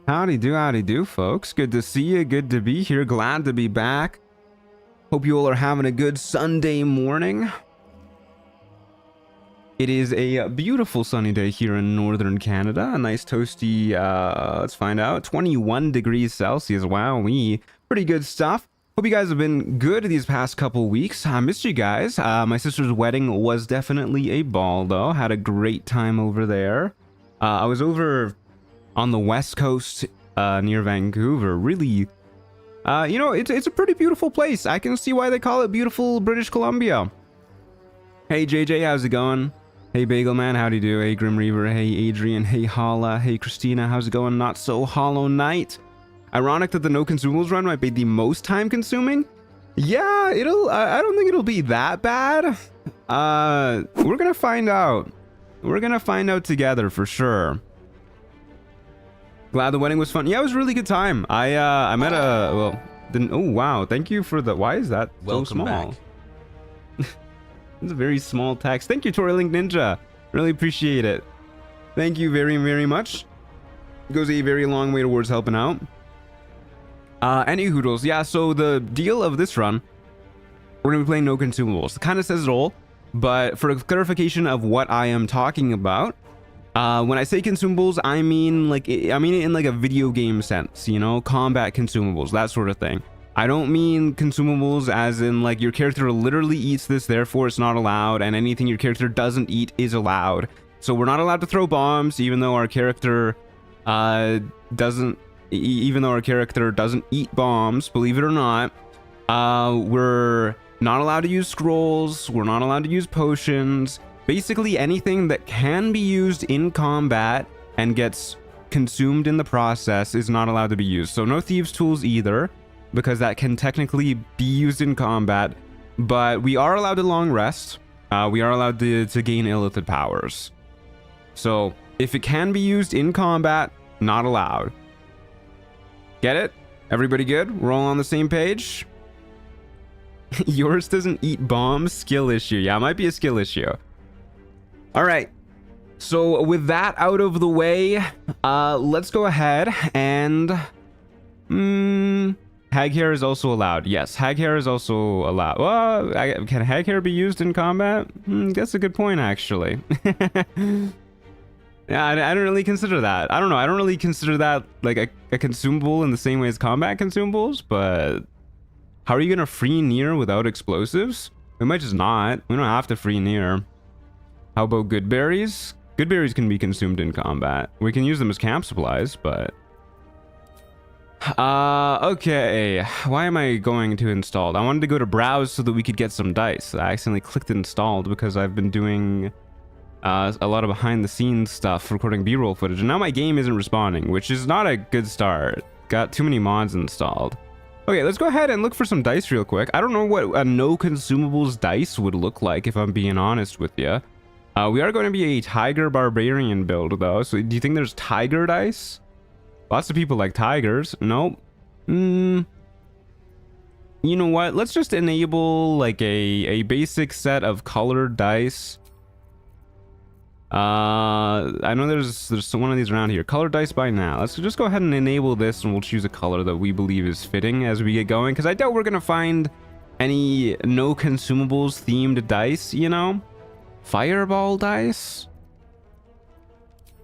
Howdy do, folks. Good to see you. Good to be here. Glad to be back. Hope you all are having a good Sunday morning. It is a beautiful sunny day here in northern Canada. A nice toasty, let's find out, 21 degrees Celsius. Wowee. Pretty good stuff. Hope you guys have been good these past couple weeks. I missed you guys. My sister's wedding was definitely a ball, though. Had a great time over there. I was over on the west coast near Vancouver. Really, you know, it's a pretty beautiful place. I can see why they call it beautiful British Columbia. Hey JJ, how's it going? Hey Bagel Man, howdy do? Hey Grim Reaver, hey Adrian, hey Hala, hey Christina, how's it going? Not so Hollow Knight. Ironic that the no consumables run might be the most time consuming. Yeah, I don't think it'll be that bad. We're gonna find out. We're gonna find out together for sure. Glad the wedding was fun. Yeah, it was a really good time. I met a, well, didn't, oh wow, thank you for the, why is that so small? Welcome back. It's a very small text. Thank you, Tory Link Ninja. Really appreciate it. Thank you very, very much. It goes a very long way towards helping out. Any hoodles, yeah, so the deal of this run, we're gonna be playing no consumables. It kind of says it all, but for clarification of what I am talking about, when I say consumables, I mean it in like a video game sense, you know, combat consumables, that sort of thing. I don't mean consumables as in like your character literally eats this, therefore it's not allowed, and anything your character doesn't eat is allowed. So we're not allowed to throw bombs, even though our character doesn't eat bombs, believe it or not. We're not allowed to use scrolls, we're not allowed to use potions. Basically anything that can be used in combat and gets consumed in the process is not allowed to be used. So no thieves tools either, because that can technically be used in combat, but we are allowed to long rest. We are allowed to gain illithid powers. So if it can be used in combat, not allowed. Get it? Everybody good? We're all on the same page? Yours doesn't eat bombs? Skill issue. Yeah, it might be a skill issue. All right, so with that out of the way, let's go ahead and hag hair is also allowed. Yes, hag hair is also allowed. Well, can hag hair be used in combat? That's a good point, actually. Yeah, I don't really consider that. I don't know. I don't really consider that like a consumable in the same way as combat consumables, but how are you gonna free near without explosives? We might just not. We don't have to free near. How about good berries? Good berries can be consumed in combat. We can use them as camp supplies, but... okay. Why am I going to installed? I wanted to go to browse so that we could get some dice. I accidentally clicked installed because I've been doing a lot of behind the scenes stuff, recording B-roll footage, and now my game isn't responding, which is not a good start. Got too many mods installed. Okay, let's go ahead and look for some dice real quick. I don't know what a no consumables dice would look like, if I'm being honest with you. We are going to be a tiger barbarian build though, so do you think there's tiger dice? Lots of people like tigers. Nope. You know what? Let's just enable like a basic set of colored dice. I know there's one of these around here. Colored dice by now. Let's just go ahead and enable this, and we'll choose a color that we believe is fitting as we get going, because I doubt we're gonna find any no consumables themed dice, you know? Fireball dice?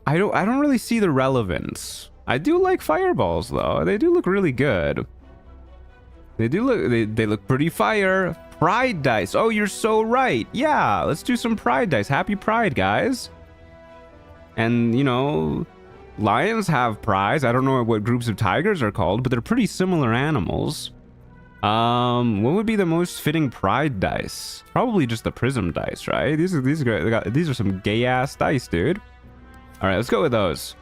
I don't really see the relevance. I do like fireballs though. They do look really good. They look pretty fire. Pride dice. Oh, you're so right. Yeah, let's do some pride dice. Happy Pride, guys. And you know, lions have prides. I don't know what groups of tigers are called, but they're pretty similar animals. What would be the most fitting pride dice? Probably just the prism dice, right? These are some gay ass dice, dude. All right, let's go with those.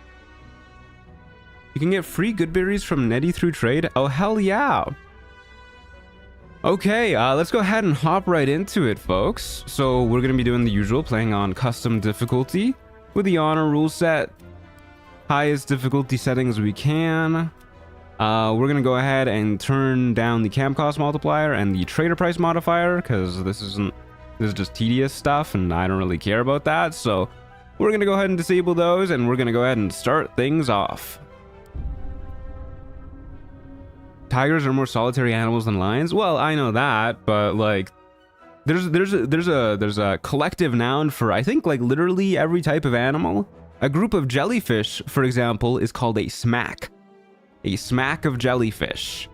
You can get free good berries from Netty through trade. Oh hell yeah. Okay, let's go ahead and hop right into it, folks. So we're gonna be doing the usual, playing on custom difficulty with the honor rule set, highest difficulty settings we can. We're gonna go ahead and turn down the camp cost multiplier and the trader price modifier, because this is just tedious stuff and I don't really care about that. So we're gonna go ahead and disable those, and we're gonna go ahead and start things off. tigers are more solitary animals than lions. Well, I know that, but like, there's a collective noun for, I think, like literally every type of animal. A group of jellyfish, for example, is called a smack. A smack of jellyfish.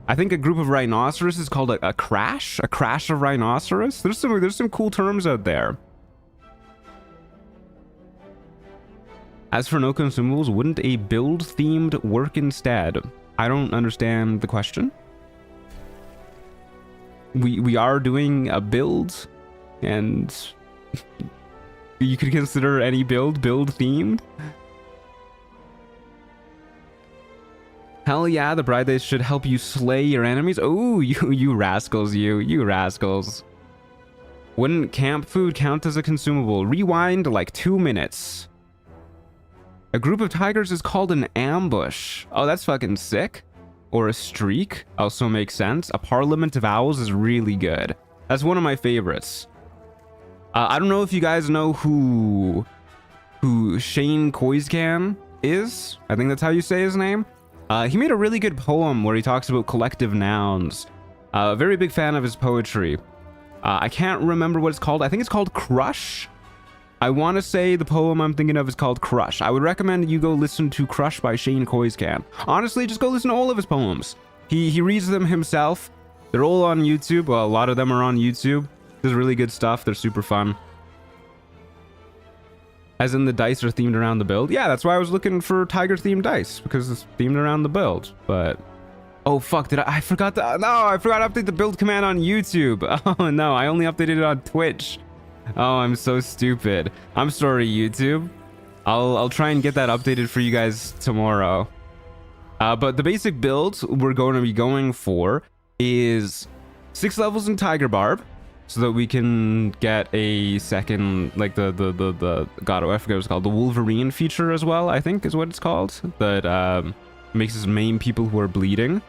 I think a group of rhinoceros is called a crash. A crash of rhinoceros. There's some cool terms out there. As for no consumables, wouldn't a build themed work instead? I don't understand the question. We are doing a build, and you could consider any build themed. Hell yeah, the bride days should help you slay your enemies. Oh, you rascals, you rascals. Wouldn't camp food count as a consumable? Rewind like 2 minutes. A group of tigers is called an ambush. Oh, that's fucking sick. Or a streak also makes sense. A parliament of owls is really good. That's one of my favorites. I don't know if you guys know who Shane Koiscan is. I think that's how you say his name. He made a really good poem where he talks about collective nouns. Very big fan of his poetry. I can't remember what it's called. I think it's called Crush. I want to say the poem I'm thinking of is called Crush. I would recommend you go listen to Crush by Shane Koiscan. Honestly, just go listen to all of his poems. He reads them himself. They're all on YouTube. Well, a lot of them are on YouTube. There's really good stuff. They're super fun. As in the dice are themed around the build. Yeah, that's why I was looking for tiger themed dice, because it's themed around the build. But oh fuck, I forgot to update the build command on YouTube. Oh no, I only updated it on Twitch. Oh, I'm so stupid. I'm sorry, YouTube. I'll try and get that updated for you guys tomorrow. But the basic build we're going to be going for is 6 levels in Tiger Barb, so that we can get a second, like the God, I forget what it's called, the Wolverine feature as well, I think is what it's called, that makes us maim people who are bleeding.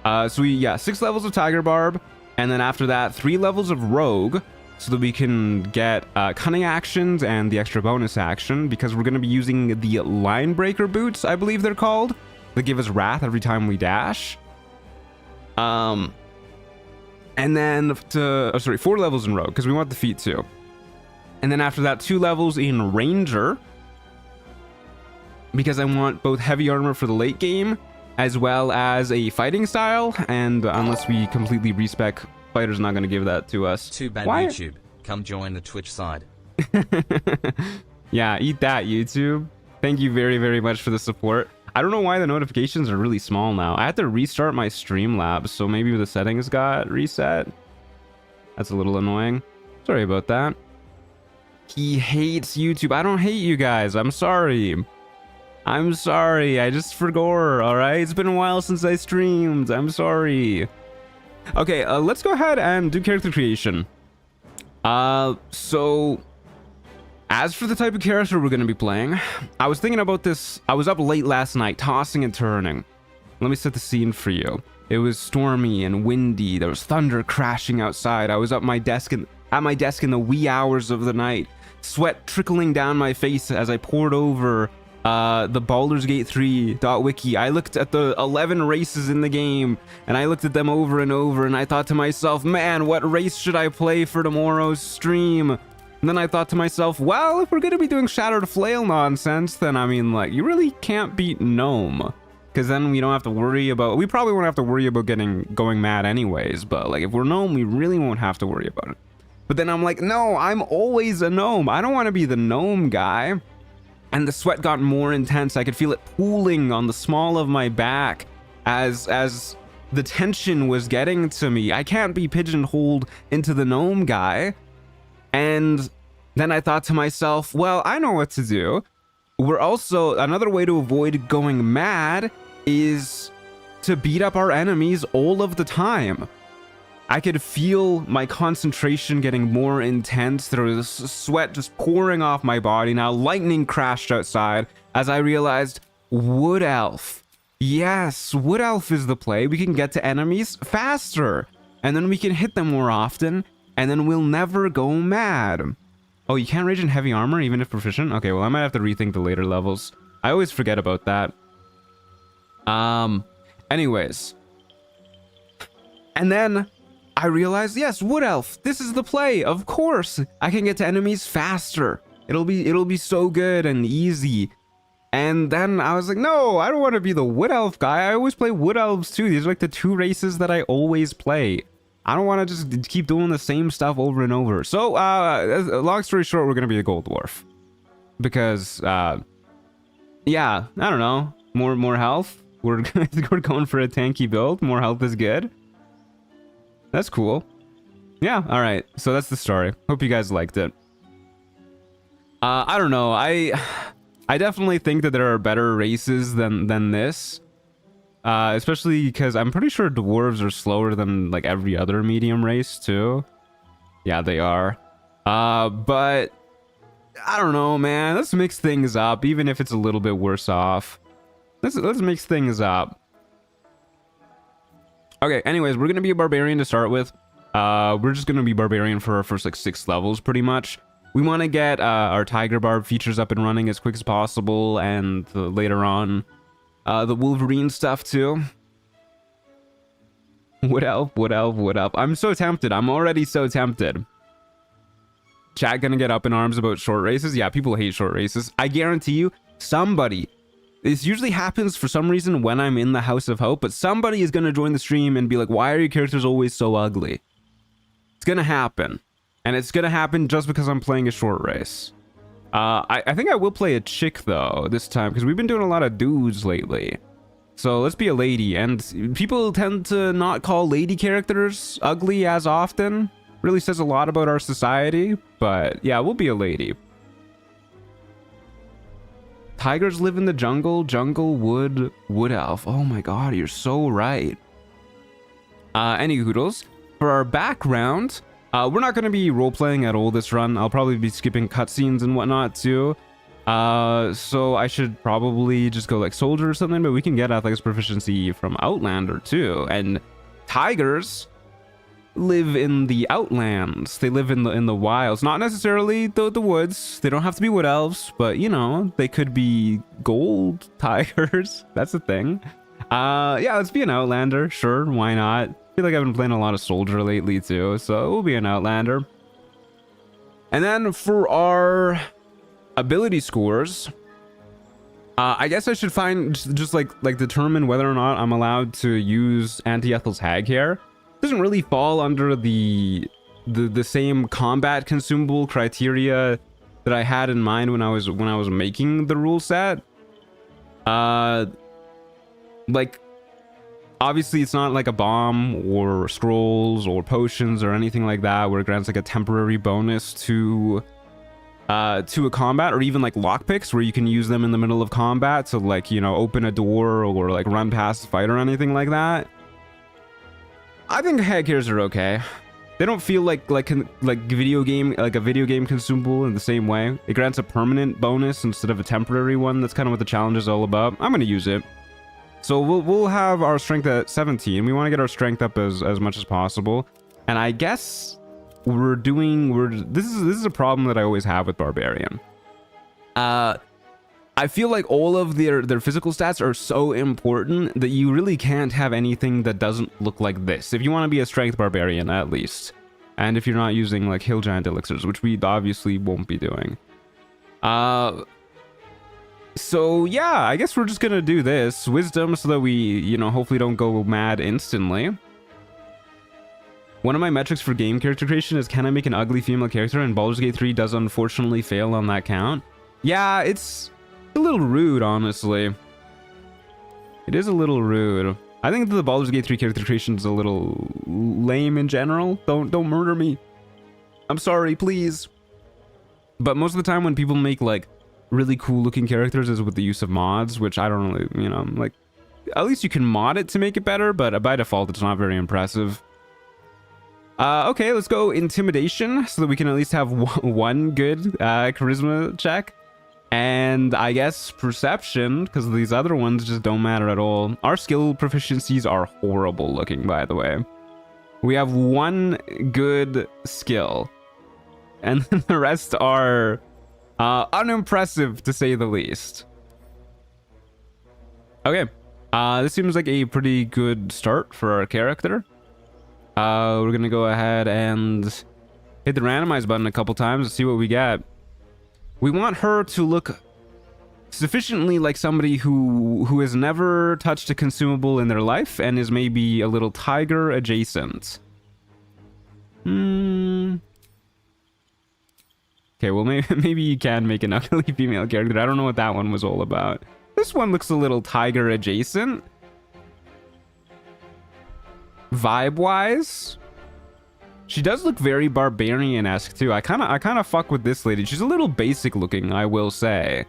So yeah, 6 levels of Tiger Barb, and then after that 3 levels of Rogue, so that we can get cunning actions and the extra bonus action, because we're going to be using the line breaker boots, I believe they're called, that give us wrath every time we dash. And then 4 levels in Rogue, because we want the feat too. And then after that, 2 levels in Ranger, because I want both heavy armor for the late game, as well as a fighting style, and unless we completely respec, fighter's not going to give that to us. Too bad. Why? YouTube, come join the Twitch side. Yeah, eat that, YouTube. Thank you very, very much for the support. I don't know why the notifications are really small now. I had to restart my Streamlabs, so maybe the settings got reset. That's a little annoying. Sorry about that. He hates YouTube. I don't hate you guys. I'm sorry. I'm sorry. I just forgot, alright? It's been a while since I streamed. I'm sorry. Okay, let's go ahead and do character creation. So as for the type of character we're going to be playing, I was thinking about this. I was up late last night, tossing and turning. Let me set the scene for you. It was stormy and windy. There was thunder crashing outside. I was at my desk in the wee hours of the night, sweat trickling down my face as I pored over the Baldur's Gate 3.wiki. I looked at the 11 races in the game, and I looked at them over and over, and I thought to myself, man, what race should I play for tomorrow's stream? And then I thought to myself, well, if we're going to be doing Shattered Flail nonsense, then I mean, like, you really can't beat Gnome. Because then we don't have to worry about... We probably won't have to worry about going mad anyways, but, like, if we're Gnome, we really won't have to worry about it. But then I'm like, no, I'm always a Gnome. I don't want to be the Gnome guy. And the sweat got more intense. I could feel it pooling on the small of my back as the tension was getting to me. I can't be pigeonholed into the Gnome guy. And then I thought to myself, well, I know what to do. We're also, another way to avoid going mad is to beat up our enemies all of the time. I could feel my concentration getting more intense. There was sweat just pouring off my body. Now lightning crashed outside as I realized Wood Elf. Yes, Wood Elf is the play. We can get to enemies faster, and then we can hit them more often, and then we'll never go mad. Oh, you can't rage in heavy armor even if proficient? Okay, well, I might have to rethink the later levels. I always forget about that. Anyways, And then I realized, yes, Wood Elf. This is the play. Of course, I can get to enemies faster. It'll be so good and easy. And then I was like, no, I don't want to be the Wood Elf guy. I always play Wood Elves too. These are like the two races that I always play. I don't want to just keep doing the same stuff over and over. So, long story short, we're going to be a Gold Dwarf. Because, yeah, I don't know. More health. We're going for a tanky build. More health is good. That's cool. Yeah, all right. So that's the story. Hope you guys liked it. I don't know. I definitely think that there are better races than this. Especially because I'm pretty sure dwarves are slower than like every other medium race too. Yeah, they are. But I don't know, man. Let's mix things up, even if it's a little bit worse off. Let's mix things up. Okay, anyways, we're gonna be a barbarian to start with. We're just gonna be barbarian for our first like 6 levels, pretty much. We want to get our Tiger Barb features up and running as quick as possible, and later on, the Wolverine stuff too. Wood Elf, Wood Elf, Wood Elf. I'm so tempted. I'm already so tempted. Chat gonna get up in arms about short races? Yeah, people hate short races. I guarantee you, somebody... This usually happens for some reason when I'm in the House of Hope, but somebody is gonna join the stream and be like, why are your characters always so ugly? It's gonna happen. And it's gonna happen just because I'm playing a short race. I think I will play a chick though this time, because we've been doing a lot of dudes lately. So let's be a lady. And people tend to not call lady characters ugly as often. Really says a lot about our society. But yeah, we'll be a lady. Tigers live in the jungle. Jungle, wood, wood elf. Oh my god, you're so right. Any hoodles. For our background... we're not going to be role-playing at all this run. I'll probably be skipping cutscenes and whatnot too. So I should probably just go like soldier or something, but we can get athletics proficiency from Outlander too. And tigers live in the outlands. They live in the wilds. Not necessarily the woods. They don't have to be wood elves, but you know, they could be gold tigers. That's a thing. Yeah, let's be an Outlander. Sure, why not? I feel like I've been playing a lot of soldier lately too, so we'll be an Outlander. And then for our ability scores, I guess I should find just like determine whether or not I'm allowed to use Anti-Ethel's hag hair. It doesn't really fall under the same combat consumable criteria that I had in mind when I was making the rule set. Like, obviously, it's not like a bomb or scrolls or potions or anything like that where it grants like a temporary bonus to a combat, or even like lockpicks where you can use them in the middle of combat to like, you know, open a door or like run past the fight or anything like that. I think hag hairs are okay. They don't feel like a video game consumable in the same way. It grants a permanent bonus instead of a temporary one. That's kind of what the challenge is all about. I'm gonna use it. So we'll have our strength at 17. We want to get our strength up as much as possible. And I guess this is a problem that I always have with Barbarian. I feel like all of their physical stats are so important that you really can't have anything that doesn't look like this. If you want to be a strength Barbarian, at least. And if you're not using like Hill Giant elixirs, which we obviously won't be doing. So yeah, I guess we're just gonna do this. Wisdom, so that we, you know, hopefully don't go mad instantly. One of my metrics for game character creation is, can I make an ugly female character? And Baldur's Gate 3 does unfortunately fail on that count. Yeah, it's a little rude, honestly. It is a little rude. I think the Baldur's Gate 3 character creation is a little lame in general. Don't murder me. I'm sorry, please. But most of the time when people make like really cool looking characters is with the use of mods, which I don't really, you know, like, at least you can mod it to make it better, but by default it's not very impressive. Okay, let's go intimidation so that we can at least have one good charisma check. And I guess perception, because these other ones just don't matter at all. Our skill proficiencies are horrible looking, by the way. We have one good skill, and then the rest are unimpressive, to say the least. Okay, this seems like a pretty good start for our character. We're gonna go ahead and hit the randomize button a couple times to see what we get. We want her to look sufficiently like somebody who has never touched a consumable in their life and is maybe a little tiger adjacent. Okay, well, maybe you can make an ugly female character. I don't know what that one was all about. This one looks a little tiger adjacent. Vibe-wise, she does look very barbarian-esque too. I kind of fuck with this lady. She's a little basic looking, I will say.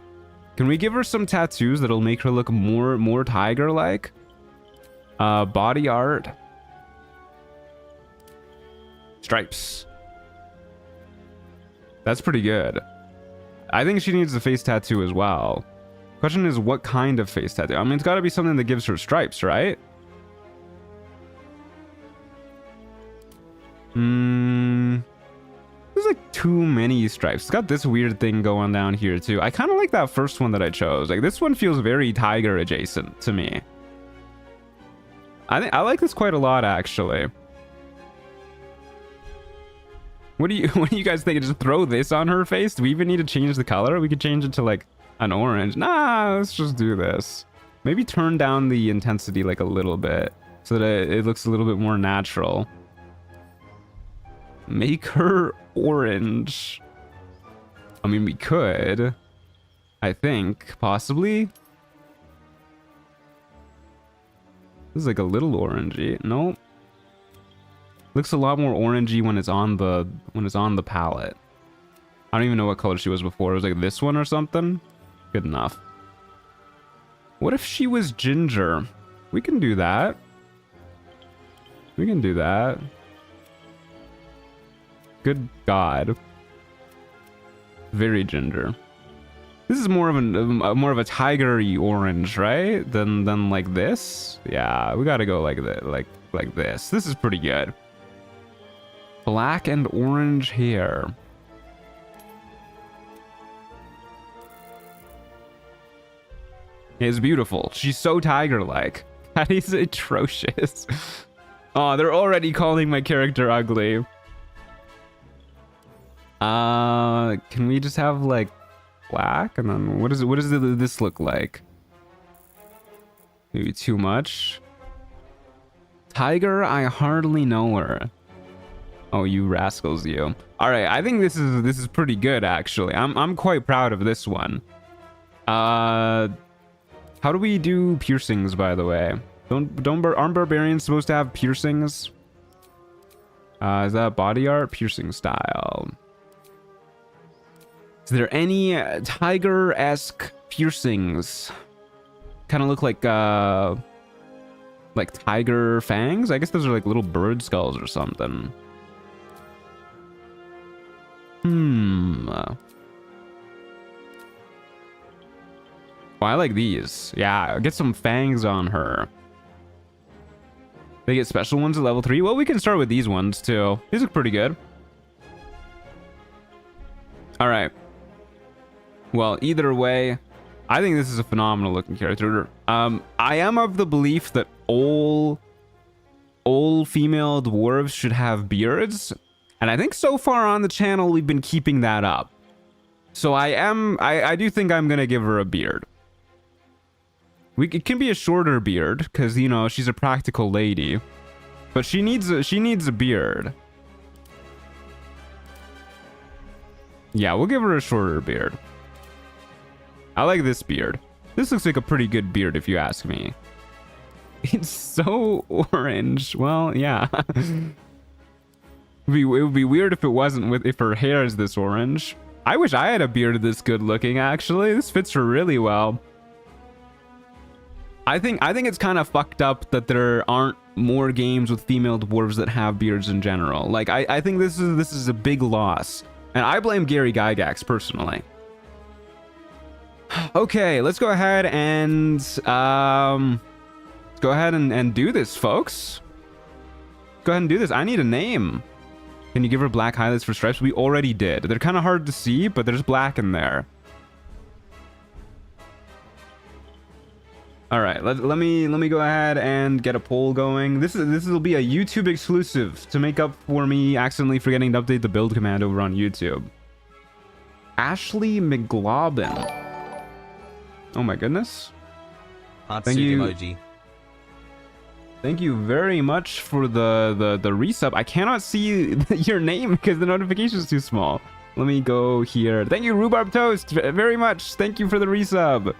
Can we give her some tattoos that'll make her look more tiger-like? Body art. Stripes. That's pretty good. I think she needs the face tattoo as well. Question is, what kind of face tattoo? I mean, it's got to be something that gives her stripes, right? There's like too many stripes. It's got this weird thing going down here too. I kind of like that first one that I chose. Like, this one feels very tiger adjacent to me. I like this quite a lot, actually. What do you guys think? Just throw this on her face? Do we even need to change the color? We could change it to like an orange. Nah, let's just do this. Maybe turn down the intensity like a little bit so that it looks a little bit more natural. Make her orange. I mean, we could. I think, possibly. This is like a little orangey. Nope. Looks a lot more orangey when it's on the palette. I don't even know what color she was before. It was like this one or something. Good enough. What if she was ginger? We can do that. We can do that. Good God. Very ginger. This is more of a tigery orange, right? Than like this. Yeah, we gotta go like that, like this. This is pretty good. Black and orange hair. It's beautiful. She's so tiger-like. That is atrocious. Oh, they're already calling my character ugly. Can we just have like black and then what does this look like? Maybe too much. Tiger, I hardly know her. Oh, you rascals, you. All right, I think this is pretty good actually. I'm quite proud of this one. How do we do piercings, by the way? Aren't barbarians supposed to have piercings? Is that body art? Piercing style. Is there any tiger-esque piercings? Kind of look like tiger fangs? I guess those are like little bird skulls or something. Oh, I like these. Yeah, get some fangs on her. They get special ones at level 3. Well, we can start with these ones too. These look pretty good. All right. Well, either way, I think this is a phenomenal looking character. I am of the belief that all female dwarves should have beards, and I think so far on the channel we've been keeping that up. So I do think I'm gonna give her a beard. It can be a shorter beard because, you know, she's a practical lady, but she needs a beard. Yeah, we'll give her a shorter beard. I like this beard. This looks like a pretty good beard if you ask me. It's so orange. Well, yeah. It would be weird if it wasn't, if her hair is this orange. I wish I had a beard this good looking, actually. This fits her really well. I think it's kind of fucked up that there aren't more games with female dwarves that have beards in general. Like, I think this is a big loss. And I blame Gary Gygax personally. Okay, let's go ahead and do this, folks. Go ahead and do this. I need a name. Can you give her black highlights for stripes? We already did. They're kind of hard to see, but there's black in there. All right, let me go ahead and get a poll going. This will be a YouTube exclusive to make up for me accidentally forgetting to update the build command over on YouTube. Ashley McGlobbin. Oh my goodness. Heart Thank suit you. emoji. Thank you very much for the resub. I cannot see your name because the notification is too small. Let me go here. Thank you, Rhubarb Toast, very much. Thank you for the resub.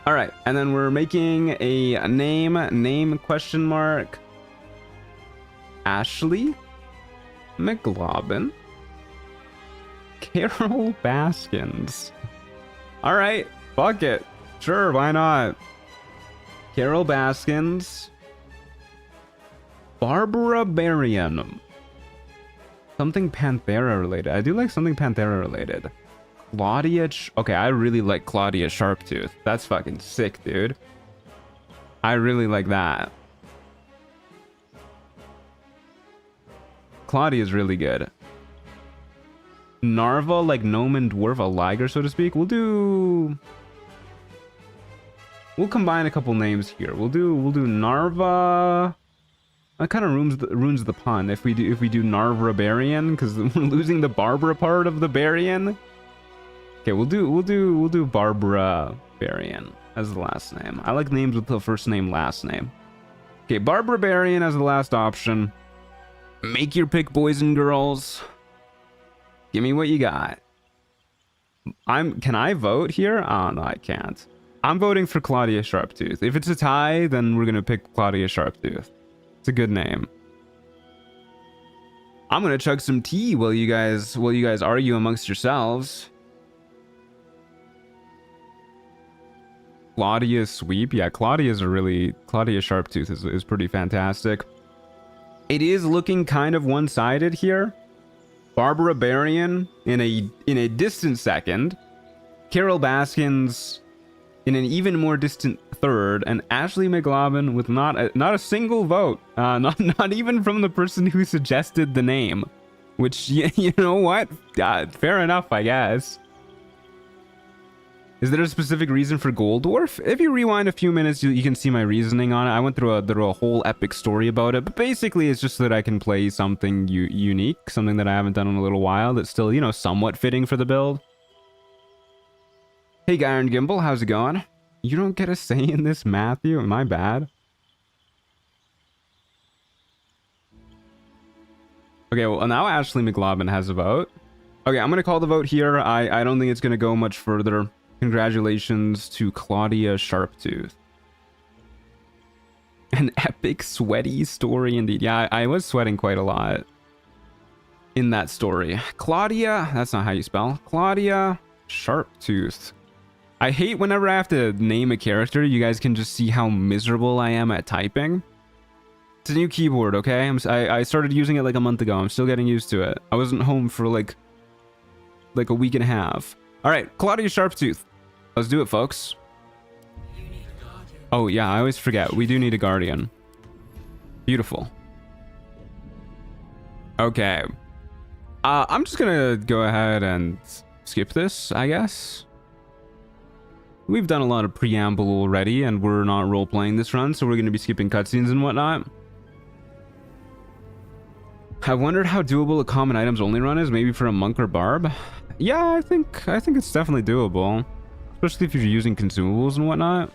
All right, and then we're making a name question mark. Ashley McGlobbin. Carol Baskins. All right, fuck it. Sure, why not? Carol Baskins. Barbara Berrien. Something Panthera related. I do like something Panthera related. Claudia... Okay, I really like Claudia Sharptooth. That's fucking sick, dude. I really like that. Claudia's really good. Narva, like gnome and dwarf, a liger, so to speak. We'll combine a couple names here. We'll do Narva. That kind of ruins the pun if we do Narva Barian, because we're losing the Barbara part of the Barian. Okay, we'll do Barbara Barian as the last name. I like names with the first name, last name. Okay, Barbara Barian as the last option. Make your pick, boys and girls. Give me what you got. Can I vote here? Oh no, I can't. I'm voting for Claudia Sharptooth. If it's a tie, then we're gonna pick Claudia Sharptooth. It's a good name. I'm gonna chug some tea while you guys argue amongst yourselves. Claudia Sweep. Yeah, Claudia Sharptooth is pretty fantastic. It is looking kind of one-sided here. Barbara Barian in a distant second. Carol Baskins in an even more distant third, and Ashley McGlobbin with not a single vote. Not even from the person who suggested the name. Which, you know what? Fair enough, I guess. Is there a specific reason for Gold Dwarf? If you rewind a few minutes, you can see my reasoning on it. I went through a whole epic story about it, but basically it's just so that I can play something unique, something that I haven't done in a little while that's still, you know, somewhat fitting for the build. Hey, Iron Gimbal, how's it going? You don't get a say in this, Matthew? Am I bad? Okay, well, now Ashley McGlobbin has a vote. Okay, I'm going to call the vote here. I don't think it's going to go much further. Congratulations to Claudia Sharptooth. An epic sweaty story indeed. Yeah, I was sweating quite a lot in that story. Claudia, that's not how you spell. Claudia Sharptooth. I hate whenever I have to name a character. You guys can just see how miserable I am at typing. It's a new keyboard, okay? I started using it like a month ago. I'm still getting used to it. I wasn't home for like a week and a half. All right, Claudia Sharptooth. Let's do it, folks. Oh, yeah, I always forget. We do need a guardian. Beautiful. Okay. I'm just gonna go ahead and skip this, I guess. We've done a lot of preamble already, and we're not role-playing this run, so we're gonna be skipping cutscenes and whatnot. I wondered how doable a common items only run is, maybe for a monk or barb. Yeah, I think it's definitely doable. Especially if you're using consumables and whatnot.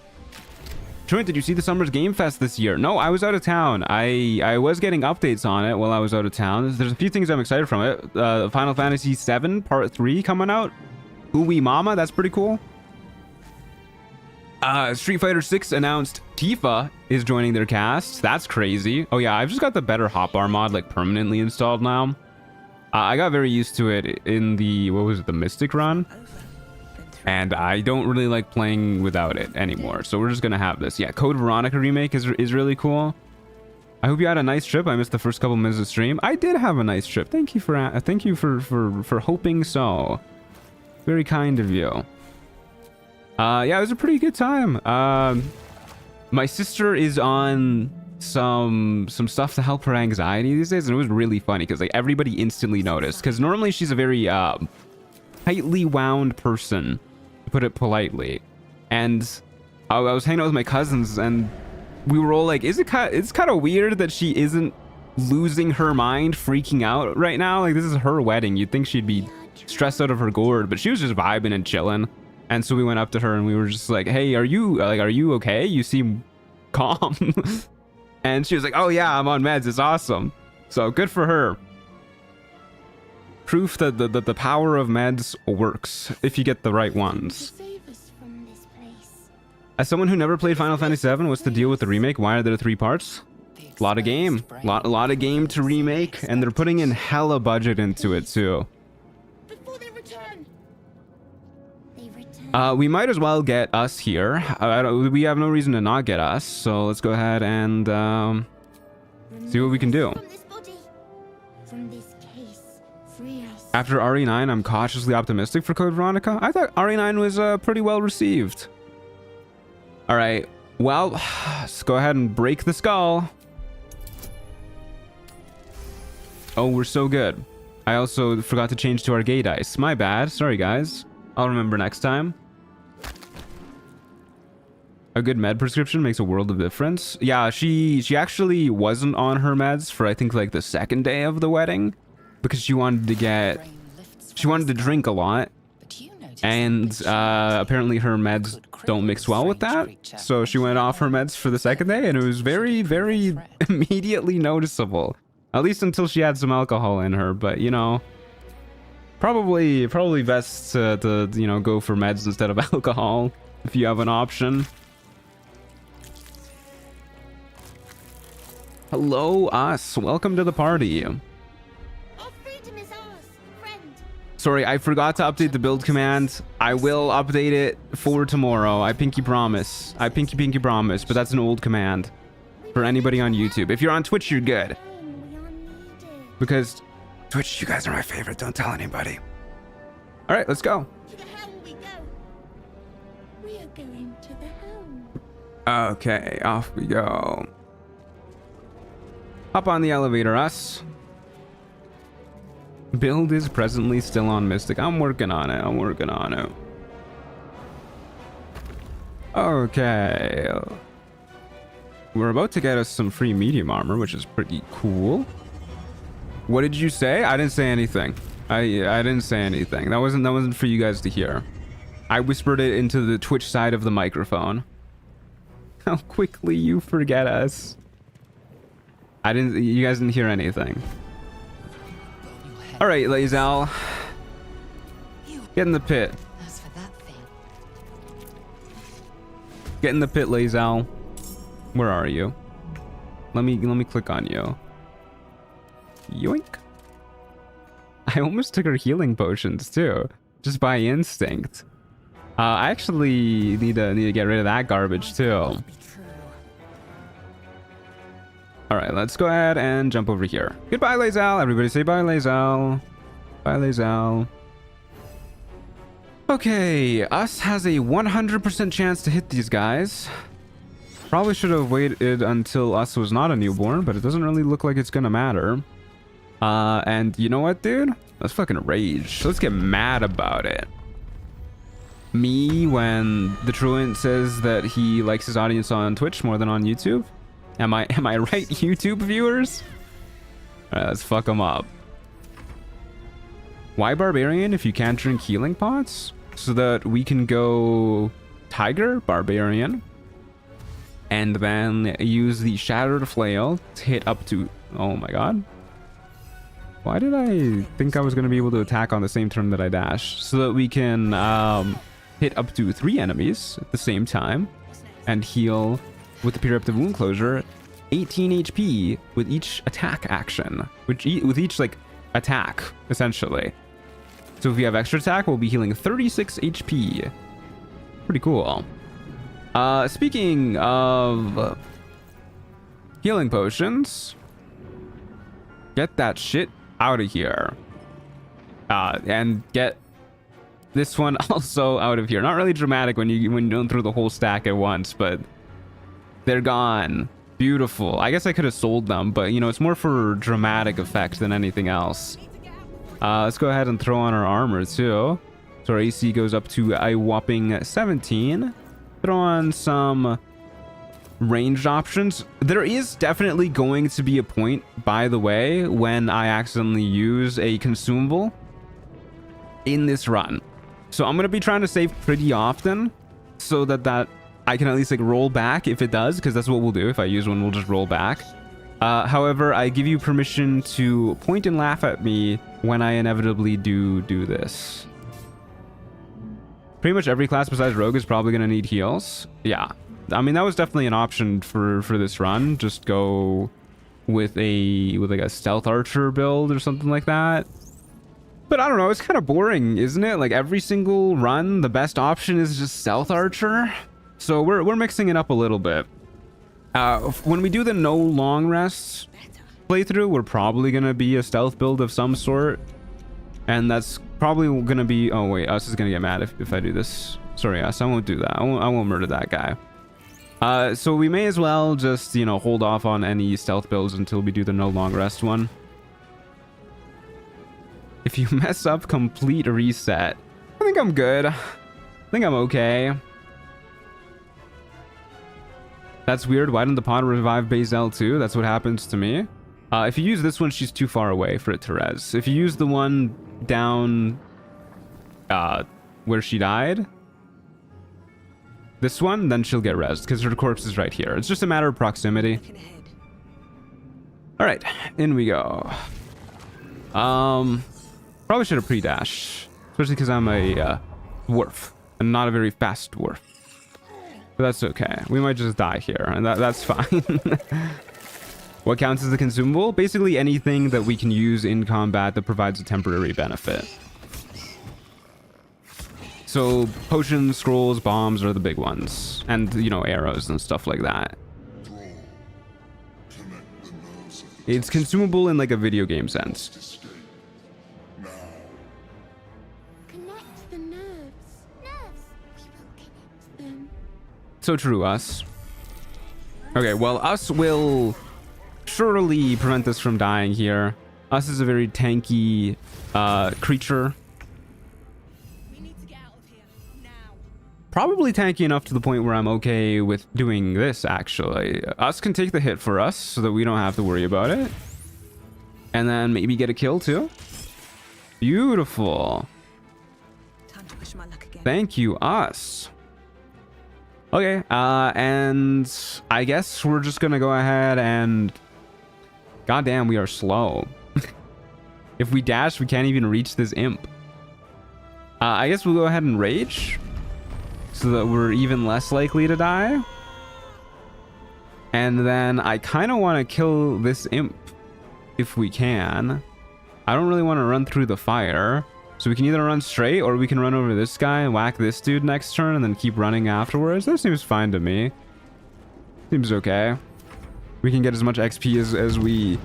Truant, did you see the Summer's Game Fest this year? No, I was out of town. I was getting updates on it while I was out of town. There's a few things I'm excited from it. Final Fantasy VII Part 3 coming out. Ooh-wee mama, that's pretty cool. Street Fighter 6 announced Tifa is joining their cast. That's crazy. Oh yeah, I've just got the better hotbar mod like permanently installed now. I got very used to it in the, what was it, the Mystic run? And I don't really like playing without it anymore. So we're just gonna have this. Yeah, Code Veronica remake is really cool. I hope you had a nice trip. I missed the first couple minutes of stream. I did have a nice trip. Thank you for hoping so. Very kind of you. Yeah, it was a pretty good time. My sister is on some stuff to help her anxiety these days, and it was really funny because like everybody instantly noticed. Because normally she's a very tightly wound person, to put it politely, and I was hanging out with my cousins, and we were all like, it's kind of weird that she isn't losing her mind, freaking out right now. Like, this is her wedding. You'd think she'd be stressed out of her gourd, but she was just vibing and chilling. And so we went up to her and we were just like, hey, are you okay? You seem calm. And she was like, oh yeah, I'm on meds. It's awesome. So good for her. Proof that the power of meds works if you get the right ones. As someone who never played Final Fantasy VII, what's the deal with the remake? Why are there 3 parts? A lot of game. A lot of game to remake, and they're putting in hella budget into it too. We might as well get us here. We have no reason to not get us, so let's go ahead and see what we can do. After RE9, I'm cautiously optimistic for Code Veronica. I thought RE9 was pretty well received. All right, well, let's go ahead and break the skull. Oh, we're so good. I also forgot to change to our gay dice. My bad. Sorry, guys. I'll remember next time. A good med prescription makes a world of difference. Yeah, she actually wasn't on her meds for I think like the 2nd day of the wedding because she wanted to drink a lot, and apparently her meds don't mix well with that. So she went off her meds for the 2nd day, and it was very, very immediately noticeable. At least until she had some alcohol in her, but you know, probably best to you know, go for meds instead of alcohol if you have an option. Hello, us. Welcome to the party. Our freedom is ours, friend. Sorry, I forgot to update the build command. I will update it for tomorrow. I pinky promise. I pinky promise, but that's an old command for anybody on YouTube. If you're on Twitch, you're good. Because Twitch, you guys are my favorite. Don't tell anybody. All right, let's go. To the helm we go. We are going to the helm. Okay, off we go. Hop on the elevator, us. Build is presently still on Mystic. I'm working on it. Okay. We're about to get us some free medium armor, which is pretty cool. What did you say? I didn't say anything. I didn't say anything. That wasn't for you guys to hear. I whispered it into the Twitch side of the microphone. How quickly you forget us. You guys didn't hear anything. All right, Lazel. Get in the pit. As for that thing. Get in the pit, Lazel. Where are you? Let me click on you. Yoink. I almost took her healing potions too, just by instinct. I actually need to get rid of that garbage too. All right, let's go ahead and jump over here. Goodbye, Lazel. Everybody say bye, Lazel. Bye, Lazel. Okay, us has a 100% chance to hit these guys. Probably should have waited until us was not a newborn, but it doesn't really look like it's gonna matter. And you know what, dude? Let's fucking rage. Let's get mad about it. Me when the truant says that he likes his audience on Twitch more than on YouTube. Am I right, YouTube viewers? All right, let's fuck them up. Why Barbarian if you can't drink healing pots? So that we can go Tiger, Barbarian, and then use the Shattered Flail to hit up to... Oh my god. Why did I think I was going to be able to attack on the same turn that I dash? So that we can hit up to 3 enemies at the same time and heal with the Preemptive Wound Closure 18 HP with each attack action, with each like attack essentially. So if we have extra attack, we'll be healing 36 HP. Pretty cool. Speaking of healing potions, get that shit out of here. And get this one also out of here. Not really dramatic when you don't throw the whole stack at once, but they're gone. Beautiful. I guess I could have sold them, but you know, it's more for dramatic effect than anything else. Let's go ahead and throw on our armor too. So our AC goes up to a whopping 17. throw on some ranged options. There is definitely going to be a point, by the way, when I accidentally use a consumable in this run. So I'm going to be trying to save pretty often so that I can at least like roll back if it does, because that's what we'll do. If I use one, we'll just roll back. However, I give you permission to point and laugh at me when I inevitably do this. Pretty much every class besides rogue is probably going to need heals. Yeah. I mean, that was definitely an option for this run. Just go with like a stealth archer build or something like that. But I don't know, it's kind of boring, isn't it? Like every single run, the best option is just stealth archer. So we're mixing it up a little bit. When we do the no long rests playthrough, we're probably gonna be a stealth build of some sort, and that's probably gonna be. Oh wait, Us is gonna get mad if I do this. Sorry, Us, I won't do that. I won't murder that guy. So we may as well just, you know, hold off on any stealth builds until we do the no long rest one. If you mess up, complete reset. I think I'm good. I think I'm okay. That's weird. Why didn't the pod revive Bazel too? That's what happens to me. If you use this one, she's too far away for it to res. If you use the one down where she died, this one, then she'll get rezzed because her corpse is right here. It's just a matter of proximity. All right, in we go. Probably should have pre-dashed, especially because I'm a dwarf and not a very fast dwarf. But that's okay. We might just die here, and that's fine. What counts as a consumable? Basically anything that we can use in combat that provides a temporary benefit. So potions, scrolls, bombs are the big ones, and you know, arrows and stuff like that. It's consumable in like a video game sense. Connect the nerves. Nerves. We will connect them. So true, Us. Okay, well, Us will surely prevent us from dying here. Us is a very tanky creature. We need to get out of here now. Probably tanky enough to the point where I'm okay with doing this, actually. Us can take the hit for us so that we don't have to worry about it. And then maybe get a kill, too. Beautiful. Time to push my luck again. Thank you, Us. Okay, and I guess we're just gonna go ahead and... Goddamn, we are slow. If we dash, we can't even reach this imp. I guess we'll go ahead and rage so that we're even less likely to die. And then I kind of want to kill this imp if we can. I don't really want to run through the fire. So we can either run straight or we can run over this guy and whack this dude next turn and then keep running afterwards. That seems fine to me. Seems okay. We can get as much XP as we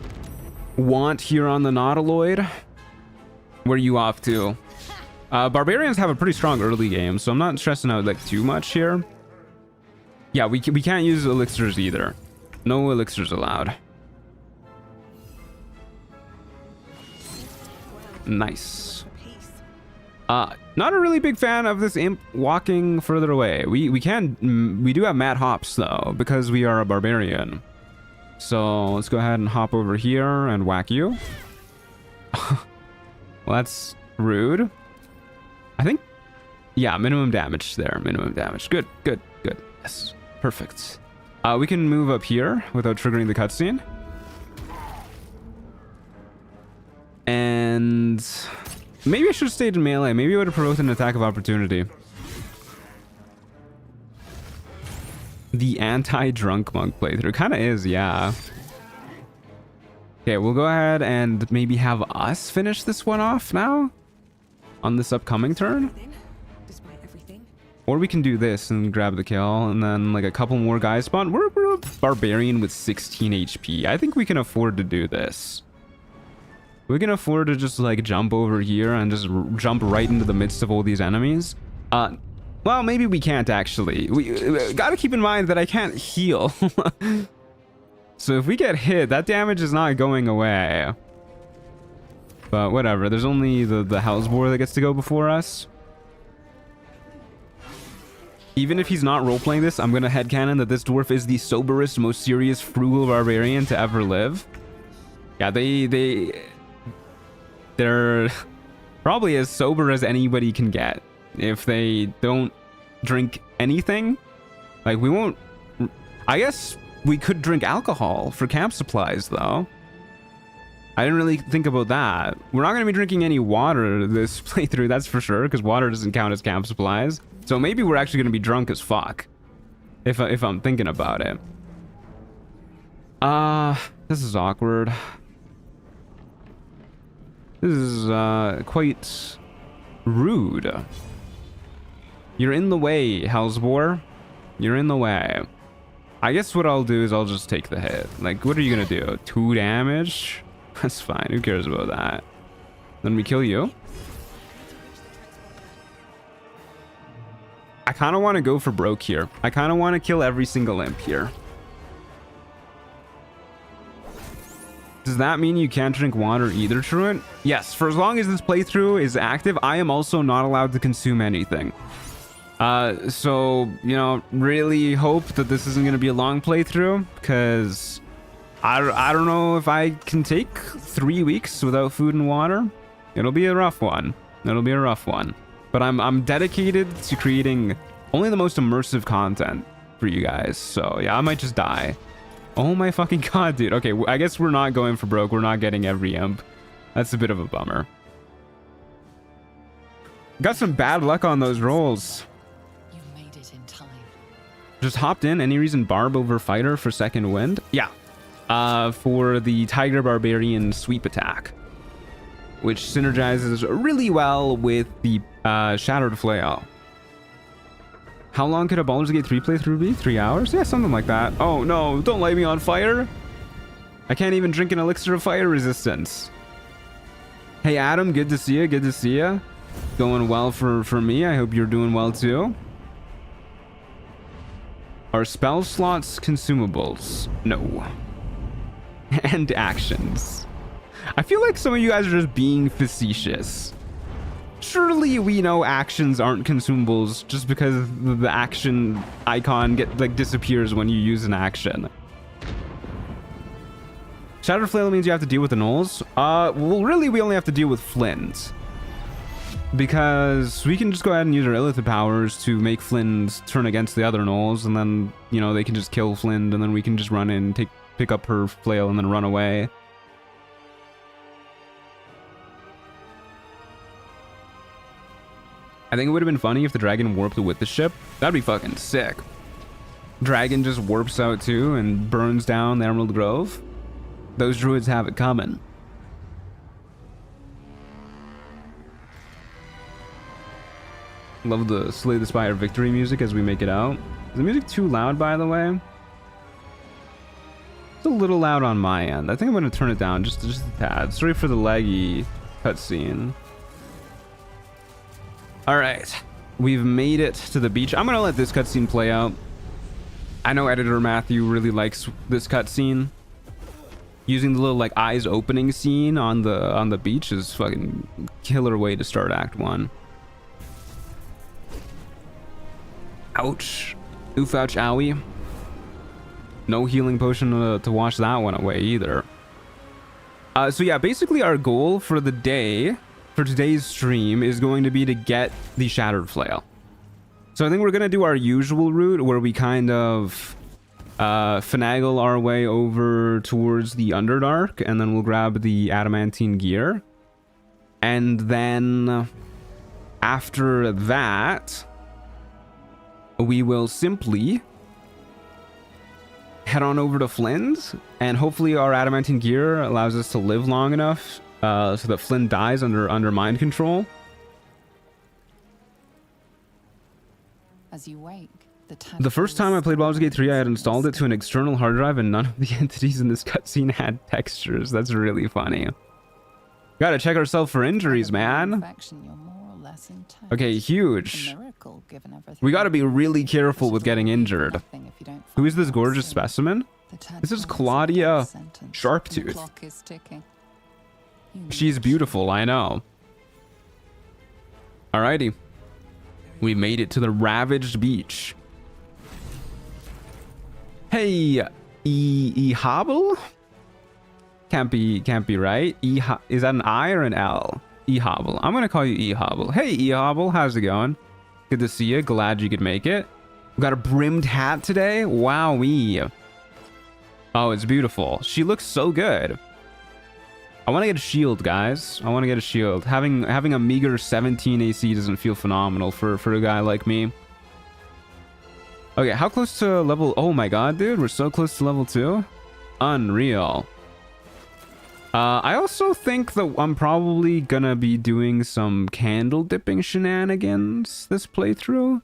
want here on the Nautiloid. Where are you off to? Barbarians have a pretty strong early game, so I'm not stressing out like too much here. Yeah, we can't use elixirs either. No elixirs allowed. Nice. Not a really big fan of this imp walking further away. We do have mad hops though, because we are a barbarian. So let's go ahead and hop over here and whack you. Well, that's rude. I think, yeah, minimum damage there. Minimum damage. Good, good, good. Yes, perfect. We can move up here without triggering the cutscene. And maybe I should have stayed in melee. Maybe it would have provoked an attack of opportunity. The anti-drunk monk playthrough kind of is, yeah. Okay, we'll go ahead and maybe have us finish this one off now on this upcoming turn. Despite everything. Or we can do this and grab the kill and then like a couple more guys spawn. We're a barbarian with 16 HP. I think we can afford to do this. We can afford to just like jump over here and just jump right into the midst of all these enemies. Well, maybe we can't actually. We gotta keep in mind that I can't heal. So if we get hit, that damage is not going away. But whatever, there's only the Hellsboar that gets to go before us. Even if he's not role-playing this, I'm gonna headcanon that this dwarf is the soberest, most serious, frugal barbarian to ever live. Yeah, they're probably as sober as anybody can get. If they don't drink anything, like we won't... I guess we could drink alcohol for camp supplies, though. I didn't really think about that. We're not going to be drinking any water this playthrough, that's for sure, because water doesn't count as camp supplies. So maybe we're actually going to be drunk as fuck, if I'm thinking about it. This is awkward. This is quite rude. You're in the way, Hellsbore. You're in the way. I guess what I'll do is I'll just take the hit. Like, what are you gonna do? 2 damage? That's fine. Who cares about that? Then we kill you. I kind of want to go for broke here. I kind of want to kill every single imp here. Does that mean you can't drink water either, Truant? Yes, for as long as this playthrough is active, I am also not allowed to consume anything. So, you know, really hope that this isn't going to be a long playthrough, because I don't know if I can take 3 weeks without food and water. It'll be a rough one. It'll be a rough one. But I'm dedicated to creating only the most immersive content for you guys. So, yeah, I might just die. Oh my fucking god, dude. Okay, I guess we're not going for broke. We're not getting every imp. That's a bit of a bummer. Got some bad luck on those rolls. You made it in time. Just hopped in. Any reason barb over fighter for second wind? Yeah. For the Tiger Barbarian sweep attack, which synergizes really well with the Shattered Flail. How long could a Baldur's Gate 3 playthrough be? 3 hours? Yeah, something like that. Oh no, don't light me on fire. I can't even drink an elixir of fire resistance. Hey Adam, good to see you, good to see you. Going well for me. I hope you're doing well too. Are spell slots consumables? No. And actions. I feel like some of you guys are just being facetious. Surely we know actions aren't consumables just because the action icon disappears when you use an action. Shattered Flail means you have to deal with the gnolls. Well, really, we only have to deal with Flint, because we can just go ahead and use our illithid powers to make Flint turn against the other gnolls, and then, you know, they can just kill Flint, and then we can just run in, pick up her flail, and then run away. I think it would have been funny if the dragon warped with the ship. That'd be fucking sick. Dragon just warps out too and burns down the Emerald Grove. Those druids have it coming. Love the Slay the Spire victory music as we make it out. Is the music too loud, by the way? It's a little loud on my end. I think I'm going to turn it down just a tad. Sorry for the laggy cutscene. Alright, we've made it to the beach. I'm gonna let this cutscene play out. I know editor Matthew really likes this cutscene. Using the little like eyes opening scene on the beach is fucking killer way to start Act 1. Ouch. Oof, ouch, owie. No healing potion to wash that one away either. So yeah, basically our goal for the day, for today's stream, is going to be to get the Shattered Flail. So I think we're going to do our usual route where we kind of finagle our way over towards the Underdark, and then we'll grab the adamantine gear. And then after that, we will simply head on over to Flynn's, and hopefully our adamantine gear allows us to live long enough so that Flynn dies under mind control. As you wake, the first time I played Baldur's Gate 3, I had installed it to an external hard drive, and none of the entities in this cutscene had textures. That's really funny. Gotta check ourselves for injuries, man. Okay, huge. We gotta be really careful with getting injured. Who is this gorgeous specimen? This is Claudia Sharptooth. She's beautiful, I know. Alrighty. We made it to the ravaged beach. Hey, Ehobble? Can't be right. Is that an I or an L? Ehobble. I'm gonna call you Ehobble. Hey, Ehobble, how's it going? Good to see you. Glad you could make it. We got a brimmed hat today. Wowee. Oh, it's beautiful. She looks so good. I want to get a shield, guys. I want to get a shield. Having a meager 17 AC doesn't feel phenomenal for a guy like me. Okay, how close to level... Oh my god, dude. We're so close to level 2. Unreal. I also think that I'm probably gonna be doing some candle dipping shenanigans this playthrough.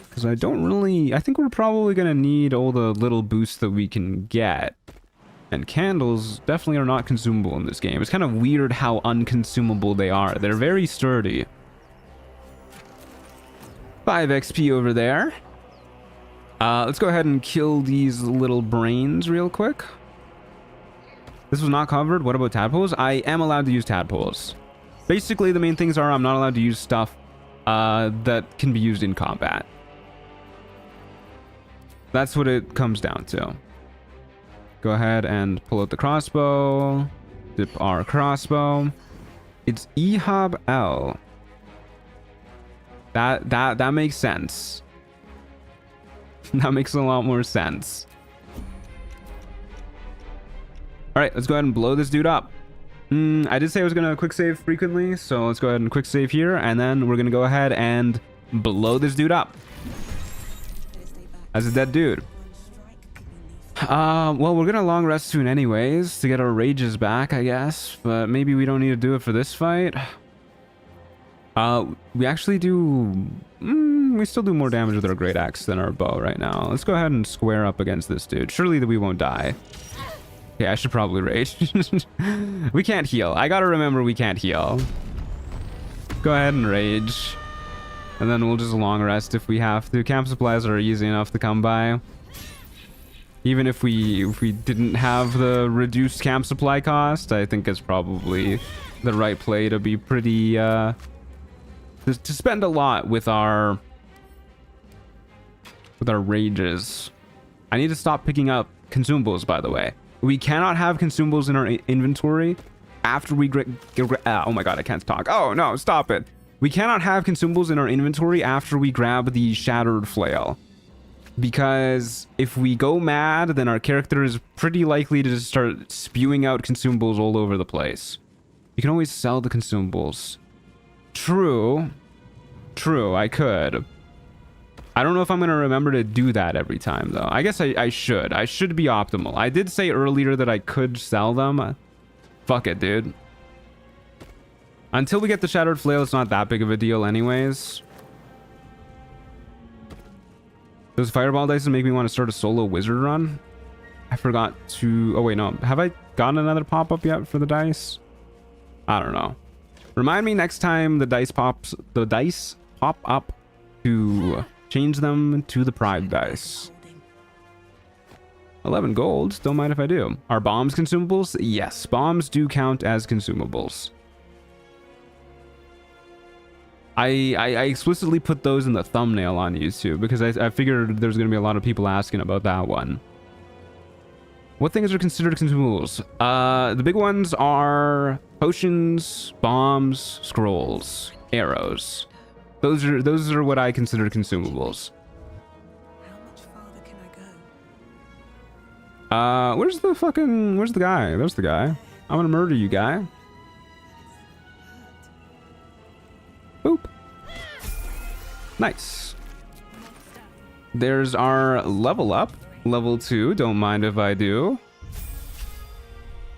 Because I don't really... I think we're probably gonna need all the little boosts that we can get. And candles definitely are not consumable in this game. It's kind of weird how unconsumable they are. They're very sturdy. 5 XP over there. Let's go ahead and kill these little brains real quick. This was not covered. What about tadpoles? I am allowed to use tadpoles. Basically, the main things are I'm not allowed to use stuff that can be used in combat. That's what it comes down to. Go ahead and pull out the crossbow. Dip our crossbow. It's Ehab L. That makes sense. That makes a lot more sense. Alright, let's go ahead and blow this dude up. I did say I was gonna quick save frequently, so let's go ahead and quick save here, and then we're gonna go ahead and blow this dude up. As a dead dude. Well, we're gonna long rest soon anyways to get our rages back, I guess. But maybe we don't need to do it for this fight. We actually do... we still do more damage with our great axe than our bow right now. Let's go ahead and square up against this dude. Surely that we won't die. Okay, I should probably rage. We can't heal. I gotta remember we can't heal. Go ahead and rage. And then we'll just long rest if we have to. Camp supplies are easy enough to come by. Even if we didn't have the reduced camp supply cost, I think it's probably the right play to be pretty, to spend a lot with our rages. I need to stop picking up consumables, by the way. We cannot have consumables in our inventory after we oh my god, I can't talk. Oh no, stop it. We cannot have consumables in our inventory after we grab the shattered flail. Because if we go mad, then our character is pretty likely to just start spewing out consumables all over the place. You can always sell the consumables. True. True, I could. I don't know if I'm going to remember to do that every time, though. I guess I should. I should be optimal. I did say earlier that I could sell them. Fuck it, dude. Until we get the shattered flail, it's not that big of a deal anyways. Those fireball dice make me want to start a solo wizard run. I forgot to... Oh, wait, no. Have I gotten another pop-up yet for the dice? I don't know. Remind me next time the dice pop up to change them to the pride dice. 11 gold. Don't mind if I do. Are bombs consumables? Yes, bombs do count as consumables. I explicitly put those in the thumbnail on YouTube because I figured there's going to be a lot of people asking about that one. What things are considered consumables? The big ones are potions, bombs, scrolls, arrows. Those are what I consider consumables. How much farther can I go? Where's the guy? There's the guy. I'm gonna murder you, guy. Boop. Nice. There's our level up. Level 2. Don't mind if I do.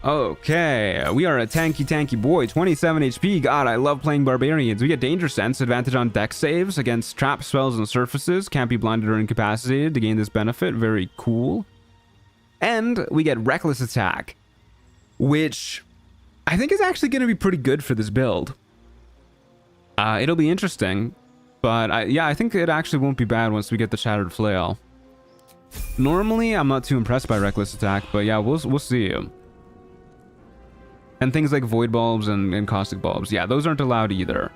Okay. We are a tanky boy. 27 HP. God, I love playing barbarians. We get danger sense. Advantage on dex saves against trap spells and surfaces. Can't be blinded or incapacitated to gain this benefit. Very cool. And we get reckless attack, which I think is actually going to be pretty good for this build. It'll be interesting, but yeah, I think it actually won't be bad once we get the shattered flail. Normally, I'm not too impressed by reckless attack, but yeah, we'll see. And things like void bulbs and caustic bulbs, yeah, those aren't allowed either.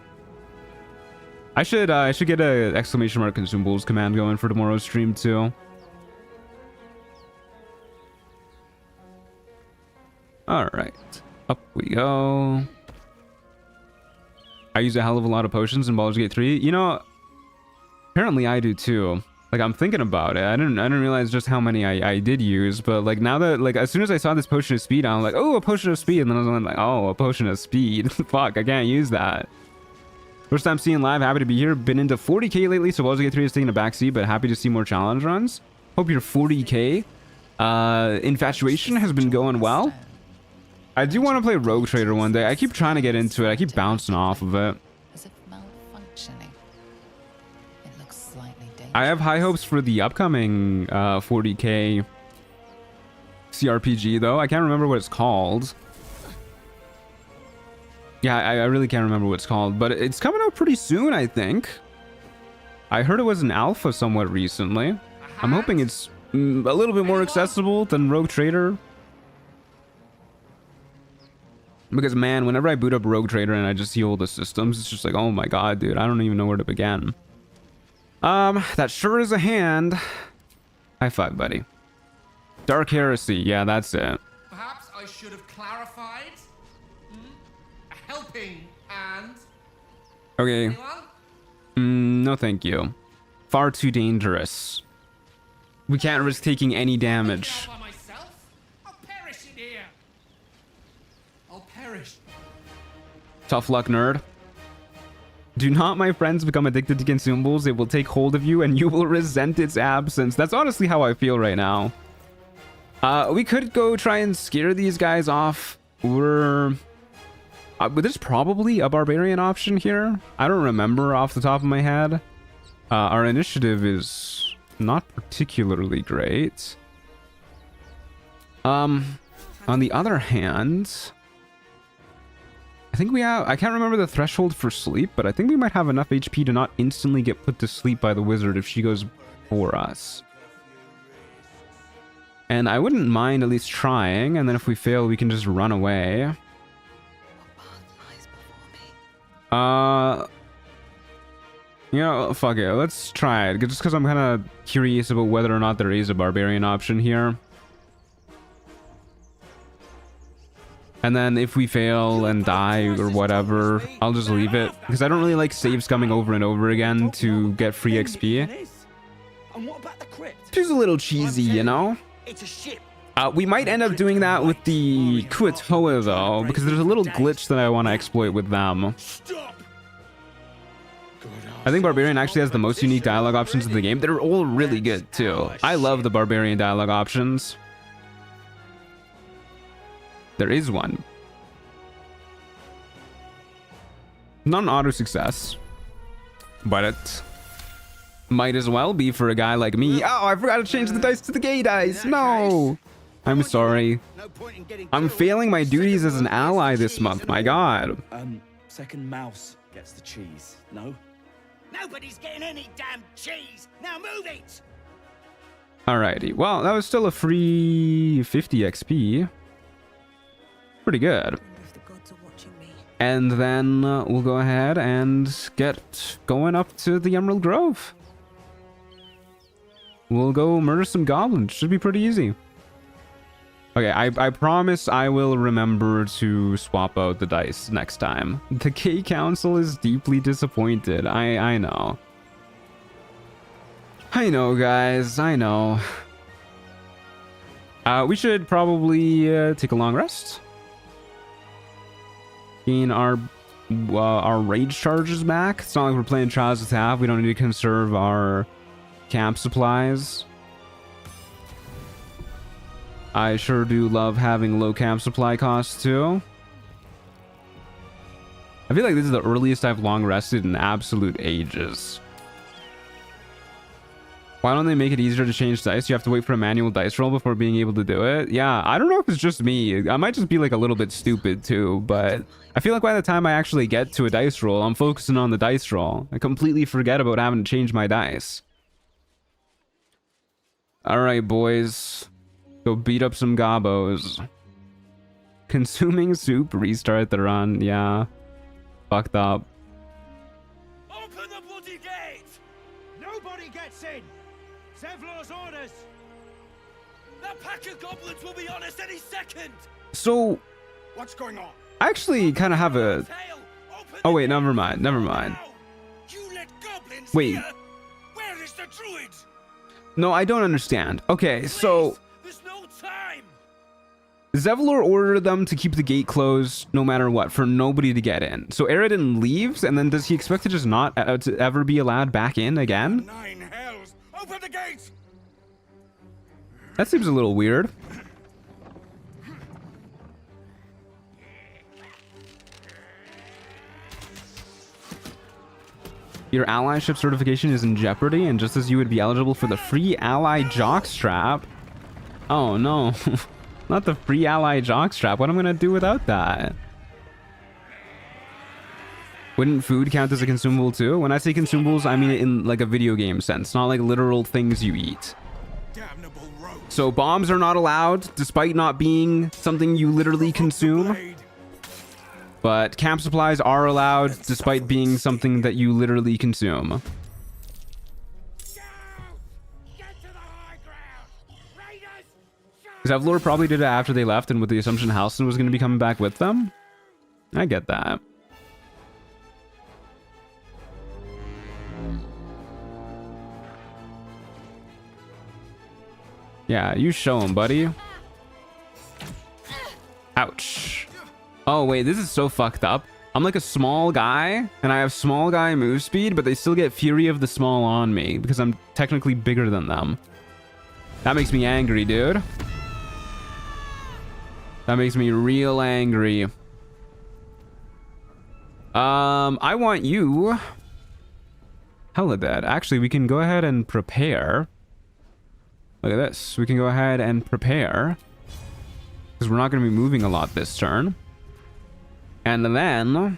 I should get a exclamation mark consumables command going for tomorrow's stream too. All right, up we go. I use a hell of a lot of potions in Baldur's Gate 3. You know, apparently I do too. Like, I'm thinking about it. I didn't realize just how many I did use, but like now that, like, as soon as I saw this potion of speed, I'm like, oh, a potion of speed, and then I was like, oh, a potion of speed. Fuck, I can't use that. First time seeing live, happy to be here. Been into 40k lately, so Baldur's Gate 3 is taking a backseat, but happy to see more challenge runs. Hope your 40k infatuation has been going well. I do want to play Rogue Trader one day. I keep trying to get into it. I keep bouncing off of it. As if malfunctioning. It looks slightly dangerous. I have high hopes for the upcoming 40k CRPG though. I can't remember what it's called. Yeah, I really can't remember what it's called, but it's coming out pretty soon, I think. I heard it was an alpha somewhat recently. I'm hoping it's a little bit more accessible than Rogue Trader. Because, man, whenever I boot up Rogue Trader and I just see all the systems, it's just like, oh my god, dude, I don't even know where to begin. That sure is a hand. High five, buddy. Dark Heresy, yeah, that's it. Perhaps I should have clarified. A helping hand. Okay. Anyone? No thank you. Far too dangerous. We can't risk taking any damage. By myself? I'll perish in here. I'll perish. Tough luck, nerd. Do not, my friends, become addicted to consumables. It will take hold of you and you will resent its absence. That's honestly how I feel right now. We could go try and scare these guys off. But there's probably a barbarian option here. I don't remember off the top of my head. Our initiative is not particularly great. On the other hand, I think we have, I can't remember the threshold for sleep, but I think we might have enough HP to not instantly get put to sleep by the wizard if she goes for us. And I wouldn't mind at least trying, and then if we fail, we can just run away. You know, fuck it, let's try it, just because I'm kind of curious about whether or not there is a barbarian option here. And then if we fail and die or whatever, I'll just leave it. Because I don't really like saves coming over and over again to get free XP. She's a little cheesy, you know? We might end up doing that with the Kuatoa though, because there's a little glitch that I want to exploit with them. I think Barbarian actually has the most unique dialogue options in the game. They're all really good too. I love the Barbarian dialogue options. There is one. Not an auto success, but it might as well be for a guy like me. Oh, I forgot to change the dice to the gay dice. No, I'm sorry. I'm failing my duties as an ally this month. My god. Second mouse gets the cheese. No? Nobody's getting any damn cheese. Now move it. Alrighty. Well, that was still a free 50 XP. Pretty good. And then we'll go ahead and get going up to the Emerald Grove. We'll go murder some goblins. Should be pretty easy. Okay, I promise I will remember to swap out the dice next time. The K Council is deeply disappointed. I know. I know, guys. I know. We should probably take a long rest. Gain our rage charges back. It's not like we're playing Trials of Half. We don't need to conserve our camp supplies. I sure do love having low camp supply costs too. I feel like this is the earliest I've long rested in absolute ages. Why don't they make it easier to change dice? You have to wait for a manual dice roll before being able to do it. Yeah, I don't know if it's just me. I might just be like a little bit stupid too, but I feel like by the time I actually get to a dice roll, I'm focusing on the dice roll. I completely forget about having to change my dice. All right, boys. Go beat up some gobos. Consuming soup, restart the run. Yeah. Fucked up. Open the Zevlor's orders! That pack of goblins will be on us any second! So, What's going on? I actually kind of have a... Tail, open Oh the wait, gate never mind, never mind. now! You let goblins Wait. here? Where is the druid? No, I don't understand. Okay, so Please, there's no time! Zevlor ordered them to keep the gate closed no matter what, for nobody to get in. So Aridin leaves, and then does he expect to just not to ever be allowed back in again? 9 hells! Open the gates! That seems a little weird. Your allyship certification is in jeopardy, and just as you would be eligible for the free ally jockstrap. Oh no, not the free ally jockstrap. What am I gonna do without that? Wouldn't food count as a consumable too? When I say consumables, I mean it in like a video game sense, not like literal things you eat. Damnable rogue! So bombs are not allowed, despite not being something you literally consume. But camp supplies are allowed, despite being something that you literally consume. Zevlor probably did it after they left, and with the assumption Halston was going to be coming back with them. I get that. Yeah, you show him, buddy. Ouch. Oh, wait, this is so fucked up. I'm like a small guy, and I have small guy move speed, but they still get Fury of the Small on me because I'm technically bigger than them. That makes me angry, dude. That makes me real angry. I want you... Hella dead. Actually, we can go ahead and prepare. Look at this. We can go ahead and prepare. Because we're not going to be moving a lot this turn. And then...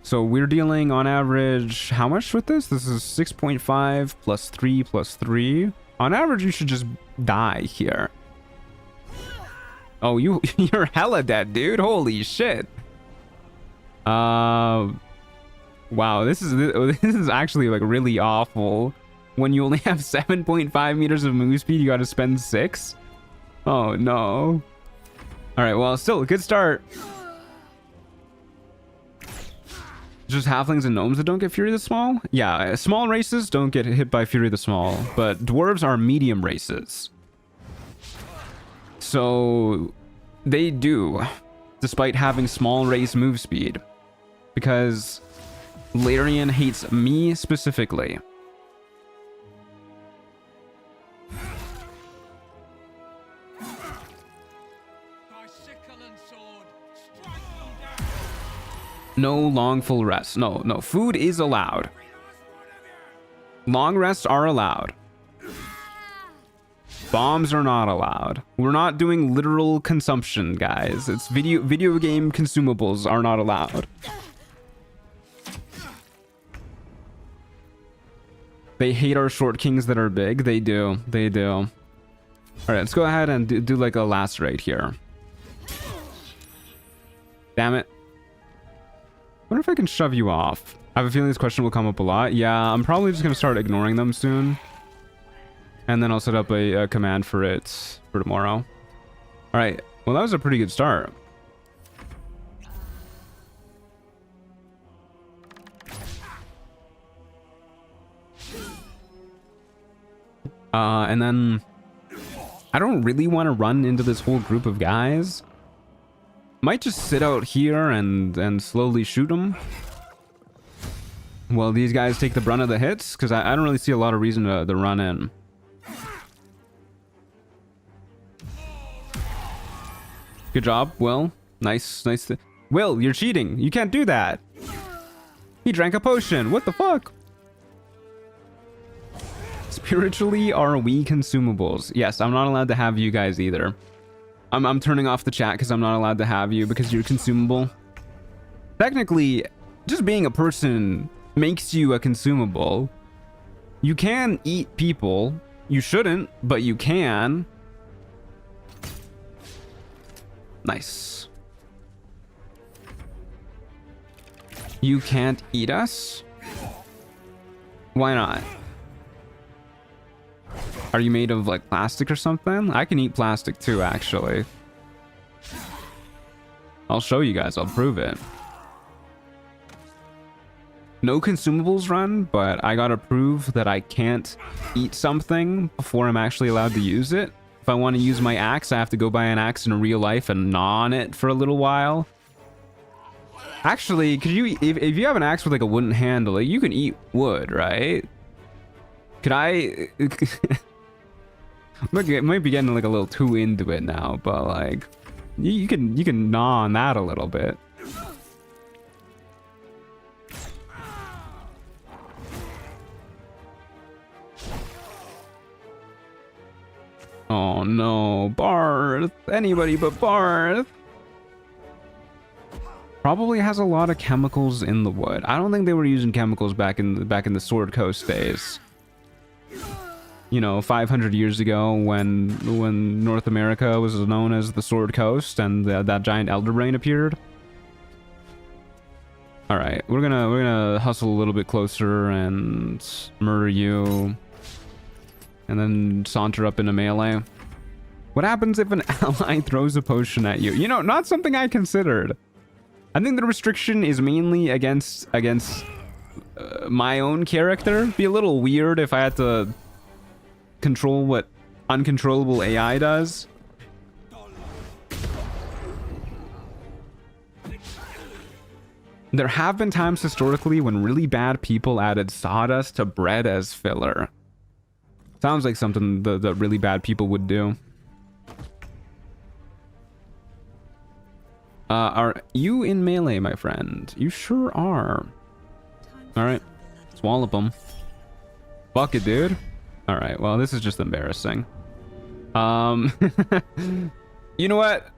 So we're dealing on average... How much with this? This is 6.5 plus 3 plus 3. On average, you should just die here. Oh, you're hella dead, dude. Holy shit. Wow, this is actually like really awful. When you only have 7.5 meters of move speed, you got to spend 6. Oh no. All right, well, still a good start. Just halflings and gnomes that don't get Fury the Small? Yeah, small races don't get hit by Fury the Small, but dwarves are medium races. So they do, despite having small race move speed. Because Larian hates me specifically. No long full rest. No, food is allowed. Long rests are allowed. Bombs are not allowed. We're not doing literal consumption, guys. It's video game consumables are not allowed. They hate our short kings that are big. They do. They do. All right, let's go ahead and do like a lacerate here. Damn it. Wonder if I can shove you off. I have a feeling this question will come up a lot. Yeah, I'm probably just going to start ignoring them soon. And then I'll set up a command for it for tomorrow. All right. Well, that was a pretty good start. And then I don't really want to run into this whole group of guys. Might just sit out here and slowly shoot them. Well, these guys take the brunt of the hits, because I don't really see a lot of reason to run in. Good job, Will. Nice. Will, you're cheating. You can't do that. He drank a potion. What the fuck? Spiritually are we consumables? Yes, I'm not allowed to have you guys either. I'm turning off the chat because I'm not allowed to have you because you're consumable. Technically, just being a person makes you a consumable. You can eat people. You shouldn't, but you can. Nice. You can't eat us? Why not? Are you made of like plastic or something? I can eat plastic too, actually. I'll show you guys. I'll prove it. No consumables run, but I gotta prove that I can't eat something before I'm actually allowed to use it. If I want to use my axe, I have to go buy an axe in real life and gnaw on it for a little while. Actually, could you, if you have an axe with like a wooden handle, like, you can eat wood, right? Could I? Might be getting like a little too into it now, but like, you can gnaw on that a little bit. Oh no, Barth! Anybody but Barth! Probably has a lot of chemicals in the wood. I don't think they were using chemicals back in the Sword Coast days. You know, 500 years ago, when North America was known as the Sword Coast, and that giant elder brain appeared. All right, we're gonna hustle a little bit closer and murder you. And then saunter up into melee. What happens if an ally throws a potion at you? You know, not something I considered. I think the restriction is mainly against my own character. Be a little weird if I had to control what uncontrollable AI does. There have been times historically when really bad people added sawdust to bread as filler. Sounds like something that really bad people would do. Are you in melee, my friend? You sure are. Alright. Swallow them. Fuck it, dude. Alright, well, this is just embarrassing. You know what?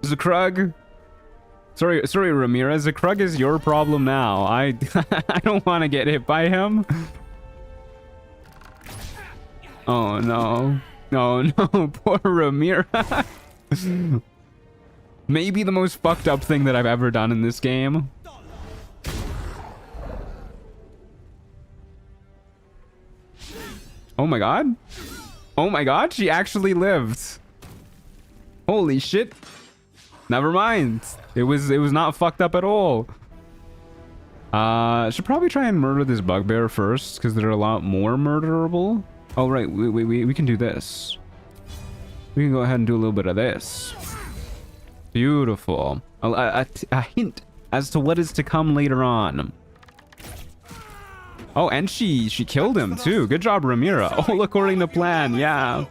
Zakrug? Sorry, Ramirez. Zakrug is your problem now. I don't want to get hit by him. Oh no. Oh no, poor Ramirez. Maybe the most fucked up thing that I've ever done in this game. Oh my god. Oh my god, she actually lived. Holy shit. Never mind. It was not fucked up at all. Should probably try and murder this bugbear first, because they're a lot more murderable. Oh, right. We can do this. We can go ahead and do a little bit of this. Beautiful. A hint as to what is to come later on. Oh, and she killed him too. Good job, Ramira. All according to plan. Yeah.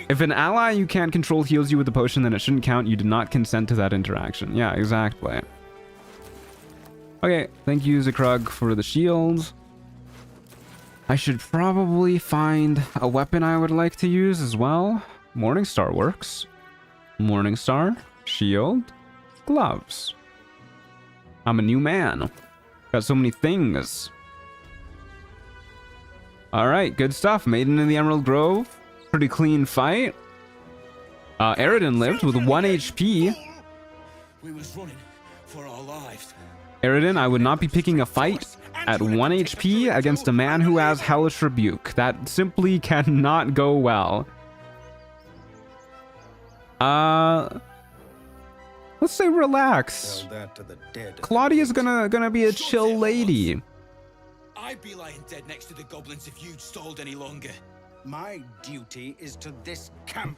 If an ally you can't control heals you with a potion, then it shouldn't count. You did not consent to that interaction. Yeah, exactly. Okay, thank you, Zakrug, for the shield. I should probably find a weapon I would like to use as well. Morningstar works. Morningstar, shield, gloves. I'm a new man. Got so many things. Alright, good stuff. Maiden in the Emerald Grove. Pretty clean fight. Eridan lived with 1 HP. We was running for our lives. Eridan, I would not be picking a fight at 1 HP against a man who has Hellish Rebuke. That simply cannot go well. Let's say relax. Claudia's gonna be a chill lady. I'd be lying dead next to the goblins if you'd stalled any longer. My duty is to this camp.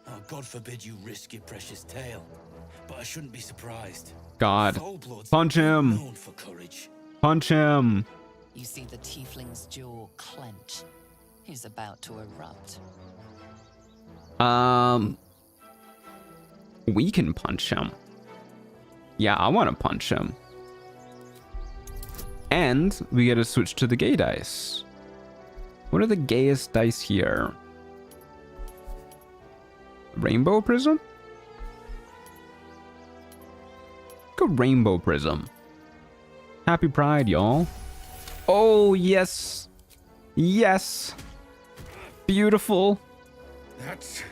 Oh, God forbid you risk your precious tail. But I shouldn't be surprised. God. Full-bloods Punch him. known for courage. Punch him. You see the tiefling's jaw clench. He's about to erupt. We can punch him. Yeah, I want to punch him. And we get to switch to the gay dice. What are the gayest dice here? Rainbow Prism? Go Rainbow Prism. Happy Pride, y'all. Oh, yes. Yes. Beautiful. That's...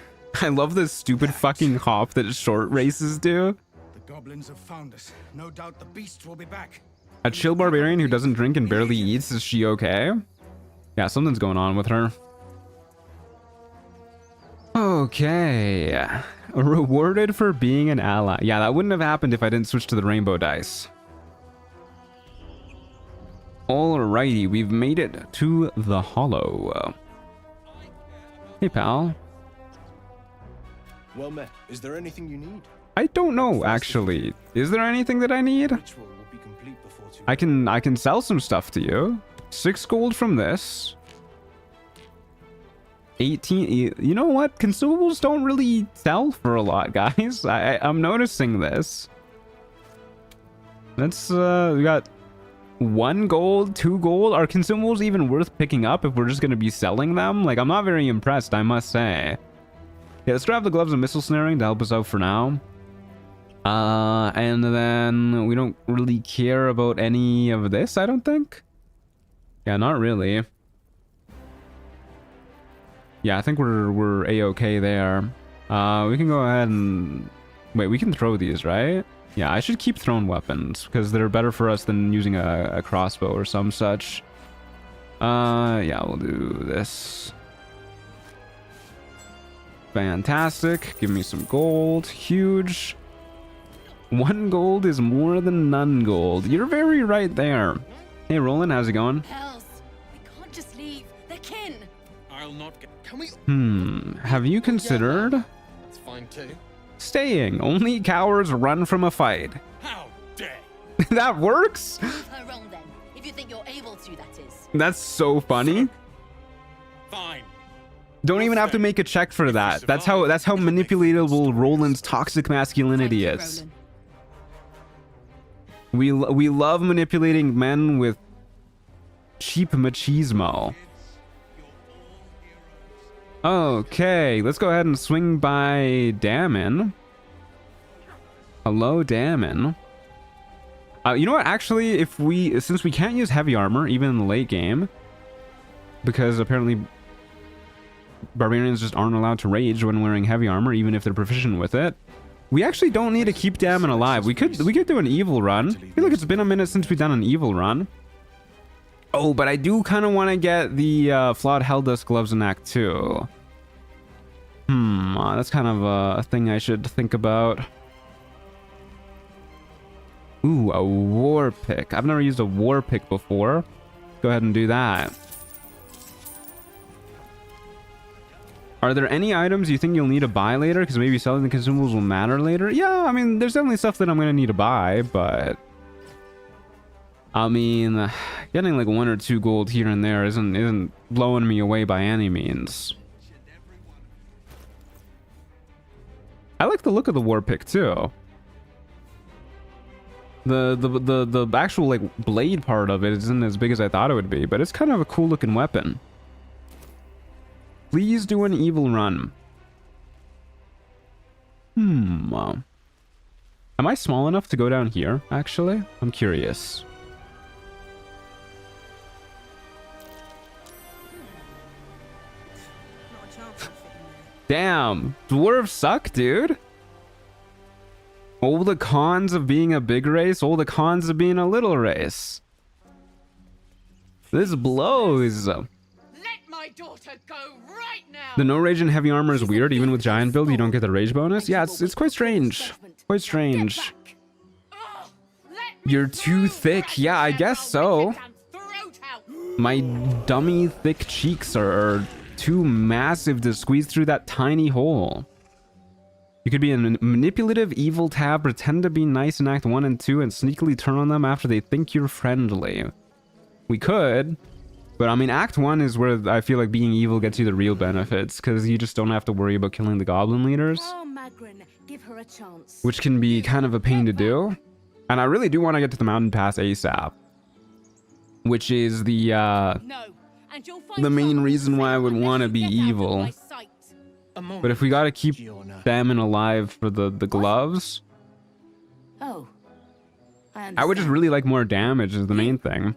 I love this stupid fucking hop that short races do. The goblins have found us. No doubt the beasts will be back. A chill barbarian who doesn't drink and barely eats, is she okay? Yeah, something's going on with her. Okay. Rewarded for being an ally. Yeah, that wouldn't have happened if I didn't switch to the rainbow dice. Alrighty, we've made it to the hollow. Hey, pal. Well met. Is there anything you need? I don't know, actually. Is there anything that I need? Ritual will be complete before too I can sell some stuff to you. 6 gold from this. 18. You know what? Consumables don't really sell for a lot, guys. I'm noticing this. That's we got 1 gold, 2 gold. Are consumables even worth picking up if we're just gonna be selling them? Like, I'm not very impressed, I must say. Yeah, let's grab the gloves of missile snaring to help us out for now. And then we don't really care about any of this, I don't think. Yeah, not really. Yeah, I think we're a-okay there. We can go ahead and... Wait, we can throw these, right? Yeah, I should keep thrown weapons, because they're better for us than using a crossbow or some such. Yeah, we'll do this. Fantastic. Give me some gold. Huge. 1 gold is more than none gold. You're very right there. Hey, Roland, how's it going? Hells, we can't just leave. They're kin. I'll not get. Can we? Have you considered It's fine too. staying? Only cowards run from a fight. How dare! That works? Prove her wrong then, if you think you're able to, that is. That's so funny. Fine. Don't even have to make a check for that. That's how manipulatable Roland's toxic masculinity Thank you, is. Roland. We love manipulating men with cheap machismo. Okay, let's go ahead and swing by Damon. Hello, Damon. You know what? Actually, since we can't use heavy armor even in the late game, because apparently barbarians just aren't allowed to rage when wearing heavy armor, even if they're proficient with it. We actually don't need to keep Damon alive. We could do an evil run. I feel like it's been a minute since we've done an evil run. Oh, but I do kind of want to get the flawed Helldust gloves in Act 2. That's kind of a thing I should think about. Ooh, a war pick. I've never used a war pick before. Go ahead and do that. Are there any items you think you'll need to buy later? Because maybe selling the consumables will matter later? Yeah, I mean, there's definitely stuff that I'm going to need to buy, but... I mean, getting like 1 or 2 gold here and there isn't blowing me away by any means. I like the look of the war pick too. The actual like blade part of it isn't as big as I thought it would be, but it's kind of a cool looking weapon. Please do an evil run. Am I small enough to go down here, actually? I'm curious. Not a chance I'm fitting there. Damn, dwarves suck, dude. All the cons of being a big race, all the cons of being a little race. This blows. Let my daughter go right now. The no rage and heavy armor is weird. Even with giant build, you don't get the rage bonus. Yeah, it's quite strange. Quite strange. Oh, let me You're too through, thick. Yeah, I guess so. throat out. My dummy thick cheeks are too massive to squeeze through that tiny hole. You could be a manipulative evil tab, pretend to be nice in Act 1 and 2, and sneakily turn on them after they think you're friendly. We could, but I mean, Act 1 is where I feel like being evil gets you the real benefits, because you just don't have to worry about killing the goblin leaders, Oh, Magrin, give her a chance. which can be kind of a pain to do. And I really do want to get to the mountain pass ASAP, which is the No, and you'll find the main out reason why I would unless want to you be get out of evil. my sight. A moment. But if we gotta keep Giona. Damon alive for the gloves, Oh, I would just really like more damage is the main thing.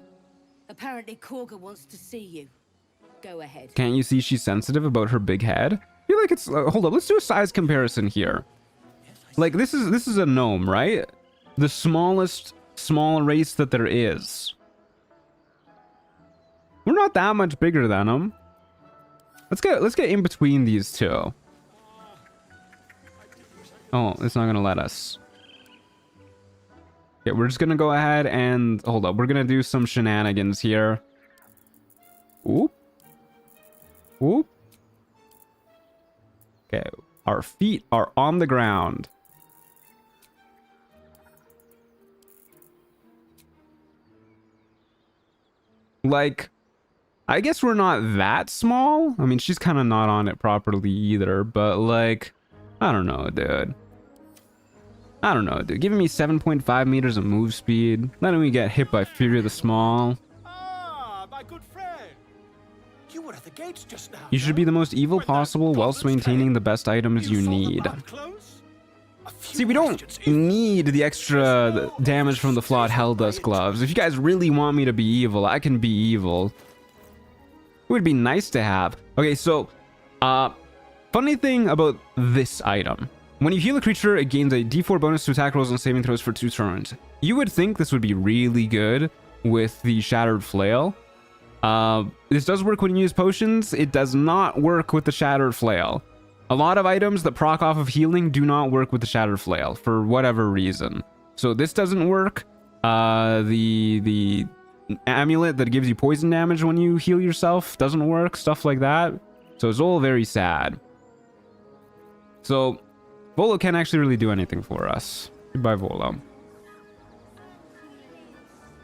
Apparently, Korga wants to see you. Go ahead. Can't you see she's sensitive about her big head? I feel like it's... hold up, let's do a size comparison here. Like, this is a gnome, right? The smallest small race that there is. We're not that much bigger than them. Let's get in between these two. Oh, it's not gonna let us. Okay, we're just gonna go ahead and hold up. We're gonna do some shenanigans here. Whoop. Whoop. Okay, our feet are on the ground. Like, I guess we're not that small. I mean, she's kind of not on it properly either, but like, I don't know, dude. I don't know, dude. Giving me 7.5 meters of move speed, letting me get hit by Fury the Small. Ah, my good friend. You were at the gates just now. You should be the most evil When the possible whilst goblins maintaining came, the best items you saw the need. bad clothes? A few See, we don't questions. need the extra damage from the flawed Helldust gloves. If you guys really want me to be evil, I can be evil. It would be nice to have. Okay, so, funny thing about this item. When you heal a creature, it gains a d4 bonus to attack rolls and saving throws for 2 turns. You would think this would be really good with the Shattered Flail. This does work when you use potions. It does not work with the Shattered Flail. A lot of items that proc off of healing do not work with the Shattered Flail for whatever reason. So this doesn't work. The amulet that gives you poison damage when you heal yourself doesn't work. Stuff like that. So it's all very sad. So Volo can't actually really do anything for us. Goodbye, Volo.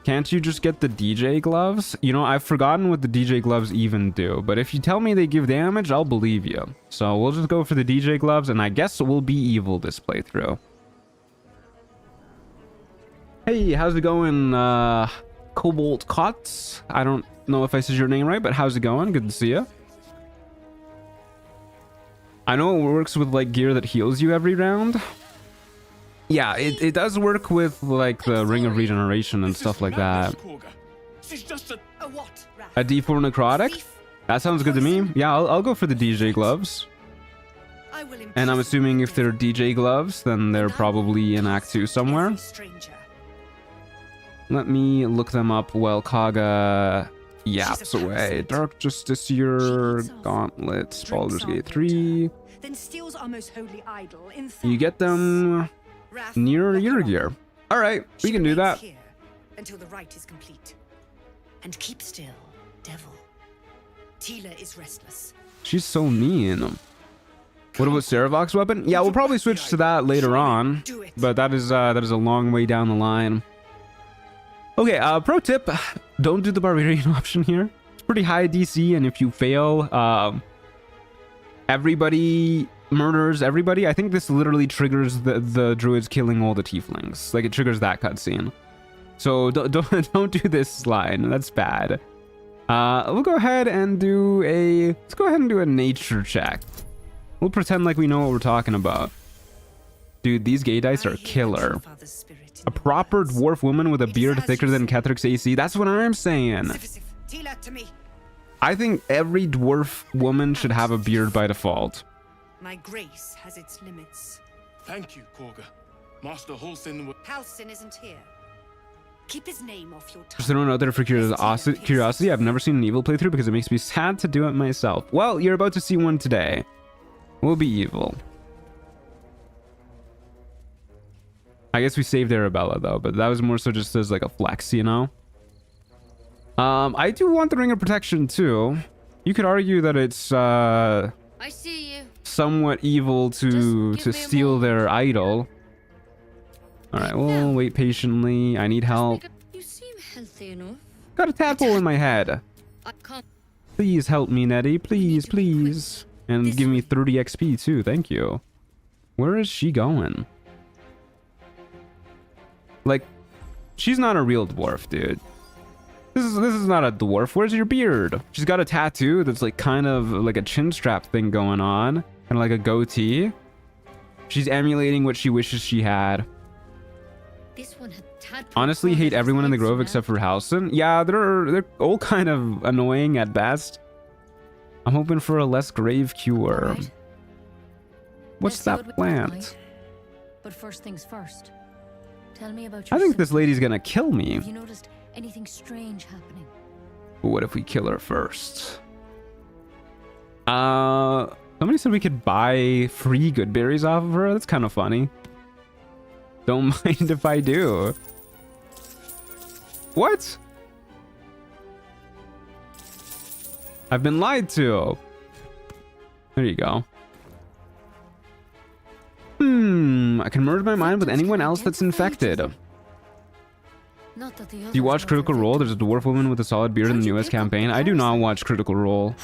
Can't you just get the DJ gloves? You know, I've forgotten what the DJ gloves even do, but if you tell me they give damage, I'll believe you. So we'll just go for the DJ gloves, and I guess we'll be evil this playthrough. Hey, how's it going, Cobalt Cots? I don't know if I said your name right, but how's it going? Good to see you. I know it works with like gear that heals you every round. Yeah, it does work with like the Ring of Regeneration and stuff like that. She's just a what, Raph? A D4 necrotic? That sounds good to me. Yeah, I'll go for the DJ gloves. I will And I'm assuming if they're DJ gloves, then they're probably in Act 2 somewhere. Stranger. Let me look them up while Kaga yaps away. Dark Justiciar, Gauntlets, Baldur's Gate 3. Then steals our most holy idol in You get them near your gear. All right, we can do that. Here until the rite is complete. And keep still, devil. Tila is restless. She's so mean. What about Saravok's weapon? Yeah, we'll probably switch to that later on, but that is a long way down the line. Okay, pro tip, don't do the Barbarian option here. It's pretty high DC, and if you fail, everybody murders everybody. I think this literally triggers the druids killing all the tieflings. Like, it triggers that cutscene. So don't do this line. That's bad. We'll go ahead and do a nature check. We'll pretend like we know what we're talking about. Dude, these gay dice are killer. A proper dwarf woman with a beard thicker than Kethric's AC. That's what I'm saying. Tila, to me. I think every dwarf woman should have a beard by default. My grace has its limits. Thank you, Korga. Master Halsin. Halsin isn't here. Keep his name off your tongue. Just throwing it out there for curiosity. I've never seen an evil playthrough because it makes me sad to do it myself. Well, you're about to see one today. We'll be evil. I guess we saved Arabella though, but that was more so just as like a flex, you know? I do want the Ring of Protection too. You could argue that it's I see you. somewhat evil to steal their idol. Alright, we'll wait patiently. I need help. You seem healthy enough. Got a tadpole in my head. I can't. Please help me, Nettie. Please, please. And give me 30 XP too. Thank you. Where is she going? Like, she's not a real dwarf, dude. This is not a dwarf. Where's your beard? She's got a tattoo that's like kind of like a chin strap thing going on. Kind of like a goatee. She's emulating what she wishes she had. This one had tadpoles. Honestly, hate everyone in the Grove except for Halsin. Yeah, they're all kind of annoying at best. I'm hoping for a less grave cure. Alright. What's Let's see that what we can plant? find. But first things first. Tell me about I your think this symptoms. lady's gonna kill me. Have you noticed anything strange happening? But what if we kill her first? Somebody Somebody said we could buy free good berries off of her. That's kind of funny. Don't mind if I do. What? I've been lied to. There you go. I can merge my mind with anyone else that's infected. Do you watch Critical Role? There's a dwarf woman with a solid beard in the newest campaign. I do not watch Critical Role.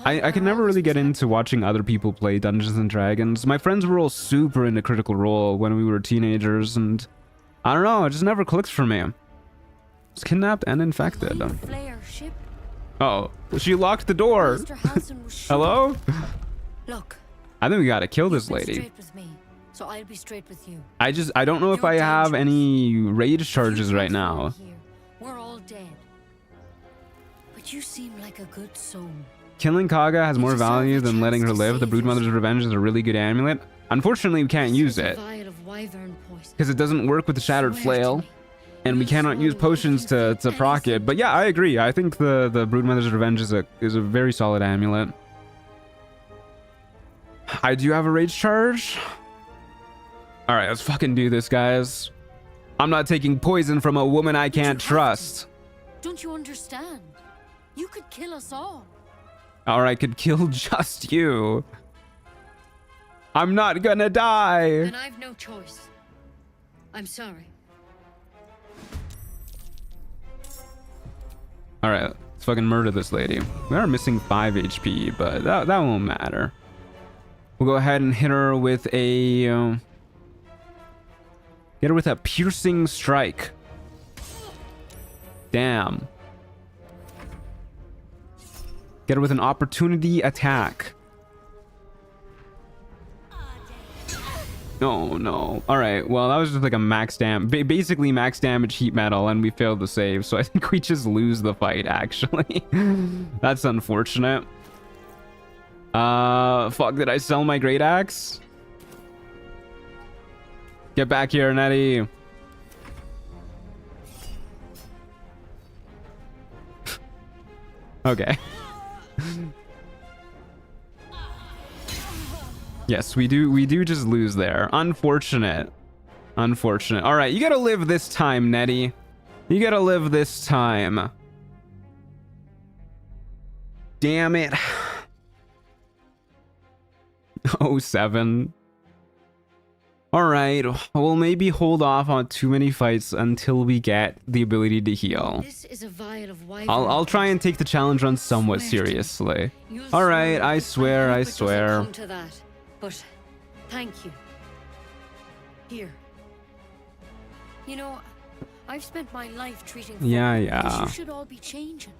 I can never really get into watching other people play Dungeons and Dragons. My friends were all super into Critical Role when we were teenagers, and I don't know, it just never clicked for me. I was kidnapped and infected. Oh, she locked the door. Hello? Look, I think we gotta kill this lady. straight with me, so I'll be straight with you. I don't know if I have any rage charges right now. Here, we're all dead. But you seem like a good soul. Killing Kaga has more value than letting her live. The Broodmother's Revenge is a really good amulet. Unfortunately, we can't use it because it doesn't work with the Shattered Flail, and we cannot use potions to proc it. But yeah, I agree. I think the Broodmother's Revenge is a very solid amulet. I do have a rage charge. All right, let's fucking do this, guys. I'm not taking poison from a woman I can't trust. Don't you understand? You could kill us all. Or I could kill just you. I'm not gonna die. And I've no choice. I'm sorry. All right, let's fucking murder this lady. We are missing 5 HP, but that won't matter. We'll go ahead and hit her with a... get her with a piercing strike. Damn. Get her with an opportunity attack. Oh no. Alright, well that was just like a max damage, basically max damage heat metal, and we failed to save, so I think we just lose the fight actually. That's unfortunate. Fuck, did I sell my great axe? Get back here, Nettie. Okay. Yes, we do just lose there. Unfortunate. Unfortunate. All right, you gotta live this time, Nettie. You gotta live this time. Damn it. 07. All right, we'll maybe hold off on too many fights until we get the ability to heal. This is a vial of I'll try and take the challenge run somewhat seriously. All right, I swear, I swear. Come to that, but thank you. Here. You know, I've spent my life treating. Yeah. You should all be changing.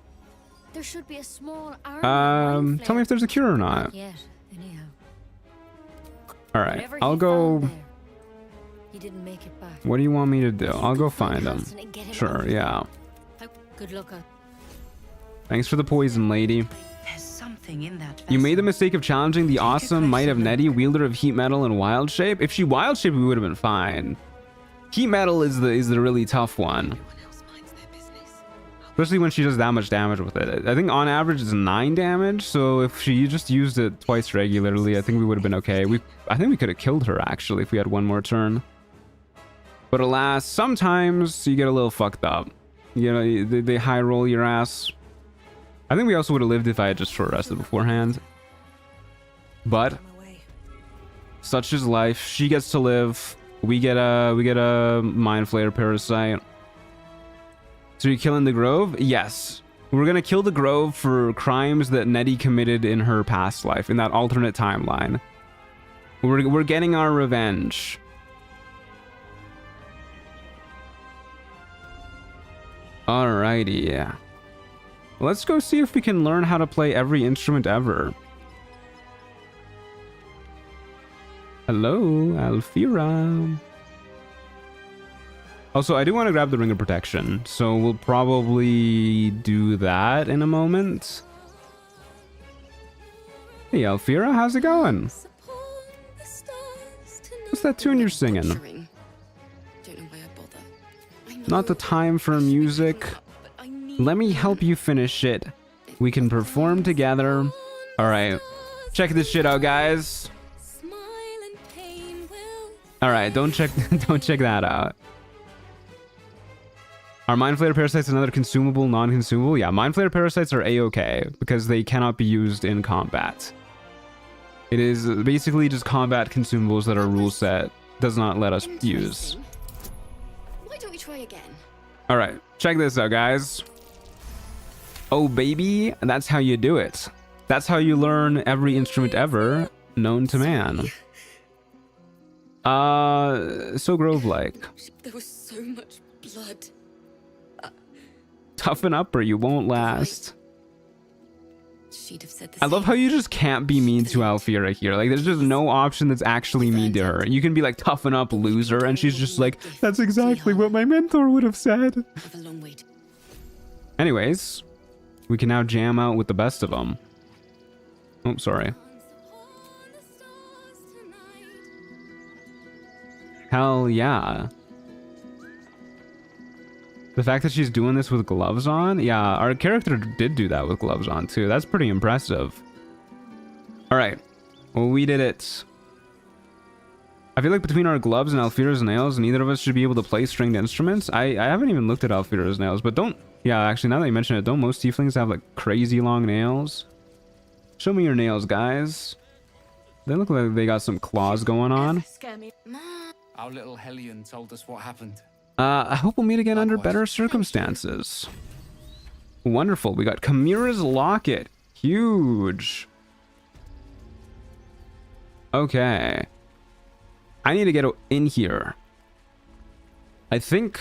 There should be a small army. Tell me if there's a cure or not. Yet, anyhow. All right, I'll go. He didn't make it back. What do you want me to do? I'll go find him. Sure, yeah. Good luck. Thanks for the poison, lady. There's something in that vessel. You made the mistake of challenging the awesome might of Nettie, wielder of heat metal and wild shape. If she wild shape, we would have been fine. Heat metal is the really tough one. Especially when she does that much damage with it. I think on average it's 9 damage, so if she just used it twice regularly, I think we would have been okay. I think we could have killed her actually if we had one more turn. But alas, sometimes you get a little fucked up. You know, they high roll your ass. I think we also would have lived if I had just short rested beforehand. But such is life. She gets to live. We get a mind flayer parasite. So you're killing the Grove? Yes. We're gonna kill the Grove for crimes that Nettie committed in her past life, in that alternate timeline. We're getting our revenge. Alrighty, yeah. Let's go see if we can learn how to play every instrument ever. Hello, Alfira. Also, I do want to grab the Ring of Protection, so we'll probably do that in a moment. Hey, Alfira, how's it going? What's that tune you're singing? Not the time for music. Let me help you finish it. We can perform together. All right. Check this shit out, guys. Smile and pain will. All right, don't check that out. Are Mind Flayer Parasites another consumable, non-consumable? Yeah, Mind Flayer Parasites are a-okay because they cannot be used in combat. It is basically just combat consumables that our rule set does not let us use. Why don't we try again? All right, check this out, guys. Oh, baby, that's how you do it. That's how you learn every instrument ever known to man. So Grove-like. There was so much blood. Toughen up or you won't last. She'd have said the I love same. how you just can't be mean to Alfira here. Like, there's just no option that's actually mean to her. You can be like, toughen up, loser, and she's just like, that's exactly what my mentor would have said. Have a long wait. Anyways, we can now jam out with the best of them. Oh, sorry. Hell yeah. The fact that she's doing this with gloves on? Yeah, our character did do that with gloves on too. That's pretty impressive. All right. Well, we did it. I feel like between our gloves and Alfira's nails, neither of us should be able to play stringed instruments. I haven't even looked at Alfira's nails, but don't... Yeah, actually, now that you mention it, don't most tieflings have like crazy long nails? Show me your nails, guys. They look like they got some claws going on. Scare me. Our little Hellion told us what happened. I hope we'll meet again under better circumstances. Wonderful. We got Chimera's Locket. Huge. Okay. I need to get in here. I think...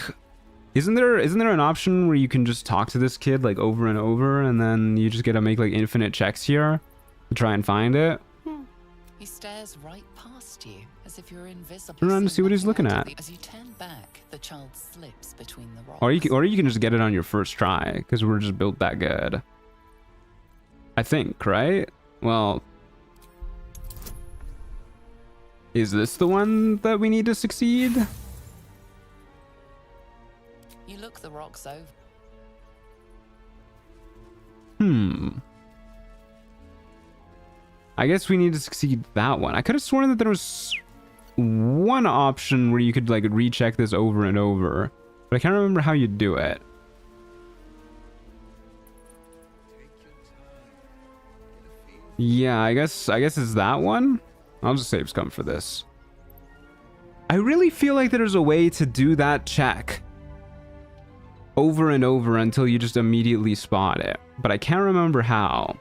Isn't there an option where you can just talk to this kid like over and over and then you just get to make like infinite checks here to try and find it? He stares right past you as if you're invisible. Turn around to see what he's looking at. As you turn back, the child slips between the rocks. Or you can just get it on your first try because we're just built that good. I think, right? Well, is this the one that we need to succeed? You look the rocks over. I guess we need to succeed that one. I could have sworn that there was one option where you could like recheck this over and over, but I can't remember how you do it. Yeah, I guess it's that one. I'll just save scum for this. I really feel like there's a way to do that check over and over until you just immediately spot it, but I can't remember how.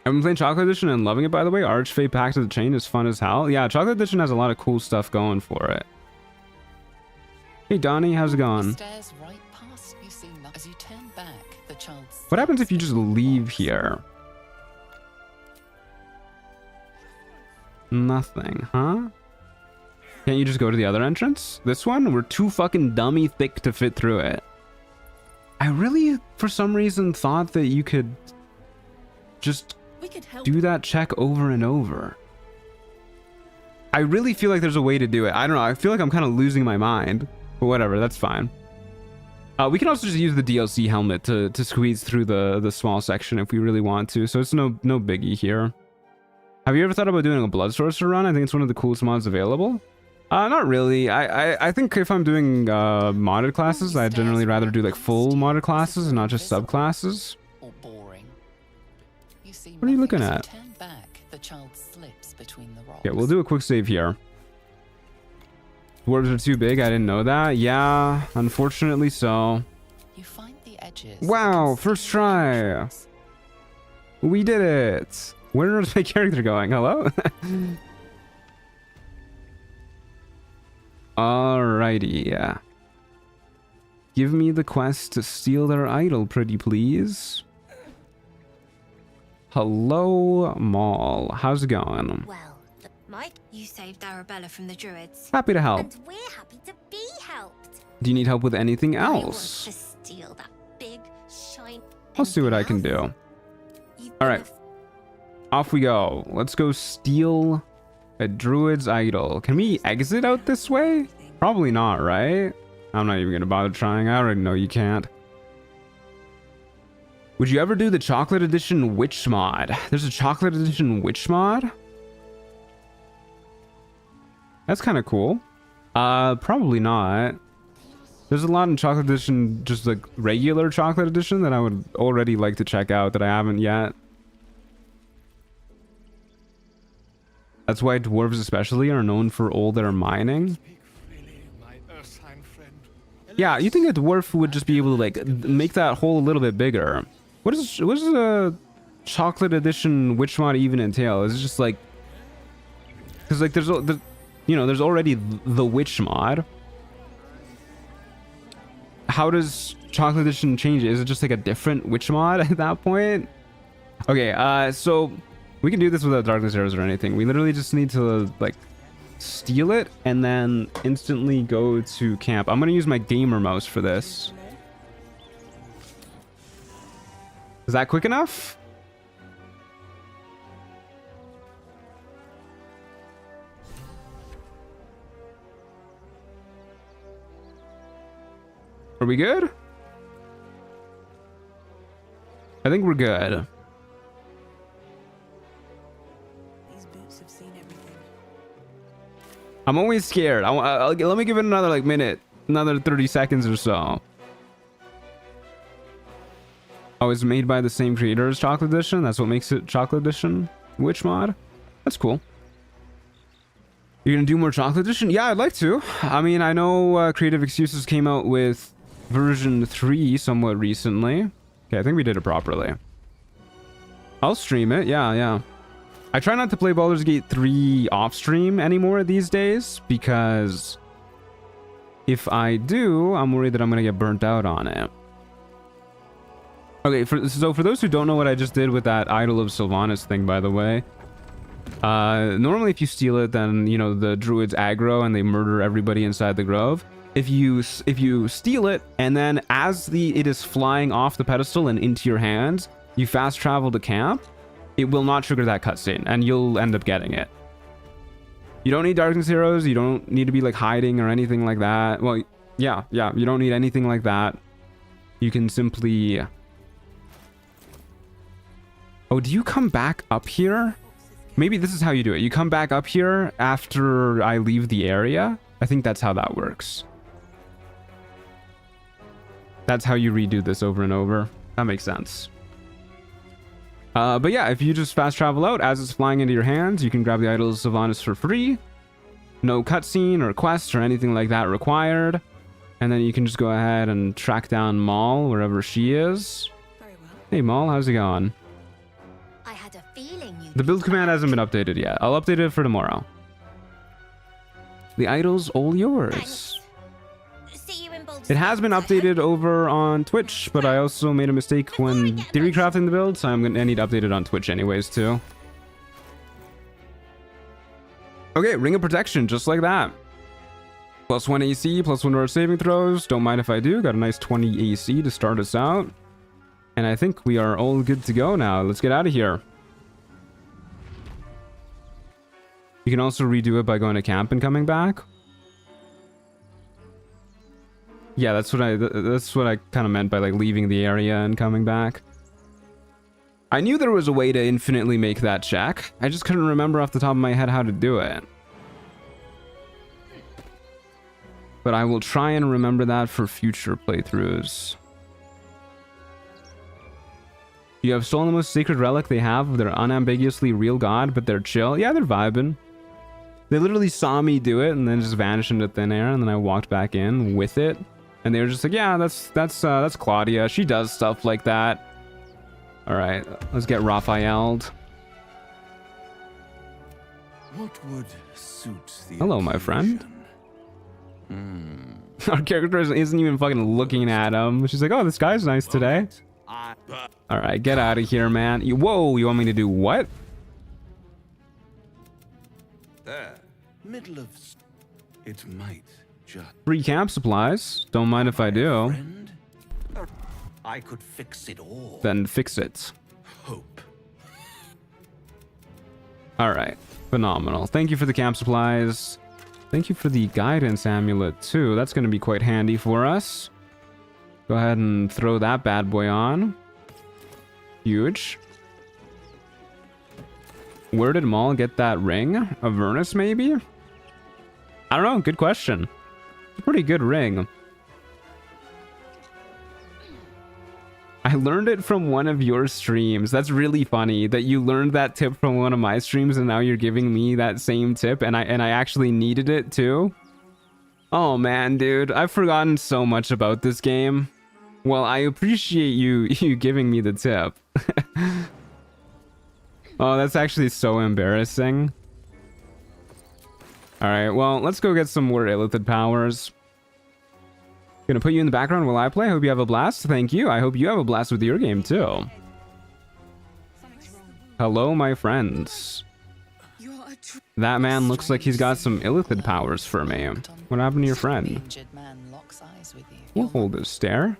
I've been playing Chocolate Edition and loving it, by the way. Archfey Pact of the Chain is fun as hell. Yeah, Chocolate Edition has a lot of cool stuff going for it. Hey Donnie, how's it going? Stares right past you. See as you turn back, the child. What happens if you just leave here? Nothing, huh? Can't you just go to the other entrance? This one? We're too fucking dummy thick to fit through it. I really, for some reason, thought that you could just do that check over and over. I really feel like there's a way to do it. I don't know. I feel like I'm kind of losing my mind. But whatever, that's fine. We can also just use the DLC helmet to squeeze through the small section if we really want to. So it's no biggie here. Have you ever thought about doing a Blood Sorcerer run? I think it's one of the coolest mods available. Not really. I think if I'm doing modded classes, I'd generally rather do like full modded classes and not just subclasses. Or boring. You see What are you looking at? Turn back, the child slips between the rocks. Yeah, we'll do a quick save here. Dwarves are too big. I didn't know that. Yeah, unfortunately so. You find the edges. Wow, first try. We did it. Where is my character going? Hello? Alrighty. Give me the quest to steal their idol, pretty please. Hello, Maul. How's it going? Well, Mike, you saved Arabella from the druids. Happy to help. And we're happy to be helped. Do you need help with anything I want else? to steal that big shine. I'll see what I can do. Alright. Off we go. Let's go steal a druid's idol. Can we exit out this way? Probably not, right? I'm not even gonna bother trying. I already know you can't. Would you ever do the chocolate edition witch mod? There's a chocolate edition witch mod? That's kind of cool. Probably not. There's a lot in chocolate edition, just like regular chocolate edition, that I would already like to check out that I haven't yet. That's why dwarves especially are known for all their mining. Yeah, you think a dwarf would just be able to like make that hole a little bit bigger? What is a chocolate edition witch mod even entail? Is it just like, because like there's there's already the witch mod. How does chocolate edition change it? Is it just like a different witch mod at that point? Okay, so we can do this without darkness arrows or anything. We literally just need to like steal it and then instantly go to camp. I'm gonna use my gamer mouse for this. Is that quick enough? Are we good? I think we're good. These boots have seen everything. I'm always scared. Let me give it another like minute, another 30 seconds or so. Oh, it's made by the same creator as Chocolate Edition. That's what makes it Chocolate Edition Witch mod. That's cool. You're gonna do more Chocolate Edition? Yeah, I'd like to. I mean, I know Creative Excuses came out with version 3 somewhat recently. Okay, I think we did it properly. I'll stream it. Yeah. I try not to play Baldur's Gate 3 off stream anymore these days, because if I do, I'm worried that I'm gonna get burnt out on it. Okay, so for those who don't know what I just did with that Idol of Sylvanas thing, by the way, normally if you steal it, then the druids aggro and they murder everybody inside the grove. If you steal it, and then as it is flying off the pedestal and into your hands, you fast travel to camp, it will not trigger that cutscene, and you'll end up getting it. You don't need darkness arrows. You don't need to be like hiding or anything like that. Well, yeah, you don't need anything like that. You can simply... Oh, do you come back up here? Maybe this is how you do it. You come back up here after I leave the area. I think that's how that works. That's how you redo this over and over. That makes sense. But yeah, if you just fast travel out as it's flying into your hands, you can grab the Idols of Sylvanas for free. No cutscene or quest or anything like that required. And then you can just go ahead and track down Maul wherever she is. Very well. Hey Maul, how's it going? I had a feeling you. The build command hasn't been updated yet. I'll update it for tomorrow. The idol's all yours. Thanks. See you in Baldur's It has been updated over on Twitch, but I also made a mistake when theory crafting the build, so I need to update it on Twitch anyways too. Okay, Ring of Protection, just like that. +1 AC, +1 to our saving throws. Don't mind if I do. Got a nice 20 AC to start us out. And I think we are all good to go now. Let's get out of here. You can also redo it by going to camp and coming back. Yeah, that's what I kind of meant by like leaving the area and coming back. I knew there was a way to infinitely make that check. I just couldn't remember off the top of my head how to do it. But I will try and remember that for future playthroughs. You have stolen the most sacred relic they have. They're unambiguously real god, but they're chill. Yeah, they're vibing. They literally saw me do it and then just vanished into thin air, and then I walked back in with it. And they were just like, yeah, that's Claudia. She does stuff like that. All right, let's get Raphael'd. What would suit the Hello, my friend. occasion? Our character isn't even fucking looking at him. She's like, oh, this guy's nice today. All right, get out of here, man. Whoa, you want me to do what? There, middle of... It might just... Free camp supplies. Don't mind if I do. Friend? I could fix it all. Then fix it. Hope. All right, phenomenal. Thank you for the camp supplies. Thank you for the guidance amulet too. That's going to be quite handy for us. Go ahead and throw that bad boy on. Huge. Where did Maul get that ring? Avernus, maybe? I don't know. Good question. It's a pretty good ring. I learned it from one of your streams. That's really funny that you learned that tip from one of my streams and now you're giving me that same tip and I actually needed it too. Oh man, dude, I've forgotten so much about this game. Well, I appreciate you giving me the tip. Oh, that's actually so embarrassing. All right, well, let's go get some more illithid powers. Gonna put you in the background while I play. Hope you have a blast. Thank you. I hope you have a blast with your game too. Hello, my friends. That man looks like he's got some illithid powers for me. What happened to your friend? We'll hold this stare.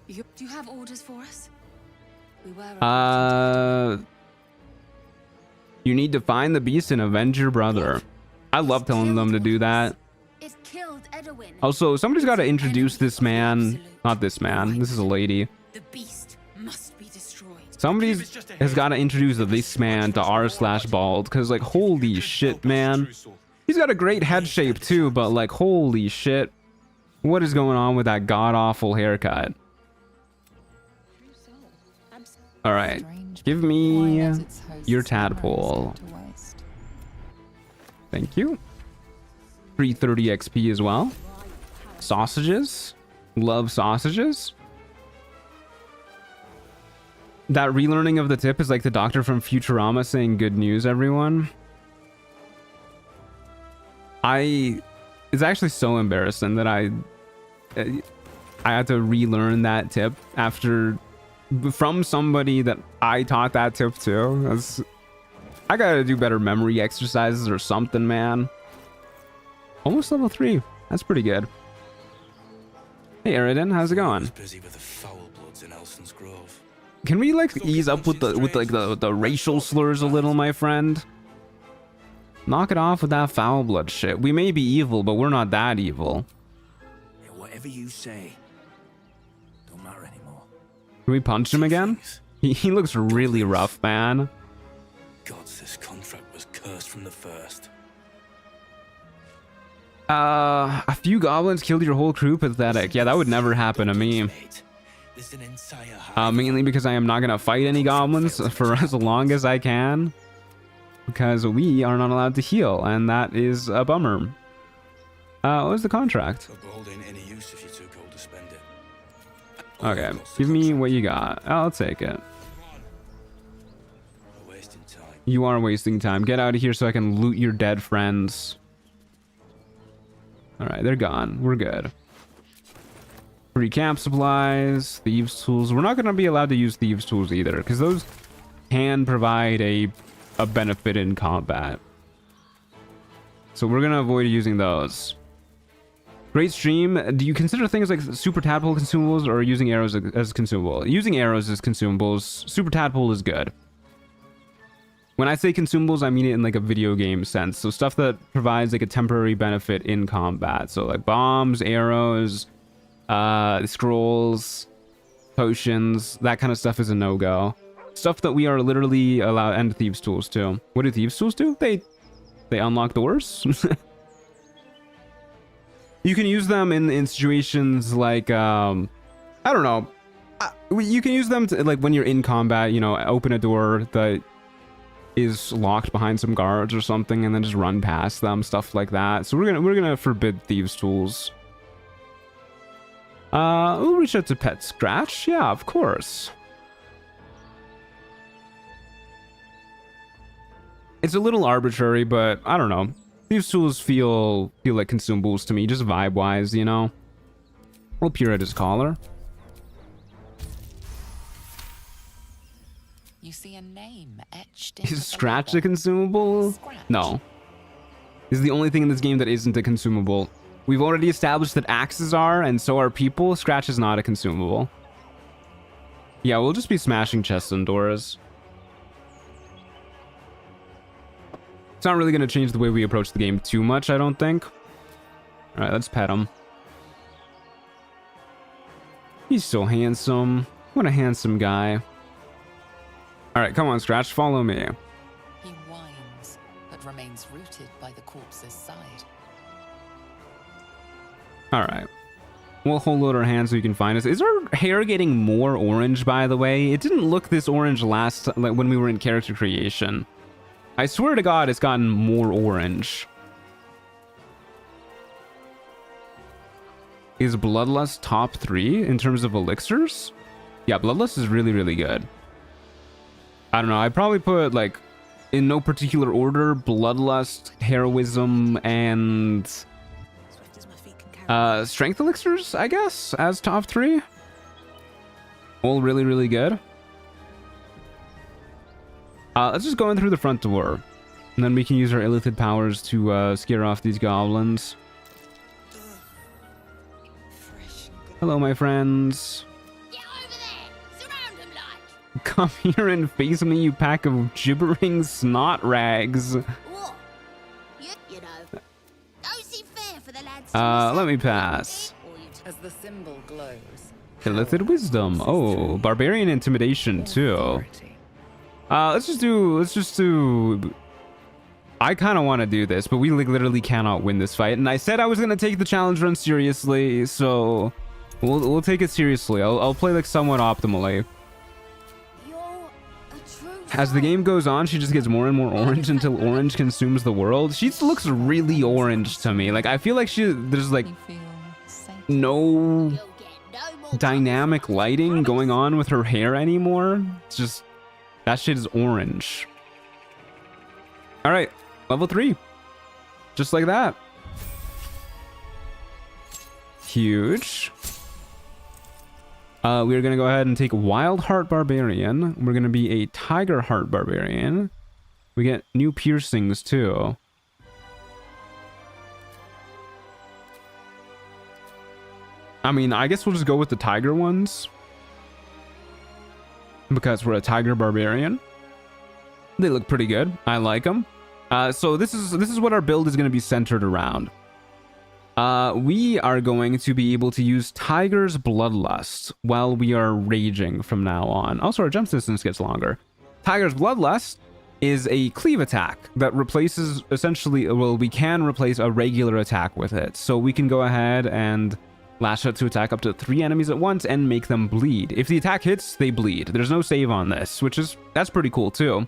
Do you have orders for us? We were You need to find the beast and avenge your brother. I love telling them to do that. It killed Edwin. Also, somebody's got to introduce this man. Not this man. This is a lady. The beast must be destroyed. Somebody has got to introduce this man to r/bald. Because, like, holy shit, man. He's got a great head shape, too. But, like, holy shit. What is going on with that god-awful haircut? Alright. Give me your tadpole. Thank you. 330 XP as well. Sausages. Love sausages. That relearning of the tip is like the doctor from Futurama saying good news, everyone. It's actually so embarrassing that I had to relearn that tip from somebody that I taught that tip to. I gotta do better memory exercises or something, man. Almost level 3. That's pretty good. Hey, Eridan, how's it going? Busy with the foul bloods in Elson's Grove. Can we like ease up with the racial slurs a little, my friend? Knock it off with that foul blood shit. We may be evil, but we're not that evil. Yeah, whatever you say, don't matter anymore. Can we punch him again? He looks really rough, man. Gods, this contract was cursed from the first. A few goblins killed your whole crew. Pathetic. Yeah, that would never happen to me. Mainly because I am not gonna fight any goblins for as long as I can, because we are not allowed to heal, and that is a bummer. What was the contract? Okay, give me what you got. I'll take it. You are wasting time. Get out of here so I can loot your dead friends. Alright, they're gone. We're good. Free camp supplies, thieves tools. We're not going to be allowed to use thieves tools either, because those can provide a benefit in combat. So we're going to avoid using those. Great stream. Do you consider things like super tadpole consumables or using arrows as consumable? Using arrows as consumables. Super tadpole is good. When I say consumables, I mean it in like a video game sense. So stuff that provides like a temporary benefit in combat. So like bombs, arrows, scrolls, potions, that kind of stuff is a no-go. Stuff that we are literally allowed, and thieves tools too. What do thieves tools do? They unlock doors. You can use them in situations like, I don't know. You can use them to, like, when you're in combat, you know, open a door that is locked behind some guards or something, and then just run past them, stuff like that. So we're gonna forbid thieves tools. We'll reach out to Pet Scratch. Yeah, of course. It's a little arbitrary, but I don't know. Thieves tools feel like consumables to me, just vibe-wise, you know. We'll peer at his collar. You see a name etched Is Scratch a consumable? No. Is the only thing in this game that isn't a consumable. We've already established that axes are, and so are people. Scratch is not a consumable. Yeah, we'll just be smashing chests and doors. It's not really going to change the way we approach the game too much, I don't think. Alright, let's pet him. He's so handsome. What a handsome guy. All right, come on, Scratch, follow me. He whines, but remains rooted by the corpse's side. All right. We'll hold out our hands so you can find us. Is our hair getting more orange, by the way? It didn't look this orange last, like when we were in character creation. I swear to God, it's gotten more orange. Is Bloodlust top 3 in terms of elixirs? Yeah, Bloodlust is really, really good. I don't know. I'd probably put, like, in no particular order, Bloodlust, Heroism, and Strength elixirs, I guess, as top 3. All really, really good. Let's just go in through the front door, and then we can use our illithid powers to scare off these goblins. Hello, my friends. Get over there! Surround him like! Come here and face me, you pack of gibbering snot rags. What? You know. Don't seem fair for the lads. Let me pass. As the symbol glows, Illithid wisdom. Oh, barbarian intimidation too. Let's just do. I kind of want to do this, but we literally cannot win this fight. And I said I was gonna take the challenge run seriously, so we'll take it seriously. I'll play like somewhat optimally. As the game goes on, she just gets more and more orange until orange consumes the world. She looks really orange to me. Like I feel like there's like no dynamic lighting going on with her hair anymore. It's just that shit is orange. All right, level 3, just like that. Huge. We're gonna go ahead and take Wild Heart Barbarian. We're gonna be a Tiger Heart Barbarian. We get new piercings too. I mean, I guess we'll just go with the tiger ones because we're a Tiger Barbarian. They look pretty good. I like them. So this is what our build is going to be centered around. We are going to be able to use Tiger's Bloodlust while we are raging from now on. Also, our jump distance gets longer. Tiger's Bloodlust is a cleave attack that replaces essentially, well, we can replace a regular attack with it. So we can go ahead and lash out to attack up to 3 enemies at once and make them bleed. If the attack hits, they bleed. There's no save on this, that's pretty cool too.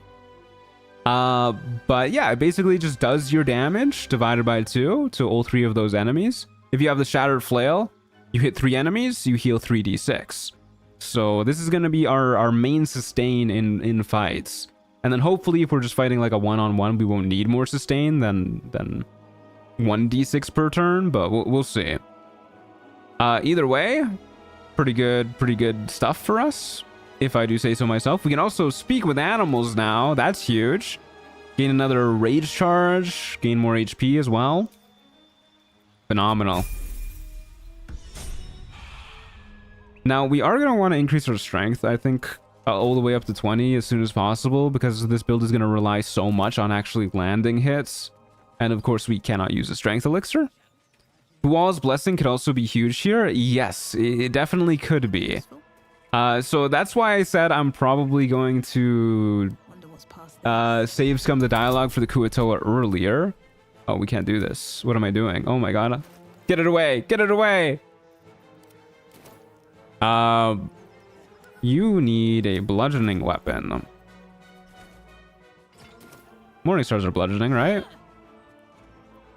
But yeah, it basically just does your damage divided by 2 to all 3 of those enemies. If you have the Shattered Flail, you hit 3 enemies, you heal 3d6. So this is going to be our main sustain in fights. And then hopefully if we're just fighting like a one-on-one, we won't need more sustain than 1d6 per turn, but we'll see. Either way, pretty good stuff for us, if I do say so myself. We can also speak with animals now. That's huge. Gain another rage charge. Gain more HP as well. Phenomenal. Now, we are going to want to increase our strength, I think, all the way up to 20 as soon as possible, because this build is going to rely so much on actually landing hits. And of course, we cannot use a strength elixir. Bual's Blessing could also be huge here. Yes, it definitely could be. So that's why I said I'm probably going to save scum the dialogue for the Kuatoa earlier. Oh, we can't do this. What am I doing? Oh my god. Get it away! Get it away! You need a bludgeoning weapon. Morning stars are bludgeoning, right?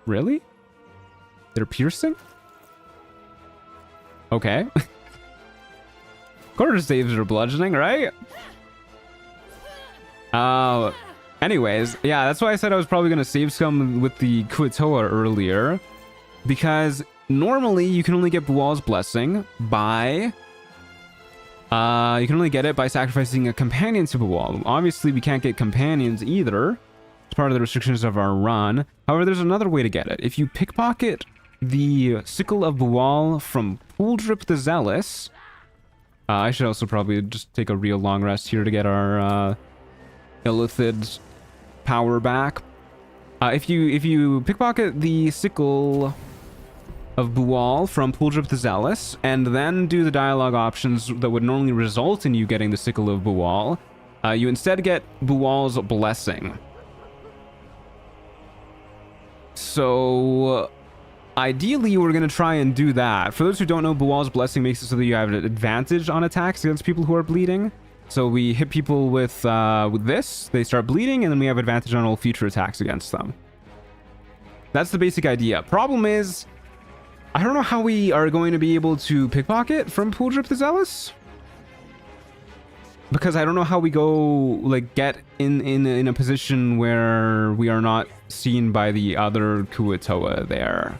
Really? They're piercing? Okay. Quarter saves are bludgeoning, right? Anyways, yeah, that's why I said I was probably going to save scum with the Kuatoa earlier. Because normally you can only get Bual's Blessing by... you can only get it by sacrificing a companion to Bual. Obviously, we can't get companions either. It's part of the restrictions of our run. However, there's another way to get it. If you pickpocket the Sickle of Bual from Pooldrip the Zealous... I should also probably just take a real long rest here to get our illithid power back. If you pickpocket the Sickle of Bual from Pooldrip the Zealous, and then do the dialogue options that would normally result in you getting the Sickle of Bual, You instead get Bual's Blessing. So ideally, we're going to try and do that. For those who don't know, Bual's Blessing makes it so that you have an advantage on attacks against people who are bleeding. So we hit people with this, they start bleeding, and then we have advantage on all future attacks against them. That's the basic idea. Problem is, I don't know how we are going to be able to pickpocket from Puldrip the Zealous. Because I don't know how we go, like, get in a position where we are not seen by the other Kuatoa there.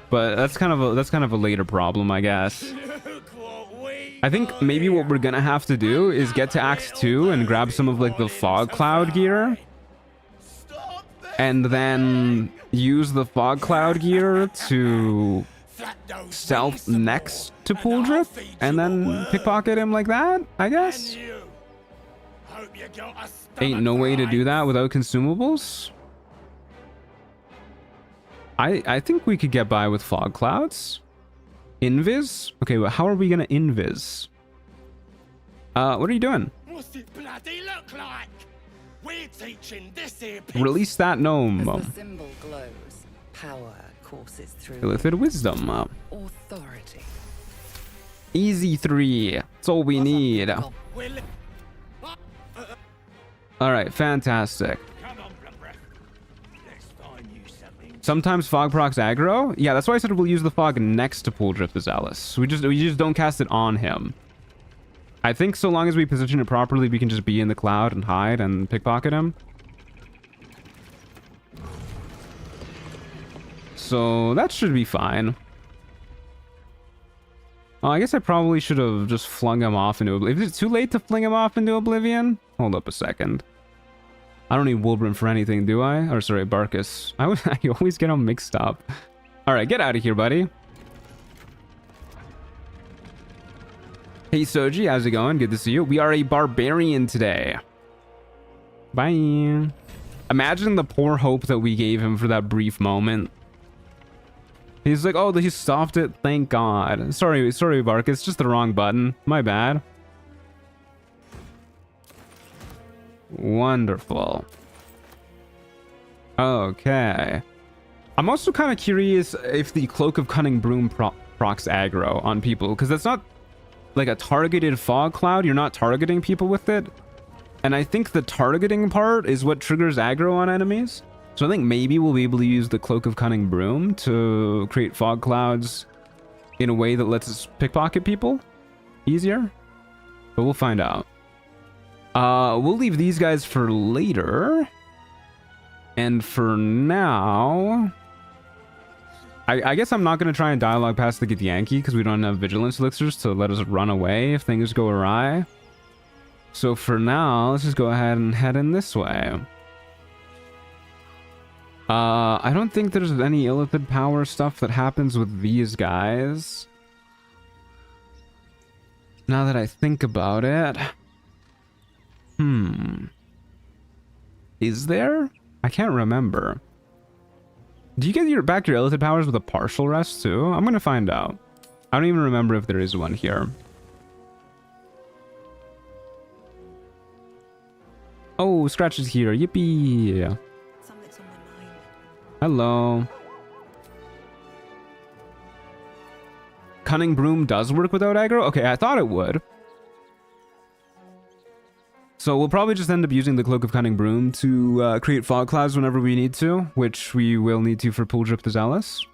But that's kind of a later problem, I guess. I think maybe what we're gonna have to do is get to Act 2 and grab some of, like, the fog cloud gear. And then use the fog cloud gear to stealth next to Puldrip and then pickpocket him like that, I guess. Ain't no way to do that without consumables. I think we could get by with fog clouds. Invis? Okay, well, how are we gonna invis? What are you doing? What's it bloody look like? We're teaching this here. Release that gnome. As the symbol glows, power courses through. Illithid wisdom. Authority. Easy 3. That's all we need. Alright, fantastic. Sometimes fog procs aggro. Yeah, that's why I said we'll use the fog next to Puldrip the Zealous. We just don't cast it on him. I think so long as we position it properly, we can just be in the cloud and hide and pickpocket him. So that should be fine. Oh, I guess I probably should have just flung him off into oblivion. Is it too late to fling him off into oblivion? Hold up a second. I don't need Wolverine for anything, do I? Or sorry, Barkus. I always get them mixed up. Alright, get out of here, buddy. Hey, Soji, how's it going? Good to see you. We are a barbarian today. Bye. Imagine the poor hope that we gave him for that brief moment. He's like, oh, he stopped it. Thank God. Sorry, Barkus. Just the wrong button. My bad. Wonderful. Okay. I'm also kind of curious if the Cloak of Cunning Broom procs aggro on people, because that's not like a targeted fog cloud. You're not targeting people with it. And I think the targeting part is what triggers aggro on enemies. So I think maybe we'll be able to use the Cloak of Cunning Broom to create fog clouds in a way that lets us pickpocket people easier. But we'll find out. We'll leave these guys for later. And for now, I guess I'm not going to try and dialogue past the Githyanki because we don't have vigilance elixirs to let us run away if things go awry. So for now, let's just go ahead and head in this way. I don't think there's any illithid power stuff that happens with these guys. Now that I think about it. Is there? I can't remember. Do you get back your illithid powers with a partial rest too? I'm gonna find out. I don't even remember if there is one here. Oh, Scratch is here. Yippee! Something's on my mind. Hello. Cunning Broom does work without aggro? Okay, I thought it would. So we'll probably just end up using the Cloak of Cunning Broom to create fog clouds whenever we need to, which we will need to for Puldrip the Zealous.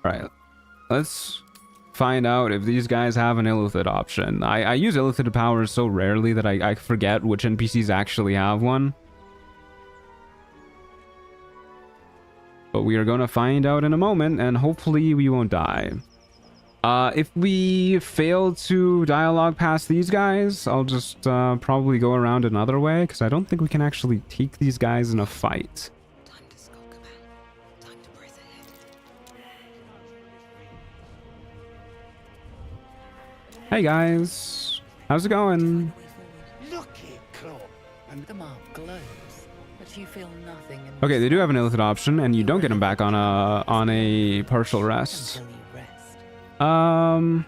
Alright, let's find out if these guys have an illithid option. I use illithid powers so rarely that I forget which NPCs actually have one. But we are going to find out in a moment, and hopefully we won't die. If we fail to dialogue past these guys, I'll just probably go around another way, because I don't think we can actually take these guys in a fight. Time to skulk about. Time to press ahead. Hey guys, how's it going? Look it, Claw. And The mark glows, but you feel nothing. Okay, they do have an illithid option, and you don't get them back on a partial rest. Until you rest.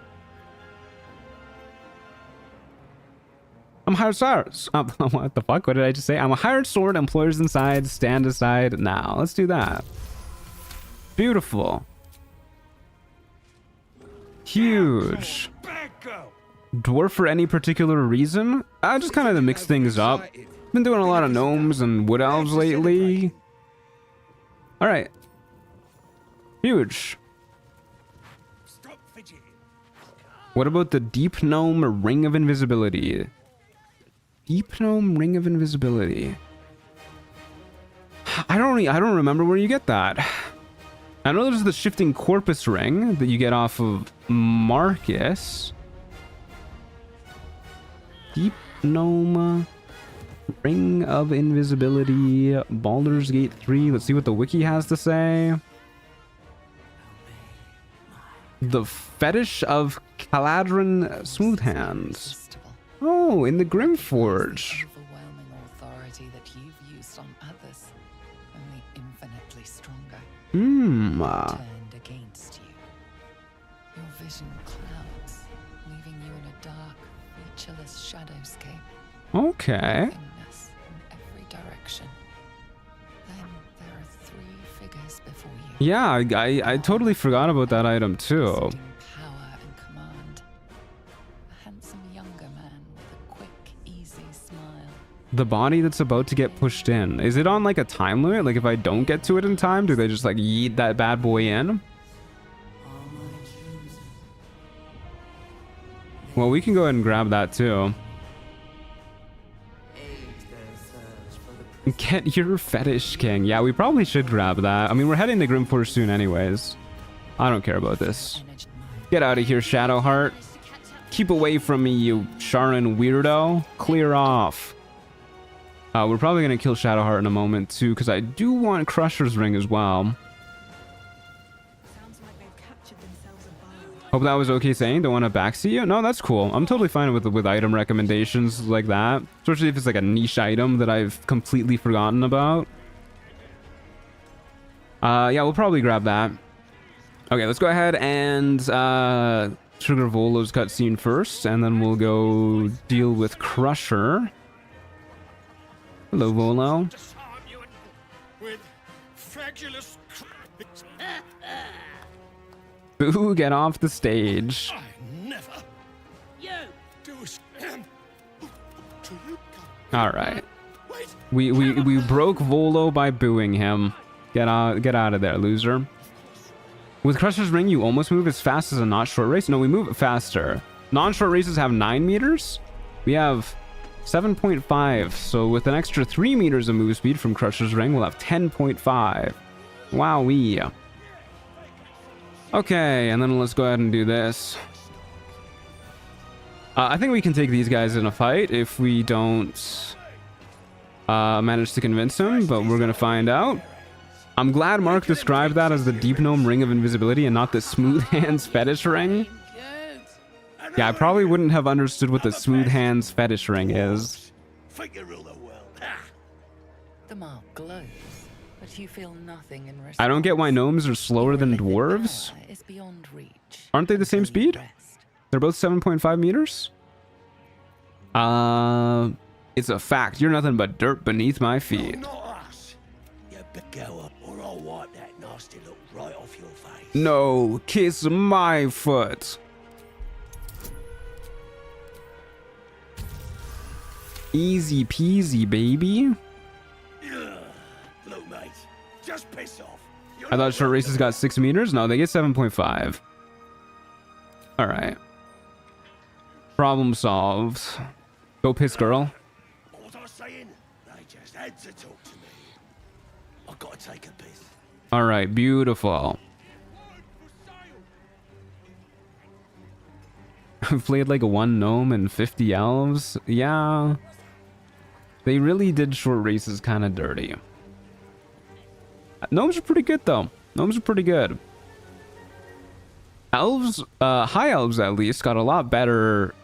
I'm hired sword. What the fuck? What did I just say? I'm a hired sword. Employers inside. Stand aside now. Let's do that. Beautiful. Huge. Dwarf for any particular reason? Just kind of to mix things up. Been doing a lot of gnomes and wood elves lately. All right. Huge. What about the deep gnome ring of invisibility? Deep gnome ring of invisibility. I don't remember where you get that. I know there's the shifting corpus ring that you get off of Marcus. Deep gnome ring of invisibility. Baldur's Gate 3. Let's see what the wiki has to say. The fetish of Caladrin smooth hands. Oh, in the Grimforge. Overwhelming authority that you've used on others, only infinitely stronger. Turned against you. Your vision clouds, leaving you in a dark, featureless shadowscape. Okay. Nothingness in every direction. Then there are 3 figures before you. Yeah, I totally forgot about that item too. Power and command. A handsome younger man with a quick, easy smile. The body that's about to get pushed in. Is it on like a time limit? Like if I don't get to it in time, do they just like yeet that bad boy in? Well, we can go ahead and grab that too. Get your fetish king. Yeah, we probably should grab that. I mean, we're heading to Grimforge soon anyways. I don't care about this. Get out of here, Shadowheart. Keep away from me, you Sharon weirdo. Clear off. We're probably going to kill Shadowheart in a moment too, because I do want Crusher's Ring as well. Hope that was okay saying. Don't want to backseat you? No, that's cool. I'm totally fine with item recommendations like that. Especially if it's like a niche item that I've completely forgotten about. Yeah, we'll probably grab that. Okay, let's go ahead and trigger Volo's cutscene first, and then we'll go deal with Crusher. Hello, Volo. Boo, get off the stage. All right. We broke Volo by booing him. Get out of there, loser. With Crusher's Ring, you almost move as fast as a not short race. No, we move faster. Non-short races have 9 meters. We have 7.5. So with an extra 3 meters of move speed from Crusher's Ring, we'll have 10.5. Wowee. Okay, and then let's go ahead and do this. I think we can take these guys in a fight if we don't manage to convince him, but we're gonna find out. I'm glad Mark described that as the Deep Gnome Ring of Invisibility and not the Smooth Hands Fetish Ring. Yeah, I probably wouldn't have understood what the Smooth Hands Fetish Ring is. The mark glows, but you feel nothing in response. I don't get why gnomes are slower than dwarves. Is beyond reach. Aren't they the same speed? They're both 7.5 meters? It's a fact. You're nothing but dirt beneath my feet. No, kiss my foot. Easy peasy, baby. Look, mate, just piss off. I thought short races got 6 meters. No, they get 7.5. All right. Problem solved. Go piss, girl. What I saying? They just had to talk to me. I gotta take a piss. All right, beautiful. I've played like 1 gnome and 50 elves. Yeah. They really did short races kind of dirty. Gnomes are pretty good though. Gnomes are pretty good. Elves, high elves at least, got a lot better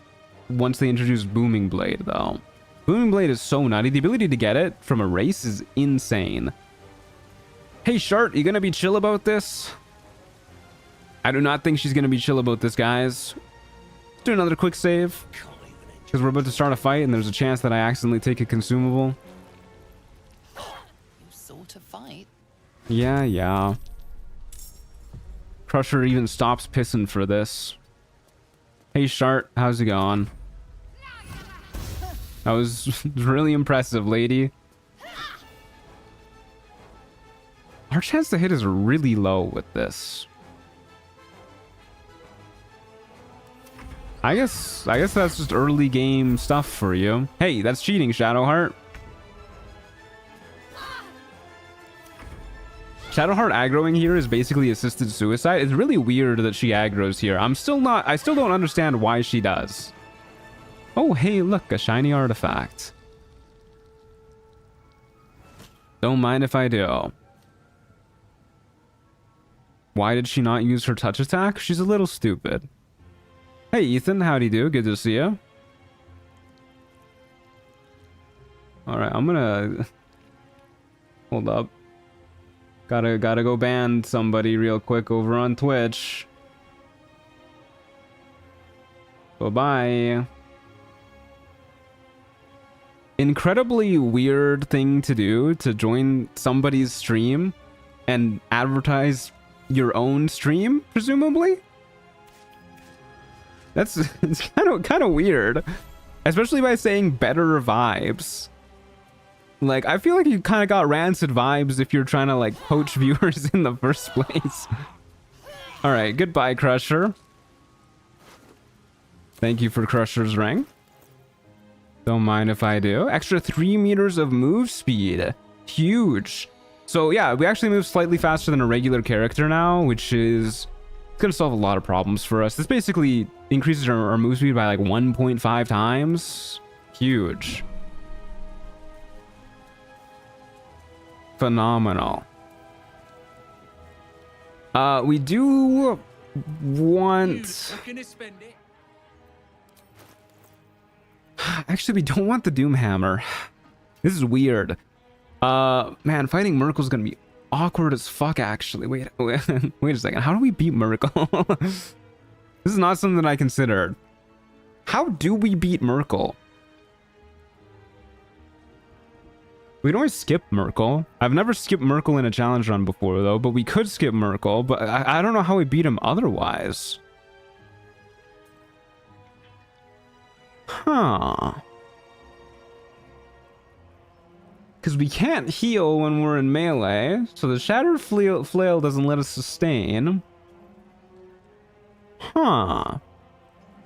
once they introduced Booming Blade though. Booming Blade is so nutty. The ability to get it from a race is insane. Hey Shart, you gonna be chill about this? I do not think she's gonna be chill about this, guys. Let's do another quick save. Because we're about to start a fight and there's a chance that I accidentally take a consumable. You sort of fight. Yeah. Crusher even stops pissing for this. Hey Shart, how's it going? That was really impressive, lady. Our chance to hit is really low with this. I guess that's just early game stuff for you. Hey, that's cheating, Shadowheart. Shadowheart aggroing here is basically assisted suicide. It's really weird that she aggroes here. I still don't understand why she does. Oh, hey, look, a shiny artifact. Don't mind if I do. Why did she not use her touch attack? She's a little stupid. Hey, Ethan, howdy do? Good to see you. Alright, I'm gonna... Hold up. Gotta go ban somebody real quick over on Twitch. Bye-bye. Incredibly weird thing to do, to join somebody's stream and advertise your own stream, presumably? It's kind of weird. Especially by saying better vibes. Like, I feel like you kind of got rancid vibes if you're trying to, like, poach viewers in the first place. Alright, goodbye, Crusher. Thank you for Crusher's ring. Don't mind if I do. Extra 3 meters of move speed. Huge. So, yeah, we actually move slightly faster than a regular character now, which is going to solve a lot of problems for us. This basically increases our move speed by, like, 1.5 times. Huge. Phenomenal. We do want... Actually, we don't want the Doom Hammer. This is weird. Man, fighting Merkel's gonna be awkward as fuck, actually. Wait a second. How do we beat Merkel? This is not something that I considered. How do we beat Merkel? We can always skip Merkel. I've never skipped Merkel in a challenge run before, though, but we could skip Merkel, but I don't know how we beat him otherwise. Huh. Because we can't heal when we're in melee, so the Shattered Flail doesn't let us sustain. Huh.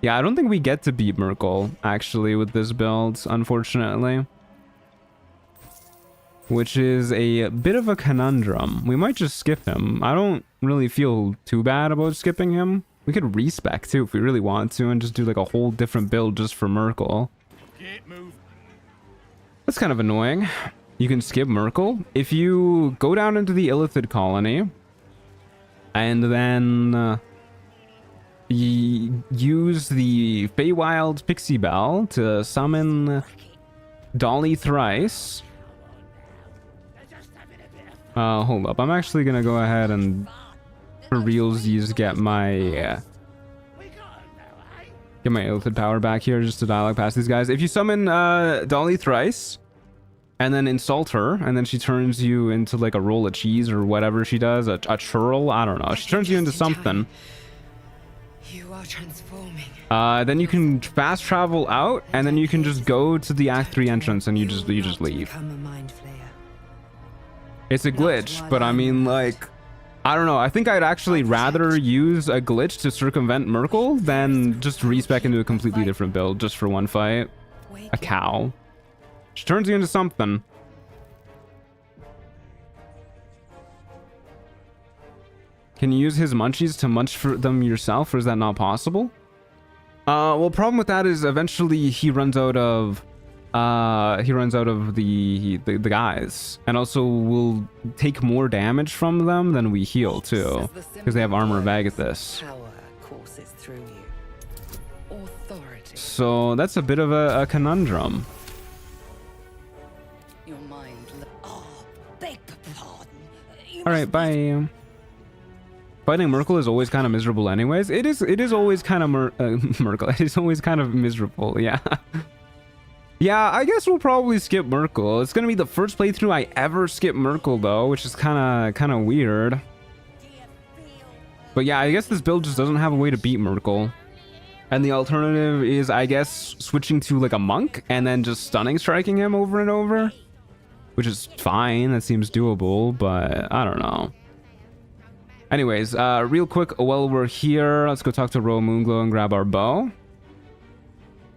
Yeah, I don't think we get to beat Merkel, actually, with this build, unfortunately. Which is a bit of a conundrum. We might just skip him. I don't really feel too bad about skipping him. We could respec too if we really want to and just do like a whole different build just for Merkel. That's kind of annoying. You can skip Merkel. If you go down into the Illithid colony and then use the Feywild Pixie Bell to summon Dolly thrice. Hold up. I'm actually gonna go ahead and for realsies get my Illithid power back here just to dialogue past these guys. If you summon Dolly thrice and then insult her, and then she turns you into like a roll of cheese or whatever she does, a churl, I don't know. She turns you into something. You are transforming. Then you can fast travel out, and then you can just go to the Act 3 entrance, and you just leave. It's a glitch, but I mean, like, I don't know. I think I'd actually rather use a glitch to circumvent Merkel than just respec into a completely different build just for one fight. A cow. She turns you into something. Can you use his munchies to munch for them yourself, or is that not possible? Well, problem with that is eventually he runs out of the guys, and also will take more damage from them than we heal too, because they have armor of Agathis. So that's a bit of a conundrum. Your mind. Oh, beg pardon. All right, bye. Fighting Merkel is always kind of miserable anyways. It is always kind of Merkel. It is always kind of miserable, yeah. Yeah, I guess we'll probably skip Merkel. It's gonna be the first playthrough I ever skip Merkel though, which is kind of weird. But yeah, I guess this build just doesn't have a way to beat Merkel. And the alternative is, I guess, switching to like a monk and then just stunning striking him over and over. Which is fine, that seems doable, but I don't know. Anyways, real quick, while we're here, let's go talk to Roa Moonglow and grab our bow.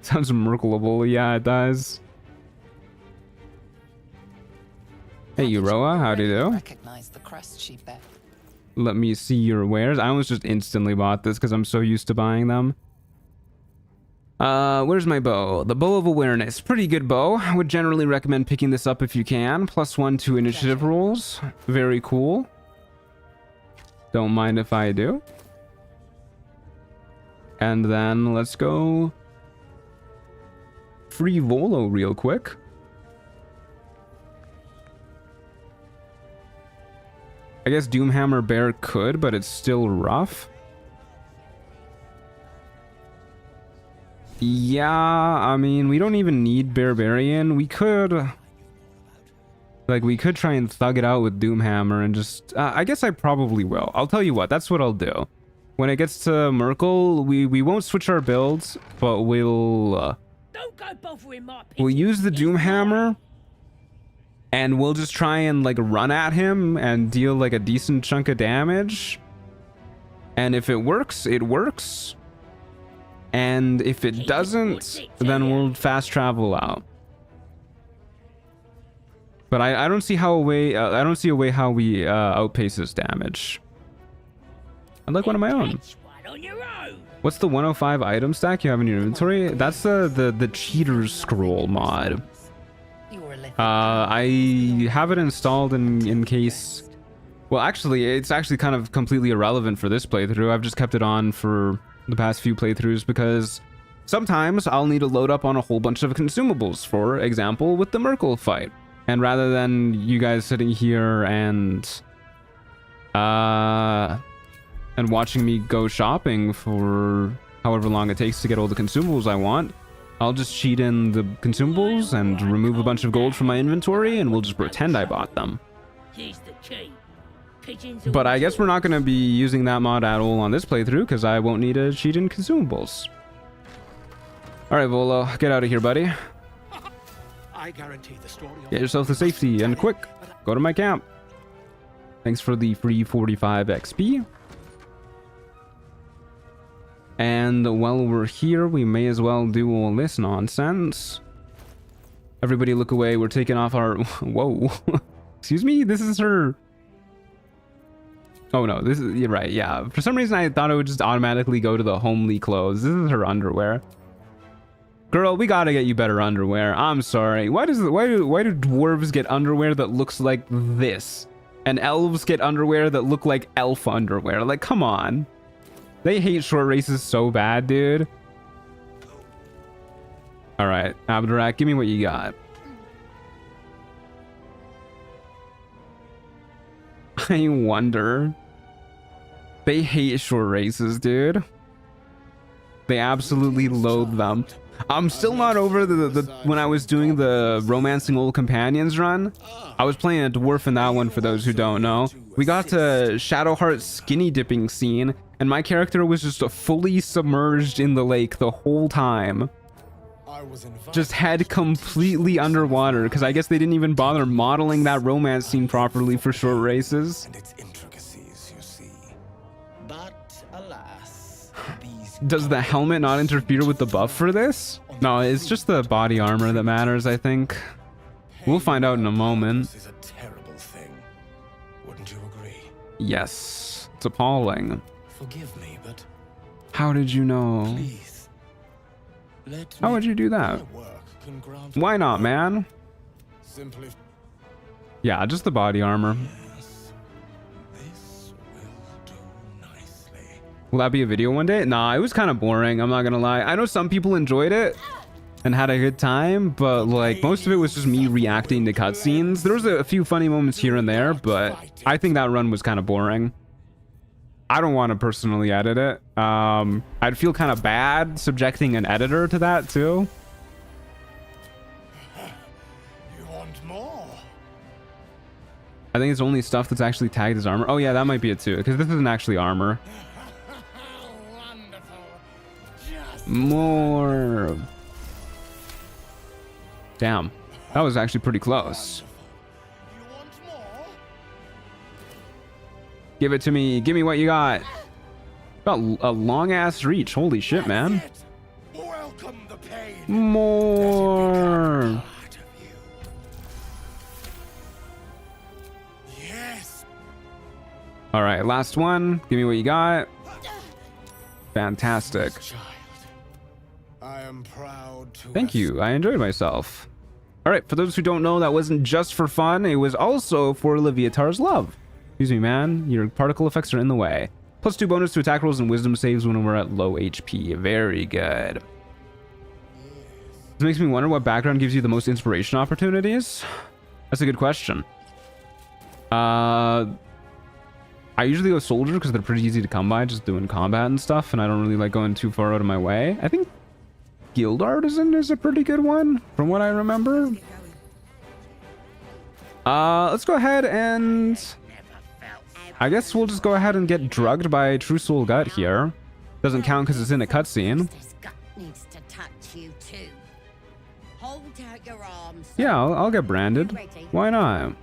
Sounds Merkelable, yeah, it does. Hey, you Roa, how do you do? Recognize the crest she bear. Let me see your wares. I almost just instantly bought this because I'm so used to buying them. Where's my bow? The Bow of Awareness. Pretty good bow. I would generally recommend picking this up if you can. +1 to initiative rolls. Very cool. Don't mind if I do. And then let's go free Volo real quick. I guess Doomhammer Bear could, but it's still rough. Yeah, I mean, we don't even need Barbarian. We could... Like, we could try and thug it out with Doomhammer and just... I guess I probably will. I'll tell you what, that's what I'll do. When it gets to Merkel, we won't switch our builds, but we'll... Don't go bothering my we'll use the Doomhammer, and we'll just try and, like, run at him and deal, like, a decent chunk of damage. And if it works, it works. And if it doesn't, then we'll fast travel out. But I don't see how a way I don't see a way how we outpace this damage. I'd like one of my own. What's the 105 item stack you have in your inventory? That's the cheater's scroll mod. I have it installed in case. Well, actually, it's actually kind of completely irrelevant for this playthrough. I've just kept it on for the past few playthroughs because sometimes I'll need to load up on a whole bunch of consumables, for example with the Merkel fight, and rather than you guys sitting here and watching me go shopping for however long it takes to get all the consumables I want, I'll just cheat in the consumables and remove a bunch of gold from my inventory, and we'll just pretend I bought them. But I guess we're not going to be using that mod at all on this playthrough because I won't need to cheat in consumables. Alright, Volo, get out of here, buddy. I guarantee the story. Get yourself to safety and quick. Go to my camp. Thanks for the free 45 XP. And while we're here, we may as well do all this nonsense. Everybody look away. We're taking off our... Whoa. Excuse me? This is her... Oh no, this is... You're right, yeah. For some reason, I thought it would just automatically go to the homely clothes. This is her underwear. Girl, we gotta get you better underwear. I'm sorry. Why do dwarves get underwear that looks like this? And elves get underwear that look like elf underwear? Like, come on. They hate short races so bad, dude. Alright, Abdurak, give me what you got. I wonder. They hate short races, dude. They absolutely loathe them. I'm still not over the when I was doing the romancing old companions run. I was playing a dwarf in that one, for those who don't know. We got to Shadowheart's skinny dipping scene, and my character was just fully submerged in the lake the whole time. Just head completely underwater, because I guess they didn't even bother modeling that romance scene properly for short races. And its intricacies, you see. But alas, these Does the helmet not interfere with the buff for this? No, it's just the body armor that matters, I think. We'll find out in a moment. This is a terrible thing. Wouldn't you agree? Yes, it's appalling. Forgive me, but How did you know? please. Let How me would you do that? my work can grant Why not, man? simply Yeah, just the body armor. yes. This will do nicely. Will that be a video one day? Nah, it was kind of boring, I'm not gonna lie. I know some people enjoyed it and had a good time, but like most of it was just me reacting to cutscenes. There was a few funny moments here and there, but I think that run was kind of boring. I don't want to personally edit it. I'd feel kind of bad subjecting an editor to that too. You want more? I think it's only stuff that's actually tagged as armor. Oh yeah, that might be it too, because this isn't actually armor. Wonderful. Just More. Damn, that was actually pretty close. you want more? Give it to me. Give me what you got. Got a long ass reach. Holy shit, man. That's it. Welcome the pain. More. Part of you. Yes. All right, last one. Give me what you got. Fantastic. Child. I am proud to Thank you. I enjoyed myself. All right, for those who don't know, that wasn't just for fun. It was also for Leviatar's love. Excuse me, man. Your particle effects are in the way. +2 bonus to attack rolls and wisdom saves when we're at low HP. Very good. This makes me wonder what background gives you the most inspiration opportunities. That's a good question. I usually go soldier because they're pretty easy to come by, just doing combat and stuff, and I don't really like going too far out of my way. I think Guild Artisan is a pretty good one, from what I remember. Let's go ahead and... I guess we'll just go ahead and get drugged by True Soul Gut here. Doesn't count because it's in a cutscene. This gut needs to touch you too. Hold out your arms. Yeah, I'll get branded. Why not?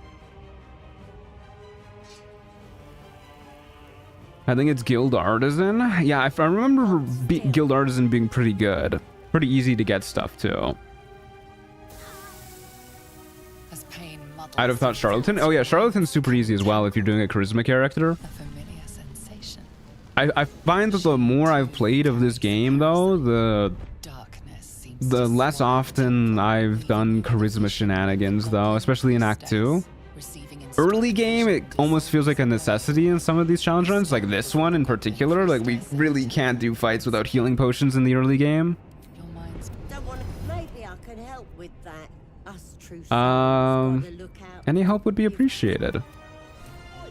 I think it's Guild Artisan. Yeah, I remember Guild Artisan being pretty good. Pretty easy to get stuff too. As pain muddles I'd have thought Charlatan. Oh yeah, Charlatan's super easy as well if you're doing a charisma character. a familiar sensation. I find that the more I've played of this game though, Darkness seems the to less swallow often I've done charisma shenanigans though, especially in Act 2. receiving Early game, it almost feels like a necessity in some of these challenge runs, like this one in particular. Like, we really can't do fights without healing potions in the early game. your mind's Don't want to. Maybe I can help with that. Us true souls Um, gotta look out. Any help would be appreciated.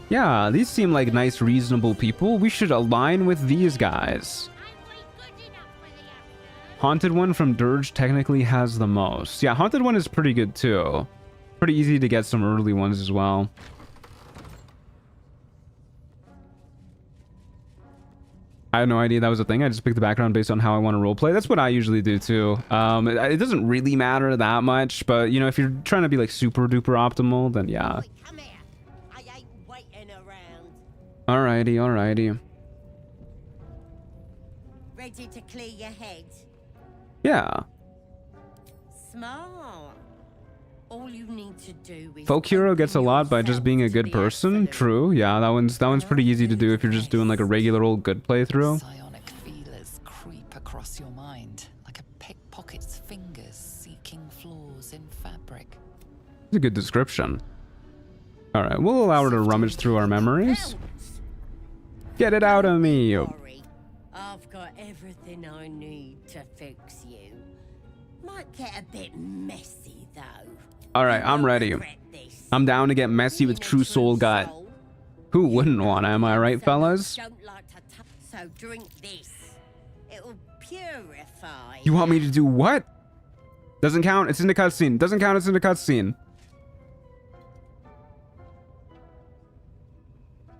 Yeah, these seem like nice, reasonable people. We should align with these guys. Haunted one from Dirge technically has the most. Yeah, Haunted one is pretty good too. Pretty easy to get some early ones as well. I had no idea that was a thing. I just picked the background based on how I want to roleplay. That's what I usually do too. It doesn't really matter that much, but you know, if you're trying to be like super duper optimal, then yeah. Boy, come here. I ain't waiting around. Alrighty. Ready to clear your head? Yeah. Smart. All you need to do is Folk hero gets a lot by just being a good person. True. Yeah, that one's pretty easy to do if you're just doing like a regular old good playthrough. psionic feelers creep across your mind like a pickpocket's fingers seeking flaws in fabric. It's a good description. All right, we'll allow her to rummage through our memories. Get it out of me. Worry. I've got everything I need to fix you. Might get a bit messy though. All right, I'm ready. I'm down to get messy with True Soul Gut. Who wouldn't want to, am I right, fellas? So drink this. It'll purify. You want me to do what? Doesn't count. It's in the cutscene. Doesn't count. It's in the cutscene.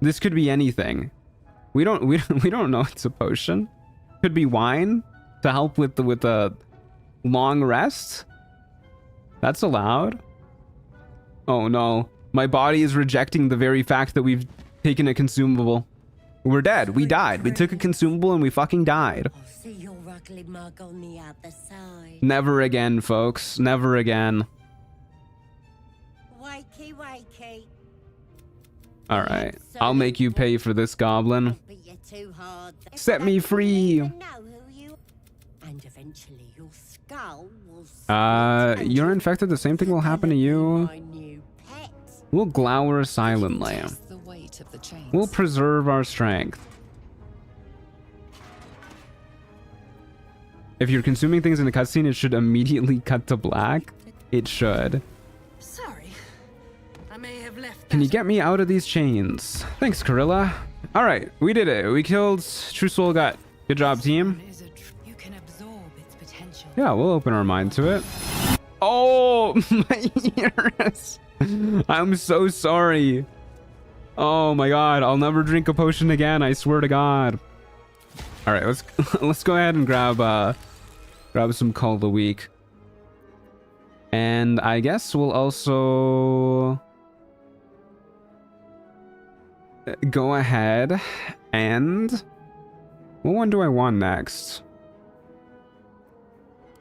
This could be anything. We don't know it's a potion. Could be wine to help with the long rest. That's allowed. Oh no. My body is rejecting the very fact that we've taken a consumable. We're dead. We died. We took a consumable and we fucking died. I'll see your ugly mug on the other side. Never again, folks. Never again. Wakey. Alright. I'll make you pay for this, goblin. But you're too hard. Set me free. You know who you. And eventually your skull will split and You're infected. The same thing will happen to you. my new pet. We'll glower silently. Just the weight of the chains. We'll preserve our strength. If you're consuming things in the cutscene, it should immediately cut to black. It should. Sorry. I may have left Can you get me out of these chains? Thanks, Corilla. All right, we did it. We killed True Soul Gut. Good job, team. You can absorb its potential. Yeah, we'll open our mind to it. Oh, my ears. I'm so sorry. Oh my god, I'll never drink a potion again, I swear to god. All right, let's go ahead and grab some Call of the Week. And I guess we'll also go ahead and what one do I want next?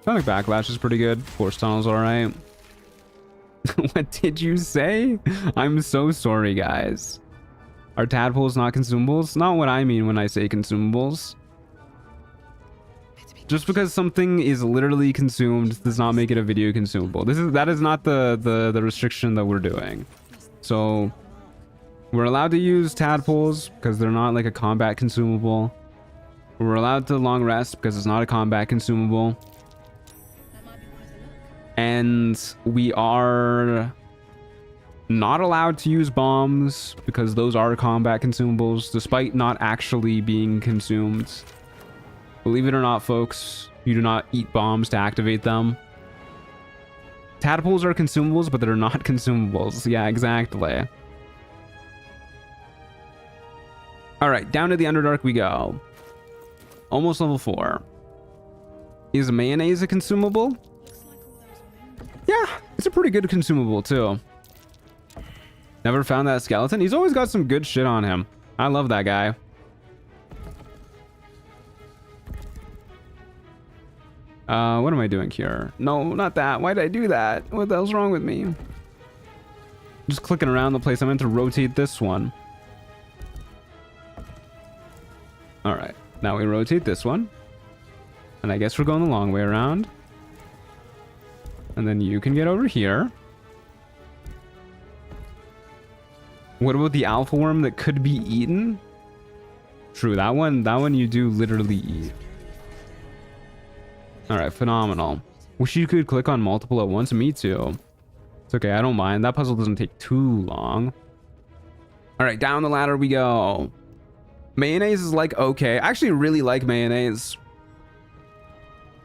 Sonic Backlash is pretty good. Force Tunnel's alright. What did you say? I'm so sorry, guys. Are tadpoles not consumables? Not what I mean when I say consumables. Just because something is literally consumed does not make it a video consumable. That is not the restriction that we're doing. So we're allowed to use tadpoles because they're not like a combat consumable. We're allowed to long rest because it's not a combat consumable. And we are not allowed to use bombs because those are combat consumables despite not actually being consumed. Believe it or not, folks, you do not eat bombs to activate them. Tadpoles are consumables, but they're not consumables. Yeah, exactly. All right, down to the Underdark we go. Almost level 4. Is mayonnaise a consumable? Yeah, it's a pretty good consumable too. Never found that skeleton. He's always got some good shit on him. I love that guy. What am I doing here? No, not that. Why did I do that? What the hell's wrong with me? Just clicking around the place. I meant to rotate this one. All right, now we rotate this one. And I guess we're going the long way around. And then you can get over here. What about the alpha worm that could be eaten? True, that one you do literally eat. All right, phenomenal. Wish you could click on multiple at once. Me too. It's okay, I don't mind. That puzzle doesn't take too long. All right, down the ladder we go. Mayonnaise is like okay. I actually really like mayonnaise.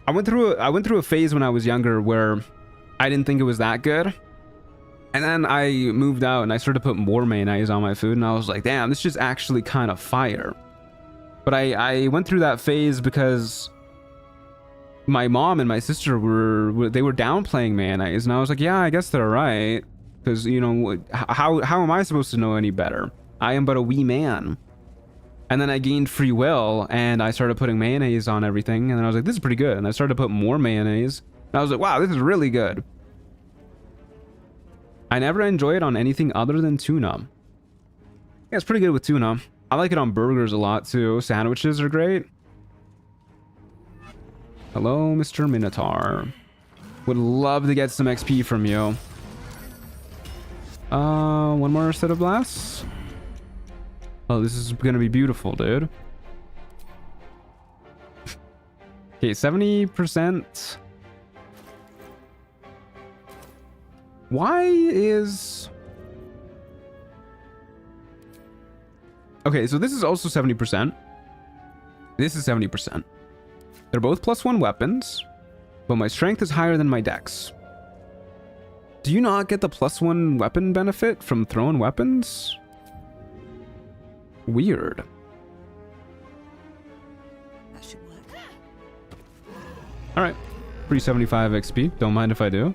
I went through a phase when I was younger where I didn't think it was that good. And then I moved out and I started to put more mayonnaise on my food and I was like, damn, this is actually kind of fire. But I went through that phase because my mom and my sister were downplaying mayonnaise and I was like, yeah, I guess they're right. Because, you know, how am I supposed to know any better? I am but a wee man. And then I gained free will and I started putting mayonnaise on everything. And then I was like, this is pretty good. And I started to put more mayonnaise. And I was like, wow, this is really good. I never enjoy it on anything other than tuna. Yeah, it's pretty good with tuna. I like it on burgers a lot too. Sandwiches are great. Hello, Mr. Minotaur. Would love to get some XP from you. One more set of blasts. Oh, this is gonna be beautiful, dude. Okay, 70%. Why is... Okay, so this is also 70%. This is 70%. They're both +1 weapons, but my strength is higher than my dex. Do you not get the +1 weapon benefit from throwing weapons? Weird. That should work. Alright. 375 XP. Don't mind if I do.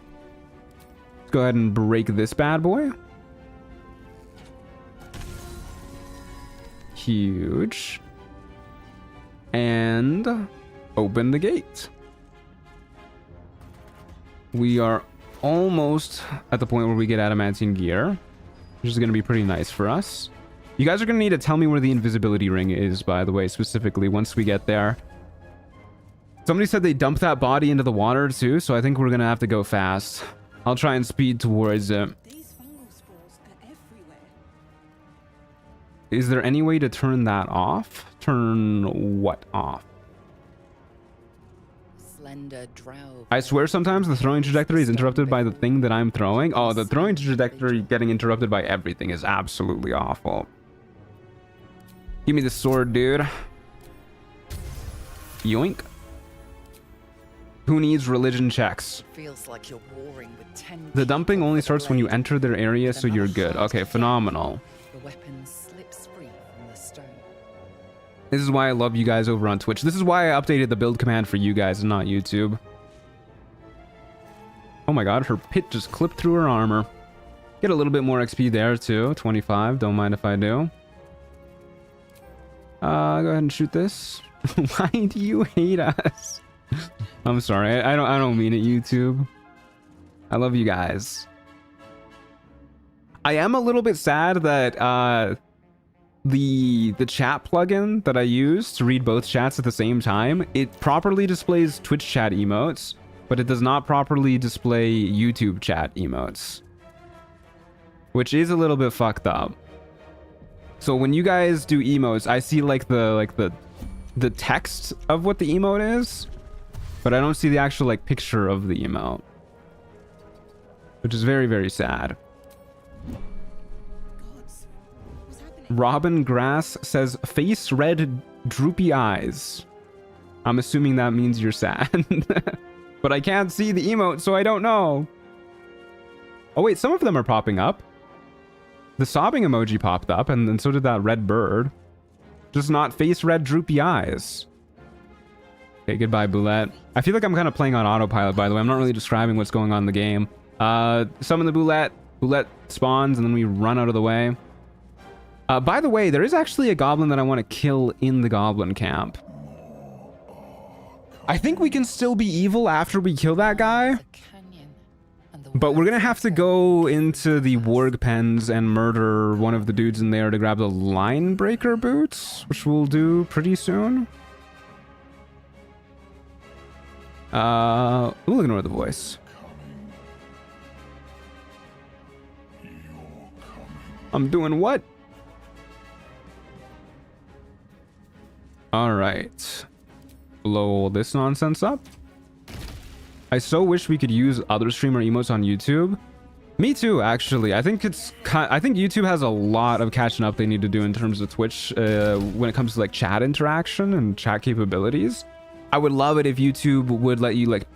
Let's go ahead and break this bad boy. Huge. And open the gate. We are almost at the point where we get adamantine gear, which is going to be pretty nice for us. You guys are going to need to tell me where the invisibility ring is, by the way, specifically, once we get there. Somebody said they dumped that body into the water, too, so I think we're going to have to go fast. I'll try and speed towards it. These fungal spores are everywhere. Is there any way to turn that off? Turn what off? slender drow. I swear sometimes the throwing trajectory is interrupted by the thing that I'm throwing. Oh, the throwing trajectory getting interrupted by everything is absolutely awful. Give me the sword, dude. Yoink. Who needs religion checks? Feels like you're warring with 10 The dumping people only with a starts when you blade. enter their area, so you're good. Okay, phenomenal. The weapon slips free from the stone. This is why I love you guys over on Twitch. This is why I updated the build command for you guys and not YouTube. Oh my god, her pit just clipped through her armor. Get a little bit more XP there too. 25, don't mind if I do. Go ahead and shoot this. Why do you hate us? I'm sorry, I don't mean it, YouTube. I love you guys. I am a little bit sad that the chat plugin that I use to read both chats at the same time, it properly displays Twitch chat emotes, but it does not properly display YouTube chat emotes, which is a little bit fucked up. So when you guys do emotes, I see like the text of what the emote is, but I don't see the actual like picture of the emote, which is very, very sad. Robin Grass says face red droopy eyes. I'm assuming that means you're sad. But I can't see the emote, so I don't know. Oh wait, some of them are popping up. The sobbing emoji popped up, and then so did that red bird. Just not face red droopy eyes. Okay, goodbye, Boulette. I feel like I'm kind of playing on autopilot, by the way. I'm not really describing what's going on in the game. Summon the Boulette. Boulette spawns, and then we run out of the way. By the way, there is actually a goblin that I want to kill in the goblin camp. I think we can still be evil after we kill that guy. But we're gonna have to go into the warg pens and murder one of the dudes in there to grab the line breaker boots, which we'll do pretty soon. We'll ignore the voice. I'm doing what? All right. Blow this nonsense up. I so wish we could use other streamer emotes on YouTube. Me too, actually. I think YouTube has a lot of catching up they need to do in terms of Twitch when it comes to like chat interaction and chat capabilities. I would love it if YouTube would let you like,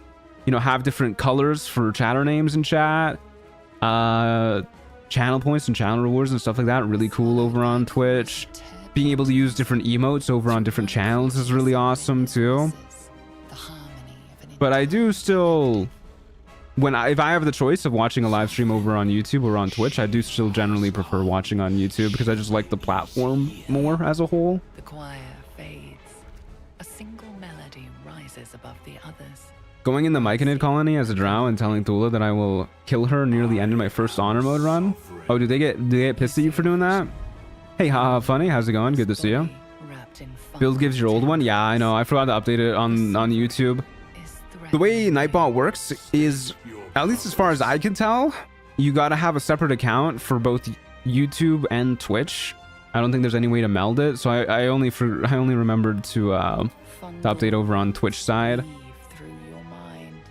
you know, have different colors for chatter names in chat, channel points and channel rewards and stuff like that. Really cool over on Twitch. Being able to use different emotes over on different channels is really awesome too. But I do still, if I have the choice of watching a live stream over on YouTube or on Twitch, I do still generally prefer watching on YouTube because I just like the platform more as a whole. The choir fades. A single melody rises above the others. Going in the Myconid colony as a drow and telling Thula that I will kill her near the end of my first honor mode run. Oh, do they get pissed at you for doing that? Hey, haha, funny. How's it going? Good to see you. Build gives your old one. Yeah, I know. I forgot to update it on YouTube. The way Nightbot works is, at least as far as I can tell, you gotta have a separate account for both YouTube and Twitch. I don't think there's any way to meld it, so I only remembered to update over on Twitch side,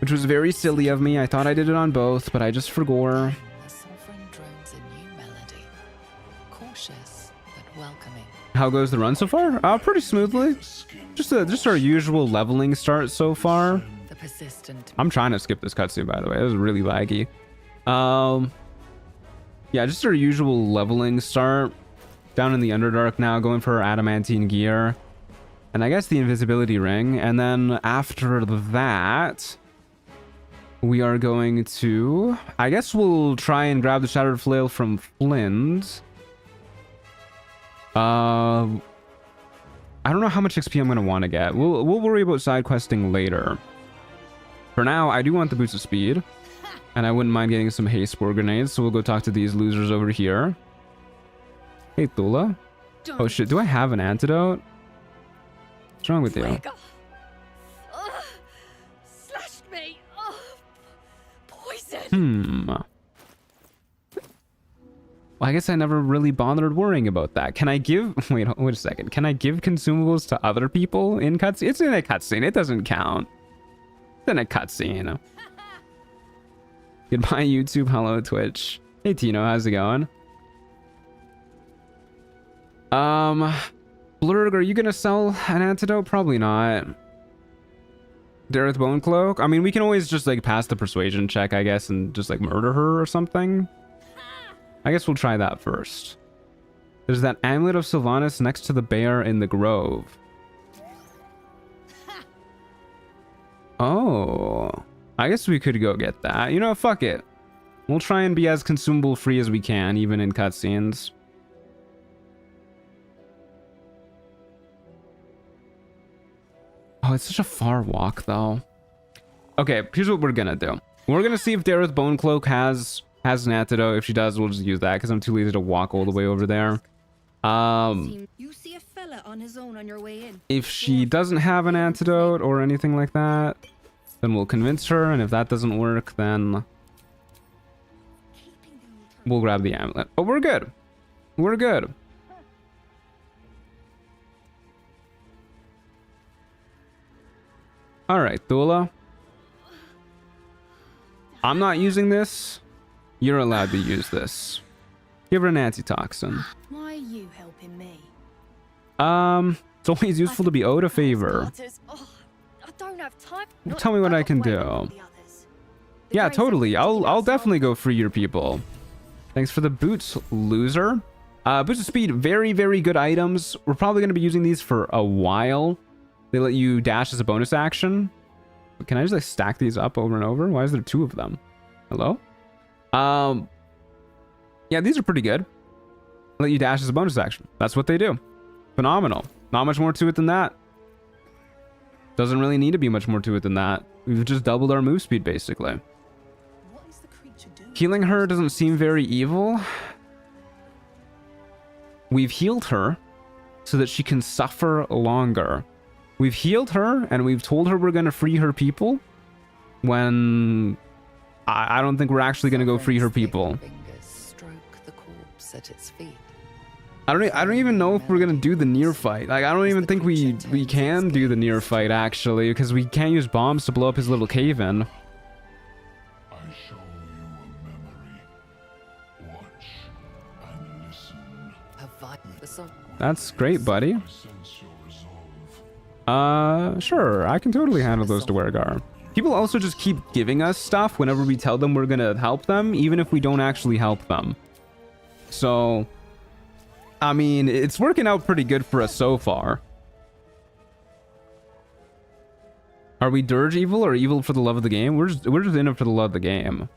which was very silly of me. I thought I did it on both, but I just forgot. How goes the run so far? Pretty smoothly. Just our usual leveling start so far. I'm trying to skip this cutscene, by the way. It was really laggy. Yeah, just our usual leveling start. Down in the Underdark now, going for our adamantine gear. And I guess the invisibility ring. And then after that, we are going to... I guess we'll try and grab the Shattered Flail from Flint. I don't know how much XP I'm going to want to get. We'll worry about side questing later. For now, I do want the Boots of Speed. And I wouldn't mind getting some haste spore grenades, so we'll go talk to these losers over here. Hey, Thula. Oh shit, do I have an antidote? What's wrong with you? Slashed me. Poison. Well, I guess I never really bothered worrying about that. Can I give... Wait a second. Can I give consumables to other people in cutscene? It's in a cutscene. It doesn't count. Then a cutscene. Goodbye, YouTube. Hello, Twitch. Hey, Tino. How's it going? Blurg, are you gonna sell an antidote? Probably not. Dareth Bone Cloak? I mean, we can always just like pass the persuasion check, I guess, and just like murder her or something. I guess we'll try that first. There's that amulet of Sylvanas next to the bear in the grove. Oh, I guess we could go get that. You know, fuck it. We'll try and be as consumable free as we can, even in cutscenes. Oh, it's such a far walk, though. Okay, here's what we're gonna do. We're gonna see if Dareth Bone Cloak has an antidote. If she does, we'll just use that because I'm too lazy to walk all the way over there. You see a fella on his own on your way in. If she doesn't have an antidote or anything like that, then we'll convince her. And if that doesn't work, then we'll grab the amulet. But we're good. We're good. All right, Thula. I'm not using this. You're allowed to use this. Give her an antitoxin. Why are you helping me? It's always useful to be owed a favor. Oh, I don't have time. Tell me what I can do. Yeah, totally. I'll definitely go free your people. Thanks for the boots, loser. Boots of speed, very, very good items. We're probably going to be using these for a while. They let you dash as a bonus action. Can I just like stack these up over and over? Why is there two of them? Hello? Yeah, these are pretty good. Let you dash as a bonus action. That's what they do. Phenomenal. Not much more to it than that. Doesn't really need to be much more to it than that. We've just doubled our move speed, basically. What is the creature doing? Healing her doesn't seem very evil. We've healed her so that she can suffer longer. We've healed her and we've told her we're going to free her people when I don't think we're actually going to go free her people. Stroke the corpse at its feet. I don't even know if we're going to do the near fight. Like, I don't even think we can do the near fight, actually, because we can't use bombs to blow up his little cave-in. I show you a memory. Watch and listen. That's great, buddy. I sense your resolve. Sure, I can totally handle those to Dwergar. People also just keep giving us stuff whenever we tell them we're gonna help them, even if we don't actually help them. So, I mean, it's working out pretty good for us so far. Are we dirge evil or evil for the love of the game? We're just in it for the love of the game.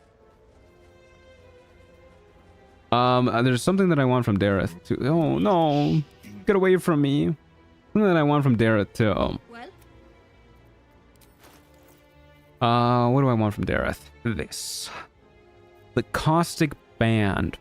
There's something that I want from Dareth too. Oh no, get away from me. Something that I want from Dareth too. What do I want from Dareth? This. The Caustic Band.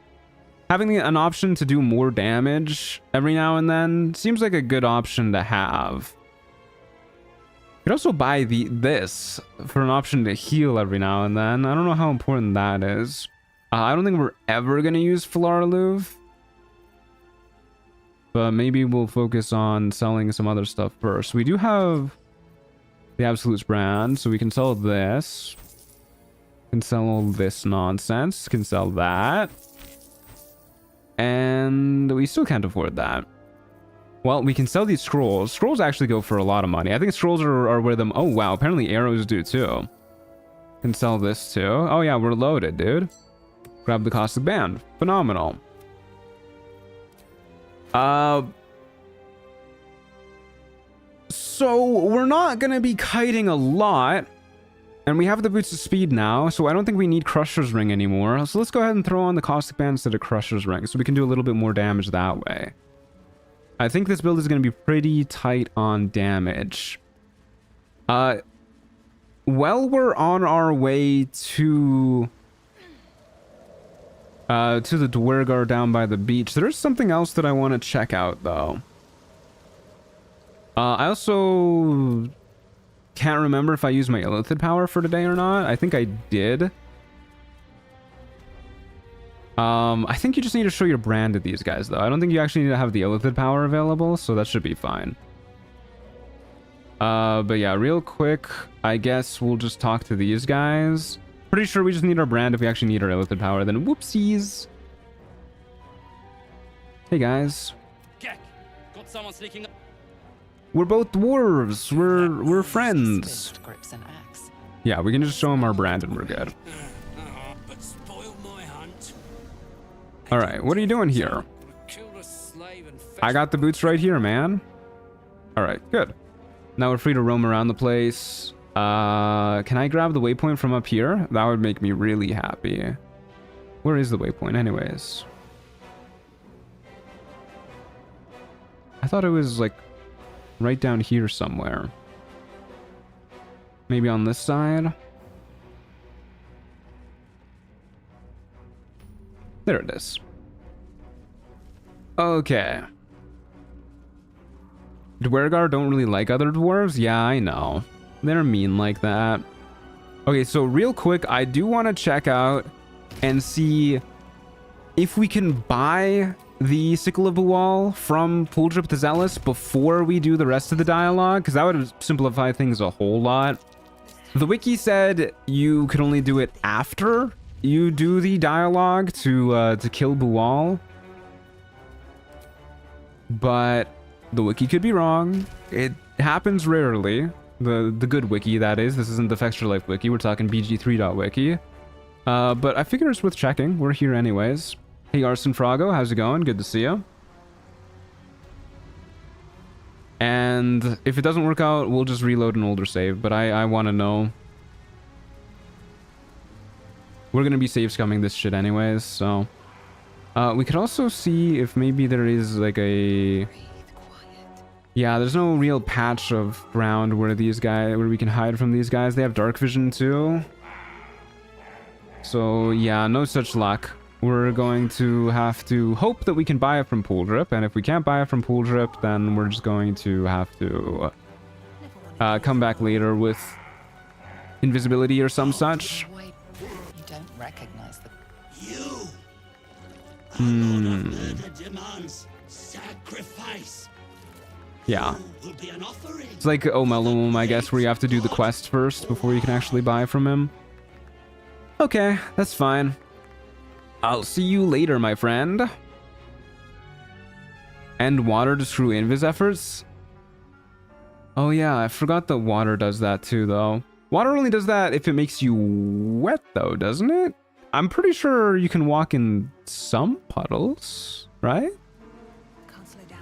Having an option to do more damage every now and then seems like a good option to have. You could also buy this for an option to heal every now and then. I don't know how important that is. I don't think we're ever going to use Flarluv. But maybe we'll focus on selling some other stuff first. We do have the Absolutes brand, so we can sell this. Can sell all this nonsense. Can sell that. And we still can't afford that. Well, we can sell these scrolls. Scrolls actually go for a lot of money. I think scrolls are where them... Oh, wow. Apparently arrows do, too. Can sell this, too. Oh, yeah. We're loaded, dude. Grab the Caustic Band. Phenomenal. So we're not going to be kiting a lot. And we have the Boots of Speed now, so I don't think we need Crusher's Ring anymore. So let's go ahead and throw on the Caustic Band instead of Crusher's Ring, so we can do a little bit more damage that way. I think this build is going to be pretty tight on damage. Well, we're on our way to the Dwergar down by the beach. There's something else that I want to check out, though. I also can't remember if I used my illithid power for today or not. I think I did. I think you just need to show your brand to these guys, though. I don't think you actually need to have the illithid power available, so that should be fine. But yeah, real quick, I guess we'll just talk to these guys. Pretty sure we just need our brand. If we actually need our illithid power, then whoopsies. Hey guys. Got someone sneaking up. We're both dwarves. We're friends. Grips and axe. Yeah, we can just show them our brand and we're good. But spoiled my hunt. All right, what are you doing here? Killed a slave and I got the boots right here, man. All right, good. Now we're free to roam around the place. Can I grab the waypoint from up here? That would make me really happy. Where is the waypoint anyways? I thought it was like right down here somewhere. Maybe on this side? There it is. Okay. Dwergar don't really like other dwarves? Yeah, I know. They're mean like that. Okay, so real quick, I do want to check out and see if we can buy the Sickle of Buwal from Puldrip the Zealous before we do the rest of the dialogue, because that would simplify things a whole lot. The wiki said you could only do it after you do the dialogue to kill Buwal. But the wiki could be wrong. It happens rarely. The good wiki, that is. This isn't the Extra Life wiki. We're talking BG3.wiki. But I figure it's worth checking. We're here anyways. Hey, Arson Frago, how's it going? Good to see you. And if it doesn't work out, we'll just reload an older save. But I want to know. We're going to be save scumming this shit anyways, so... we could also see if maybe there is like a... Yeah, there's no real patch of ground where we can hide from these guys. They have dark vision too. So yeah, no such luck. We're going to have to hope that we can buy it from Puldrip, and if we can't buy it from Puldrip, then we're just going to have to come back later with invisibility or some such. You don't recognize the... You! Murder demands sacrifice. Yeah. Will be an offering. It's like Omelum, I guess, where you have to do the quest first before you can actually buy from him. Okay, that's fine. I'll see you later, my friend. End water to screw invis efforts? Oh yeah, I forgot that water does that too, though. Water only does that if it makes you wet, though, doesn't it? I'm pretty sure you can walk in some puddles, right? Can't slow down.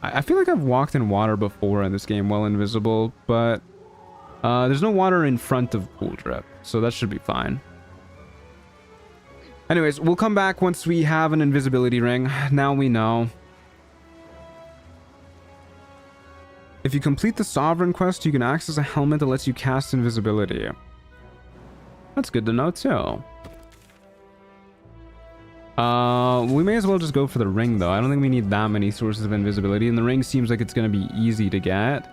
I feel like I've walked in water before in this game while invisible, but there's no water in front of Puldrip, so that should be fine. Anyways, we'll come back once we have an invisibility ring. Now we know. If you complete the Sovereign quest, you can access a helmet that lets you cast invisibility. That's good to know too. We may as well just go for the ring though. I don't think we need that many sources of invisibility, and the ring seems like it's going to be easy to get.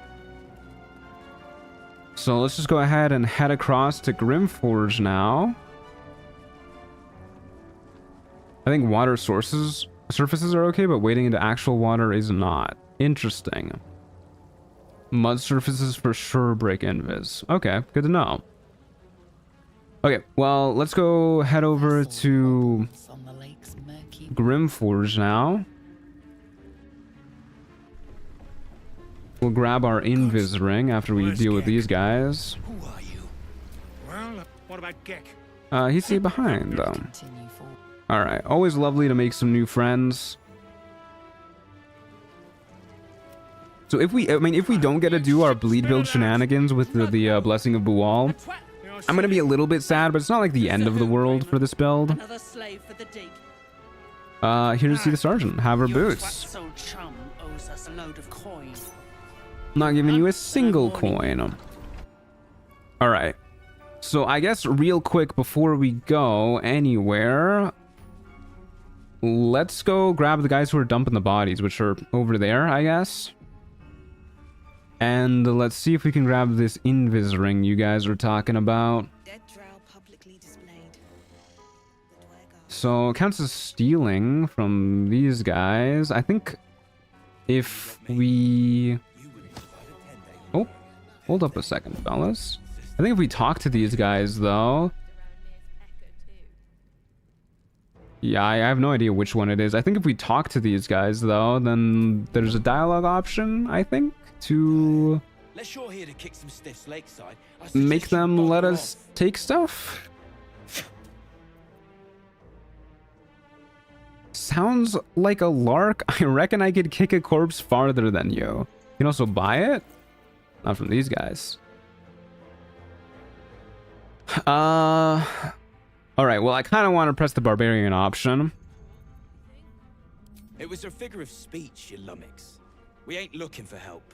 So let's just go ahead and head across to Grimforge now. I think water surfaces are okay, but wading into actual water is not. Interesting. Mud surfaces for sure break invis. Okay, good to know. Okay, well, let's go head over to Grimforge now. We'll grab our invis ring after we deal with these guys. Who are you? Well, what about Gek? He's stayed behind though. Alright, always lovely to make some new friends. So if we don't get to do our bleed build shenanigans with the Blessing of Buwal, I'm gonna be a little bit sad, but it's not like the end of the world for this build. Another slave for the dig. Here to see the sergeant. Have her boots. So chum owes us a load of coin. Not giving you a single coin. Alright. So I guess real quick before we go anywhere, let's go grab the guys who are dumping the bodies, which are over there, I guess. And let's see if we can grab this invis ring you guys are talking about. Dead drow publicly displayed. So it counts as stealing from these guys. I think if we... Oh, Hold up a second, fellas. I think if we talk to these guys, though... Yeah, I have no idea which one it is. I think if we talk to these guys, though, then there's a dialogue option, I think, to Let's you're here to kick some stiffs lakeside. make them let us take stuff. Sounds like a lark. I reckon I could kick a corpse farther than you. You can also buy it? Not from these guys. Alright, well, I kind of want to press the barbarian option. It was a figure of speech, you lummox. We ain't looking for help.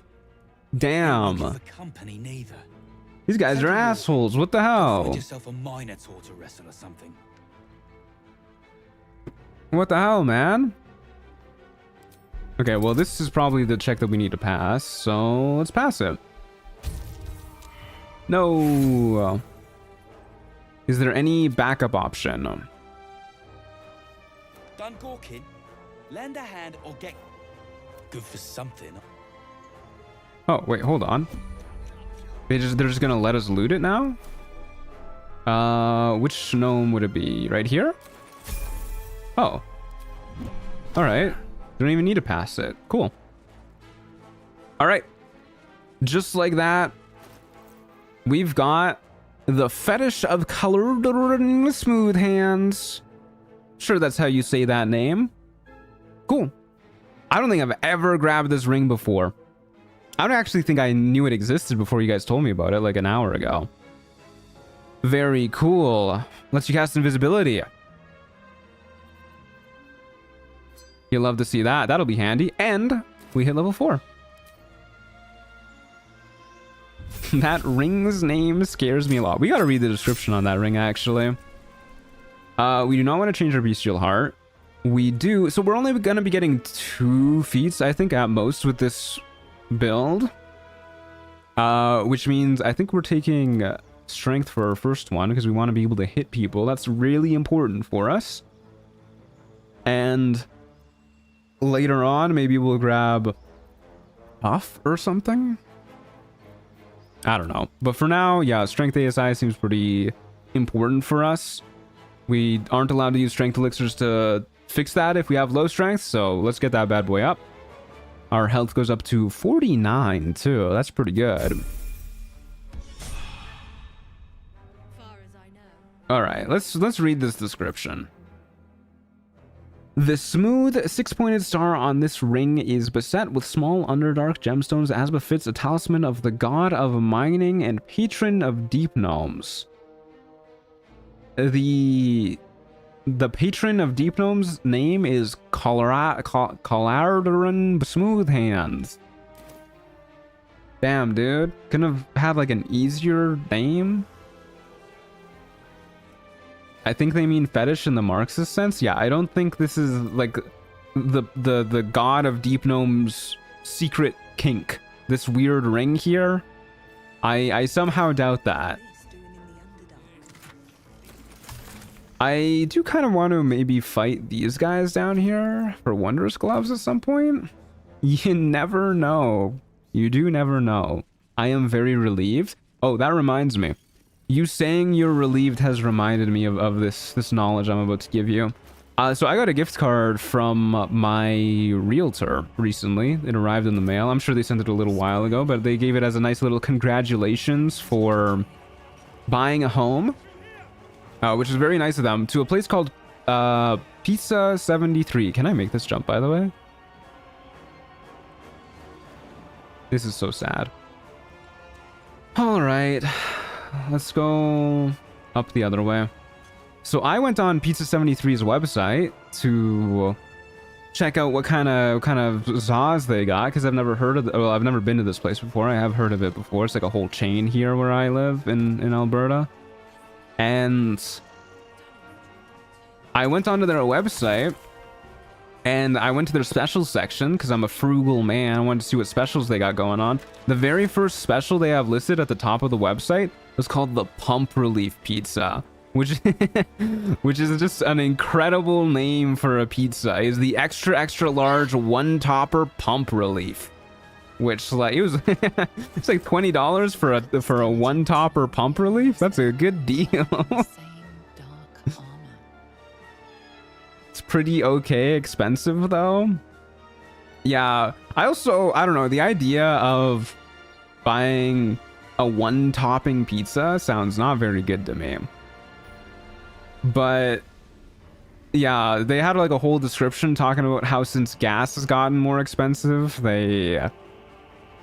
Damn. Looking for company neither. These guys are assholes. What the Find hell? yourself a minotaur to wrestle or something. What the hell, man? Okay, well, this is probably the check that we need to pass, so let's pass it. No. Is there any backup option? Done gawking? Lend a hand or get good for something. Oh, wait, hold on. They're just gonna let us loot it now? Which gnome would it be? Right here? Oh. Alright. Don't even need to pass it. Cool. Alright. Just like that, we've got the fetish of colored smooth hands. Sure, that's how you say that name. Cool. I don't think I've ever grabbed this ring before. I don't actually think I knew it existed before you guys told me about it like an hour ago. Very cool. Lets you cast invisibility. You'll love to see that. That'll be handy. And we hit level 4. That ring's name scares me a lot. We gotta read the description on that ring, actually. We do not want to change our bestial heart. We do. So we're only gonna be getting 2 feats, I think, at most with this build. Which means I think we're taking strength for our first one because we want to be able to hit people. That's really important for us. And later on, maybe we'll grab buff or something. I don't know. But for now, yeah, strength ASI seems pretty important for us. We aren't allowed to use strength elixirs to fix that if we have low strength, so let's get that bad boy up. Our health goes up to 49 too. That's pretty good. All right, let's read this description. The smooth 6-pointed star on this ring is beset with small underdark gemstones as befits a talisman of the god of mining and patron of deep gnomes. The patron of deep gnomes name is Calardaran Smoothhands. Damn, dude. Couldn't have had like an easier name. I think they mean fetish in the Marxist sense. Yeah, I don't think this is like the god of deep gnomes secret kink. This weird ring here. I somehow doubt that. I do kind of want to maybe fight these guys down here for Wondrous Gloves at some point. You never know. You do never know. I am very relieved. Oh, that reminds me. You saying you're relieved has reminded me of this knowledge I'm about to give you. So I got a gift card from my realtor recently. It arrived in the mail. I'm sure they sent it a little while ago, but they gave it as a nice little congratulations for buying a home. Which is very nice of them, to a place called Pizza 73. Can I make this jump, by the way? This is so sad. All right, let's go up the other way. So I went on Pizza 73's website to check out what kind of Zaz they got, because I've never heard of well, I've never been to this place before. I have heard of it before. It's like a whole chain here where I live in Alberta. And I went onto their website and I went to their specials section because I'm a frugal man. I wanted to see what specials they got going on. The very first special they have listed at the top of the website was called the Pump Relief Pizza, which is just an incredible name for a pizza. Is the extra large one topper Pump Relief. which like it was it's like $20 for a one topper pump relief. That's a good deal. Same dark armor. It's pretty okay expensive though. Yeah, I don't know, the idea of buying a one topping pizza sounds not very good to me. But yeah, they had like a whole description talking about how since gas has gotten more expensive, they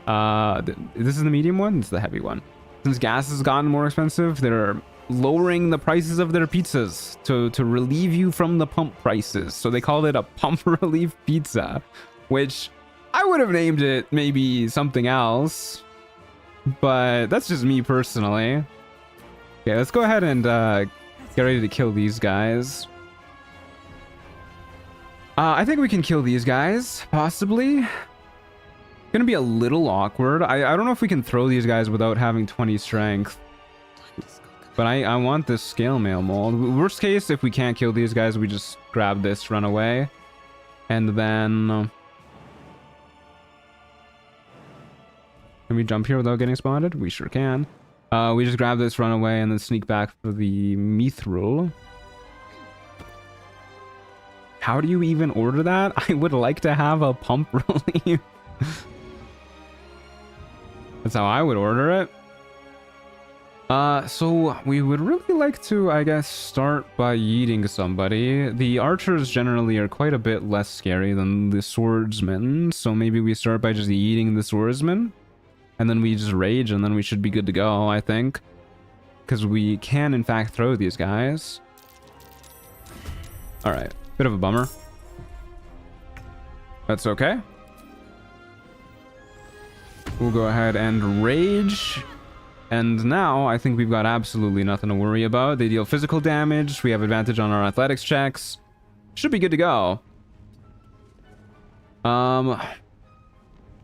this is the medium one, it's the heavy one. Since gas has gotten more expensive, they're lowering the prices of their pizzas to relieve you from the pump prices. So they called it a pump relief pizza, which I would have named it maybe something else, but that's just me personally. Okay, let's go ahead and get ready to kill these guys. I think we can kill these guys, possibly. Gonna be a little awkward. I don't know if we can throw these guys without having 20 strength. But I want this scale mail mold. Worst case, if we can't kill these guys, we just grab this, run away. And then... Can we jump here without getting spotted? We sure can. We just grab this, run away, and then sneak back for the mithril. How do you even order that? I would like to have a pump relief. That's how I would order it. So we would really like to, I guess, start by yeeting somebody. The archers generally are quite a bit less scary than the swordsmen, so maybe we start by just yeeting the swordsman, and then we just rage, and then we should be good to go, I think. Because we can, in fact, throw these guys. Alright, bit of a bummer. That's okay. We'll go ahead and rage. And now, I think we've got absolutely nothing to worry about. They deal physical damage. We have advantage on our athletics checks. Should be good to go.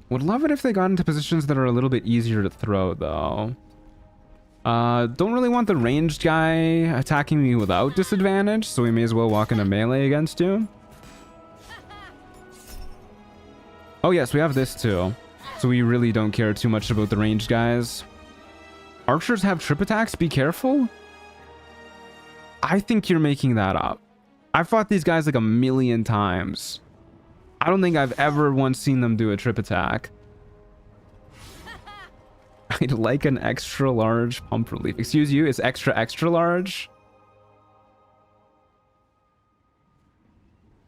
Would love it if they got into positions that are a little bit easier to throw, though. Don't really want the ranged guy attacking me without disadvantage, so we may as well walk into melee against you. Oh yes, we have this too. So we really don't care too much about the ranged guys. Archers have trip attacks, be careful? I think you're making that up. I've fought these guys like a million times. I don't think I've ever once seen them do a trip attack. I'd like an extra large pump relief. Excuse you, it's extra large?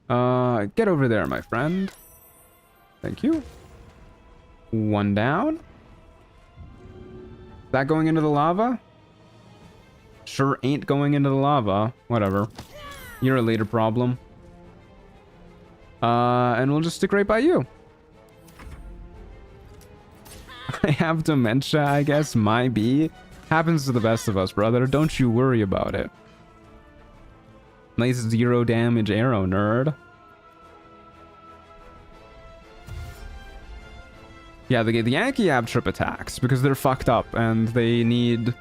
Get over there, my friend. Thank you. One down. That going into the lava? Sure ain't going into the lava. Whatever. You're a later problem. And we'll just stick right by you. I have dementia, I guess. My B. Happens to the best of us, brother. Don't you worry about it. Nice 0 damage arrow, nerd. Yeah, the Yankee have trip attacks because they're fucked up and they need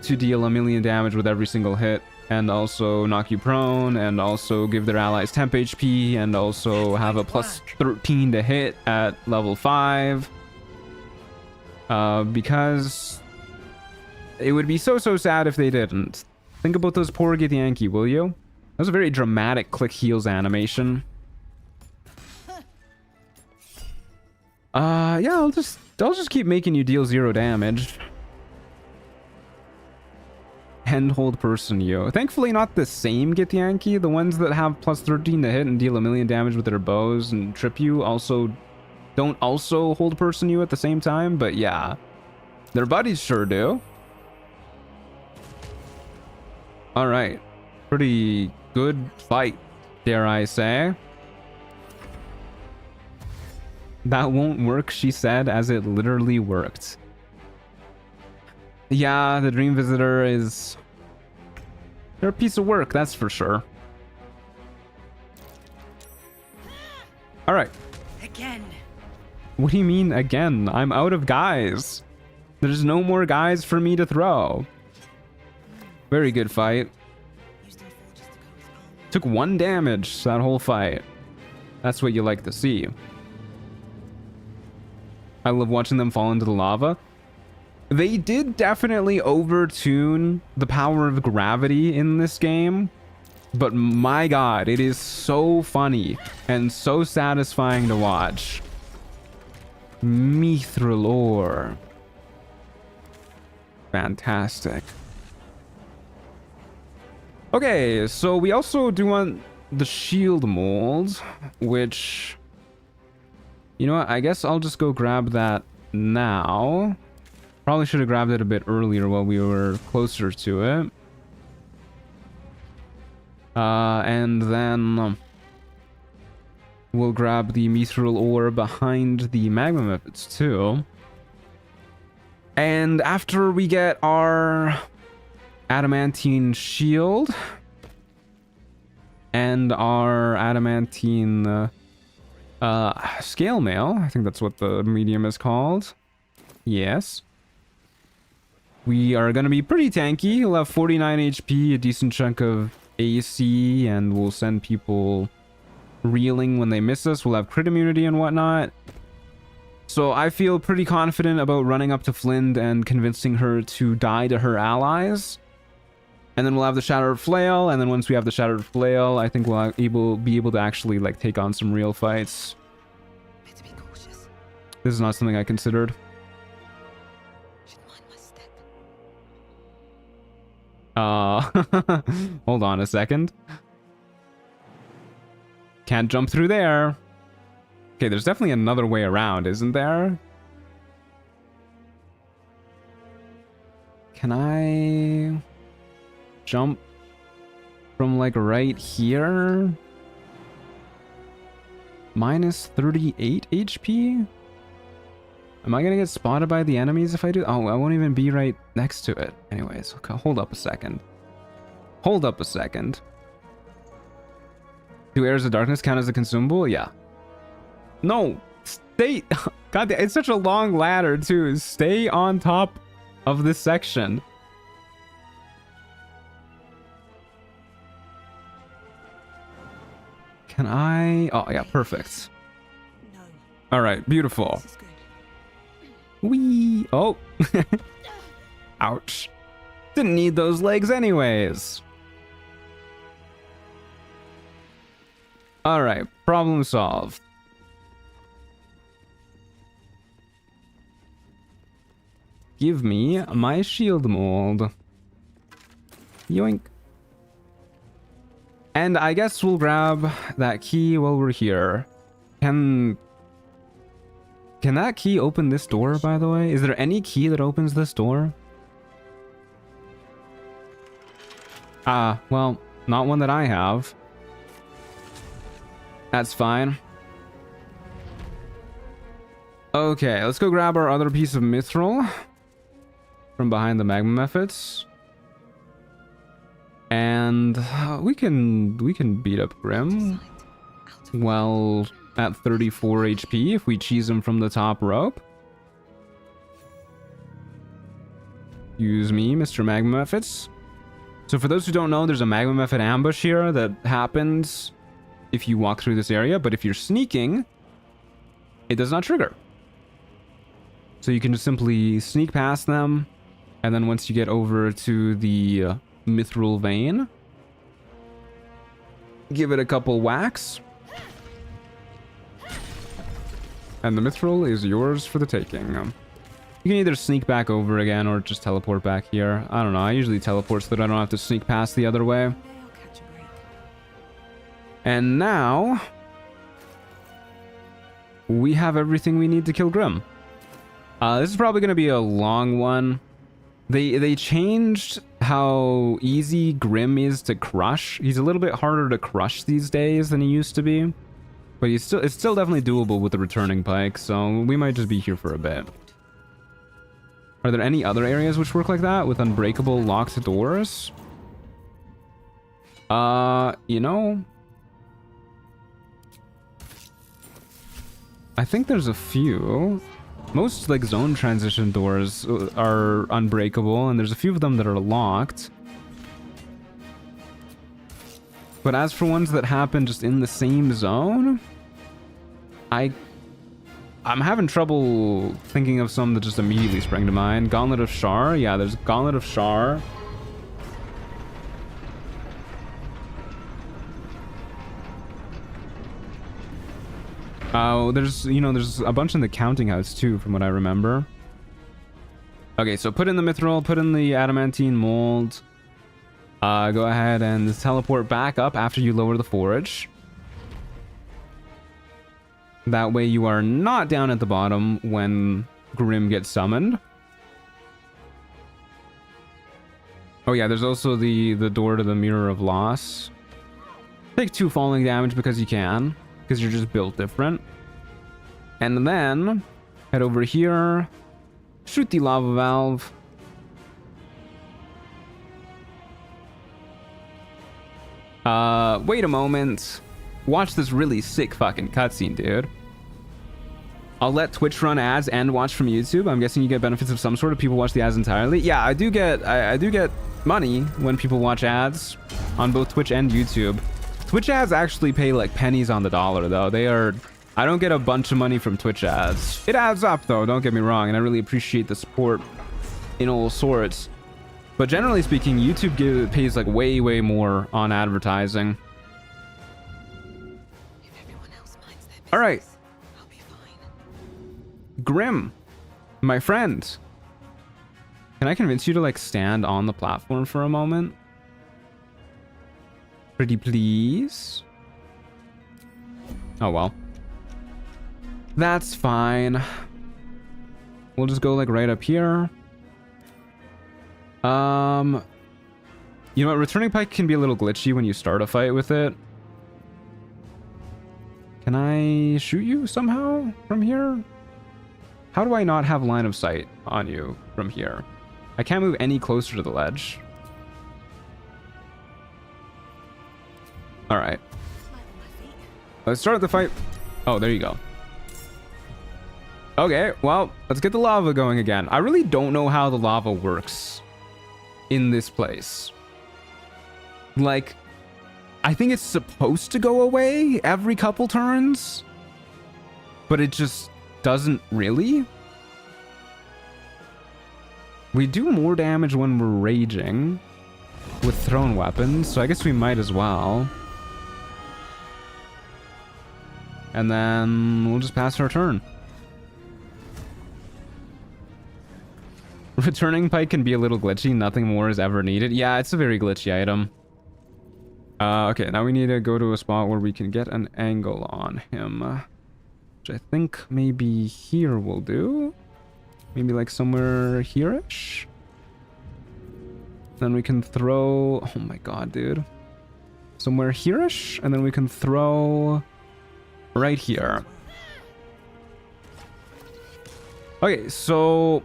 to deal 1,000,000 damage with every single hit, and also knock you prone, and also give their allies temp HP, and also have a plus 13 to hit at level 5. Because it would be so sad if they didn't. Think about those poor Githyanki, will you? That was a very dramatic click heals animation. Yeah, I'll just keep making you deal 0 damage. And hold person you. Thankfully not the same Githyanki. The ones that have plus 13 to hit and deal 1,000,000 damage with their bows and trip you don't also hold person you at the same time, but yeah. Their buddies sure do. Alright. Pretty good fight, dare I say. That won't work, she said, as it literally worked. Yeah, the Dream Visitor is... they're a piece of work, that's for sure. Alright. Again. What do you mean, again? I'm out of guys. There's no more guys for me to throw. Very good fight. Took 1 damage that whole fight. That's what you like to see. I love watching them fall into the lava. They did definitely overtune the power of gravity in this game, but my god, it is so funny and so satisfying to watch. Mithril ore. Fantastic. Okay, so we also do want the shield mold, which, you know what, I guess I'll just go grab that now. Probably should have grabbed it a bit earlier while we were closer to it. And then we'll grab the mithril ore behind the magma methods too. And after we get our adamantine shield and our adamantine scale mail, I think that's what the medium is called. Yes. We are going to be pretty tanky. We'll have 49 HP, a decent chunk of AC, and we'll send people reeling when they miss us. We'll have crit immunity and whatnot. So I feel pretty confident about running up to Flynn and convincing her to die to her allies. And then we'll have the Shattered Flail, and then once we have the Shattered Flail, I think we'll be able to actually like take on some real fights. Better be cautious. This is not something I considered. Hold on a second. Can't jump through there. Okay, there's definitely another way around, isn't there? Can I jump from like right here? Minus 38 HP? Am I gonna get spotted by the enemies if I do? Oh, I won't even be right next to it. Anyways, okay, hold up a second. Hold up a second. Do Airs of Darkness count as a consumable? Yeah. No! Stay! God, it's such a long ladder, too. Stay on top of this section. Can I... Oh, yeah, perfect. Alright, beautiful. Wee! Oh! Ouch. Didn't need those legs anyways. Alright, problem solved. Give me my shield mold. Yoink. And I guess we'll grab that key while we're here. Can that key open this door, by the way? Is there any key that opens this door? Well, not one that I have. That's fine. Okay, let's go grab our other piece of mithril from behind the magma methods. And we can beat up Grim. Well, at 34 HP if we cheese him from the top rope. Use me, Mr. Magma Methods. So for those who don't know, there's a Magma Method ambush here that happens if you walk through this area, but if you're sneaking, it does not trigger. So you can just simply sneak past them, and then once you get over to the mithril vein, give it a couple whacks, and the mithril is yours for the taking. You can either sneak back over again or just teleport back here. I don't know, I usually teleport so that I don't have to sneak past the other way. And now we have everything we need to kill Grim. This is probably going to be a long one. They changed how easy Grim is to crush. He's a little bit harder to crush these days than he used to be. But it's still definitely doable with the returning pike, so we might just be here for a bit. Are there any other areas which work like that with unbreakable locked doors? You know, I think there's a few. Most like zone transition doors are unbreakable, and there's a few of them that are locked. But as for ones that happen just in the same zone, I I'm having trouble thinking of some that just immediately spring to mind. Gauntlet of Shar. Yeah, there's Gauntlet of Shar. Oh, there's a bunch in the counting house too, from what I remember. Okay, so put in the mithril, put in the adamantine mold. Go ahead and teleport back up after you lower the forage. That way you are not down at the bottom when Grim gets summoned. Oh yeah, there's also the door to the Mirror of Loss. Take 2 falling damage because you can, because you're just built different. And then head over here, shoot the lava valve. Wait a moment. Watch this really sick fucking cutscene, dude. I'll let Twitch run ads and watch from YouTube. I'm guessing you get benefits of some sort if people watch the ads entirely. Yeah, I do get money when people watch ads on both Twitch and YouTube. Twitch ads actually pay like pennies on the dollar though. I don't get a bunch of money from Twitch ads. It adds up though, don't get me wrong, and I really appreciate the support in all sorts. But generally speaking, YouTube pays like way more on advertising. If everyone else minds their business, All right. I'll be fine. Grim, my friend. Can I convince you to like stand on the platform for a moment? Pretty please. Oh well. That's fine. We'll just go like right up here. You know what? Returning pike can be a little glitchy when you start a fight with it. Can I shoot you somehow from here? How do I not have line of sight on you from here? I can't move any closer to the ledge. All right. Let's start the fight. Oh, there you go. Okay, well, let's get the lava going again. I really don't know how the lava works in this place. Like, I think it's supposed to go away every couple turns, but it just doesn't really. We do more damage when we're raging with thrown weapons, so I guess we might as well. And then we'll just pass our turn. Returning pike can be a little glitchy. Nothing more is ever needed. Yeah, it's a very glitchy item. Okay, now we need to go to a spot where we can get an angle on him. Which I think maybe here will do. Maybe like somewhere here-ish. Then we can throw... Oh my god, dude. Somewhere here-ish. And then we can throw... right here. Okay, so...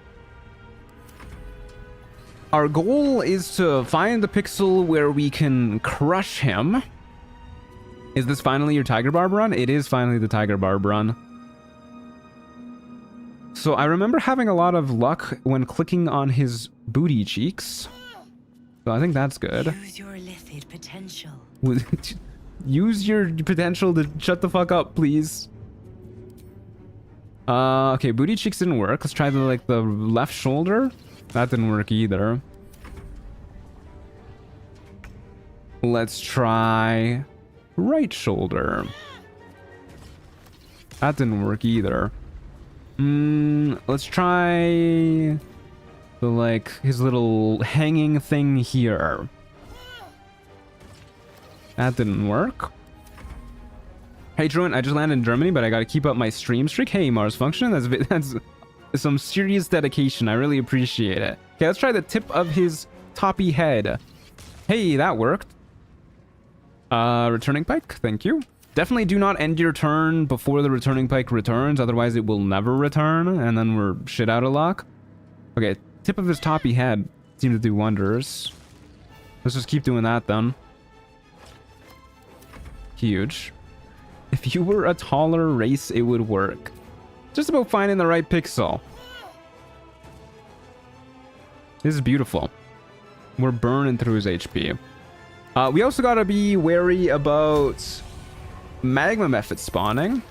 our goal is to find the pixel where we can crush him. Is this finally your Tiger Barb run? It is finally the Tiger Barb run. So I remember having a lot of luck when clicking on his booty cheeks. So I think that's good. Use your illithid potential. Use your potential to shut the fuck up, please. Okay, booty cheeks didn't work. Let's try the left shoulder. That didn't work either. Let's try right shoulder. That didn't work either. Let's try the his little hanging thing here. That didn't work. Hey Truant, I just landed in Germany, but I gotta keep up my stream streak. Hey Mars Function, that's some serious dedication. I really appreciate it. Okay, let's try the tip of his toppy head. Hey, that worked. Returning pike, thank you. Definitely do not end your turn before the returning pike returns, otherwise it will never return, and then we're shit out of luck. Okay, tip of his toppy head seemed to do wonders. Let's just keep doing that then. Huge. If you were a taller race, it would work. Just about finding the right pixel. This is beautiful. We're burning through his HP. We also gotta be wary about magma method spawning,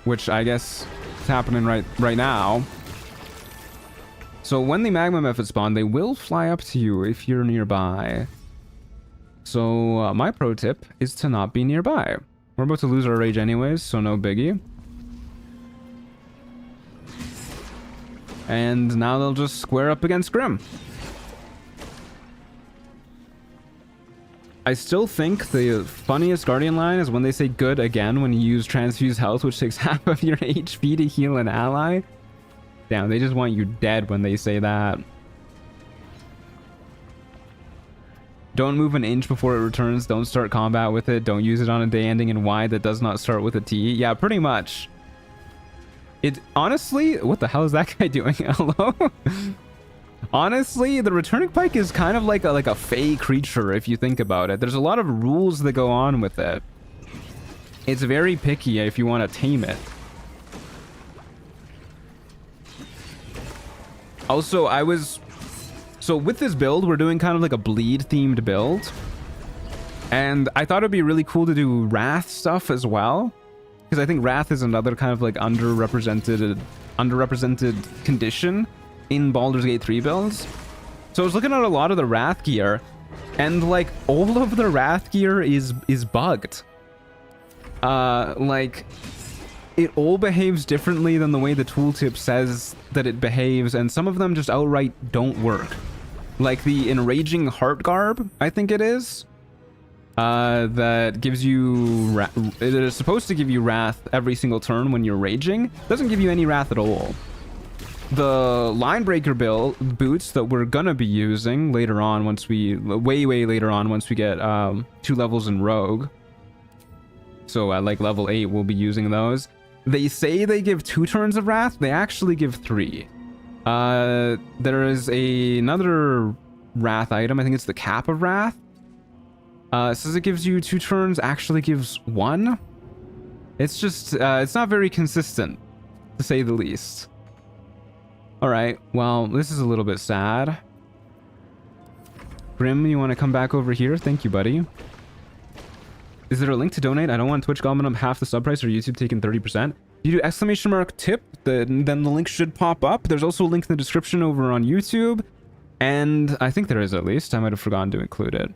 which I guess It's happening right now. So when the magma method spawn, they will fly up to you if you're nearby. So my pro tip is to not be nearby. We're about to lose our rage anyways, so no biggie. And now they'll just square up against Grim. I still think the funniest Guardian line is when they say good again when you use transfuse health, which takes half of your HP to heal an ally. Damn, they just want you dead when they say that. Don't move an inch before it returns. Don't start combat with it. Don't use it on a day ending in Y that does not start with a T. Yeah, pretty much. It honestly, what the hell is that guy doing? Hello? Honestly, the returning pike is kind of like a fey creature if you think about it. There's a lot of rules that go on with it. It's very picky if you want to tame it. Also, so with this build, we're doing kind of like a bleed themed build. And I thought it'd be really cool to do Wrath stuff as well. Because I think Wrath is another kind of like underrepresented condition in Baldur's Gate 3 builds. So I was looking at a lot of the Wrath gear, and like all of the Wrath gear is bugged. Like it all behaves differently than the way the tooltip says that it behaves, and some of them just outright don't work. Like the Enraging Heart Garb, I think it is. That gives you... It is supposed to give you Wrath every single turn when you're raging. Doesn't give you any Wrath at all. The Linebreaker boots that we're gonna be using later on once we... Way later on once we get 2 levels in Rogue. So at like level 8 we'll be using those. They say they give 2 turns of Wrath. They actually give 3. There is another Wrath item. I think it's the Cap of Wrath. It says it gives you 2 turns, actually gives 1. It's just, it's not very consistent, to say the least. Alright, well, this is a little bit sad. Grim, you want to come back over here? Thank you, buddy. Is there a link to donate? I don't want Twitch gobbling up half the sub price or YouTube taking 30%. If you do exclamation mark tip, then the link should pop up. There's also a link in the description over on YouTube. And I think there is at least. I might have forgotten to include it.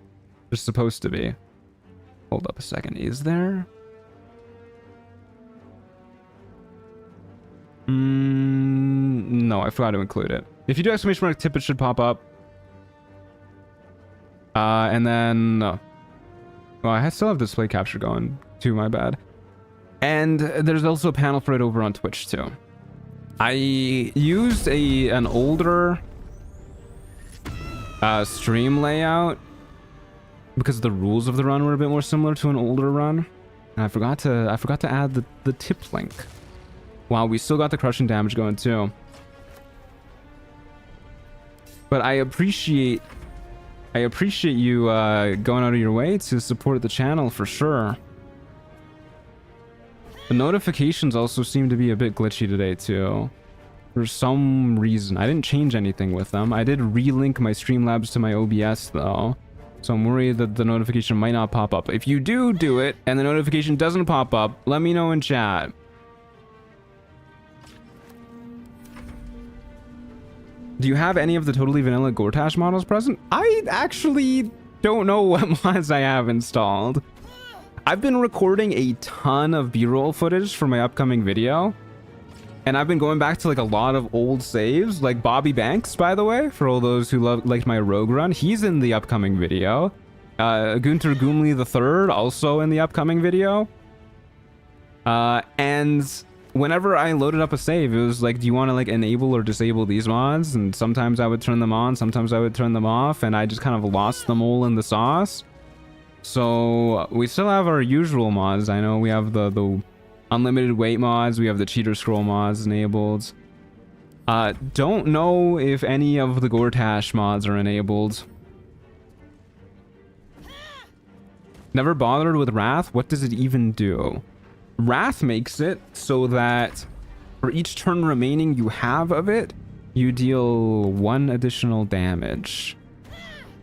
There's supposed to be. Hold up a second. Is there? No, I forgot to include it. If you do exclamation mark tip, it should pop up. And then... Well, I still have display capture going too, my bad. And there's also a panel for it over on Twitch too. I used an older stream layout because the rules of the run were a bit more similar to an older run. And I forgot to add the tip link. Wow, we still got the crushing damage going too. But I appreciate you going out of your way to support the channel for sure. The notifications also seem to be a bit glitchy today too. For some reason. I didn't change anything with them. I did relink my Streamlabs to my OBS though. So I'm worried that the notification might not pop up. If you do it and the notification doesn't pop up, let me know in chat. Do you have any of the totally vanilla Gortash models present? I actually don't know what mods I have installed. I've been recording a ton of B-roll footage for my upcoming video. And I've been going back to like a lot of old saves, like Bobby Banks, by the way, for all those who liked my Rogue run. He's in the upcoming video. Gunter Goomley III, also in the upcoming video. And whenever I loaded up a save, it was like, do you want to like enable or disable these mods? And sometimes I would turn them on, sometimes I would turn them off, and I just kind of lost them all in the sauce. So we still have our usual mods. I know we have the unlimited weight mods, we have the cheater scroll mods enabled. Don't know if any of the Gortash mods are enabled. Never bothered with Wrath. What does it even do? Wrath makes it so that for each turn remaining you have of it, you deal 1 additional damage.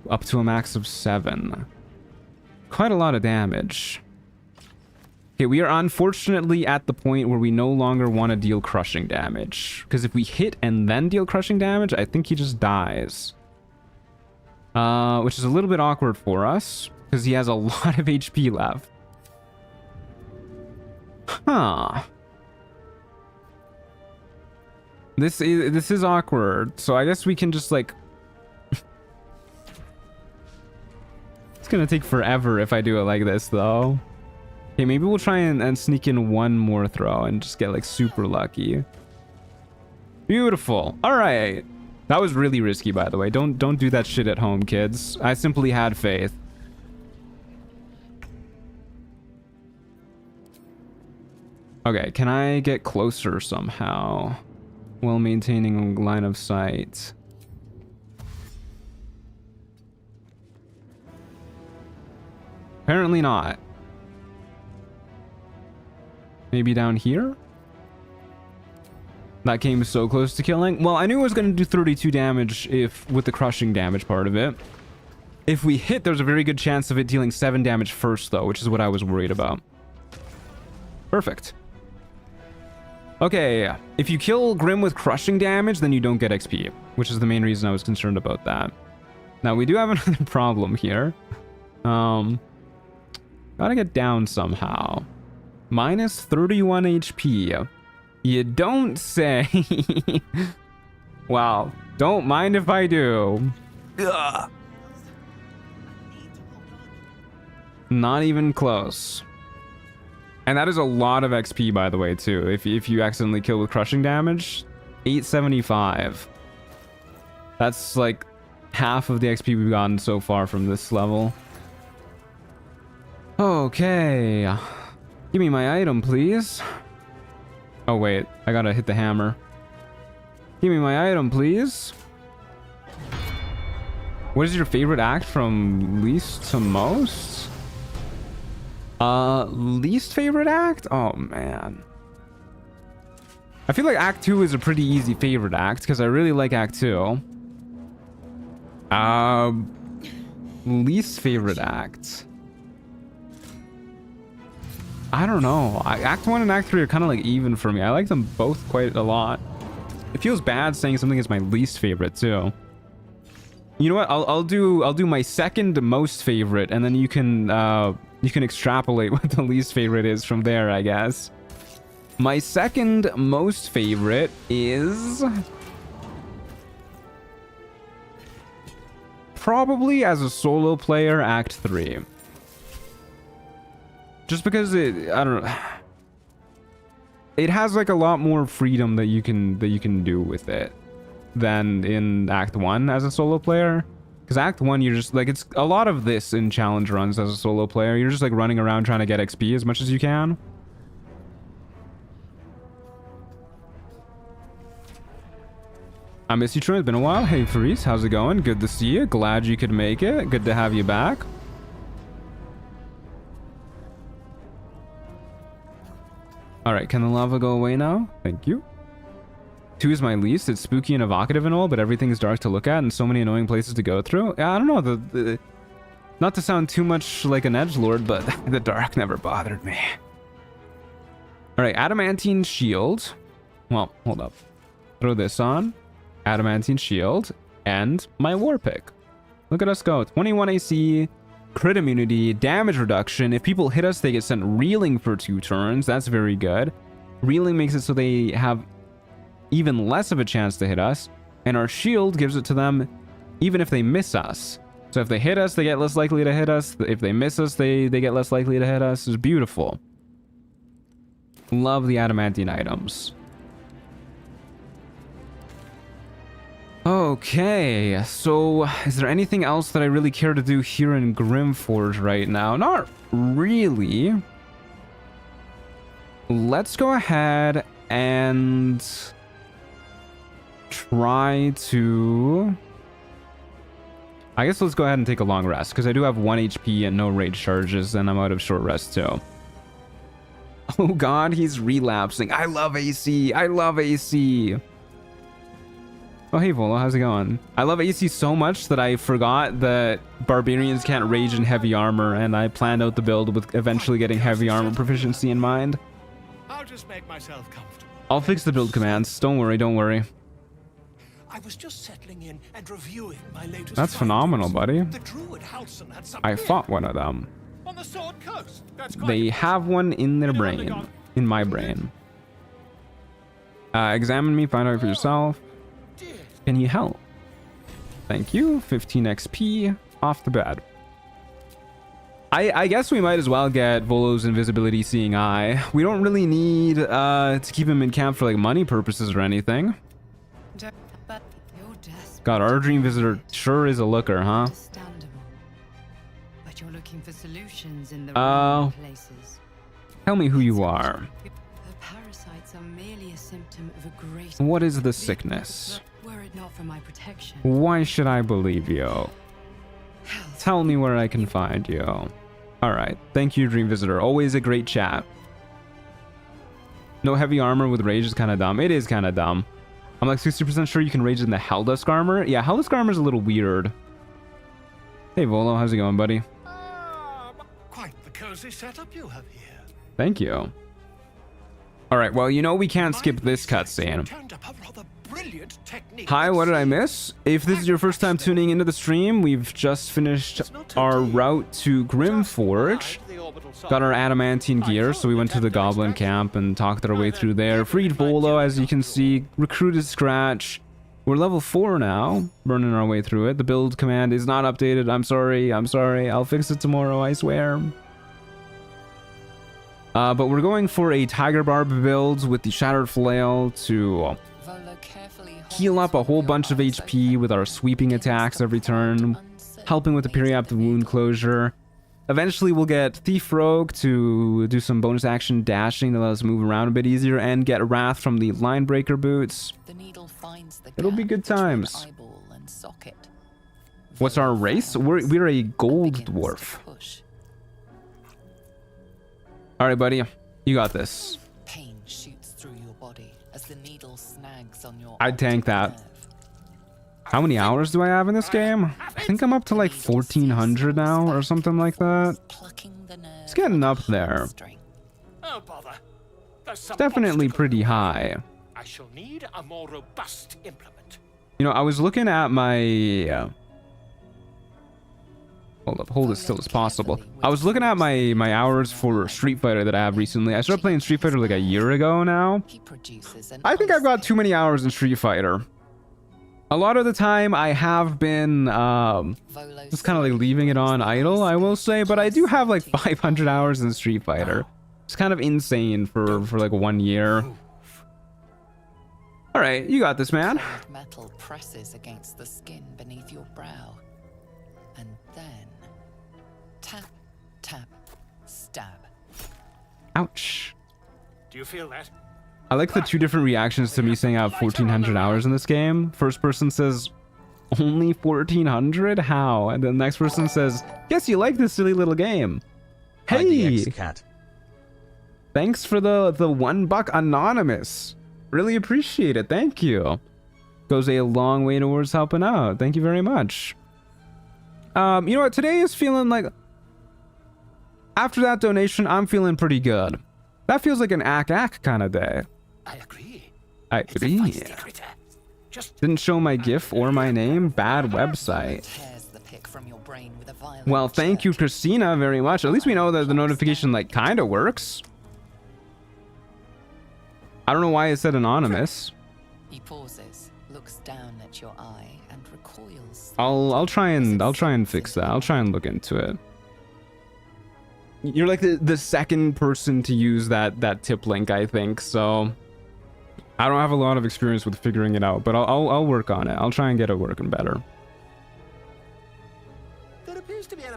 Up to a max of 7. Quite a lot of damage. Okay, we are unfortunately at the point where we no longer want to deal crushing damage. Because if we hit and then deal crushing damage, I think he just dies. Which is a little bit awkward for us, because he has a lot of HP left. Huh. This is awkward, so I guess we can just, like... It's gonna take forever if I do it like this, though. Okay, maybe we'll try and sneak in one more throw and just get, like, super lucky. Beautiful. All right. That was really risky, by the way. Don't do that shit at home, kids. I simply had faith. Okay, can I get closer somehow while maintaining line of sight? Apparently not. Maybe down here? That came so close to killing. Well, I knew it was going to do 32 damage if with the crushing damage part of it. If we hit, there's a very good chance of it dealing 7 damage first, though, which is what I was worried about. Perfect. Okay, if you kill Grim with crushing damage, then you don't get XP, which is the main reason I was concerned about that. Now, we do have another problem here. Gotta get down somehow. Minus 31 HP. You don't say. Wow. Don't mind if I do. Ugh. Not even close. And that is a lot of XP, by the way, too. If you accidentally kill with crushing damage. 875. That's like half of the XP we've gotten so far from this level. Okay. Give me my item, please. Oh, wait. I gotta hit the hammer. Give me my item, please. What is your favorite act from least to most? Least favorite act? Oh, man. I feel like Act 2 is a pretty easy favorite act, because I really like Act 2. Least favorite act. I don't know. Act 1 and Act 3 are kind of like even for me. I like them both quite a lot. It feels bad saying something is my least favorite too. You know what? I'll do my second most favorite, and then you can extrapolate what the least favorite is from there, I guess. My second most favorite is probably as a solo player, Act 3. Just because I don't know, it has like a lot more freedom that you can do with it than in Act 1 as a solo player. Because Act 1, you're just like, it's a lot of this in challenge runs as a solo player. You're just like running around trying to get XP as much as you can. I miss you, Troy. It's been a while. Hey, Faris, how's it going? Good to see you. Glad you could make it. Good to have you back. All right, can the lava go away now? Thank you. 2 is my least. It's spooky and evocative and all, but everything is dark to look at and so many annoying places to go through. Yeah, I don't know. Not to sound too much like an edgelord, but the dark never bothered me. All right, adamantine shield. Well, hold up. Throw this on. Adamantine shield and my war pick. Look at us go. 21 AC. Crit immunity, damage reduction. If people hit us, they get sent reeling for 2 turns. That's very good. Reeling makes it so they have even less of a chance to hit us. And our shield gives it to them even if they miss us. So if they hit us, they get less likely to hit us. If they miss us, they get less likely to hit us. It's beautiful. Love the adamantine items. Okay, so is there anything else that I really care to do here in Grimforge right now? Not really. Let's go ahead and try to... I guess let's go ahead and take a long rest, because I do have 1 HP and no rage charges, and I'm out of short rest too. Oh god, he's relapsing. I love AC. I love AC. Oh, hey, Volo, how's it going? I love AC so much that I forgot that barbarians can't rage in heavy armor, and I planned out the build with eventually getting heavy armor proficiency in mind. I'll just make myself comfortable. I'll fix the build commands. Don't worry, don't worry. I was just settling in and reviewing my latest. That's phenomenal, buddy. The druid Halson had some I fought one of them. on the Sword Coast. That's quite They impressive. have one in their brain. In my brain. Examine me, find out for yourself. Dear. Can you help? Thank you. 15 XP off the bat. I guess we might as well get Volo's invisibility seeing eye. We don't really need to keep him in camp for like money purposes or anything. God, our dream visitor sure is a looker, huh? Understandable. But you're looking for solutions in the wrong places. Tell me who you are. The parasites are merely a symptom of a great. What is the sickness? Were it not for my protection. Why should I believe you? Tell me where I can find you. Alright, thank you, Dream Visitor. Always a great chat. No heavy armor with rage is kind of dumb. It is kind of dumb. I'm like 60% sure you can rage in the Helldusk armor. Yeah, Helldusk armor is a little weird. Hey, Volo, how's it going, buddy? Quite the cozy setup you have here. Thank you. Alright, well, you know we can't skip this cutscene. Turned up a rather brilliant technique. Hi, what did I miss? If this is your first time tuning into the stream, we've just finished our route to Grimforge. Got our adamantine gear, so we went to the goblin camp and talked our way through there. Freed Volo, as you can see. Recruited Scratch. We're level 4 now, burning our way through it. The build command is not updated. I'm sorry. I'll fix it tomorrow, I swear. But we're going for a Tiger Barb build with the Shattered Flail to heal up a whole bunch of HP with our sweeping attacks every turn, helping with the periaptive wound closure. Eventually we'll get Thief Rogue to do some bonus action dashing to let us move around a bit easier, and get Wrath from the Line Breaker boots. It'll be good times. What's our race? We're a gold dwarf. Alright, buddy. You got this. Pain shoots through your body as the needle snags on your I'd tank that. How many hours do I have in this game? I think I'm up to like 1400 now or something like that. It's getting up there. Oh, bother. It's definitely pretty high. I shall need a more robust implement. You know, I was looking at my... hold as still as possible. I was looking at my hours for Street Fighter that I have recently. I started playing Street Fighter like a year ago now. I think I've got too many hours in Street Fighter. A lot of the time I have been just kind of like leaving it on idle, I will say, but I do have like 500 hours in Street Fighter. It's kind of insane for like 1 year. All right, you got this, man. Metal presses against the skin beneath your brow, and then tap, tap, stab. Ouch. Do you feel that? I like the two different reactions to me saying I have 1400 hours in this game. First person says, only 1400? How? And then the next person says, guess you like this silly little game. Hey! IDX cat. Thanks for the $1 anonymous. Really appreciate it. Thank you. Goes a long way towards helping out. Thank you very much. You know what? Today is feeling like... After that donation, I'm feeling pretty good. That feels like an ack kind of day. I agree. I agree. Didn't show my GIF or my name. Bad website. Well, thank you, Christina, very much. At least we know that the notification, like, kind of works. I don't know why it said anonymous. He pauses, looks down at your eye, and recoils. I'll try and fix that. I'll try and look into it. You're like the second person to use that tip link, I think. So I don't have a lot of experience with figuring it out, but I'll work on it. I'll try and get it working better.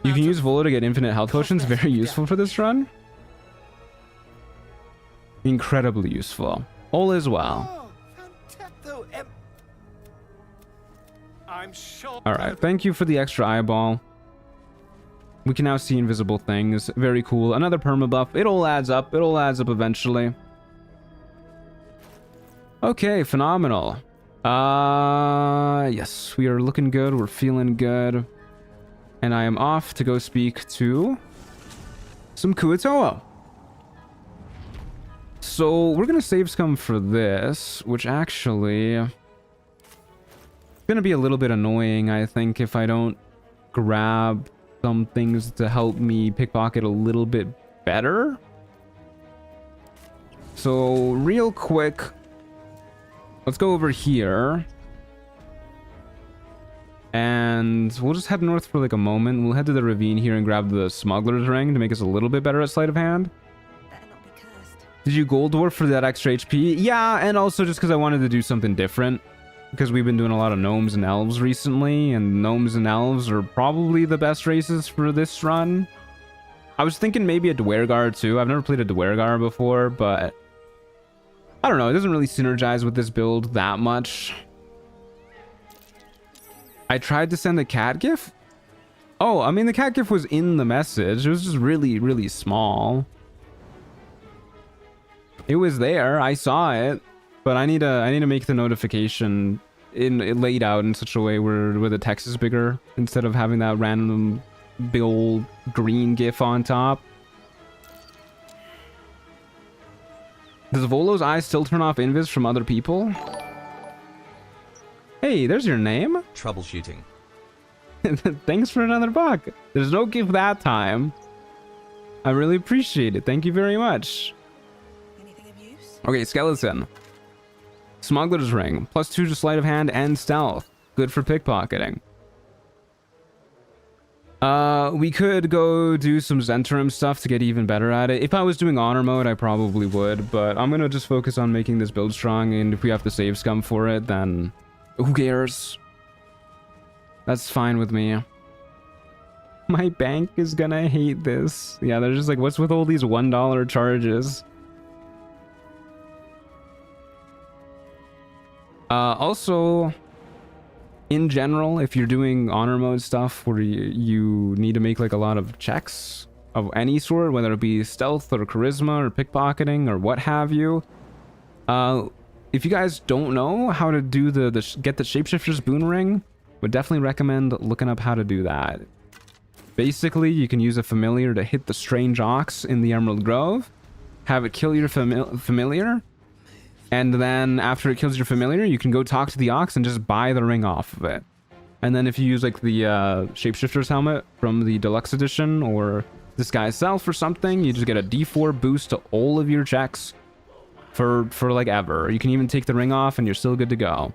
You can use Volo to get infinite health potions. Very useful for this run. Incredibly useful. All is well. Alright, thank you for the extra eyeball. We can now see invisible things. Very cool. Another permabuff. It all adds up. It all adds up eventually. Okay, phenomenal. Yes, we are looking good. We're feeling good. And I am off to go speak to some Kuatoa. So we're gonna save scum for this, which actually is gonna be a little bit annoying, I think, if I don't grab some things to help me pickpocket a little bit better. So real quick, let's go over here. And we'll just head north for like a moment. We'll head to the ravine here and grab the smuggler's ring to make us a little bit better at sleight of hand. Did you gold dwarf for that extra HP? Yeah, and also just because I wanted to do something different. Because we've been doing a lot of gnomes and elves recently, and gnomes and elves are probably the best races for this run. I was thinking maybe a Dwergar too. I've never played a Dwergar before, but I don't know. It doesn't really synergize with this build that much. I tried to send a cat gif. Oh, I mean, the cat gif was in the message. It was just really, really small. It was there. I saw it, but I need to make the notification laid out in such a way where the text is bigger instead of having that random big old green gif on top. Does Volo's eyes still turn off invis from other people? Hey, there's your name. Troubleshooting. Thanks for another buck. There's no gift that time. I really appreciate it. Thank you very much. Okay, skeleton. Smuggler's ring. +2 to sleight of hand and stealth. Good for pickpocketing. We could go do some Zentrum stuff to get even better at it. If I was doing honor mode, I probably would, but I'm gonna just focus on making this build strong, and if we have to save scum for it, then who cares? That's fine with me. My bank is gonna hate this. Yeah, they're just like, what's with all these $1 charges? Also, in general, if you're doing honor mode stuff where you need to make like a lot of checks of any sort, whether it be stealth or charisma or pickpocketing or what have you, if you guys don't know how to do get the shapeshifter's boon ring, would definitely recommend looking up how to do that. Basically, you can use a familiar to hit the strange ox in the Emerald Grove, have it kill your familiar, and then after it kills your familiar, you can go talk to the ox and just buy the ring off of it. And then if you use like the shapeshifter's helmet from the deluxe edition or disguise self or something, you just get a D4 boost to all of your checks for like ever. You can even take the ring off and you're still good to go.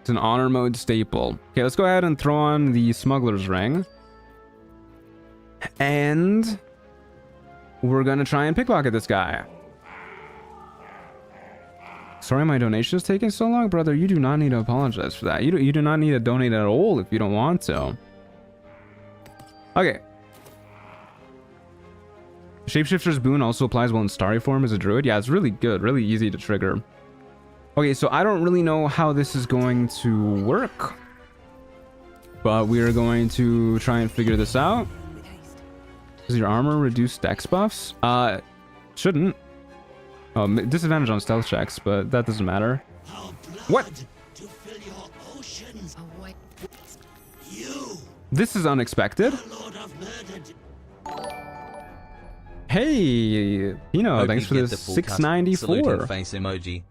It's an honor mode staple. Okay, let's go ahead and throw on the smuggler's ring. And we're gonna try and pickpocket this guy. Sorry my donation is taking so long, brother. You do not need to apologize for that. You do not need to donate at all if you don't want to. Okay. Shapeshifter's boon also applies while in starry form as a druid. Yeah, it's really good. Really easy to trigger. Okay, so I don't really know how this is going to work, but we are going to try and figure this out. Does your armor reduce dex buffs? Shouldn't. Oh, disadvantage on stealth checks, but that doesn't matter. What? This is unexpected. Hey, Pino, thanks for this 694. Face emoji.